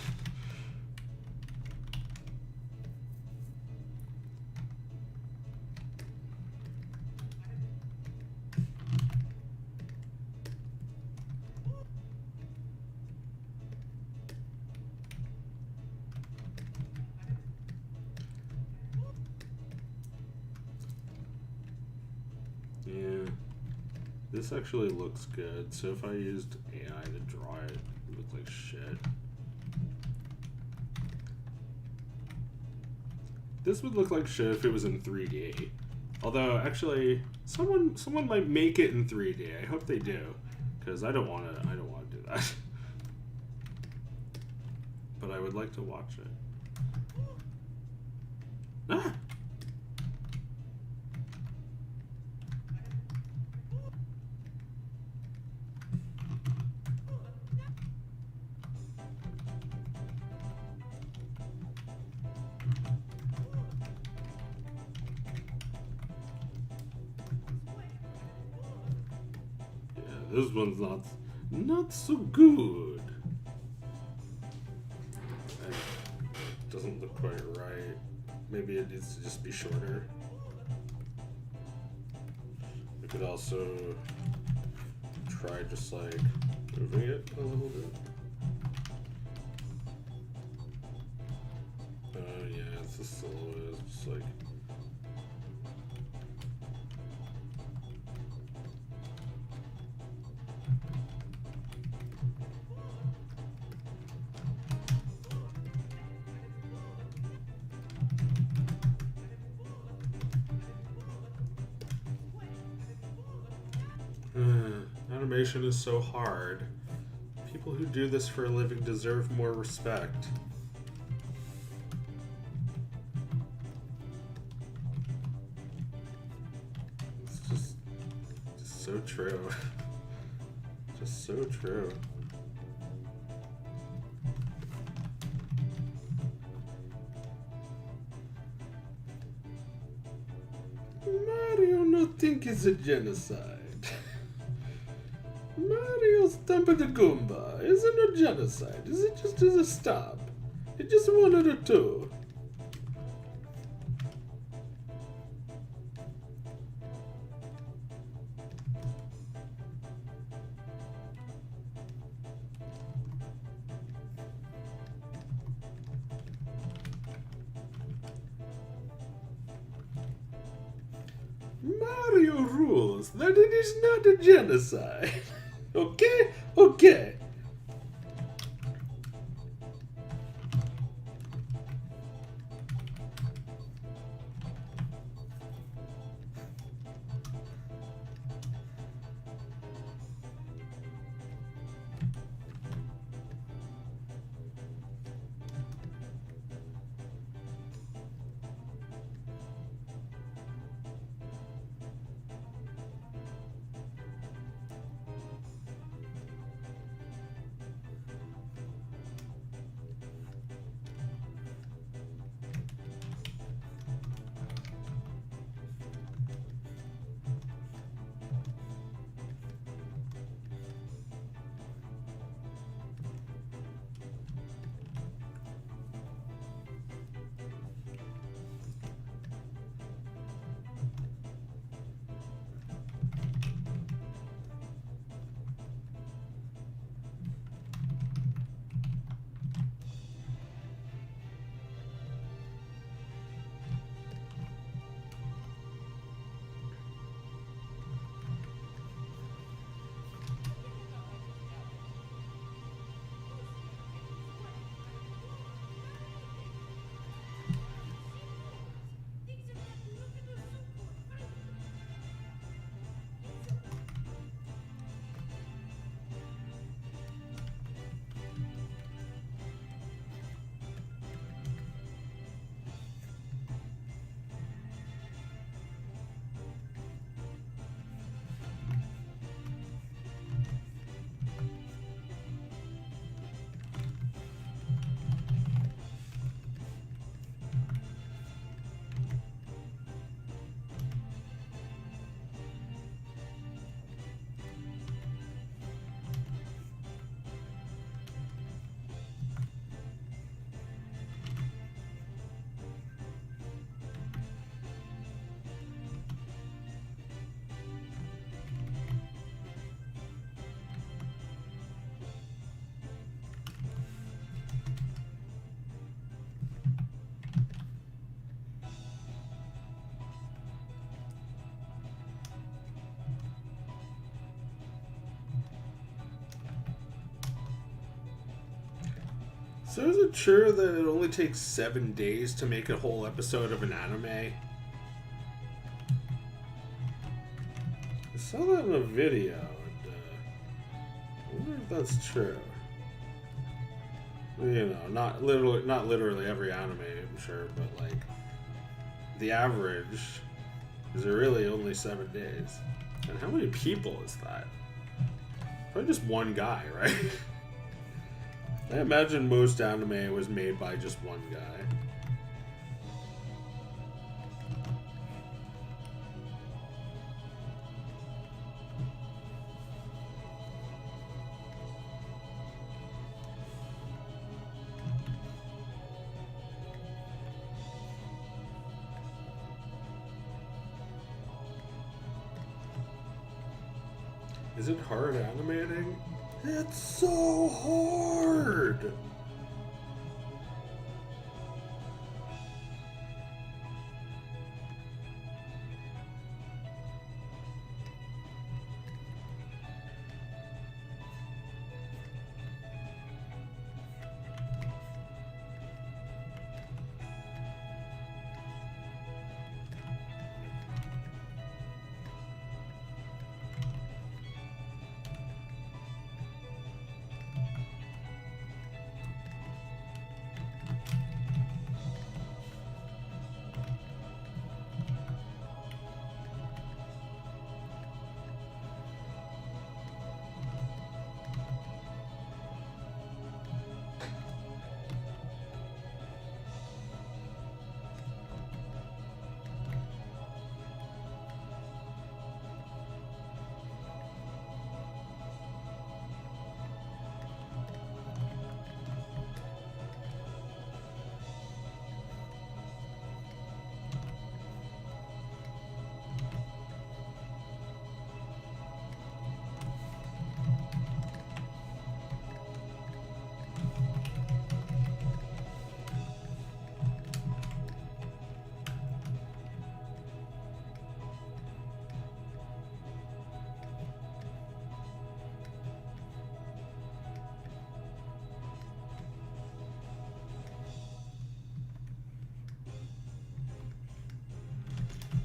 Yeah. This actually looks good, so if I used AI to draw it, it would look like shit. This would look like shit if it was in 3D. Although, actually, someone might make it in 3D. I hope they do, because I don't want to do that. But I would like to watch it. Ah! This one's not so good. It doesn't look quite right. Maybe it needs to just be shorter. We could also try just like moving it a little bit. Oh yeah, it's the silhouette. It's just like. Animation is so hard. People who do this for a living deserve more respect. It's just so true. Just so true. Mario no think it's a genocide. Mario Stump the Goomba isn't a genocide. Is it just as a stop? It just wanted a two. Mario rules that it is not a genocide. Okay? Okay. So is it true that it only takes 7 days to make a whole episode of an anime? I saw that in a video, and I wonder if that's true. You know, not literally every anime, I'm sure, but like the average is really only 7 days. And how many people is that? Probably just one guy, right? I imagine most anime was made by just one guy. Is it hard animating? It's so hard!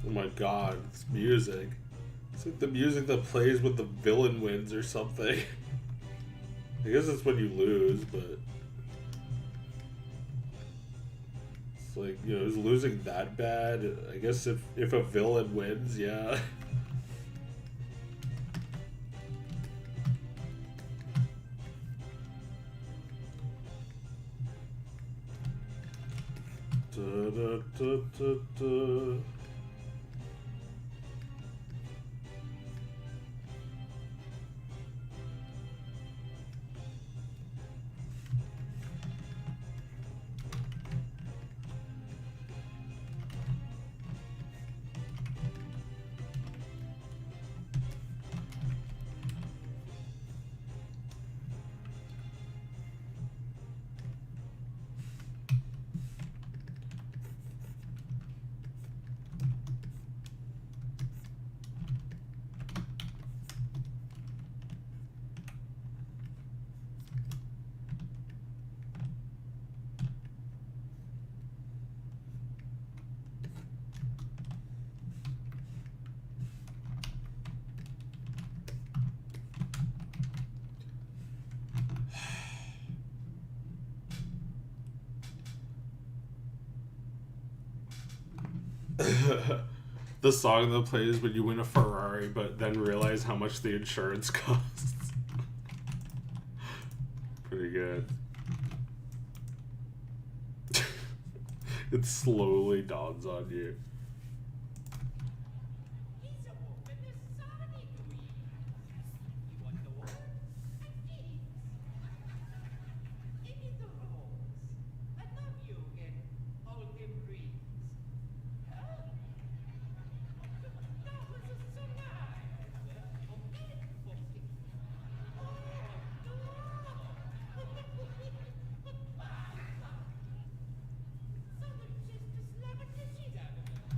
Oh my god, it's music. It's like the music that plays when the villain wins or something. I guess it's when you lose, but... It's like, you know, is losing that bad? I guess if a villain wins, yeah. Da, da, da, da, da. The song that plays when you win a Ferrari, but then realize how much the insurance costs. Pretty good. It slowly dawns on you. He's a woman, a sonic queen. You want the word? Please. Give me the rose. I love you in all the breeze. Huh? That was a surprise. Okay, okay. Oh, no. Southern sisters loving the shit out of me.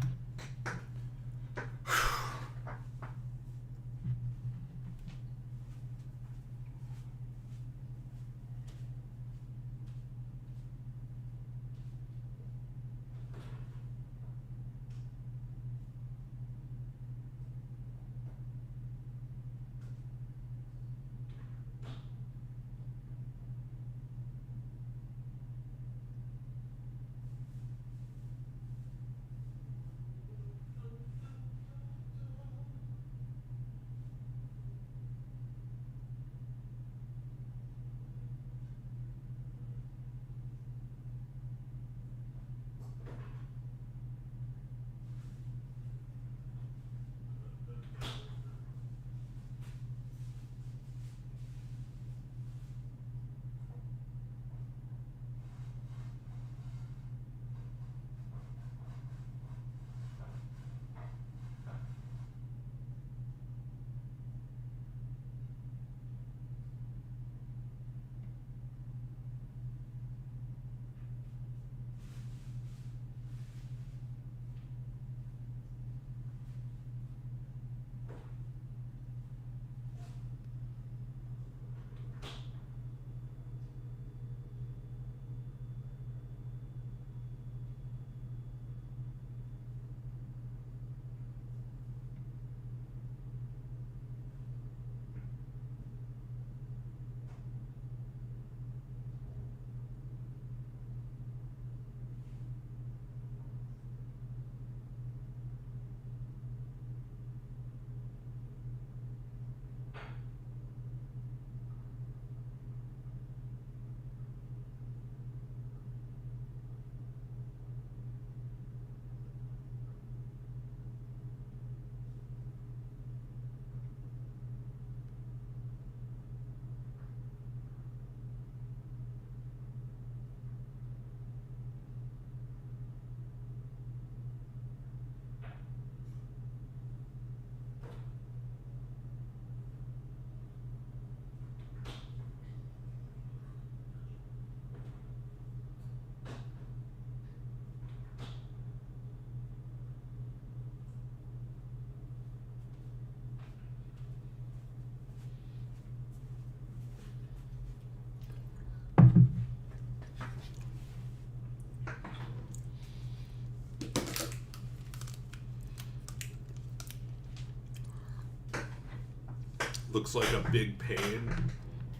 Looks like a big pain.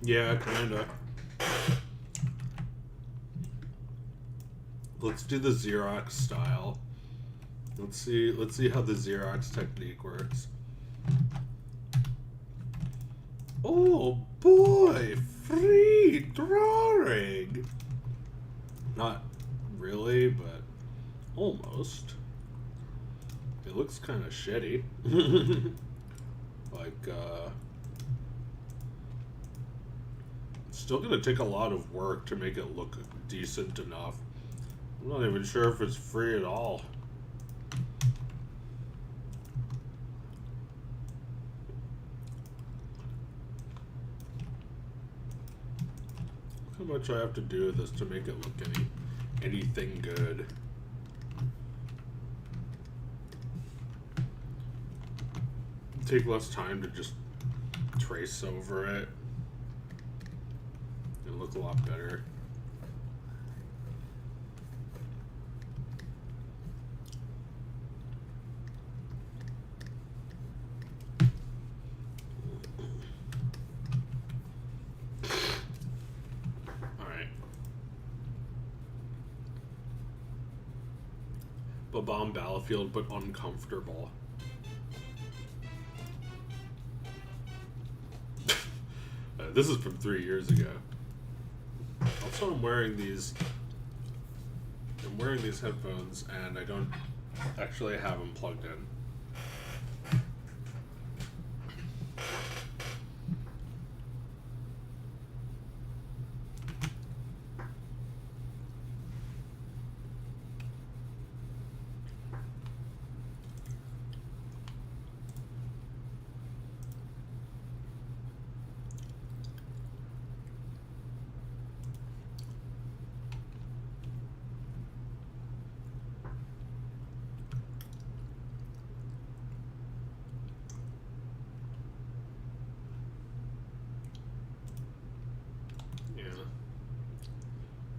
Yeah, kinda. Let's do the Xerox style. Let's see how the Xerox technique works. Oh boy, free drawing. Not really, but almost. It looks kind of shitty. Like, it's still gonna take a lot of work to make it look decent enough. I'm not even sure if it's free at all. Look how much I have to do with this to make it look anything good. Take less time to just trace over it. It'll look a lot better. Alright. Bomb battlefield, but uncomfortable. This is from 3 years ago. Also, I'm wearing these headphones, and I don't actually have them plugged in.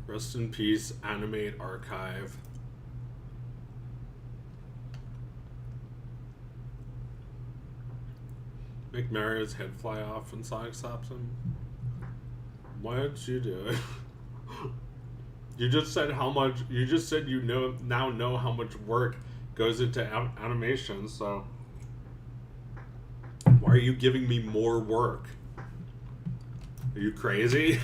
Rest in peace, Animate Archive. Make Mario's head fly off when Sonic stops him. Why didn't you do it? You just said how much. You just said you now know how much work goes into animation. So why are you giving me more work? Are you crazy?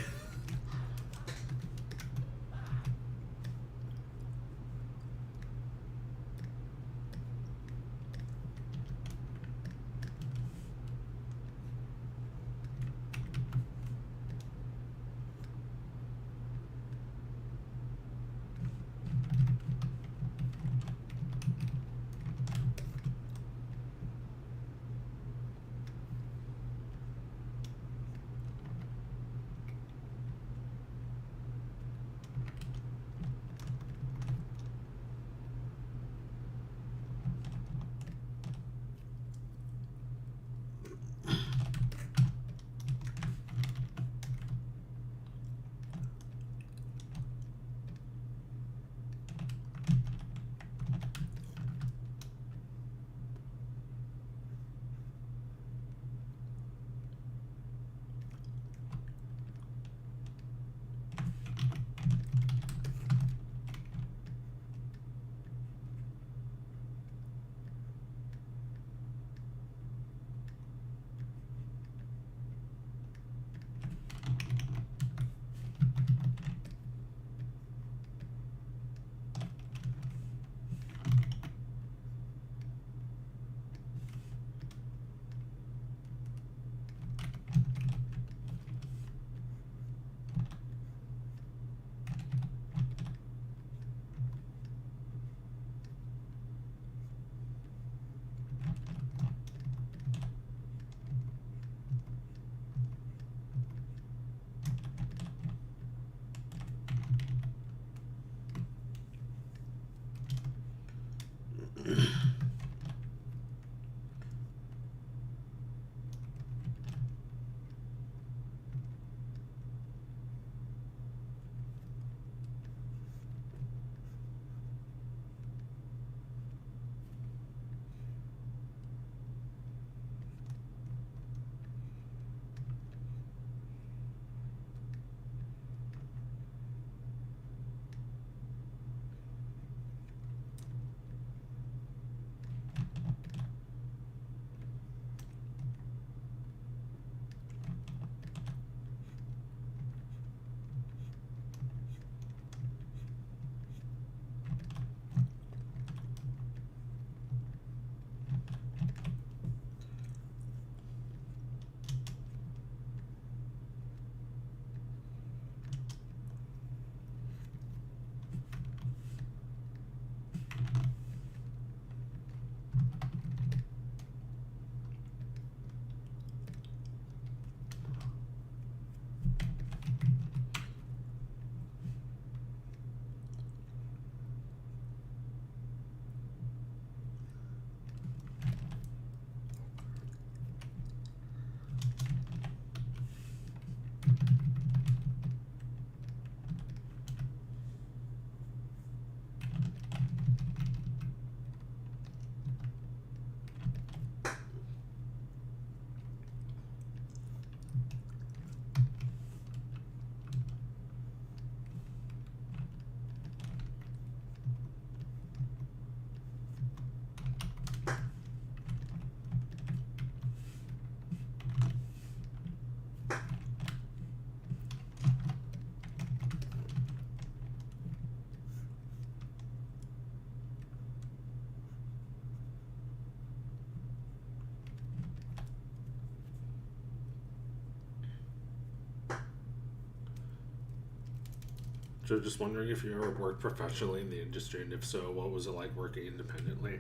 So just wondering if you ever worked professionally in the industry, and if so, what was it like working independently?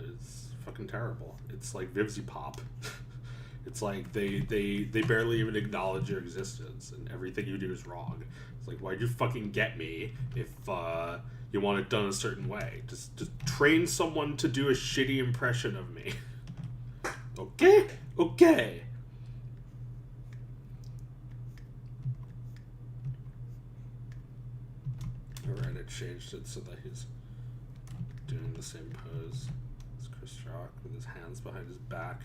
It's fucking terrible. It's like Vivsy Pop. It's like they barely even acknowledge your existence, and everything you do is wrong. It's like, why'd you fucking get me if you want it done a certain way? Just train someone to do a shitty impression of me. Okay? Okay. Alright, I changed it so that he's doing the same pose as Chris Rock with his hands behind his back.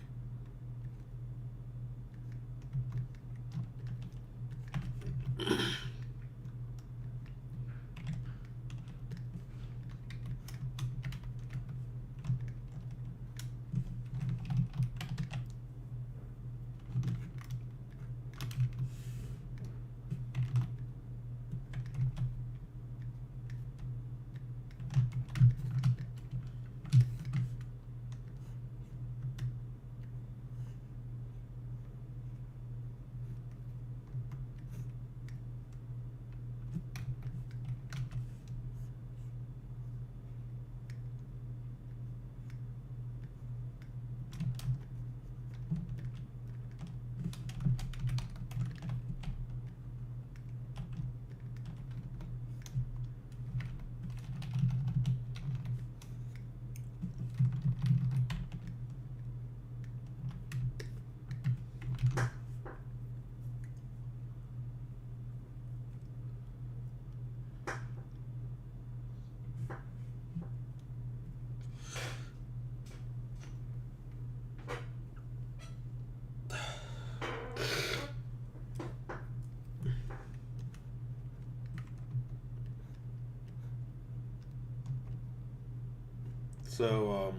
So,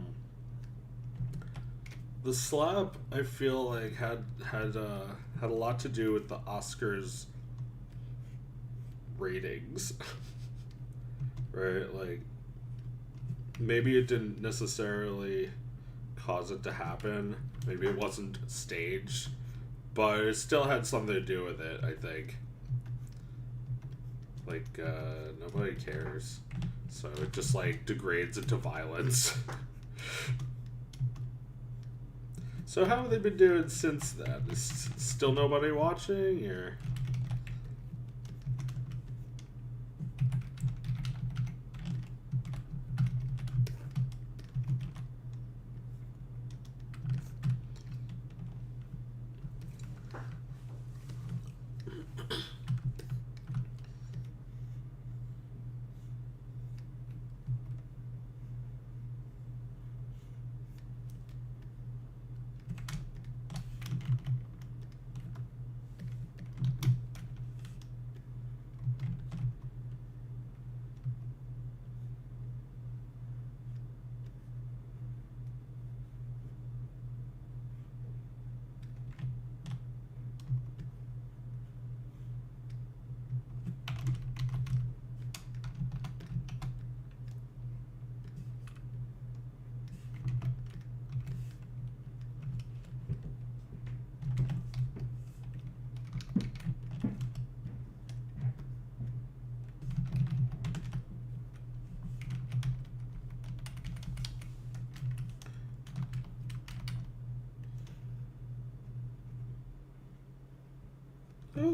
the slap, I feel like had a lot to do with the Oscars ratings, right? Like, maybe it didn't necessarily cause it to happen. Maybe it wasn't staged, but it still had something to do with it, I think. Like, nobody cares. So it just, like, degrades into violence. So how have they been doing since then? Is still nobody watching, or...?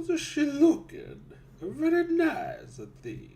How's she looking? Very nice, I think.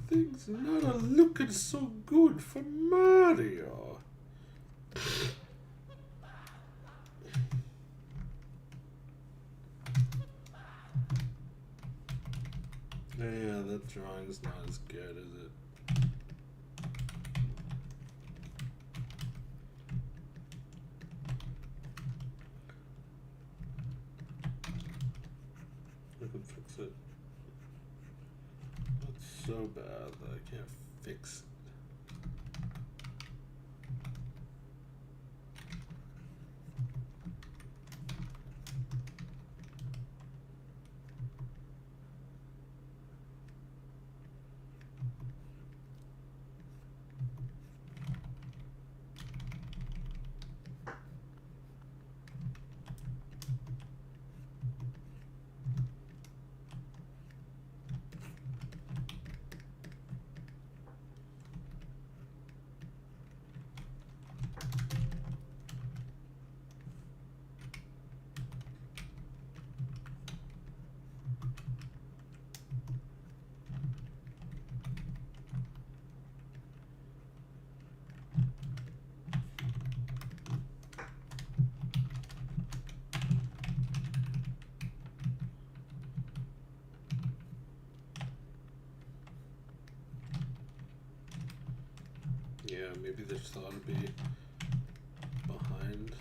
Things not a looking so good for Mario. Yeah, that drawing's not as good, is it? I can fix it. It's so bad that I can't fix it. Yeah, maybe they just ought to be behind.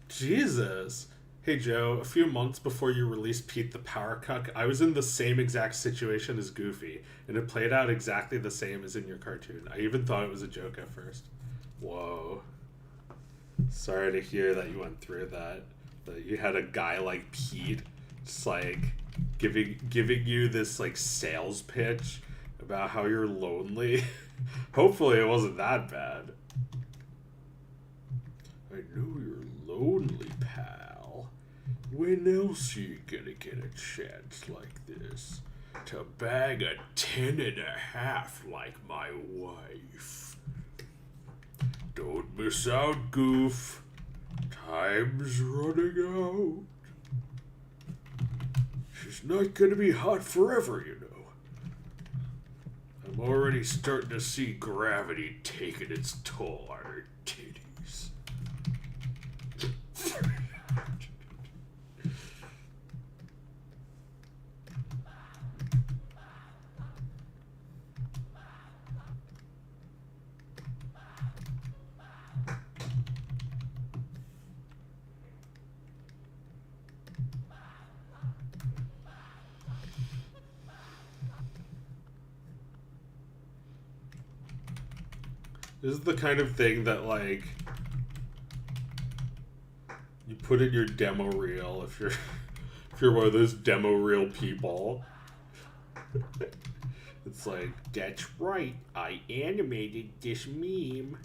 Jesus. Hey Joe, a few months before you released Pete the Power Cuck, I was in the same exact situation as Goofy, and it played out exactly the same as in your cartoon. I even thought it was a joke at first. Whoa. Sorry to hear that you went through that. That you had a guy like Pete just like giving you this like sales pitch about how you're lonely. Hopefully it wasn't that bad. I know you're lonely, pal. When else are you gonna get a chance like this? To bag a 10.5 like my wife. Don't miss out, Goof. Time's running out. She's not gonna be hot forever, you know. I'm already starting to see gravity taking its toll on her titties. This is the kind of thing that, like, you put in your demo reel if you're one of those demo reel people. It's like, that's right, I animated this meme.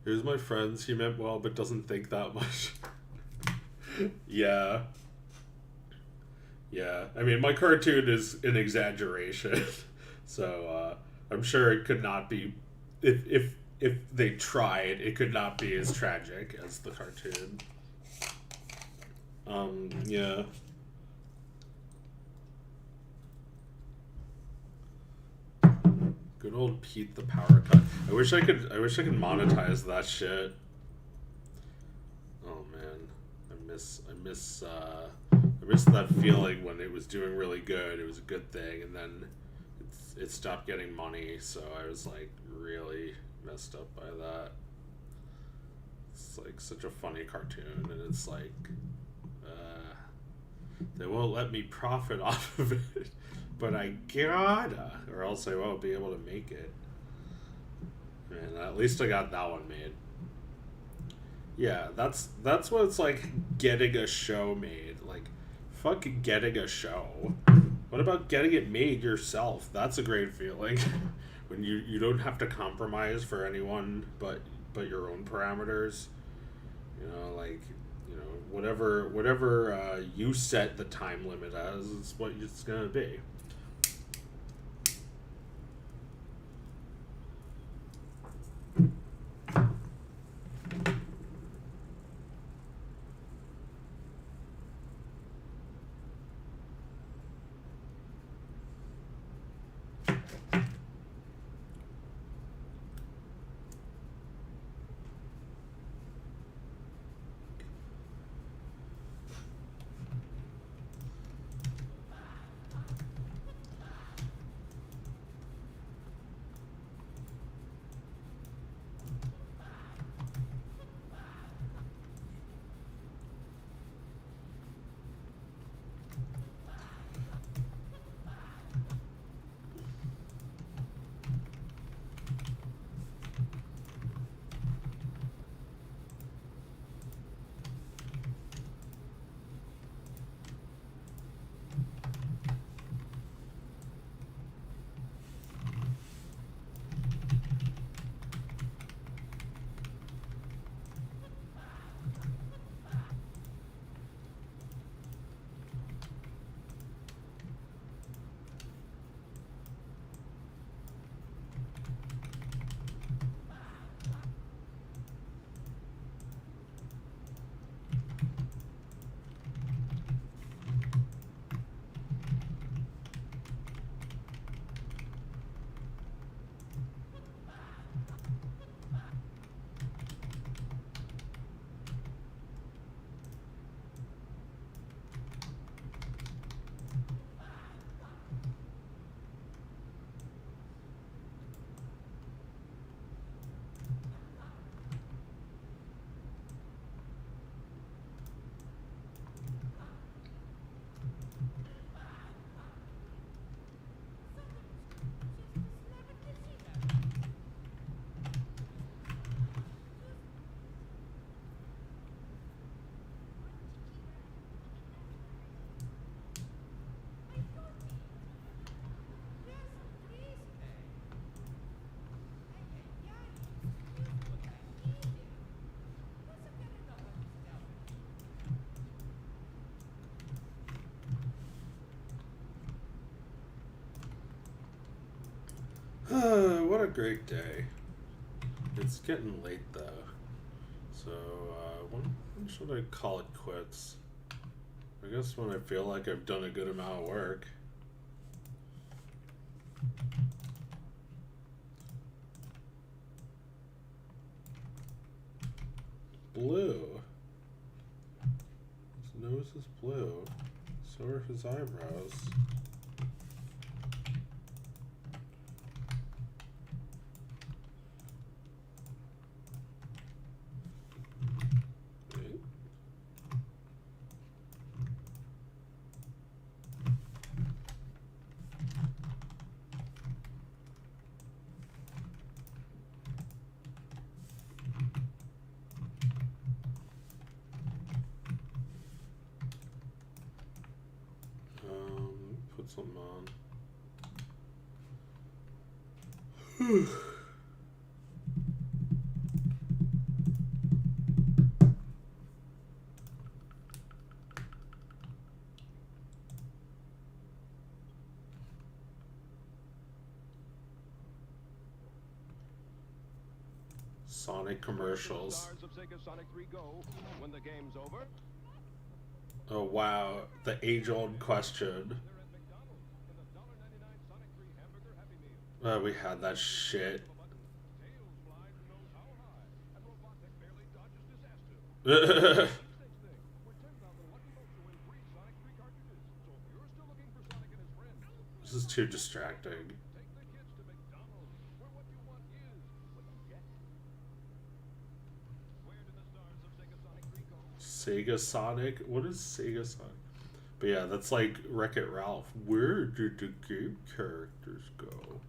Here's my friends, he meant well but doesn't think that much. Yeah. Yeah, I mean, my cartoon is an exaggeration, so I'm sure it could not be, if they tried, it could not be as tragic as the cartoon. Yeah. Good old Pete the Power Cut. I wish I could monetize that shit. Oh man, I miss that feeling when it was doing really good. It was a good thing, and then it stopped getting money. So I was like really messed up by that. It's like such a funny cartoon, and it's like they won't let me profit off of it. But I gotta, or else I won't be able to make it. And at least I got that one made. Yeah, that's what it's like getting a show made. Like, fuck getting a show. What about getting it made yourself? That's a great feeling. When you don't have to compromise for anyone but your own parameters. You know, like, you know, whatever you set the time limit as is what it's gonna be. What a great day. It's getting late though. So, when should I call it quits? I guess when I feel like I've done a good amount of work. Blue. His nose is blue. So are his eyebrows. Put something on. Sonic commercials. Oh wow, the age-old question. We had that shit. This is too distracting. Sega Sonic? What is Sega Sonic? But yeah, that's like Wreck-It Ralph. Where did the game characters go?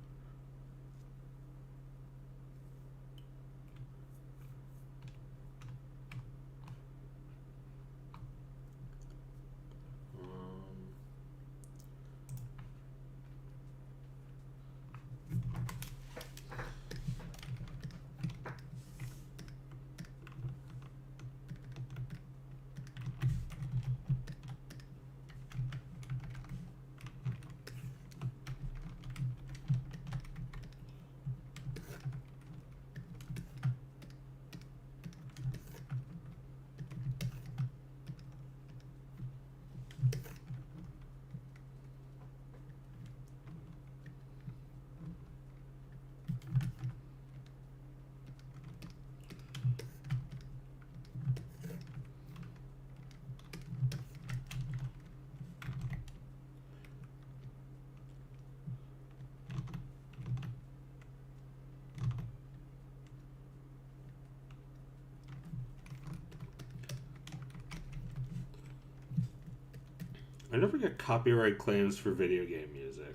I never get copyright claims for video game music.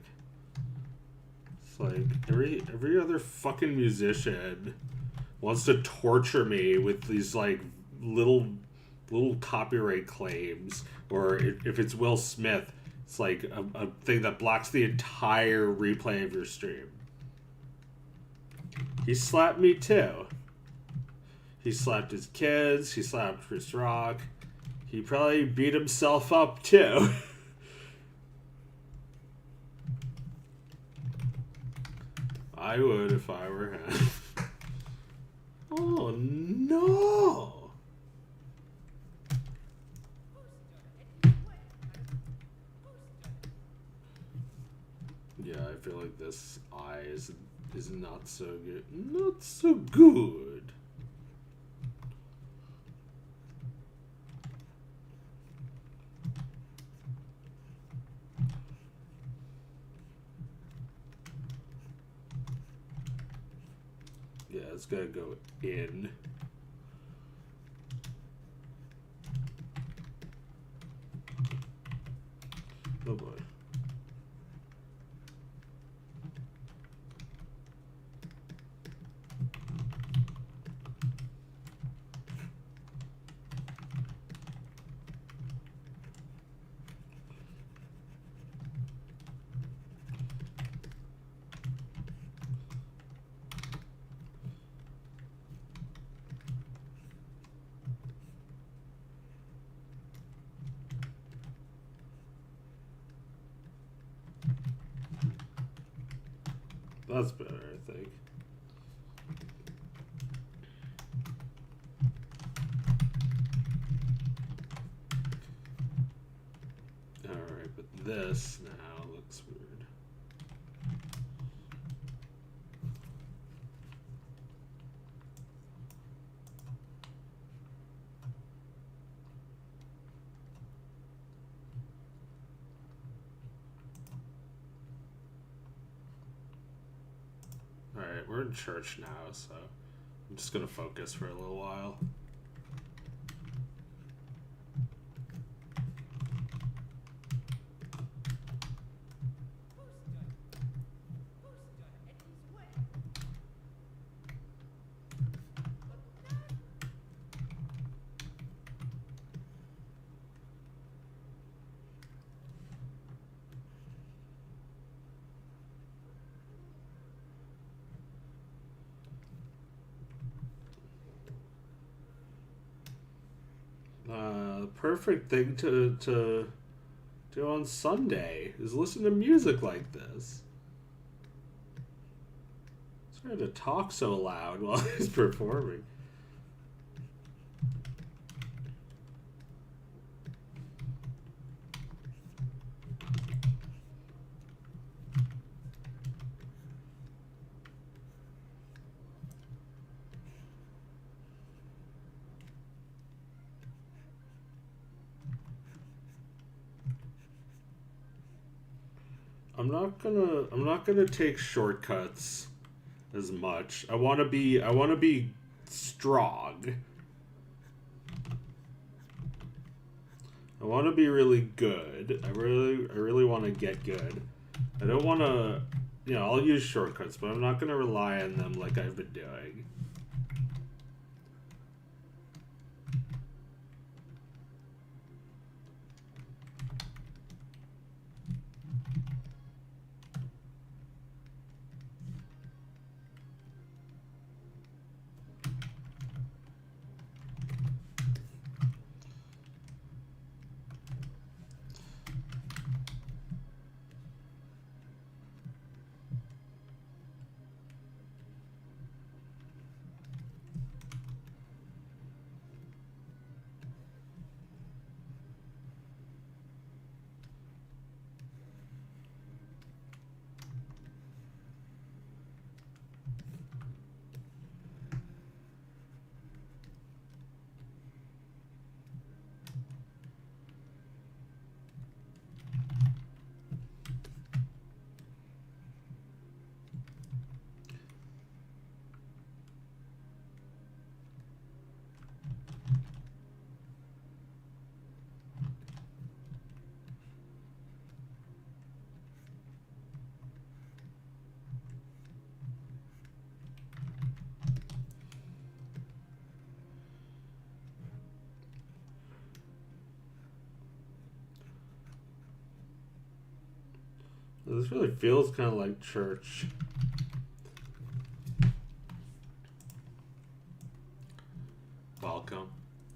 It's like every other fucking musician wants to torture me with these like little copyright claims, or if it's Will Smith, it's like a thing that blocks the entire replay of your stream. He slapped me too. He slapped his kids. He slapped Chris Rock. He probably beat himself up too. I would if I were him. Oh no! Yeah, I feel like this eye is not so good. Not so good. Yeah, it's gotta go in. Oh boy. That's better, I think. Alright, but this now looks weird. Alright, we're in church now, so I'm just gonna focus for a little while. Perfect thing to do on Sunday is listen to music like this. He's trying to talk so loud while he's performing. I'm not gonna take shortcuts as much. I wanna be strong. I wanna be really good. I really wanna get good. I don't wanna, I'll use shortcuts, but I'm not gonna rely on them like I've been doing. This really feels kind of like church. Welcome,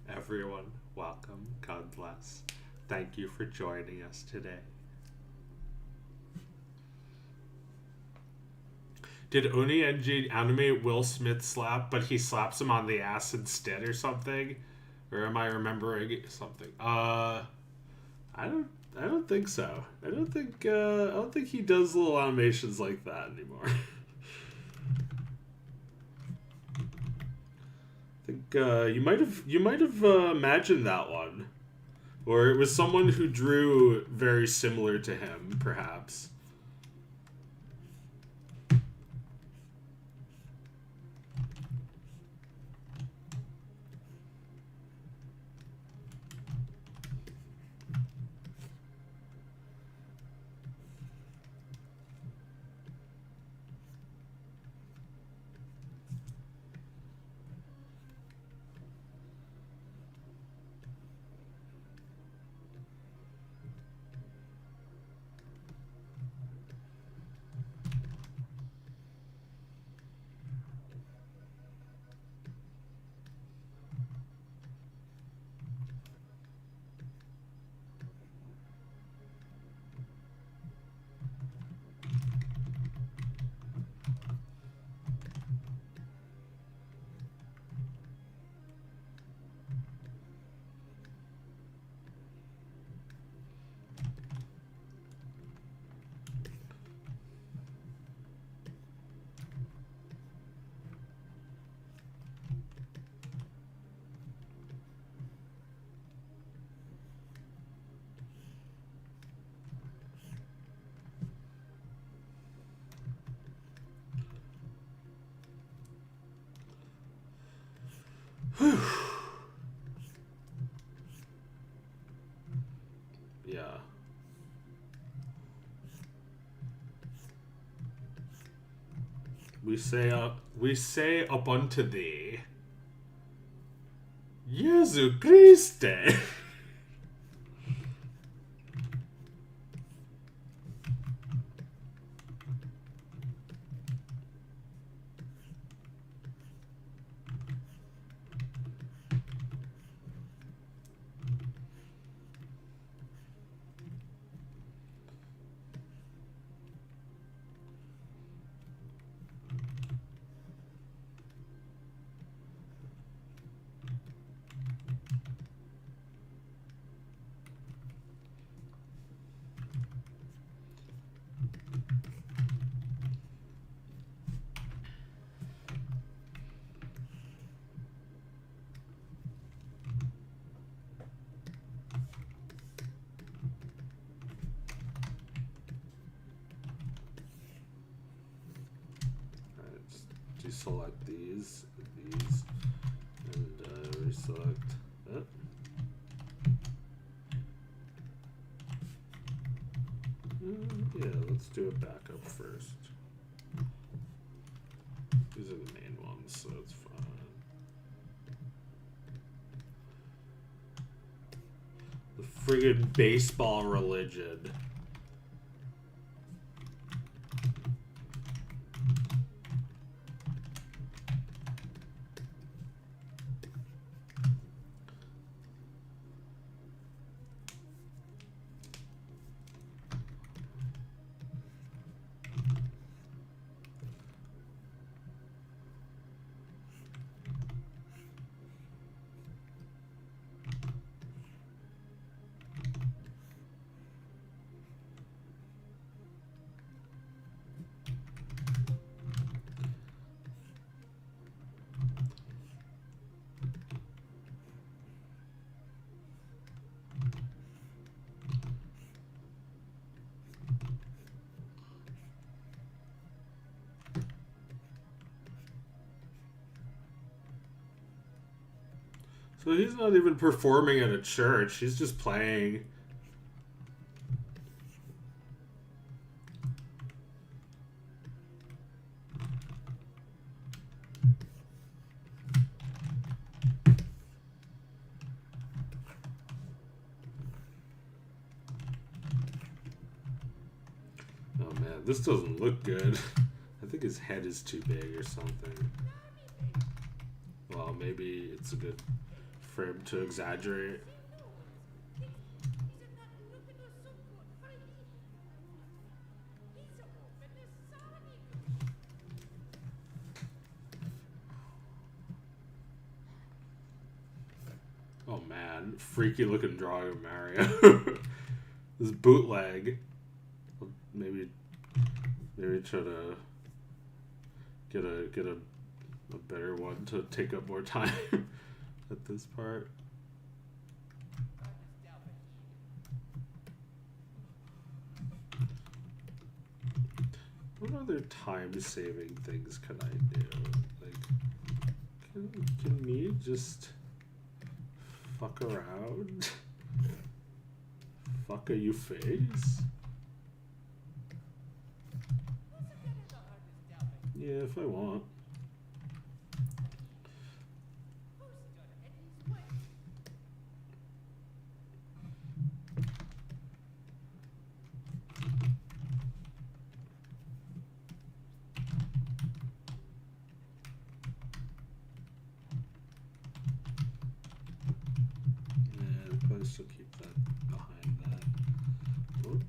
everyone. Welcome. God bless. Thank you for joining us today. Did Oni-NG animate Will Smith slap, but he slaps him on the ass instead or something? Or am I remembering something? I don't think so. I don't think he does little animations like that anymore. I think you might have imagined that one, or it was someone who drew very similar to him, perhaps. Yeah. We say up unto thee, Jesu Christe. Deselect these, and reselect that. Yeah, let's do a backup first. These are the main ones, so it's fine. The friggin' baseball religion. So he's not even performing at a church, he's just playing. Oh man, this doesn't look good. I think his head is too big or something. Well, maybe it's a good frame to exaggerate. Oh man, freaky looking drawing of Mario. This bootleg. Maybe try to get a better one to take up more time at this part. What other time-saving things can I do? Like, can me just fuck around? Fuck a you face? Yeah, if I want. Probably still keep that behind that. Oop.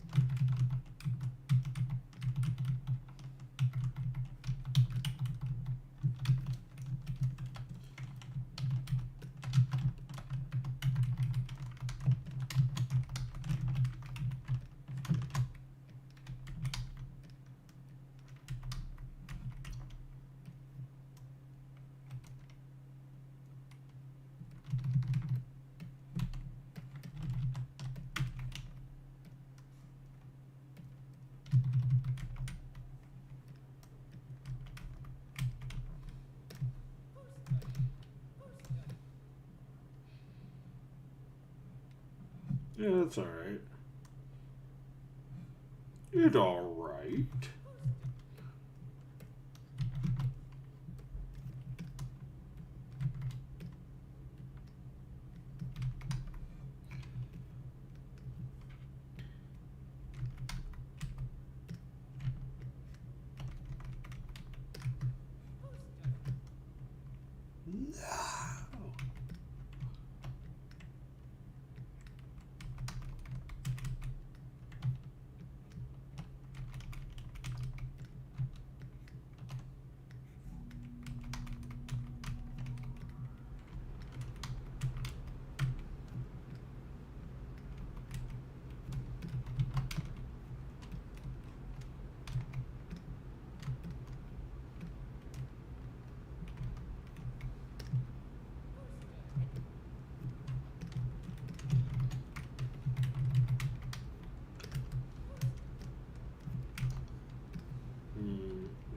Yeah, that's alright. It's alright.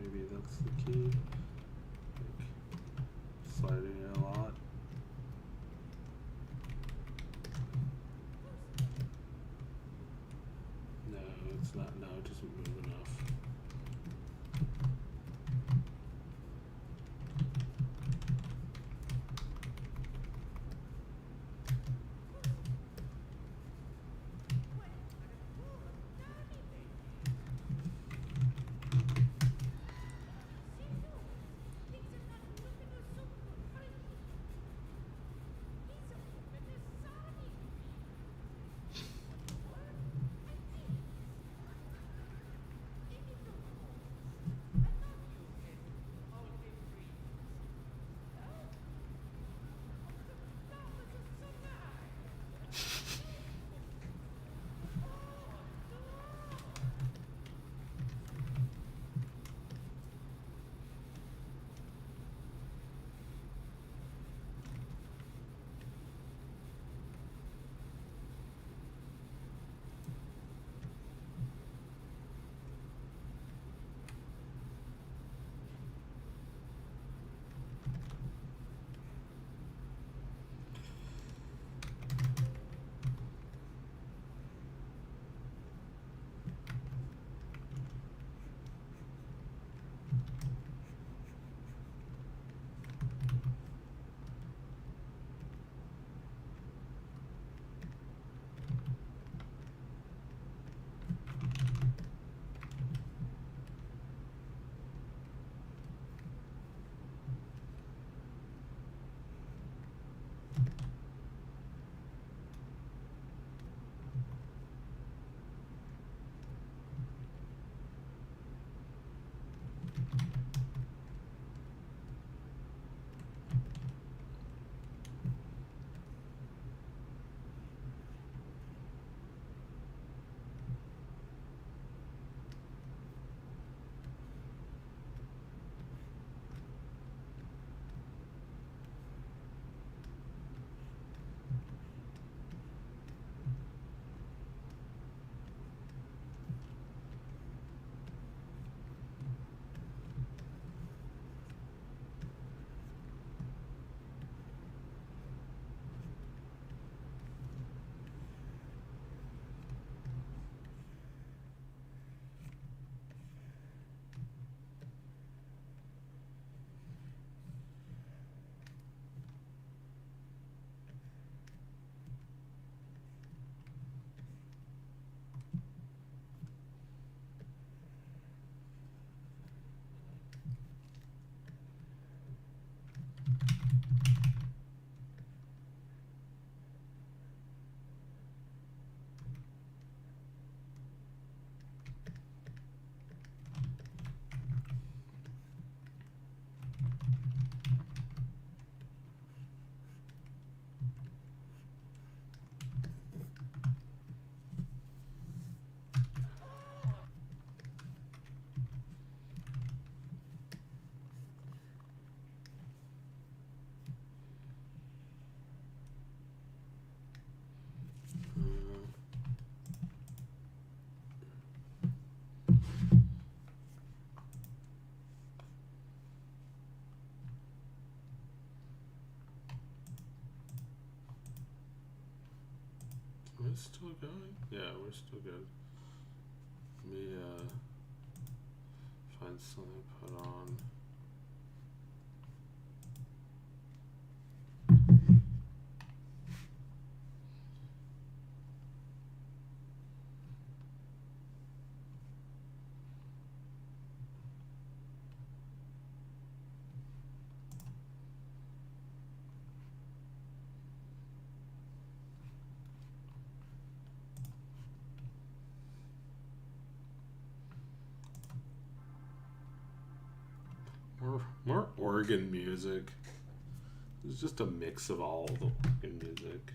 Maybe that's the key. Like, sliding it a lot. No, it's not. No, it doesn't move enough. still going? Yeah, we're still good. Let me find something to put on. More organ music. It's just a mix of all the organ music.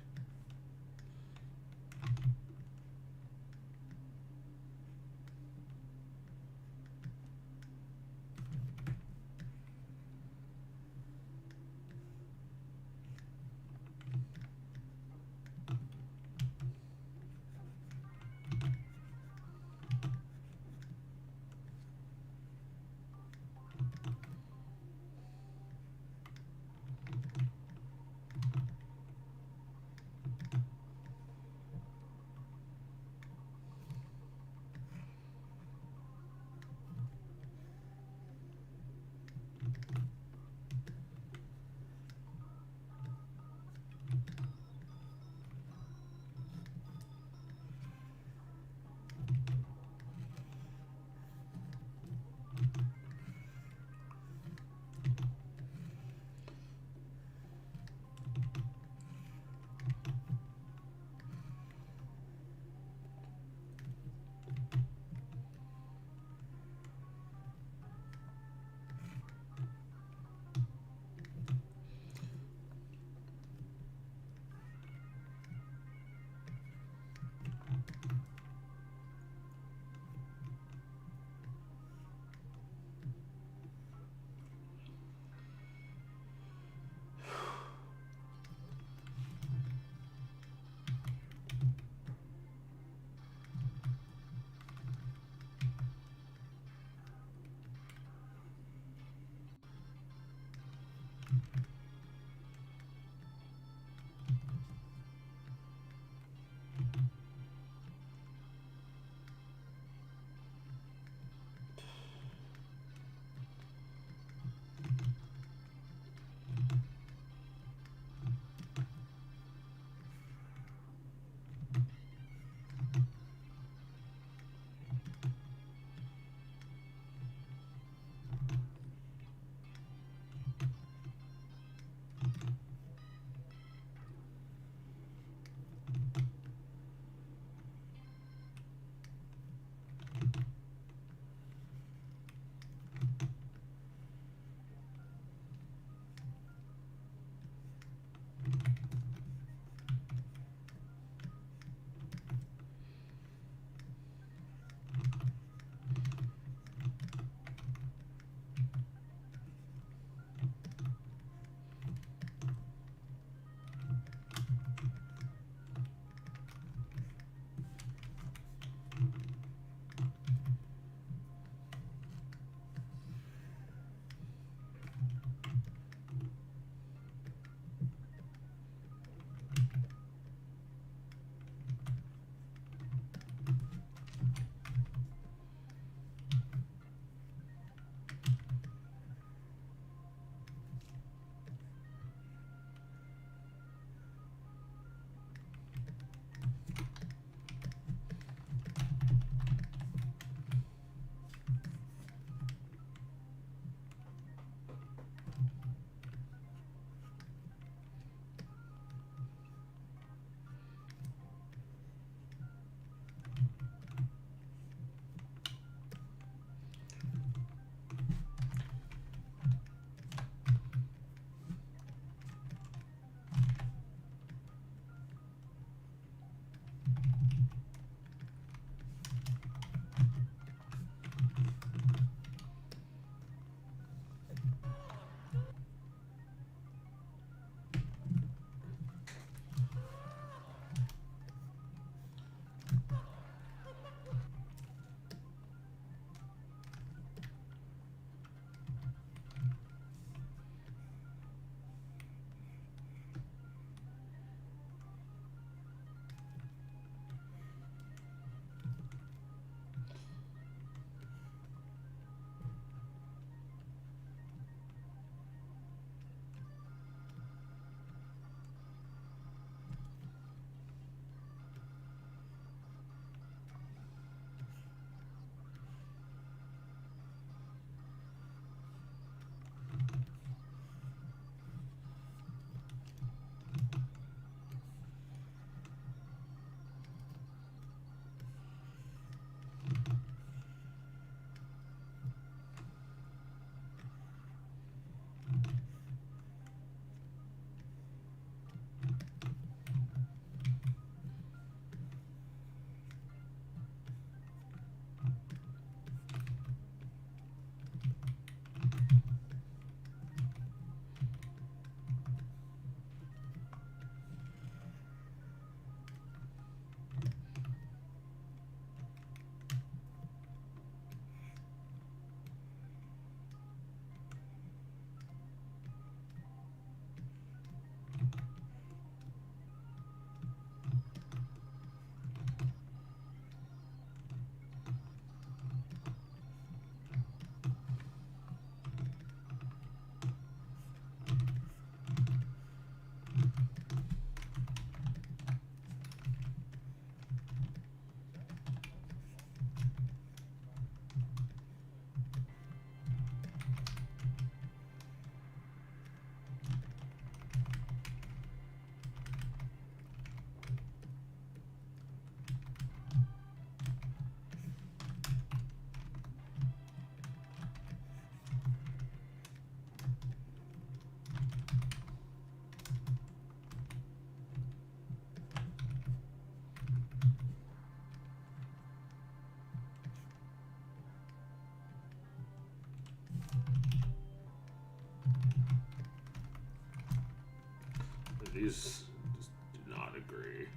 These just do not agree.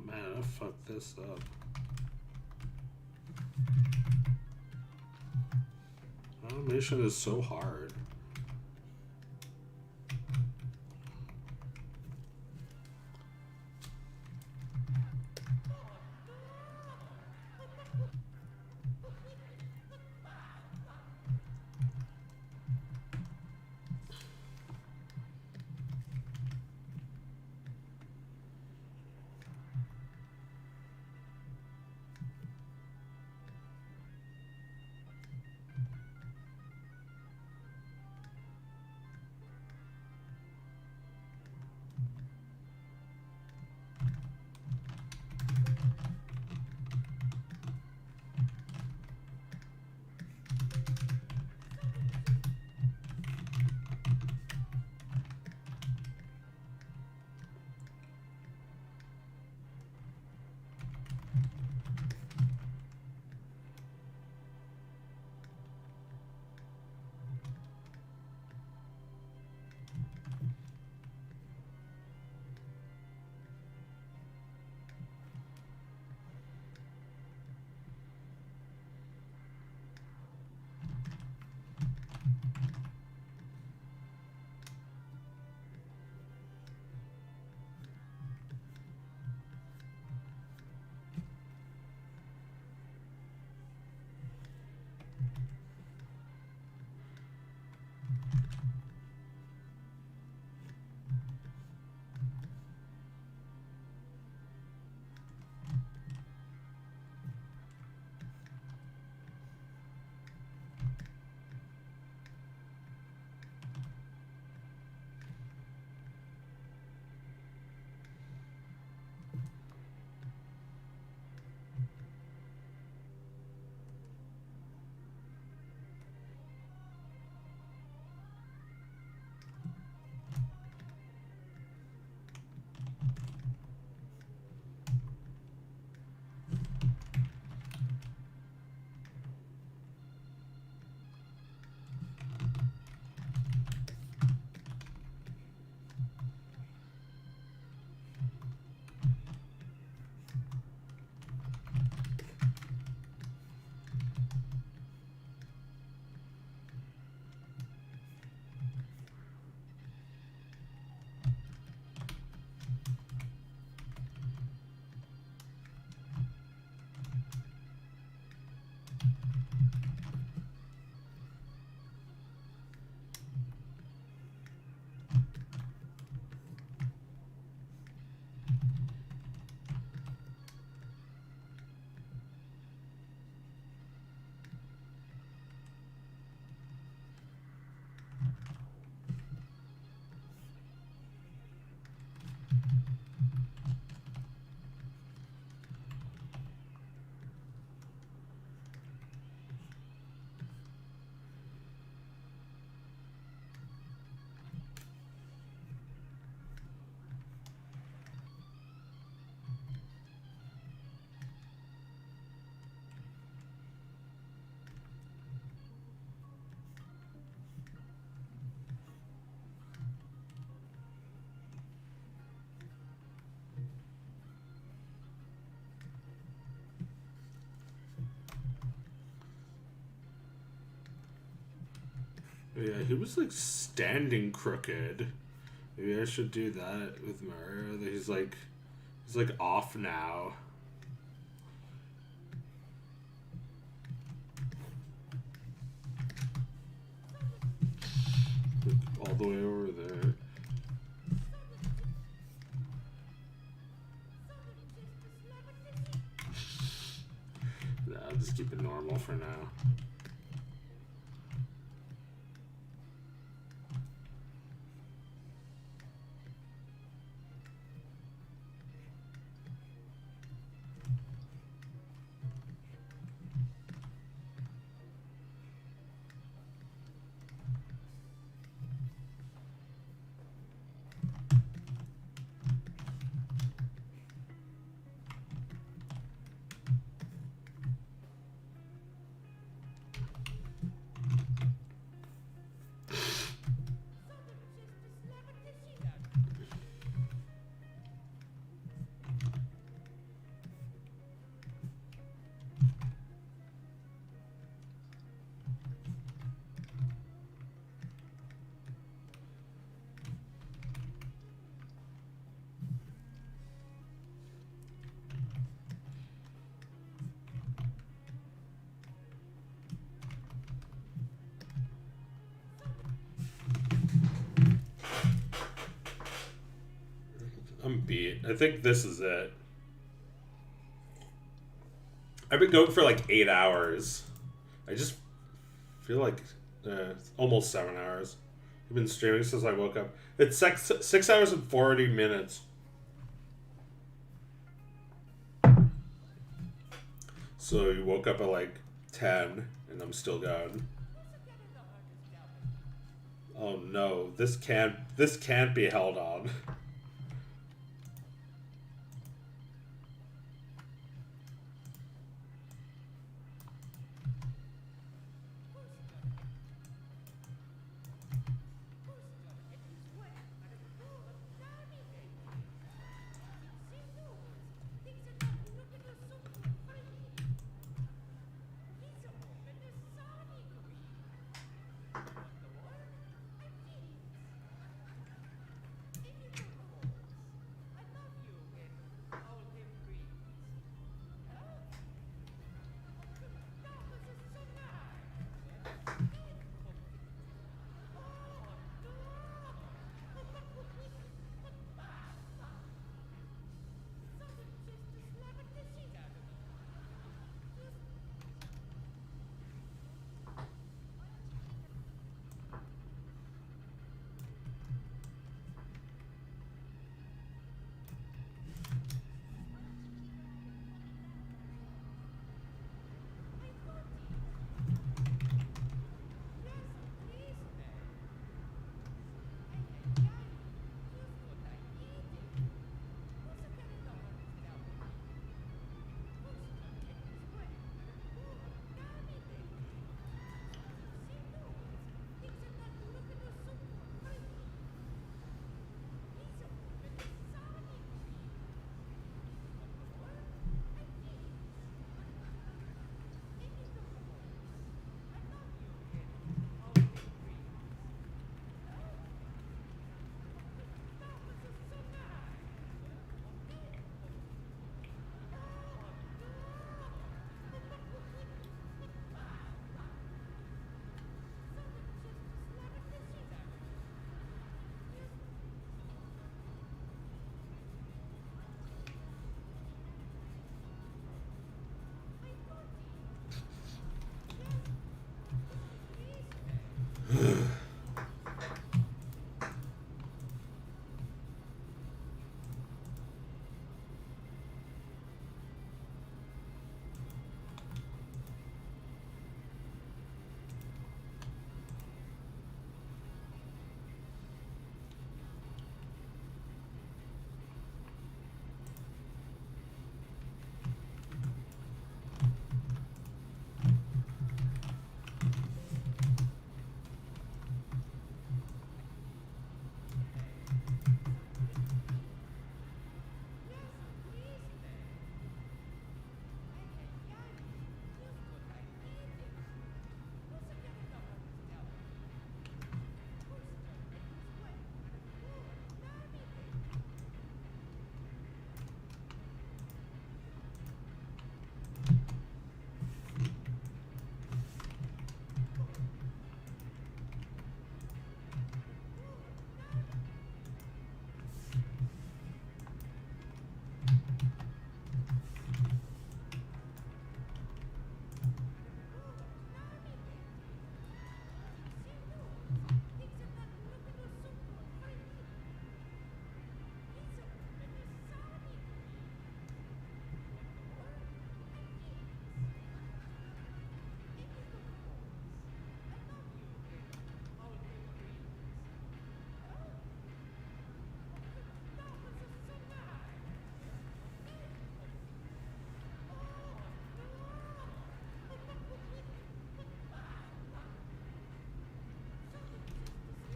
Man, I fucked this up. Animation is so hard. Yeah, he was like standing crooked. Maybe I should do that with Mario. That he's like off now. All the way over there. Nah, I'll just keep it normal for now. I'm beat. I think this is it. I've been going for like 8 hours. I just feel like almost 7 hours. I've been streaming since I woke up. It's 6 hours and 40 minutes. So you woke up at like 10 and I'm still going. Oh no, this can't be held on.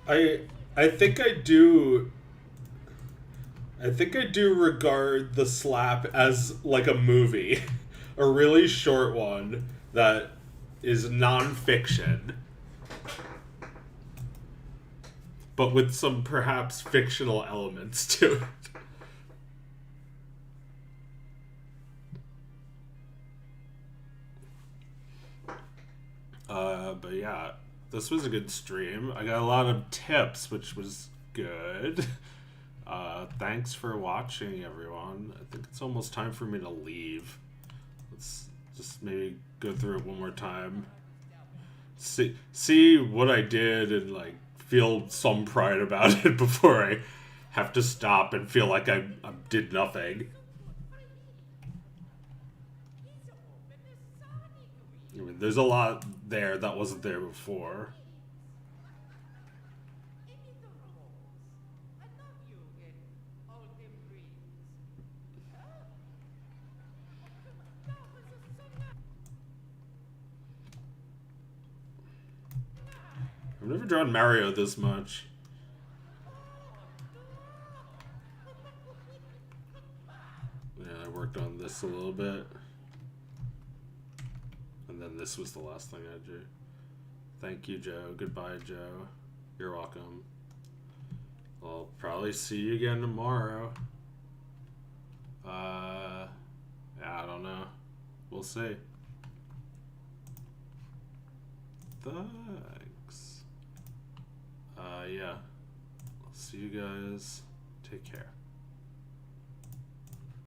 I think I do. I think I do regard The Slap as like a movie, a really short one that is nonfiction, but with some perhaps fictional elements to it. But yeah, this was a good stream. I got a lot of tips, which was good. Thanks for watching, everyone. I think it's almost time for me to leave. Let's just maybe go through it one more time. See what I did and like feel some pride about it before I have to stop and feel like I did nothing. I mean, there's a lot there that wasn't there before. I've never drawn Mario this much. Yeah, I worked on this a little bit. And then this was the last thing I drew. Thank you, Joe. Goodbye, Joe. You're welcome. I'll probably see you again tomorrow. Yeah, I don't know. We'll see. Thanks. Yeah. I'll see you guys. Take care.